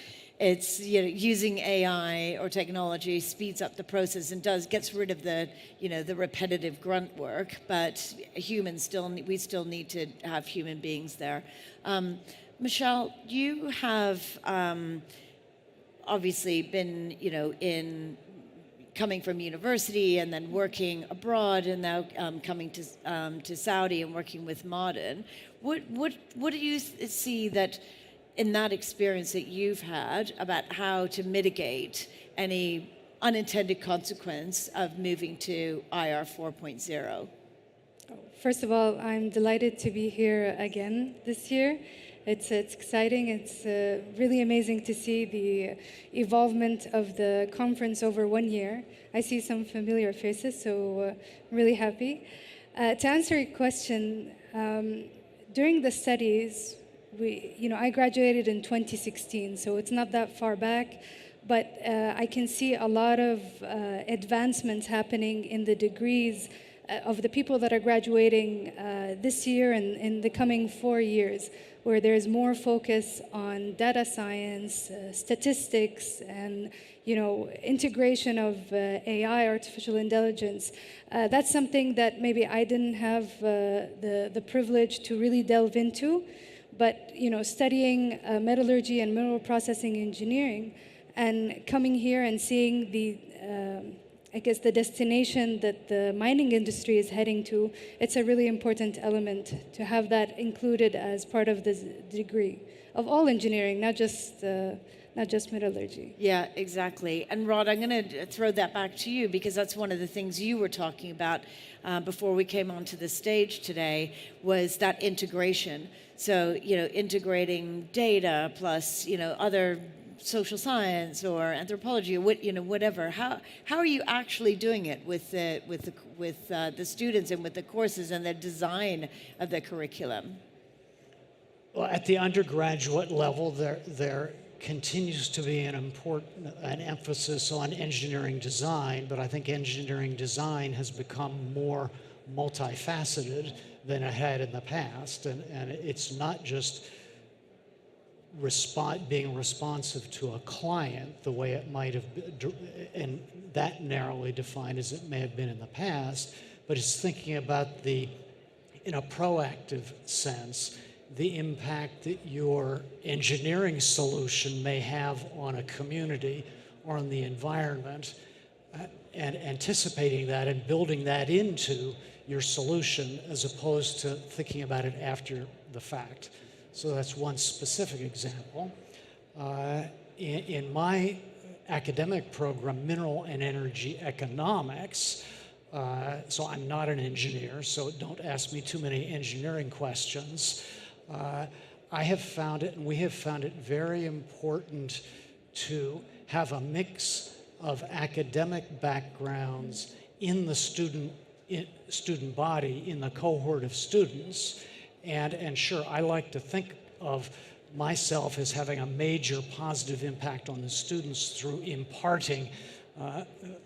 It's using AI or technology speeds up the process and gets rid of the the repetitive grunt work, but we still need to have human beings there. Michelle, you have obviously been coming from university and then working abroad, and now coming to Saudi and working with Modern. What do you see that in that experience that you've had about how to mitigate any unintended consequence of moving to IR 4.0? First of all, I'm delighted to be here again this year. It's exciting. It's really amazing to see the evolvement of the conference over 1 year. I see some familiar faces, so I'm really happy. To answer your question, during the studies, I graduated in 2016, so it's not that far back, but I can see a lot of advancements happening in the degrees of the people that are graduating this year and in the coming 4 years, where there's more focus on data science, statistics, and integration of AI, artificial intelligence. That's something that maybe I didn't have the privilege to really delve into. But studying metallurgy and mineral processing engineering, and coming here and seeing the destination that the mining industry is heading to, it's a really important element to have that included as part of the degree of all engineering, not just metallurgy. Yeah, exactly. And Rod, I'm going to throw that back to you, because that's one of the things you were talking about before we came onto the stage today, was that integration. So, integrating data plus, other social science or anthropology or whatever. How are you actually doing it with the students and with the courses and the design of the curriculum? Well, at the undergraduate level, there continues to be an emphasis on engineering design, but I think engineering design has become more multifaceted than it had in the past, and it's not just being responsive to a client the way it might have been, and that narrowly defined as it may have been in the past, but it's thinking about in a proactive sense, the impact that your engineering solution may have on a community or on the environment, and anticipating that and building that into your solution as opposed to thinking about it after the fact. So that's one specific example. In my academic program, Mineral and Energy Economics, so I'm not an engineer, so don't ask me too many engineering questions. I have found it, and we have found it very important to have a mix of academic backgrounds in the student body, in the cohort of students. And sure, I like to think of myself as having a major positive impact on the students through imparting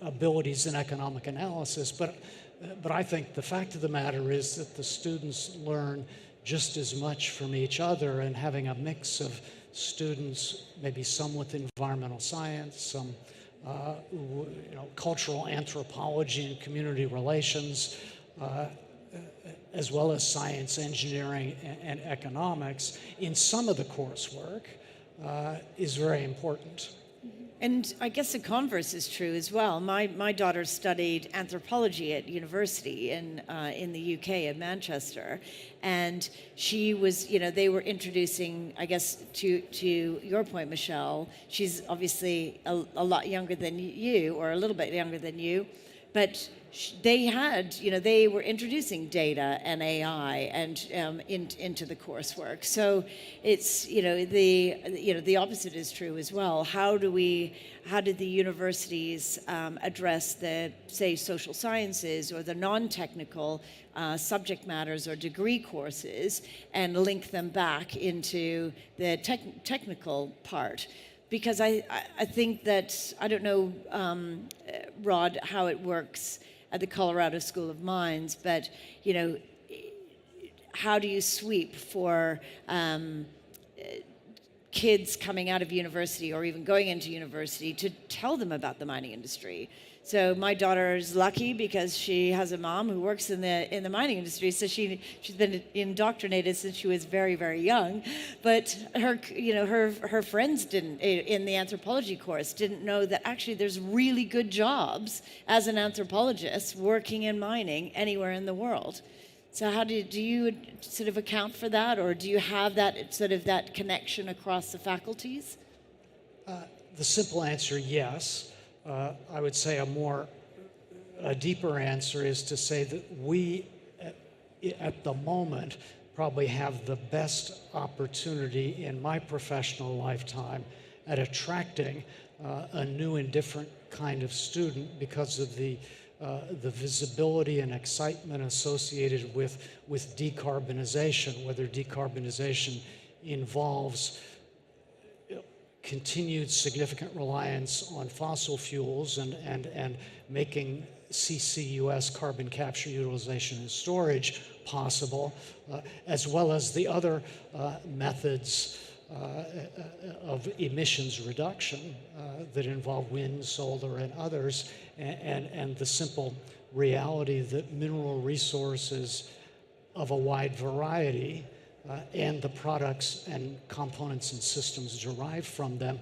abilities in economic analysis. But I think the fact of the matter is that the students learn just as much from each other, and having a mix of students, maybe some with environmental science, some cultural anthropology and community relations, as well as science, engineering, and economics in some of the coursework is very important. And I guess the converse is true as well. My daughter studied anthropology at university in the UK in Manchester, and she was, they were introducing, I guess, to your point, Michelle. She's obviously a lot younger than you, or a little bit younger than you, but they had, they were introducing data and AI and into the coursework. So it's, the opposite is true as well. How did the universities address the, say, social sciences or the non-technical subject matters or degree courses and link them back into the technical part? Because I think that, I don't know, Rod, how it works at the Colorado School of Mines, but, how do you sweep for kids coming out of university or even going into university to tell them about the mining industry? So my daughter is lucky because she has a mom who works in the mining industry, so she's been indoctrinated since she was very, very young. But her friends didn't, in the anthropology course, didn't know that actually there's really good jobs as an anthropologist working in mining anywhere in the world. So how do you sort of account for that, or do you have that sort of that connection across the faculties? The simple answer, yes. I would say a deeper answer is to say that we, at the moment, probably have the best opportunity in my professional lifetime at attracting a new and different kind of student because of the visibility and excitement associated with decarbonization, whether decarbonization involves continued significant reliance on fossil fuels and making CCUS, carbon capture, utilization, and storage possible, as well as the other methods of emissions reduction that involve wind, solar, and others, and the simple reality that mineral resources of a wide variety and the products and components and systems derived from them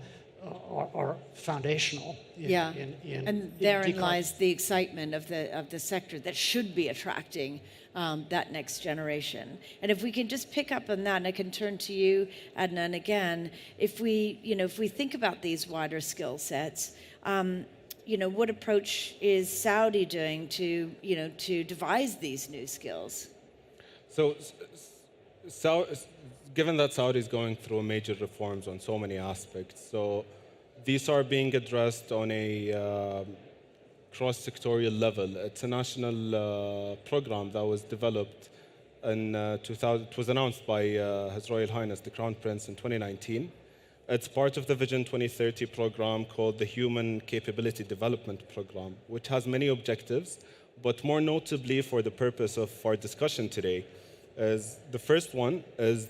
are foundational. And therein lies the excitement of the sector that should be attracting that next generation. And if we can just pick up on that, and I can turn to you, Adnan, again, if we think about these wider skill sets, what approach is Saudi doing to devise these new skills? So, given that Saudi is going through major reforms on so many aspects, so these are being addressed on a cross-sectorial level. It's a national program that was developed in 2000. It was announced by His Royal Highness the Crown Prince in 2019. It's part of the Vision 2030 program called the Human Capability Development Program, which has many objectives, but more notably for the purpose of our discussion today, is the first one is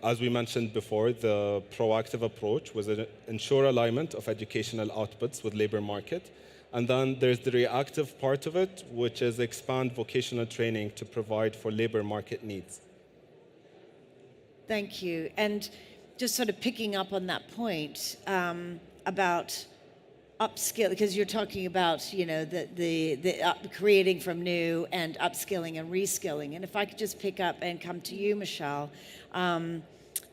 as we mentioned before, the proactive approach was ensure alignment of educational outputs with labor market. And then there's the reactive part of it, which is expand vocational training to provide for labor market needs. Thank you. And just sort of picking up on that point about upskill, because you're talking about creating from new and upskilling and reskilling. And if I could just pick up and come to you, Michelle,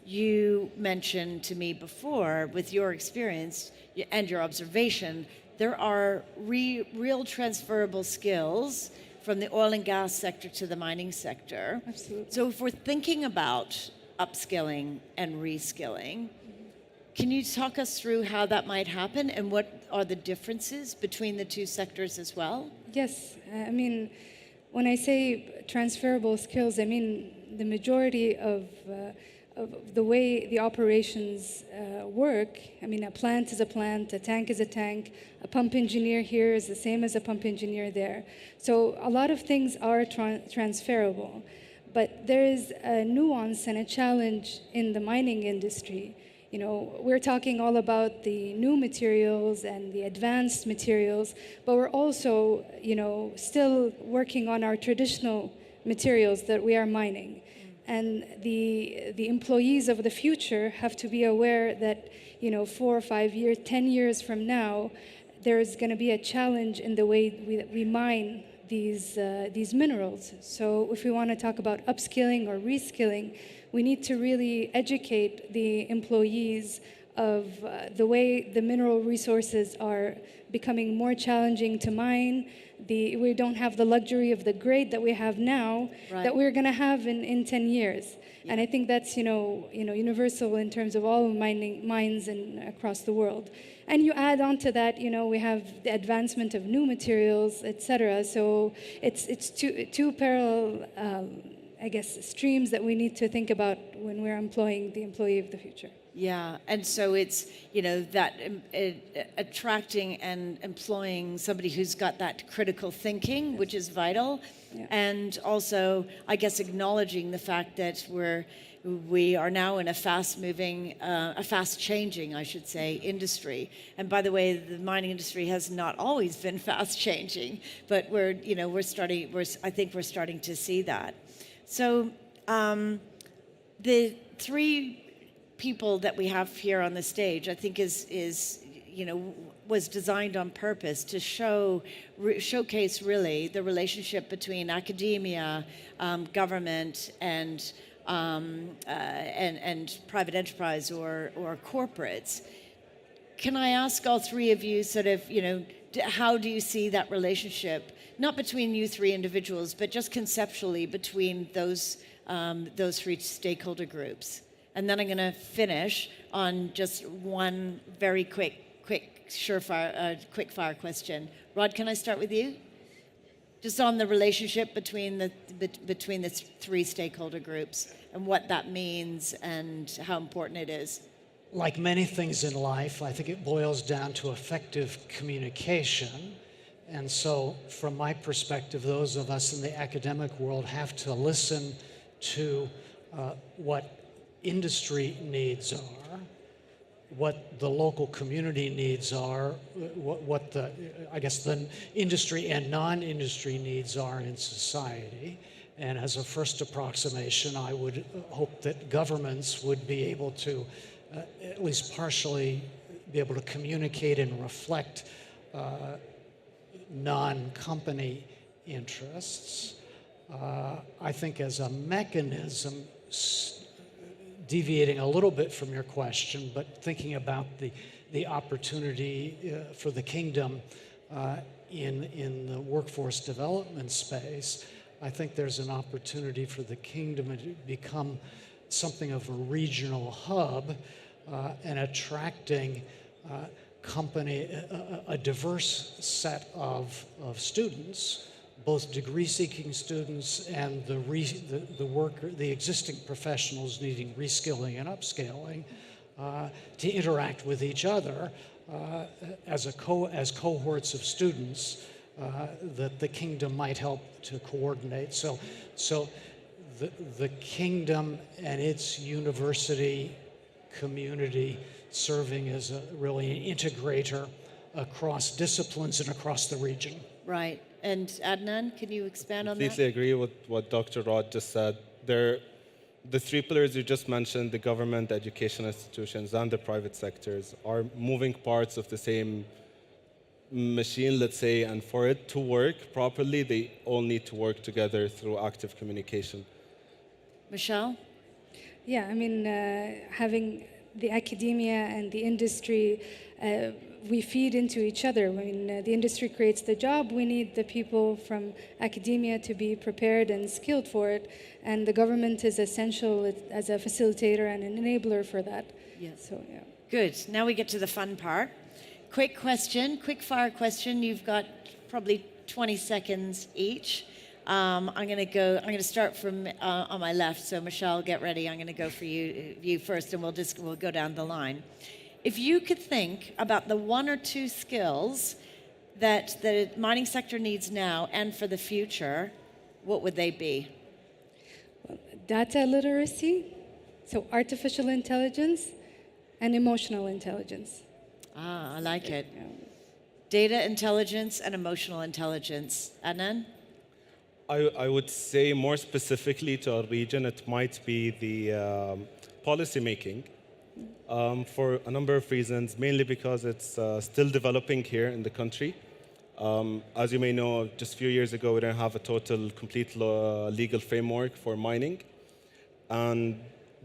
you mentioned to me before, with your experience and your observation, there are real transferable skills from the oil and gas sector to the mining sector. Absolutely. So if we're thinking about upskilling and reskilling, can you talk us through how that might happen and what are the differences between the two sectors as well? Yes. I mean, when I say transferable skills, I mean the majority of the way the operations work. I mean, a plant is a plant, a tank is a tank, a pump engineer here is the same as a pump engineer there. So a lot of things are transferable. But there is a nuance and a challenge in the mining industry. You know, we're talking all about the new materials and the advanced materials, but we're also, you know, still working on our traditional materials that we are mining. And the employees of the future have to be aware that, you know, 4 or 5 years, 10 years from now, there's going to be a challenge in the way we mine these minerals. So if we want to talk about upskilling or reskilling, we need to really educate the employees of the way the mineral resources are becoming more challenging to mine. We don't have the luxury of the grade that we have now that we're going to have in 10 years. And I think that's universal in terms of all mines across the world. And you add on to that, you know, we have the advancement of new materials, etc. So it's two parallel, I guess, streams that we need to think about when we're employing the employee of the future. Yeah, and so it's, you know, that attracting and employing somebody who's got that critical thinking, which is vital, and also, I guess, acknowledging the fact that we are now in a fast-moving, a fast-changing, I should say, industry. And by the way, the mining industry has not always been fast-changing, but I think we're starting to see that. So the three people that we have here on the stage, I think was designed on purpose to showcase really the relationship between academia, government, and private enterprise or corporates. Can I ask all three of you sort of, you know, how do you see that relationship, not between you three individuals, but just conceptually between those three stakeholder groups? And then I'm going to finish on just one very quick fire question. Rod, can I start with you? Just on the relationship between the three stakeholder groups and what that means and how important it is. Like many things in life, I think it boils down to effective communication. And so, from my perspective, those of us in the academic world have to listen to what industry needs are, what the local community needs are, what the industry and non-industry needs are in society. And as a first approximation, I would hope that governments would be able to at least partially be able to communicate and reflect non-company interests. I think as a mechanism, deviating a little bit from your question, but thinking about the opportunity for the kingdom in the workforce development space, I think there's an opportunity for the kingdom to become something of a regional hub and attracting a diverse set of students, both degree-seeking students and the existing professionals needing reskilling and upscaling, to interact with each other as cohorts of students that the kingdom might help to coordinate. So the kingdom and its university community serving as really an integrator across disciplines and across the region. Right. And Adnan, can you expand on that? Completely agree with what Dr. Rod just said. The three pillars you just mentioned, the government, the education institutions, and the private sectors, are moving parts of the same machine, let's say, and for it to work properly, they all need to work together through active communication. Michelle? Yeah, I mean, having the academia and the industry, we feed into each other. I mean, the industry creates the job. We need the people from academia to be prepared and skilled for it. And the government is essential as a facilitator and an enabler for that. Yeah. So, yeah. Good. Now we get to the fun part. Quick fire question. You've got probably 20 seconds each. I'm going to start from on my left. So Michelle, get ready. I'm going to go for you first, and we'll go down the line. If you could think about the one or two skills that the mining sector needs now and for the future, what would they be? data literacy, so artificial intelligence, and emotional intelligence. Ah, I like it. Data intelligence and emotional intelligence. Adnan? I would say more specifically to our region, it might be the policy making for a number of reasons, mainly because it's still developing here in the country. As you may know, just a few years ago, we didn't have a complete legal framework for mining. And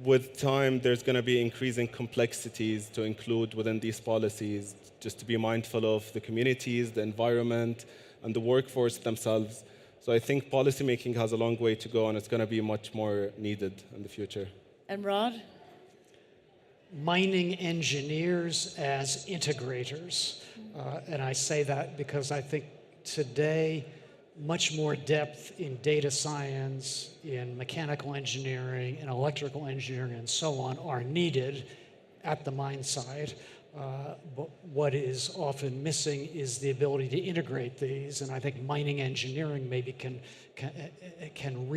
with time, there's going to be increasing complexities to include within these policies, just to be mindful of the communities, the environment, and the workforce themselves. So I think policymaking has a long way to go, and it's going to be much more needed in the future. And Rod? Mining engineers as integrators. And I say that because I think today much more depth in data science, in mechanical engineering, in electrical engineering, and so on are needed at the mine site. But what is often missing is the ability to integrate these, and I think mining engineering maybe can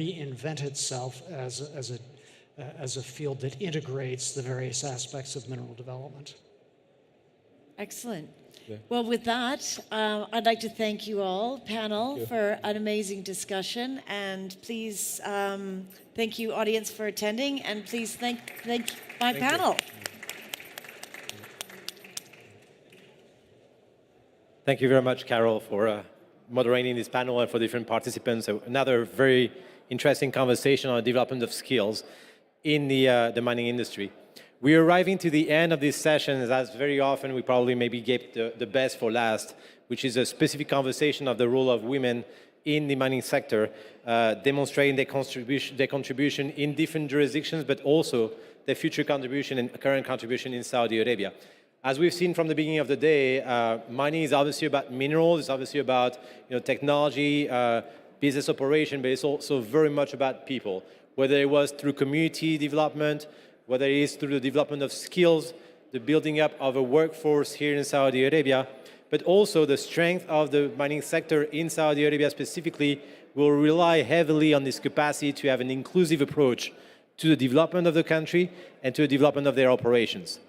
reinvent itself as a field that integrates the various aspects of mineral development. Excellent. Yeah. Well, with that, I'd like to thank you all, panel, for an amazing discussion. And please, thank you, audience, for attending. And please thank my panel. Thank you very much, Carol, for moderating this panel and for different participants. So another very interesting conversation on the development of skills in the mining industry. We're arriving to the end of this session, as very often we probably maybe get the best for last, which is a specific conversation of the role of women in the mining sector, demonstrating their contribution in different jurisdictions, but also their future contribution and current contribution in Saudi Arabia. As we've seen from the beginning of the day, mining is obviously about minerals, it's obviously about technology, business operation, but it's also very much about people, whether it was through community development, whether it is through the development of skills, the building up of a workforce here in Saudi Arabia, but also the strength of the mining sector in Saudi Arabia specifically will rely heavily on this capacity to have an inclusive approach to the development of the country and to the development of their operations.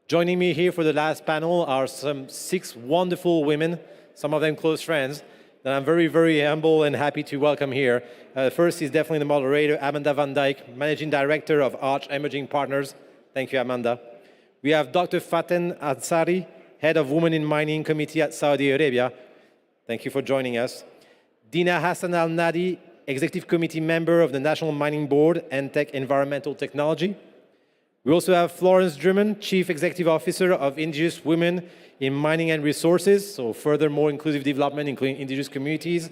Joining me here for the last panel are some 6 wonderful women, some of them close friends, that I'm very, very humble and happy to welcome here. First is definitely the moderator, Amanda van Dijk, Managing Director of Arch Emerging Partners. Thank you, Amanda. We have Dr. Faten Ansari, Head of Women in Mining Committee at Saudi Arabia. Thank you for joining us. Dina Hassan Al Nadi, Executive Committee Member of the National Mining Board and Tech Environmental Technology. We also have Florence Drummond, Chief Executive Officer of Indigenous Women in Mining and Resources, so further more inclusive development, including indigenous communities.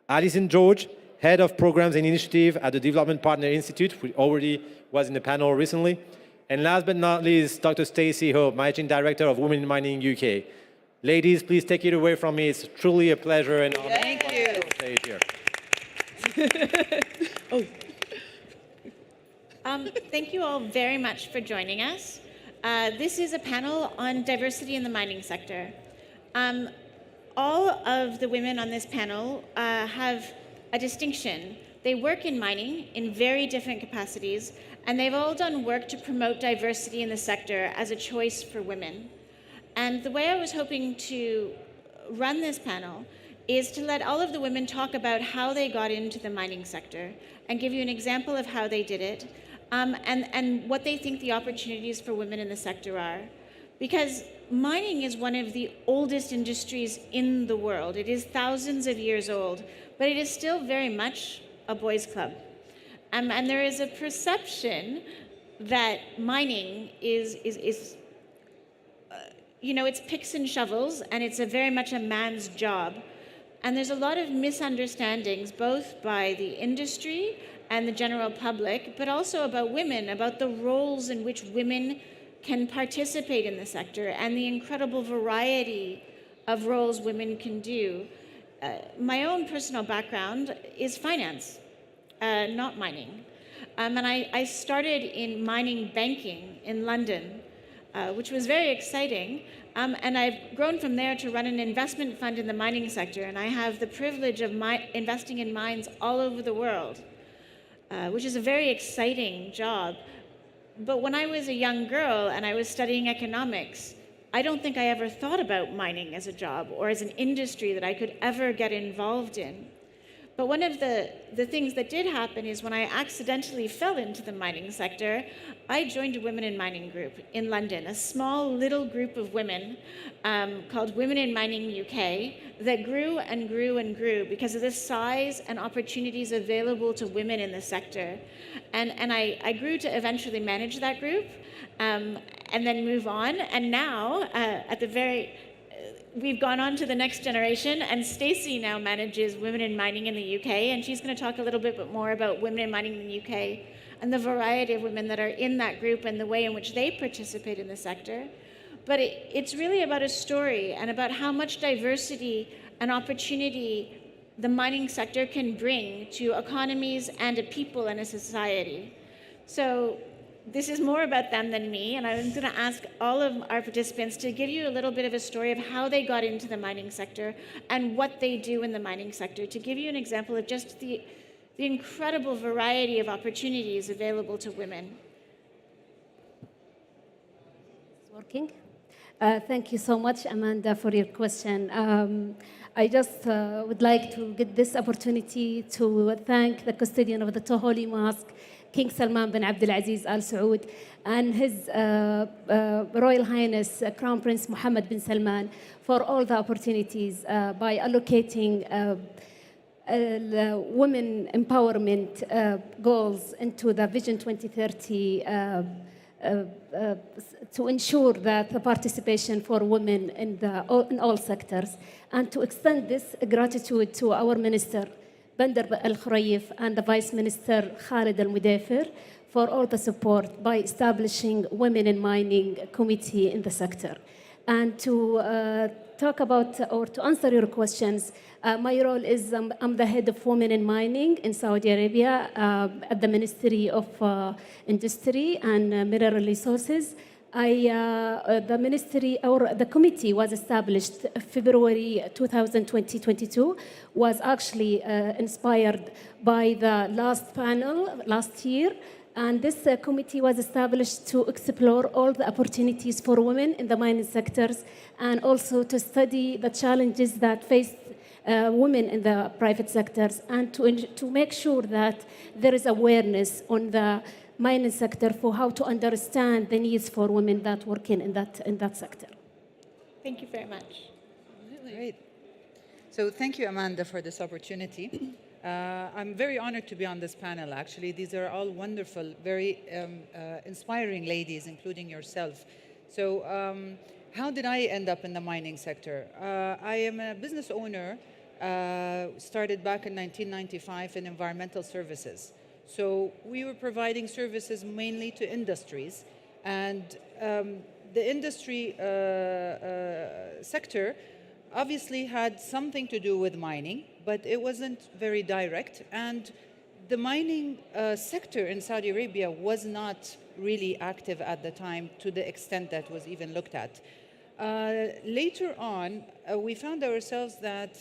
Alison George, Head of Programs and Initiative at the Development Partner Institute, who already was in the panel recently. And last but not least, Dr. Stacey Hope, Managing Director of Women in Mining UK. Ladies, please take it away from me. It's truly a pleasure and honor. Thank you. Stay here. Thank you all very much for joining us. This is a panel on diversity in the mining sector. All of the women on this panel have a distinction. They work in mining in very different capacities, and they've all done work to promote diversity in the sector as a choice for women. And the way I was hoping to run this panel is to let all of the women talk about how they got into the mining sector and give you an example of how they did it, and what they think the opportunities for women in the sector are. Because mining is one of the oldest industries in the world. It is thousands of years old, but it is still very much a boys' club. And there is a perception that mining is it's picks and shovels, and it's very much a man's job. And there's a lot of misunderstandings, both by the industry and the general public, but also about women, about the roles in which women can participate in the sector and the incredible variety of roles women can do. My own personal background is finance, not mining. And I started in mining banking in London, which was very exciting. And I've grown from there to run an investment fund in the mining sector, and I have the privilege of investing in mines all over the world. which is a very exciting job. But when I was a young girl and I was studying economics, I don't think I ever thought about mining as a job or as an industry that I could ever get involved in. But one of the things that did happen is when I accidentally fell into the mining sector, I joined a Women in Mining group in London, a small little group of women called Women in Mining UK that grew and grew and grew because of the size and opportunities available to women in the sector. And I grew to eventually manage that group and then move on. And now, we've gone on to the next generation, and Stacey now manages Women in Mining in the UK, and she's going to talk a little bit more about Women in Mining in the UK and the variety of women that are in that group and the way in which they participate in the sector. But it's really about a story and about how much diversity and opportunity the mining sector can bring to economies and a people and a society. So this is more about them than me, and I'm going to ask all of our participants to give you a little bit of a story of how they got into the mining sector and what they do in the mining sector, to give you an example of just the incredible variety of opportunities available to women. It's working. Thank you so much, Amanda, for your question. I just would like to get this opportunity to thank the custodian of the Holy Mosque, King Salman bin Abdulaziz Al Saud, and His Royal Highness Crown Prince Mohammed bin Salman for all the opportunities by allocating women empowerment goals into the Vision 2030 to ensure that the participation for women in all sectors, and to extend this gratitude to our Minister Bandar Al Khurayif and the Vice Minister Khalid Al Mudaifir for all the support by establishing Women in Mining Committee in the sector. And to talk about or to answer your questions, my role is I'm the head of Women in Mining in Saudi Arabia at the Ministry of Industry and Mineral Resources. The ministry or the committee was established February 2022, was actually inspired by the last panel last year. And this committee was established to explore all the opportunities for women in the mining sectors and also to study the challenges that face women in the private sectors and to make sure that there is awareness on the mining sector for how to understand the needs for women that work in that sector. Thank you very much. Great. So thank you, Amanda, for this opportunity. I'm very honored to be on this panel, actually. These are all wonderful, very inspiring ladies, including yourself. So how did I end up in the mining sector? I am a business owner, started back in 1995 in environmental services. So we were providing services mainly to industries, and the industry sector obviously had something to do with mining, but it wasn't very direct. And the mining sector in Saudi Arabia was not really active at the time to the extent that was even looked at. Later on, we found ourselves that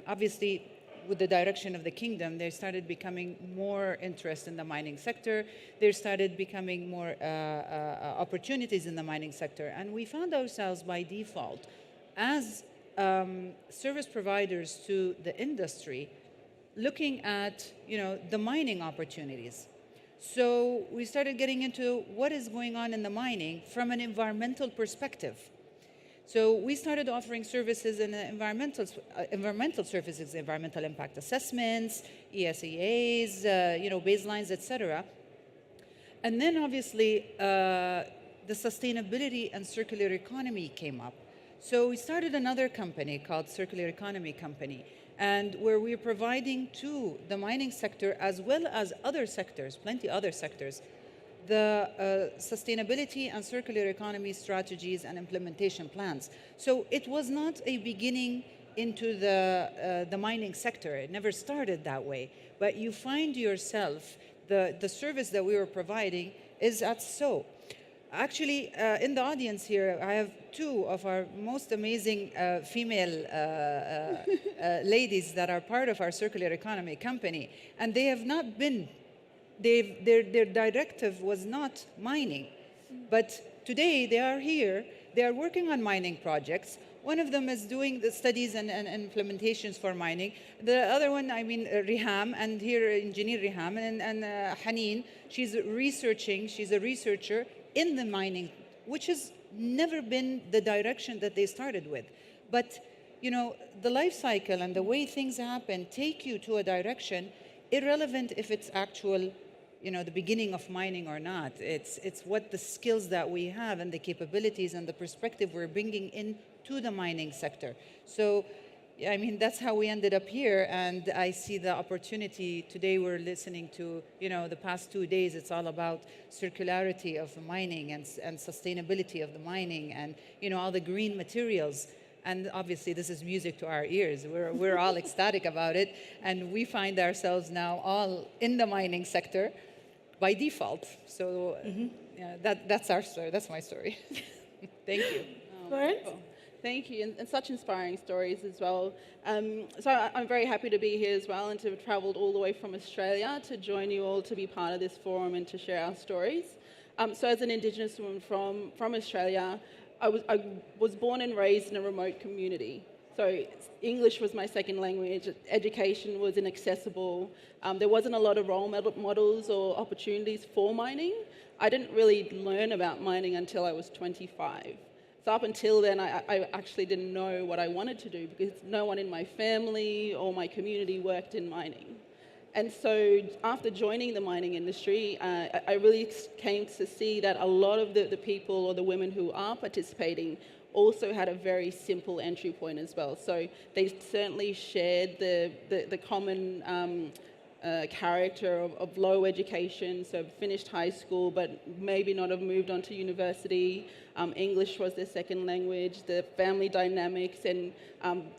obviously with the direction of the kingdom, there started becoming more interest in the mining sector. There started becoming more opportunities in the mining sector. And we found ourselves by default as service providers to the industry looking at the mining opportunities. So we started getting into what is going on in the mining from an environmental perspective. So we started offering services in environmental services, environmental impact assessments, ESEAs, baselines, etc. And then obviously the sustainability and circular economy came up. So we started another company called Circular Economy Company, and where we're providing to the mining sector as well as other sectors, plenty other sectors, the sustainability and circular economy strategies and implementation plans. So it was not a beginning into the mining sector. It never started that way. But you find yourself, the service that we were providing is at so. Actually, in the audience here, I have two of our most amazing female ladies that are part of our circular economy company, and they have not been their directive was not mining. But today they are here, they are working on mining projects. One of them is doing the studies and implementations for mining. The other one, Riham, and here engineer Riham, and Haneen, she's researching, she's a researcher in the mining, which has never been the direction that they started with. But, you know, the life cycle and the way things happen take you to a direction, irrelevant if it's actual, you know, the beginning of mining or not. It's what the skills that we have and the capabilities and the perspective we're bringing in to the mining sector. So, I mean, that's how we ended up here, and I see the opportunity. Today we're listening to, you know, the past 2 days, it's all about circularity of the mining and sustainability of the mining and, you know, all the green materials. And obviously this is music to our ears. We're all ecstatic about it, and we find ourselves now all in the mining sector by default. So yeah, that's our story, that's my story. Thank you. Lauren? Thank you, and such inspiring stories as well. So I'm very happy to be here as well and to have travelled all the way from Australia to join you all to be part of this forum and to share our stories. So as an Indigenous woman from Australia, I was born and raised in a remote community. So English was my second language, education was inaccessible, there wasn't a lot of role models or opportunities for mining. I didn't really learn about mining until I was 25. So up until then, I actually didn't know what I wanted to do because no one in my family or my community worked in mining. And so after joining the mining industry, I really came to see that a lot of the people or the women who are participating also had a very simple entry point as well. So they certainly shared the common character of low education, so finished high school, but maybe not have moved on to university. English was their second language, the family dynamics and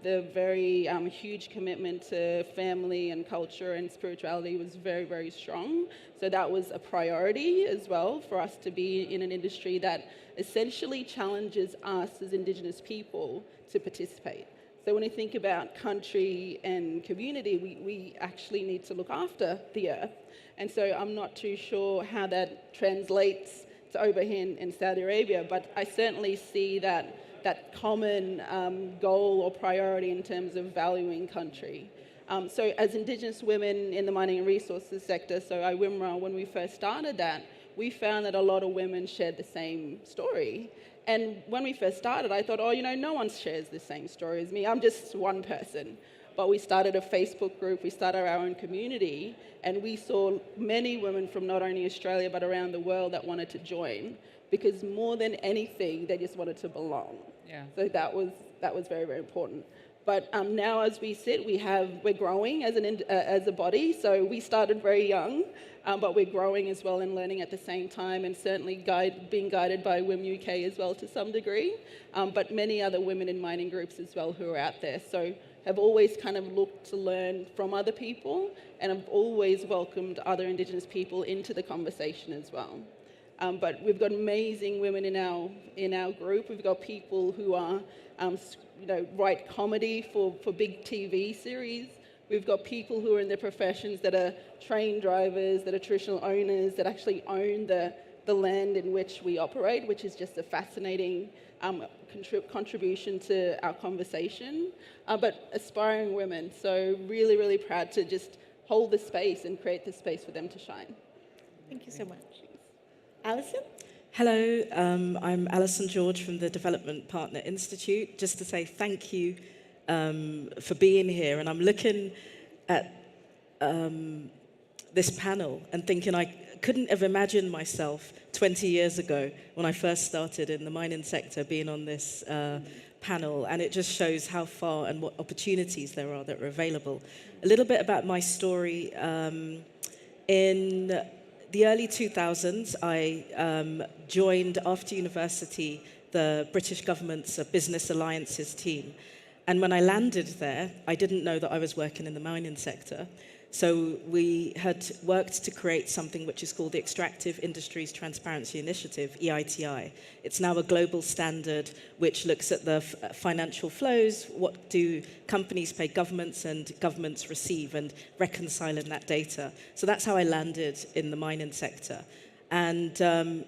the very huge commitment to family and culture and spirituality was very, very strong. So that was a priority as well for us to be in an industry that essentially challenges us as Indigenous people to participate. So when you think about country and community, we actually need to look after the earth. And so I'm not too sure how that translates to over here in Saudi Arabia, but I certainly see that common goal or priority in terms of valuing country. So as Indigenous women in the mining and resources sector, so IWMRA, when we first started that, we found that a lot of women shared the same story. And when we first started, I thought, oh, you know, no one shares the same story as me. I'm just one person. But we started a Facebook group, we started our own community, and we saw many women from not only Australia, but around the world that wanted to join, because more than anything, they just wanted to belong. Yeah. So that was very, very important. But now as we sit, we're growing as a body. So we started very young, but we're growing as well and learning at the same time, and certainly being guided by WIM UK as well to some degree, but many other women in mining groups as well who are out there. So have always kind of looked to learn from other people, and have always welcomed other Indigenous people into the conversation as well. But we've got amazing women in our group. We've got people who are, write comedy for big TV series. We've got people who are in their professions that are train drivers, that are traditional owners, that actually own the land in which we operate, which is just a fascinating contribution to our conversation. But aspiring women, so really, really proud to just hold the space and create the space for them to shine. Thank you so much. Alison? Hello, I'm Alison George from the Development Partner Institute. Just to say thank you for being here. And I'm looking at this panel and thinking I couldn't have imagined myself 20 years ago when I first started in the mining sector being on this panel. And it just shows how far and what opportunities there are that are available. A little bit about my story. In the early 2000s, I joined after university the British government's Business Alliances team. And when I landed there, I didn't know that I was working in the mining sector. So we had worked to create something which is called the Extractive Industries Transparency Initiative, EITI. It's now a global standard which looks at the financial flows, what do companies pay governments and governments receive, and reconciling that data. So that's how I landed in the mining sector. And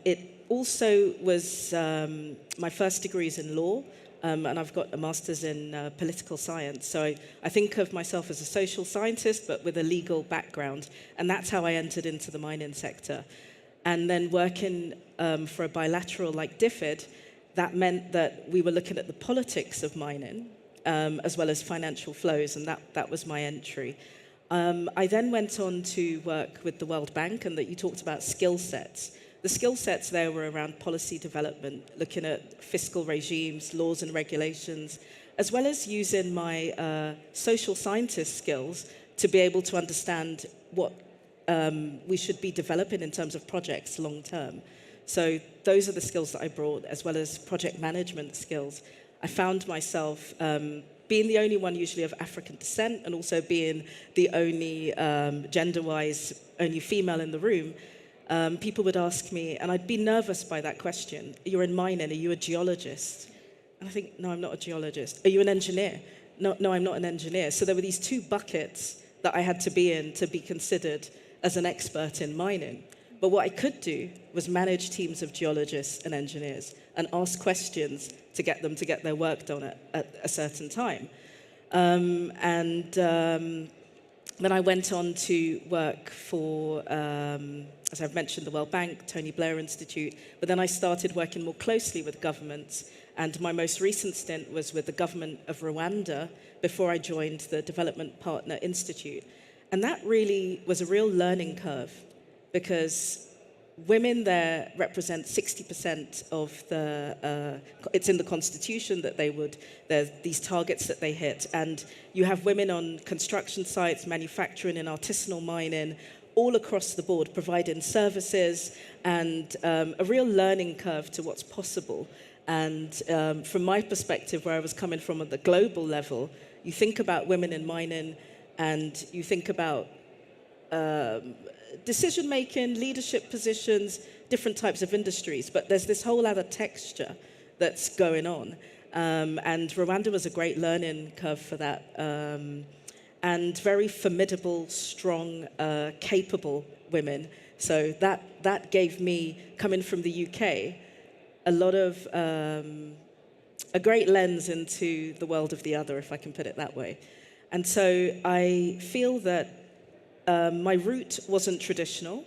it also was my first degree is in law. And I've got a master's in political science. So I think of myself as a social scientist, but with a legal background. And that's how I entered into the mining sector. And then working for a bilateral like DFID, that meant that we were looking at the politics of mining, as well as financial flows, and that was my entry. I then went on to work with the World Bank, and that you talked about skill sets. The skill sets there were around policy development, looking at fiscal regimes, laws and regulations, as well as using my social scientist skills to be able to understand what we should be developing in terms of projects long term. So those are the skills that I brought, as well as project management skills. I found myself being the only one usually of African descent, and also being the only gender-wise, only female in the room. People would ask me, and I'd be nervous by that question, you're in mining, are you a geologist? And I think, no, I'm not a geologist. Are you an engineer? No, I'm not an engineer. So there were these two buckets that I had to be in to be considered as an expert in mining. But what I could do was manage teams of geologists and engineers and ask questions to get them to get their work done at a certain time. Then I went on to work for, as I've mentioned, the World Bank, Tony Blair Institute, but then I started working more closely with governments, and my most recent stint was with the government of Rwanda before I joined the Development Partner Institute. And that really was a real learning curve, because women there represent 60% of the, it's in the constitution that there's these targets that they hit. And you have women on construction sites, manufacturing and artisanal mining, all across the board, providing services, and a real learning curve to what's possible. And from my perspective, where I was coming from at the global level, you think about women in mining, and you think about decision-making, leadership positions, different types of industries, but there's this whole other texture that's going on. And Rwanda was a great learning curve for that. And very formidable, strong, capable women. So that gave me, coming from the UK, a lot of, a great lens into the world of the other, if I can put it that way. And so I feel that my route wasn't traditional.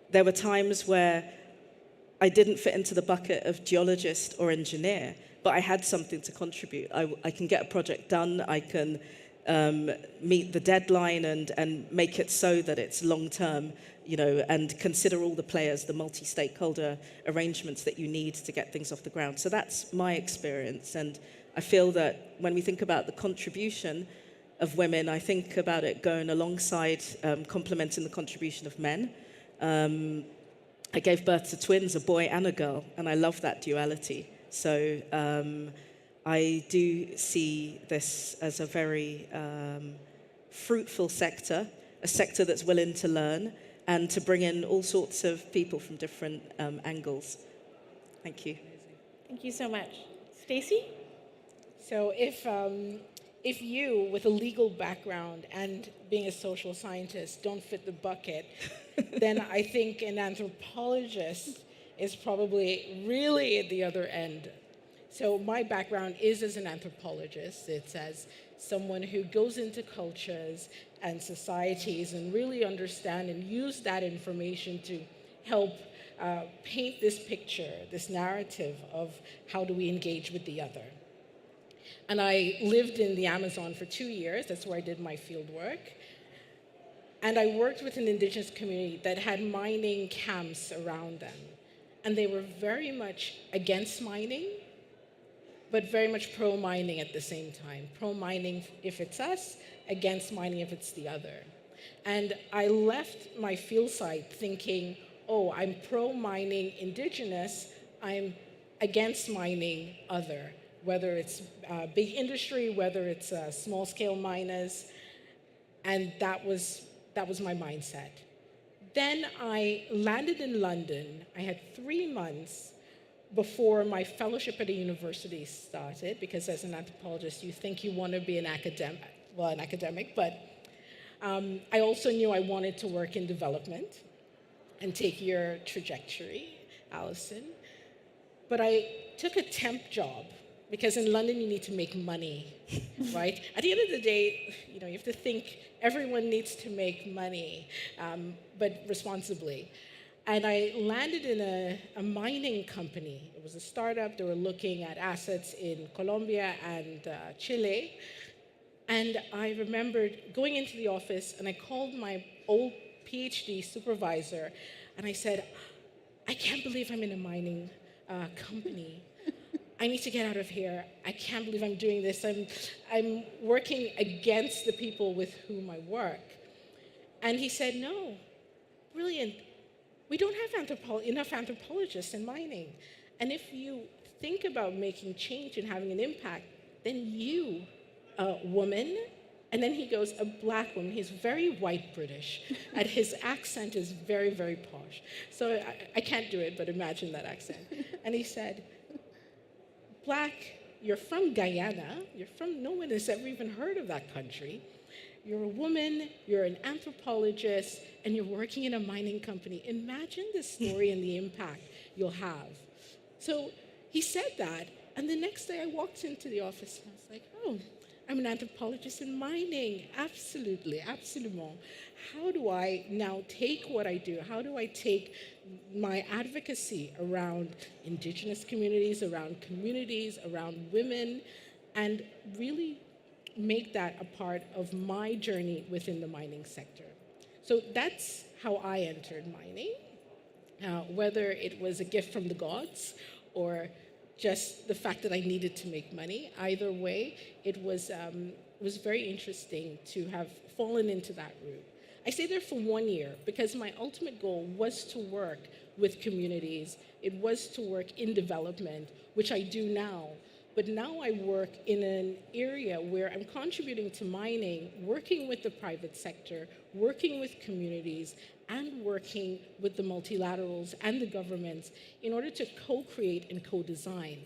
There were times where I didn't fit into the bucket of geologist or engineer, but I had something to contribute. I can get a project done, I can meet the deadline and make it so that it's long-term, and consider all the players, the multi-stakeholder arrangements that you need to get things off the ground. So that's my experience, and I feel that when we think about the contribution of women, I think about it going alongside complementing the contribution of men. I gave birth to twins, a boy and a girl, and I love that duality. So I do see this as a very fruitful sector, a sector that's willing to learn and to bring in all sorts of people from different angles. Thank you. Thank you so much. Stacey? So if you, with a legal background and being a social scientist, don't fit the bucket, then I think an anthropologist is probably really at the other end. So my background is as an anthropologist. It's as someone who goes into cultures and societies and really understand and use that information to help paint this picture, this narrative of how do we engage with the other. And I lived in the Amazon for 2 years. That's where I did my field work. And I worked with an indigenous community that had mining camps around them. And they were very much against mining, but very much pro-mining at the same time. Pro-mining if it's us, against mining if it's the other. And I left my field site thinking, oh, I'm pro-mining indigenous, I'm against mining other, whether it's big industry, whether it's small-scale miners. And that was that was my mindset. Then I landed in London. I had 3 months before my fellowship at a university started, because as an anthropologist, you think you want to be an academic, but I also knew I wanted to work in development and take your trajectory, Alison. But I took a temp job, because in London you need to make money, right? At the end of the day, you have to think everyone needs to make money, but responsibly. And I landed in a mining company. It was a startup. They were looking at assets in Colombia and Chile. And I remembered going into the office, and I called my old PhD supervisor, and I said, I can't believe I'm in a mining company. I need to get out of here. I can't believe I'm doing this. I'm working against the people with whom I work. And he said, no, brilliant. We don't have enough anthropologists in mining. And if you think about making change and having an impact, then you, a woman, and then he goes, a black woman. He's very white British, and his accent is very, very posh. So I can't do it, but imagine that accent. And he said, black, you're from Guyana. No one has ever even heard of that country. You're a woman, you're an anthropologist, and you're working in a mining company. Imagine the story and the impact you'll have. So he said that, and the next day I walked into the office and I was like, oh, I'm an anthropologist in mining. Absolutely, absolument. How do I now take what I do? How do I take my advocacy around indigenous communities, around women, and really make that a part of my journey within the mining sector? So that's how I entered mining, whether it was a gift from the gods or just the fact that I needed to make money. Either way, it was very interesting to have fallen into that route. I stayed there for 1 year because my ultimate goal was to work with communities. It was to work in development, which I do now. But now I work in an area where I'm contributing to mining, working with the private sector, working with communities, and working with the multilaterals and the governments in order to co-create and co-design.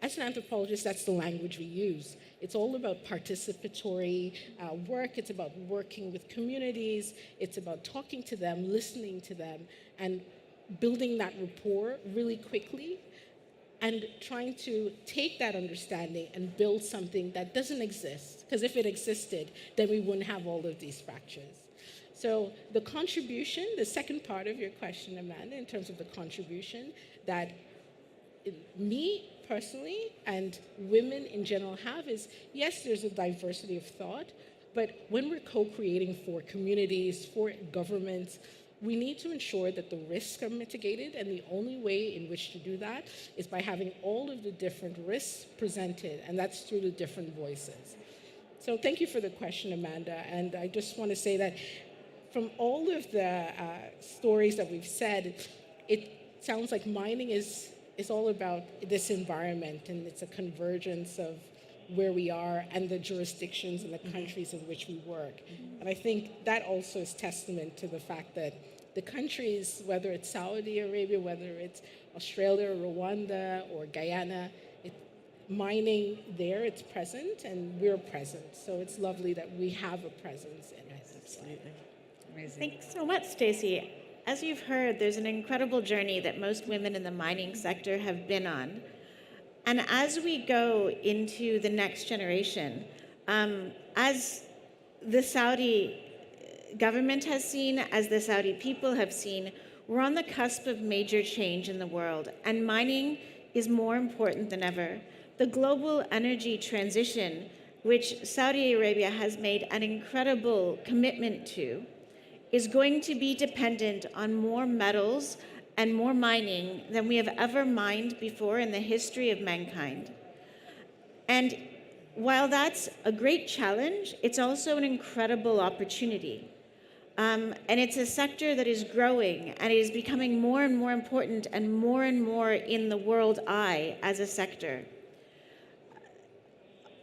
As an anthropologist, that's the language we use. It's all about participatory work. It's about working with communities. It's about talking to them, listening to them, and building that rapport really quickly, and trying to take that understanding and build something that doesn't exist. Because if it existed, then we wouldn't have all of these fractures. So the contribution, the second part of your question, Amanda, in terms of the contribution that me personally and women in general have is, yes, there's a diversity of thought, but when we're co-creating for communities, for governments, we need to ensure that the risks are mitigated, and the only way in which to do that is by having all of the different risks presented, and that's through the different voices. So thank you for the question, Amanda, and I just want to say that from all of the stories that we've said, it sounds like mining is all about this environment, and it's a convergence of where we are and the jurisdictions and the countries in which we work. And I think that also is testament to the fact that the countries, whether it's Saudi Arabia, whether it's Australia, Rwanda, or Guyana, mining there, it's present, and we're present. So it's lovely that we have a presence in it. Absolutely. Amazing. Thanks so much, Stacey. As you've heard, there's an incredible journey that most women in the mining sector have been on. And as we go into the next generation, as the Saudi government has seen, as the Saudi people have seen, we're on the cusp of major change in the world, and mining is more important than ever. The global energy transition, which Saudi Arabia has made an incredible commitment to, is going to be dependent on more metals and more mining than we have ever mined before in the history of mankind. And while that's a great challenge, it's also an incredible opportunity. And it's a sector that is growing, and it is becoming more and more important and more in the world eye as a sector.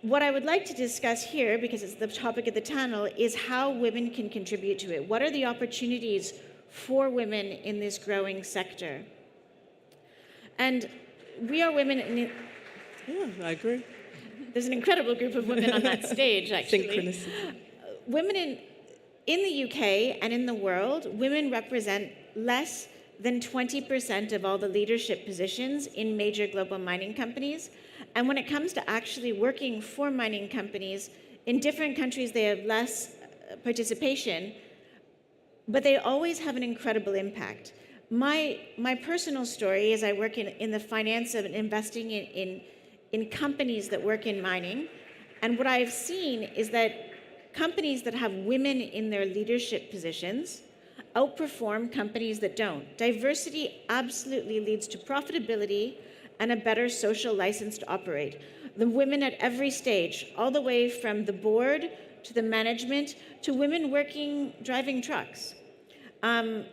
what I would like to discuss here, because it's the topic of the panel, is how women can contribute to it. What are the opportunities for women in this growing sector? And we are women in... Yeah, I agree. There's an incredible group of women on that stage, actually. Synchronicity. Women in the UK and in the world, women represent less than 20% of all the leadership positions in major global mining companies. And when it comes to actually working for mining companies, in different countries they have less participation, but they always have an incredible impact. My personal story is I work in the finance of investing in companies that work in mining. And what I've seen is that companies that have women in their leadership positions outperform companies that don't. Diversity absolutely leads to profitability and a better social license to operate. The women at every stage, all the way from the board to the management to women working, driving trucks. And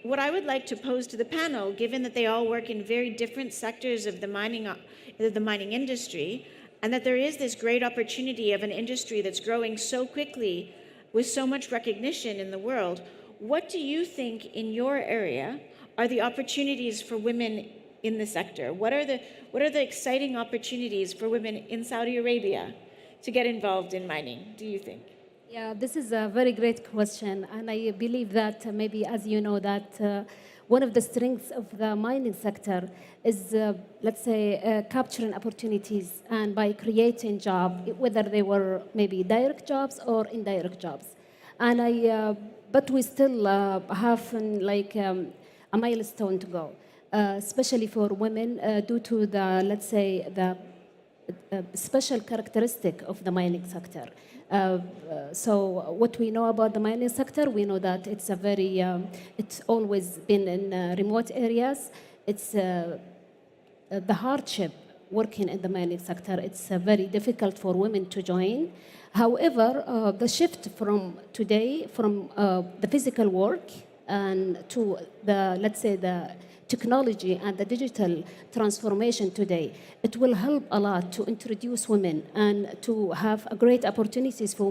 what I would like to pose to the panel, given that they all work in very different sectors of the mining industry, and that there is this great opportunity of an industry that's growing so quickly with so much recognition in the world, what do you think in your area are the opportunities for women in the sector? What are the exciting opportunities for women in Saudi Arabia to get involved in mining, do you think? Yeah, this is a very great question, and I believe that maybe, as you know, that one of the strengths of the mining sector is, let's say, capturing opportunities and by creating jobs, whether they were maybe direct jobs or indirect jobs. And but we still have a milestone to go, especially for women, due to the, let's say, the special characteristic of the mining sector. So what we know about the mining sector, we know that it's a very, it's always been in remote areas. It's the hardship working in the mining sector. It's very difficult for women to join. However, the shift from today, from the physical work and to the, let's say, the technology and the digital transformation today, it will help a lot to introduce women and to have great opportunities for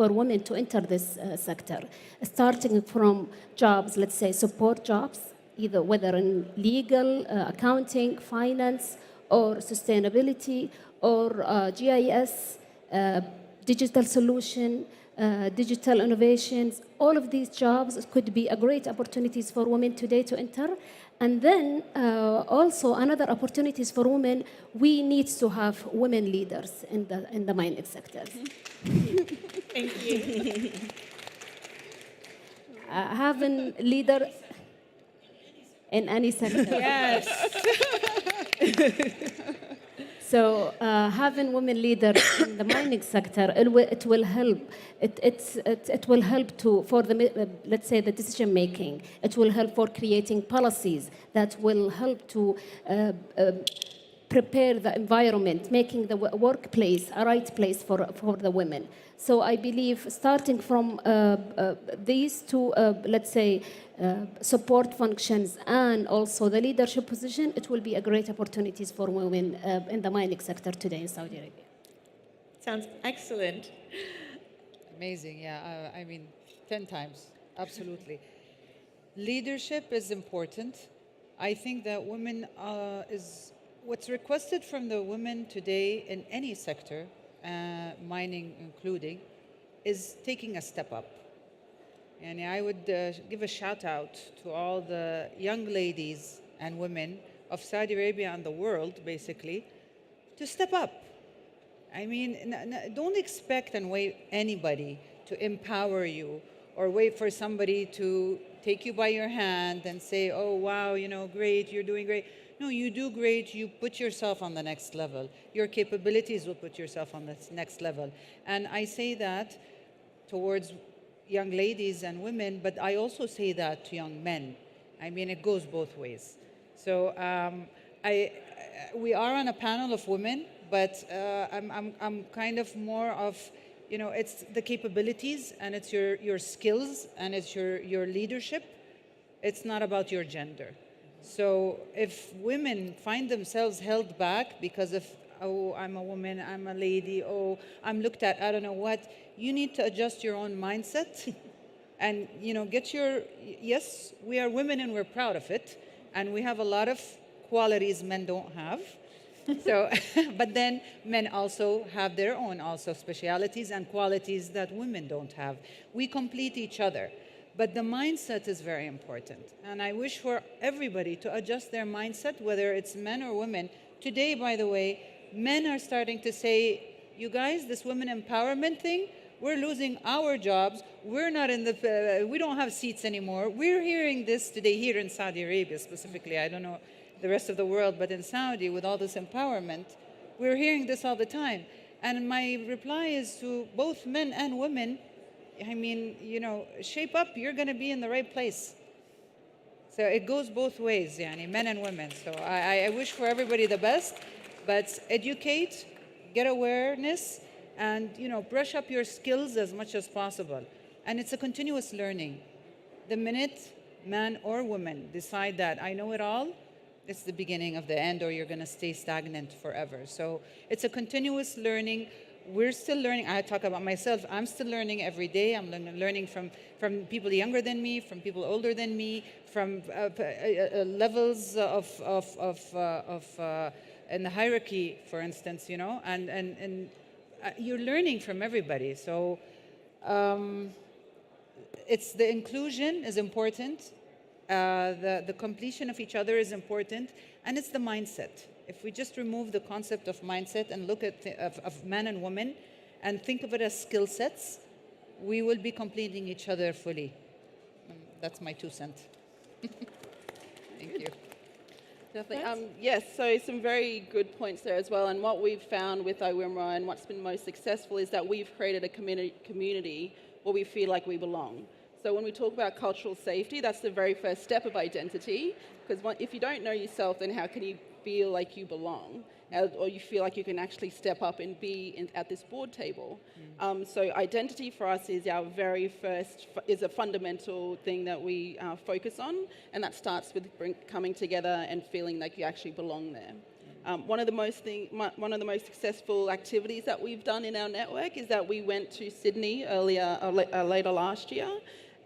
women to enter this sector, starting from jobs, let's say support jobs, either whether in legal, accounting, finance, or sustainability, or GIS, digital solution, digital innovations. All of these jobs could be a great opportunities for women today to enter. And then also another opportunities for women, we need to have women leaders in the mining sectors. Thank you. Having leader in any sector. Yes. So having women leaders in the mining sector, it will help. It will help for the, let's say, the decision making. It will help for creating policies that will help to prepare the environment, making the workplace a right place for the women. So I believe starting from these two, let's say, support functions and also the leadership position, it will be a great opportunities for women in the mining sector today in Saudi Arabia. Sounds excellent. Amazing, yeah. I mean, 10 times, absolutely. Leadership is important. I think that women what's requested from the women today in any sector, mining including, is taking a step up. And I would give a shout out to all the young ladies and women of Saudi Arabia and the world, basically, to step up. I mean, don't expect and wait anybody to empower you or wait for somebody to take you by your hand and say, oh, wow, you know, great, you're doing great. No, you do great, you put yourself on the next level. Your capabilities will put yourself on the next level. And I say that towards young ladies and women, but I also say that to young men. I mean, it goes both ways. So we are on a panel of women, but I'm kind of more of, you know, it's the capabilities and it's your skills and it's your leadership. It's not about your gender. So if women find themselves held back because of oh, I'm a woman, I'm a lady, oh, I'm looked at, I don't know what. You need to adjust your own mindset and, get your, yes, we are women and we're proud of it. And we have a lot of qualities men don't have. So, but then men also have their own also specialities and qualities that women don't have. We complete each other. But the mindset is very important. And I wish for everybody to adjust their mindset, whether it's men or women. Today, by the way, men are starting to say, you guys, this women empowerment thing, we're losing our jobs. We're not in the, we don't have seats anymore. We're hearing this today here in Saudi Arabia specifically. I don't know the rest of the world, but in Saudi, with all this empowerment, we're hearing this all the time. And my reply is to both men and women, I mean, shape up, you're going to be in the right place. So it goes both ways, men and women. So I wish for everybody the best, but educate, get awareness, and, brush up your skills as much as possible. And it's a continuous learning. The minute man or woman decide that I know it all, it's the beginning of the end, or you're going to stay stagnant forever. So it's a continuous learning. We're still learning. I talk about myself. I'm still learning every day. I'm learning from people younger than me, from people older than me, from levels of in the hierarchy, for instance, and you're learning from everybody. So it's the inclusion is important. The completion of each other is important, and it's the mindset. If we just remove the concept of mindset and look at of man and woman and think of it as skill sets, we will be completing each other fully. That's my 2 cents. Thank you. Definitely. Yes, so some very good points there as well. And what we've found with IWIMRA and what's been most successful is that we've created a community where we feel like we belong. So when we talk about cultural safety, that's the very first step of identity. Because if you don't know yourself, then how can you feel like you belong? Or you feel like you can actually step up and be at this board table. So identity for us is our very first, is a fundamental thing that we focus on. And that starts with coming together and feeling like you actually belong there. One of the most successful activities that we've done in our network is that we went to Sydney later last year,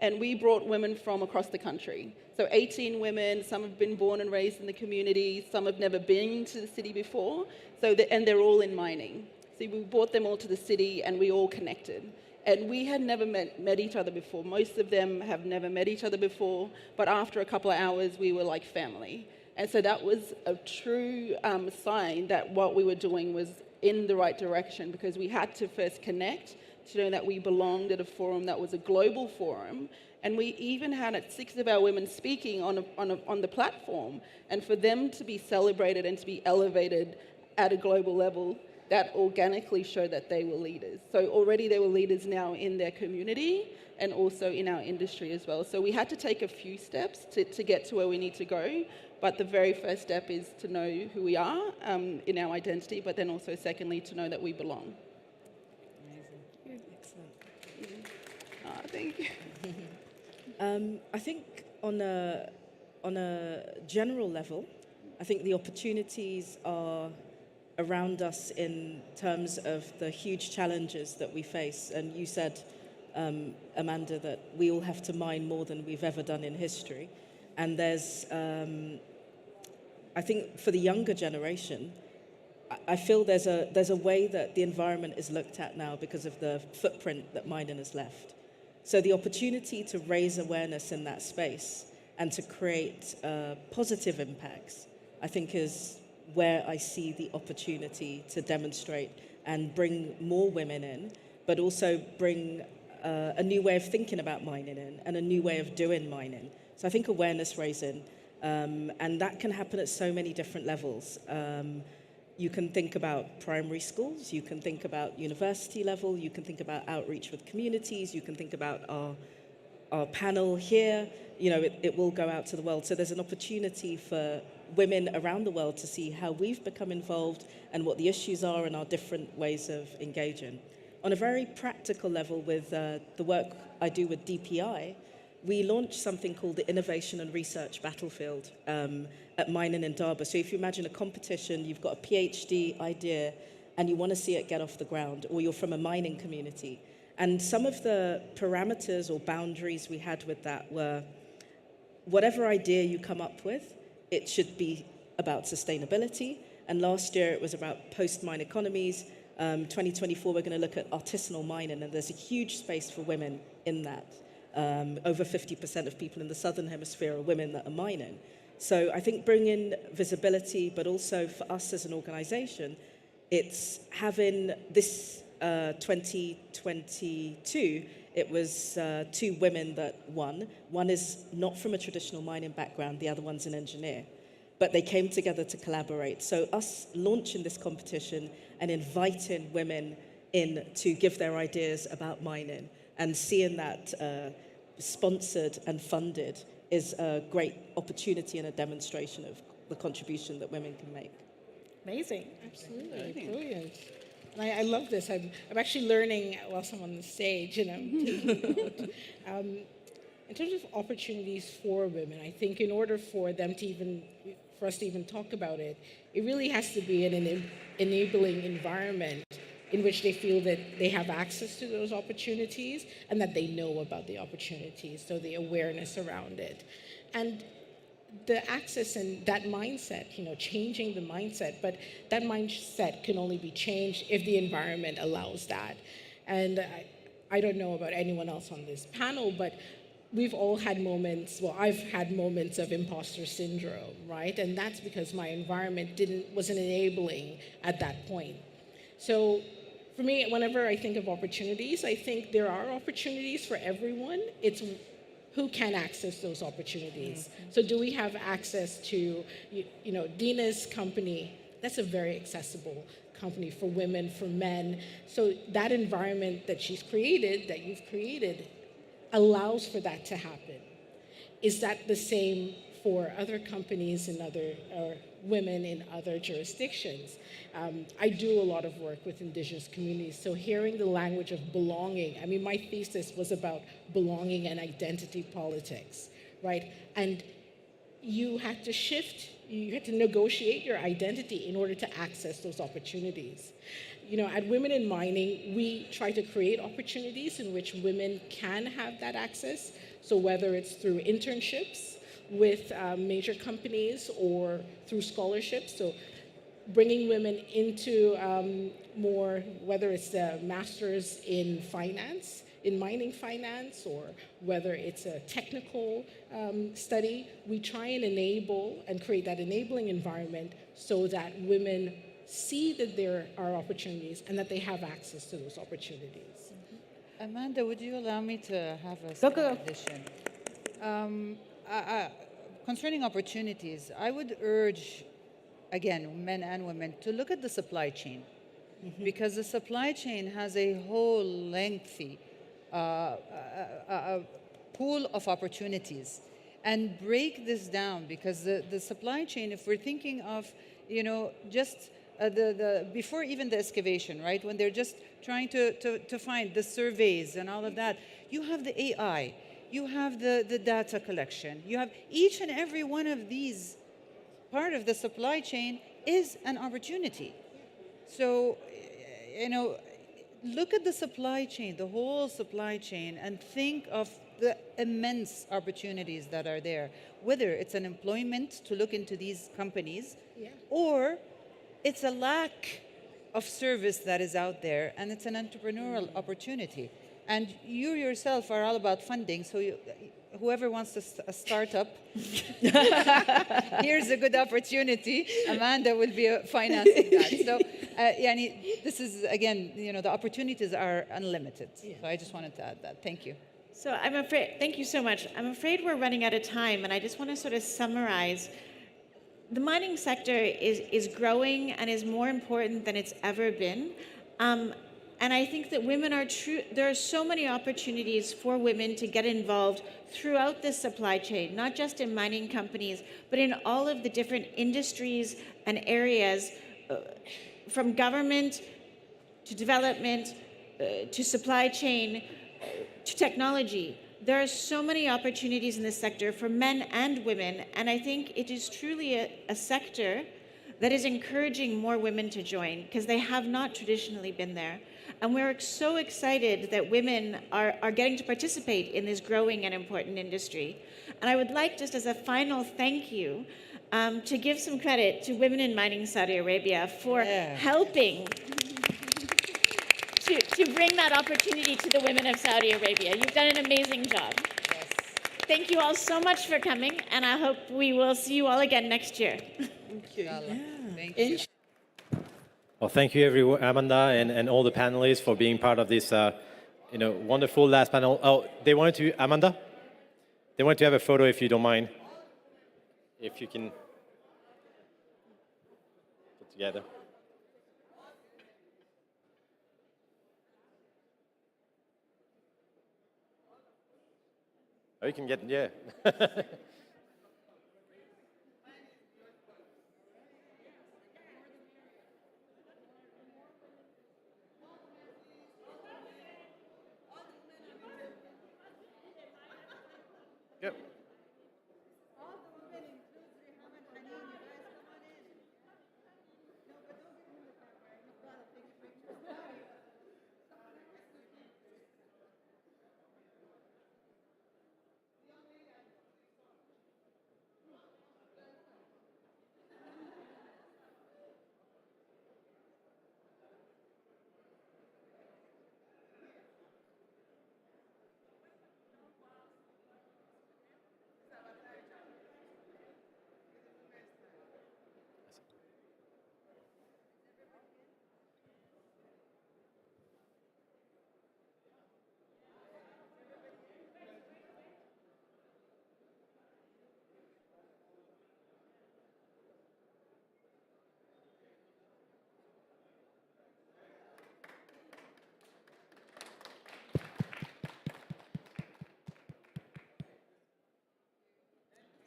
and we brought women from across the country. So 18 women, some have been born and raised in the community, some have never been to the city before, and they're all in mining. So we brought them all to the city and we all connected. And we had never met each other before. Most of them have never met each other before, but after a couple of hours, we were like family. And so that was a true sign that what we were doing was in the right direction, because we had to first connect to know that we belonged at a forum that was a global forum. And we even had 6 of our women speaking on the platform. And for them to be celebrated and to be elevated at a global level, that organically showed that they were leaders. So already they were leaders now in their community and also in our industry as well. So we had to take a few steps to get to where we need to go. But the very first step is to know who we are in our identity, but then also secondly, to know that we belong. Excellent. Thank you. I think on a general level, I think the opportunities are around us in terms of the huge challenges that we face. And you said, Amanda, that we all have to mine more than we've ever done in history. And there's, I think for the younger generation, I feel there's a way that the environment is looked at now because of the footprint that mining has left. So the opportunity to raise awareness in that space and to create positive impacts, I think is where I see the opportunity to demonstrate and bring more women in, but also bring a new way of thinking about mining in and a new way of doing mining. So I think awareness raising, and that can happen at so many different levels. You can think about primary schools, you can think about university level, you can think about outreach with communities, you can think about our panel here. You know, it will go out to the world. So there's an opportunity for women around the world to see how we've become involved and what the issues are and our different ways of engaging. On a very practical level with the work I do with DPI, we launched something called the Innovation and Research Battlefield at Mine and Indaba. So if you imagine a competition, you've got a PhD idea and you want to see it get off the ground, or you're from a mining community. And some of the parameters or boundaries we had with that were, whatever idea you come up with, it should be about sustainability. And last year it was about post-mine economies. 2024, we're going to look at artisanal mining, and there's a huge space for women in that. Over 50% of people in the Southern Hemisphere are women that are mining. So I think bringing visibility, but also for us as an organization, it's having this 2022, it was 2 women that won. One is not from a traditional mining background, the other one's an engineer. But they came together to collaborate. So us launching this competition and inviting women in to give their ideas about mining and seeing that sponsored and funded is a great opportunity and a demonstration of the contribution that women can make. Amazing. Absolutely. Brilliant. And I love this. I'm actually learning whilst I'm on the stage, in terms of opportunities for women, I think in order for them to for us to even talk about it, it really has to be an enabling environment in which they feel that they have access to those opportunities and that they know about the opportunities, so the awareness around it. And the access and that mindset, changing the mindset, but that mindset can only be changed if the environment allows that. And I don't know about anyone else on this panel, but we've all had moments, I've had moments of imposter syndrome, right? And that's because my environment wasn't enabling at that point. So for me, whenever I think of opportunities, I think there are opportunities for everyone. It's who can access those opportunities. So do we have access to, Dina's company? That's a very accessible company for women, for men. So that environment that you've created, allows for that to happen. Is that the same for other companies and other women in other jurisdictions? I do a lot of work with indigenous communities, so hearing the language of belonging, my thesis was about belonging and identity politics, right? And you had to shift, you had to negotiate your identity in order to access those opportunities. At Women in Mining, we try to create opportunities in which women can have that access. So whether it's through internships with major companies or through scholarships, so bringing women into more, whether it's the master's in finance, in mining finance, or whether it's a technical study, we try and enable and create that enabling environment so that women see that there are opportunities and that they have access to those opportunities. Amanda, would you allow me to have a second addition? Concerning opportunities, I would urge, again, men and women, to look at the supply chain. Because the supply chain has a whole lengthy pool of opportunities. And break this down, because the supply chain, if we're thinking of, just before even the excavation, right? When they're just trying to find the surveys and all of that, you have the AI, you have the data collection, you have each and every one of these part of the supply chain is an opportunity. So, look at the supply chain, the whole supply chain, and think of the immense opportunities that are there, whether it's an employment to look into these companies, or it's a lack of service that is out there, and it's an entrepreneurial opportunity. And you yourself are all about funding, so whoever wants a startup, here's a good opportunity. Amanda will be financing that. So, this is, again, the opportunities are unlimited. So I just wanted to add that. Thank you. So I'm afraid, thank you so much. I'm afraid we're running out of time, and I just want to sort of summarize. The mining sector is growing and is more important than it's ever been. And I think that women there are so many opportunities for women to get involved throughout the supply chain, not just in mining companies, but in all of the different industries and areas, from government to development to supply chain to technology. There are so many opportunities in this sector for men and women, and I think it is truly a sector that is encouraging more women to join because they have not traditionally been there. And we're so excited that women are getting to participate in this growing and important industry. And I would like, just as a final thank you, to give some credit to Women in Mining Saudi Arabia for helping to bring that opportunity to the women of Saudi Arabia. You've done an amazing job. Yes. Thank you all so much for coming, and I hope we will see you all again next year. Thank you. Thank you. Well, thank you, everyone, Amanda, and all the panelists for being part of this, wonderful last panel. Oh, Amanda, they wanted to have a photo, if you don't mind. If you can put together. Oh, you can get, yeah. Yep.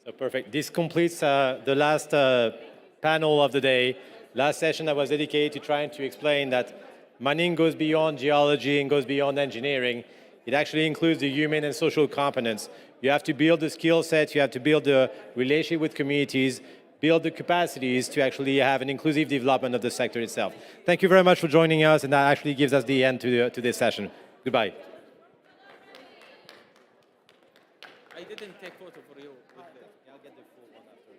So perfect. This completes the last panel of the day. Last session that was dedicated to trying to explain that mining goes beyond geology and goes beyond engineering. It actually includes the human and social components. You have to build the skill sets, you have to build the relationship with communities, build the capacities to actually have an inclusive development of the sector itself. Thank you very much for joining us, and that actually gives us the end to this session. Goodbye. I didn't take photo for you. I'll get the full one after.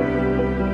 you.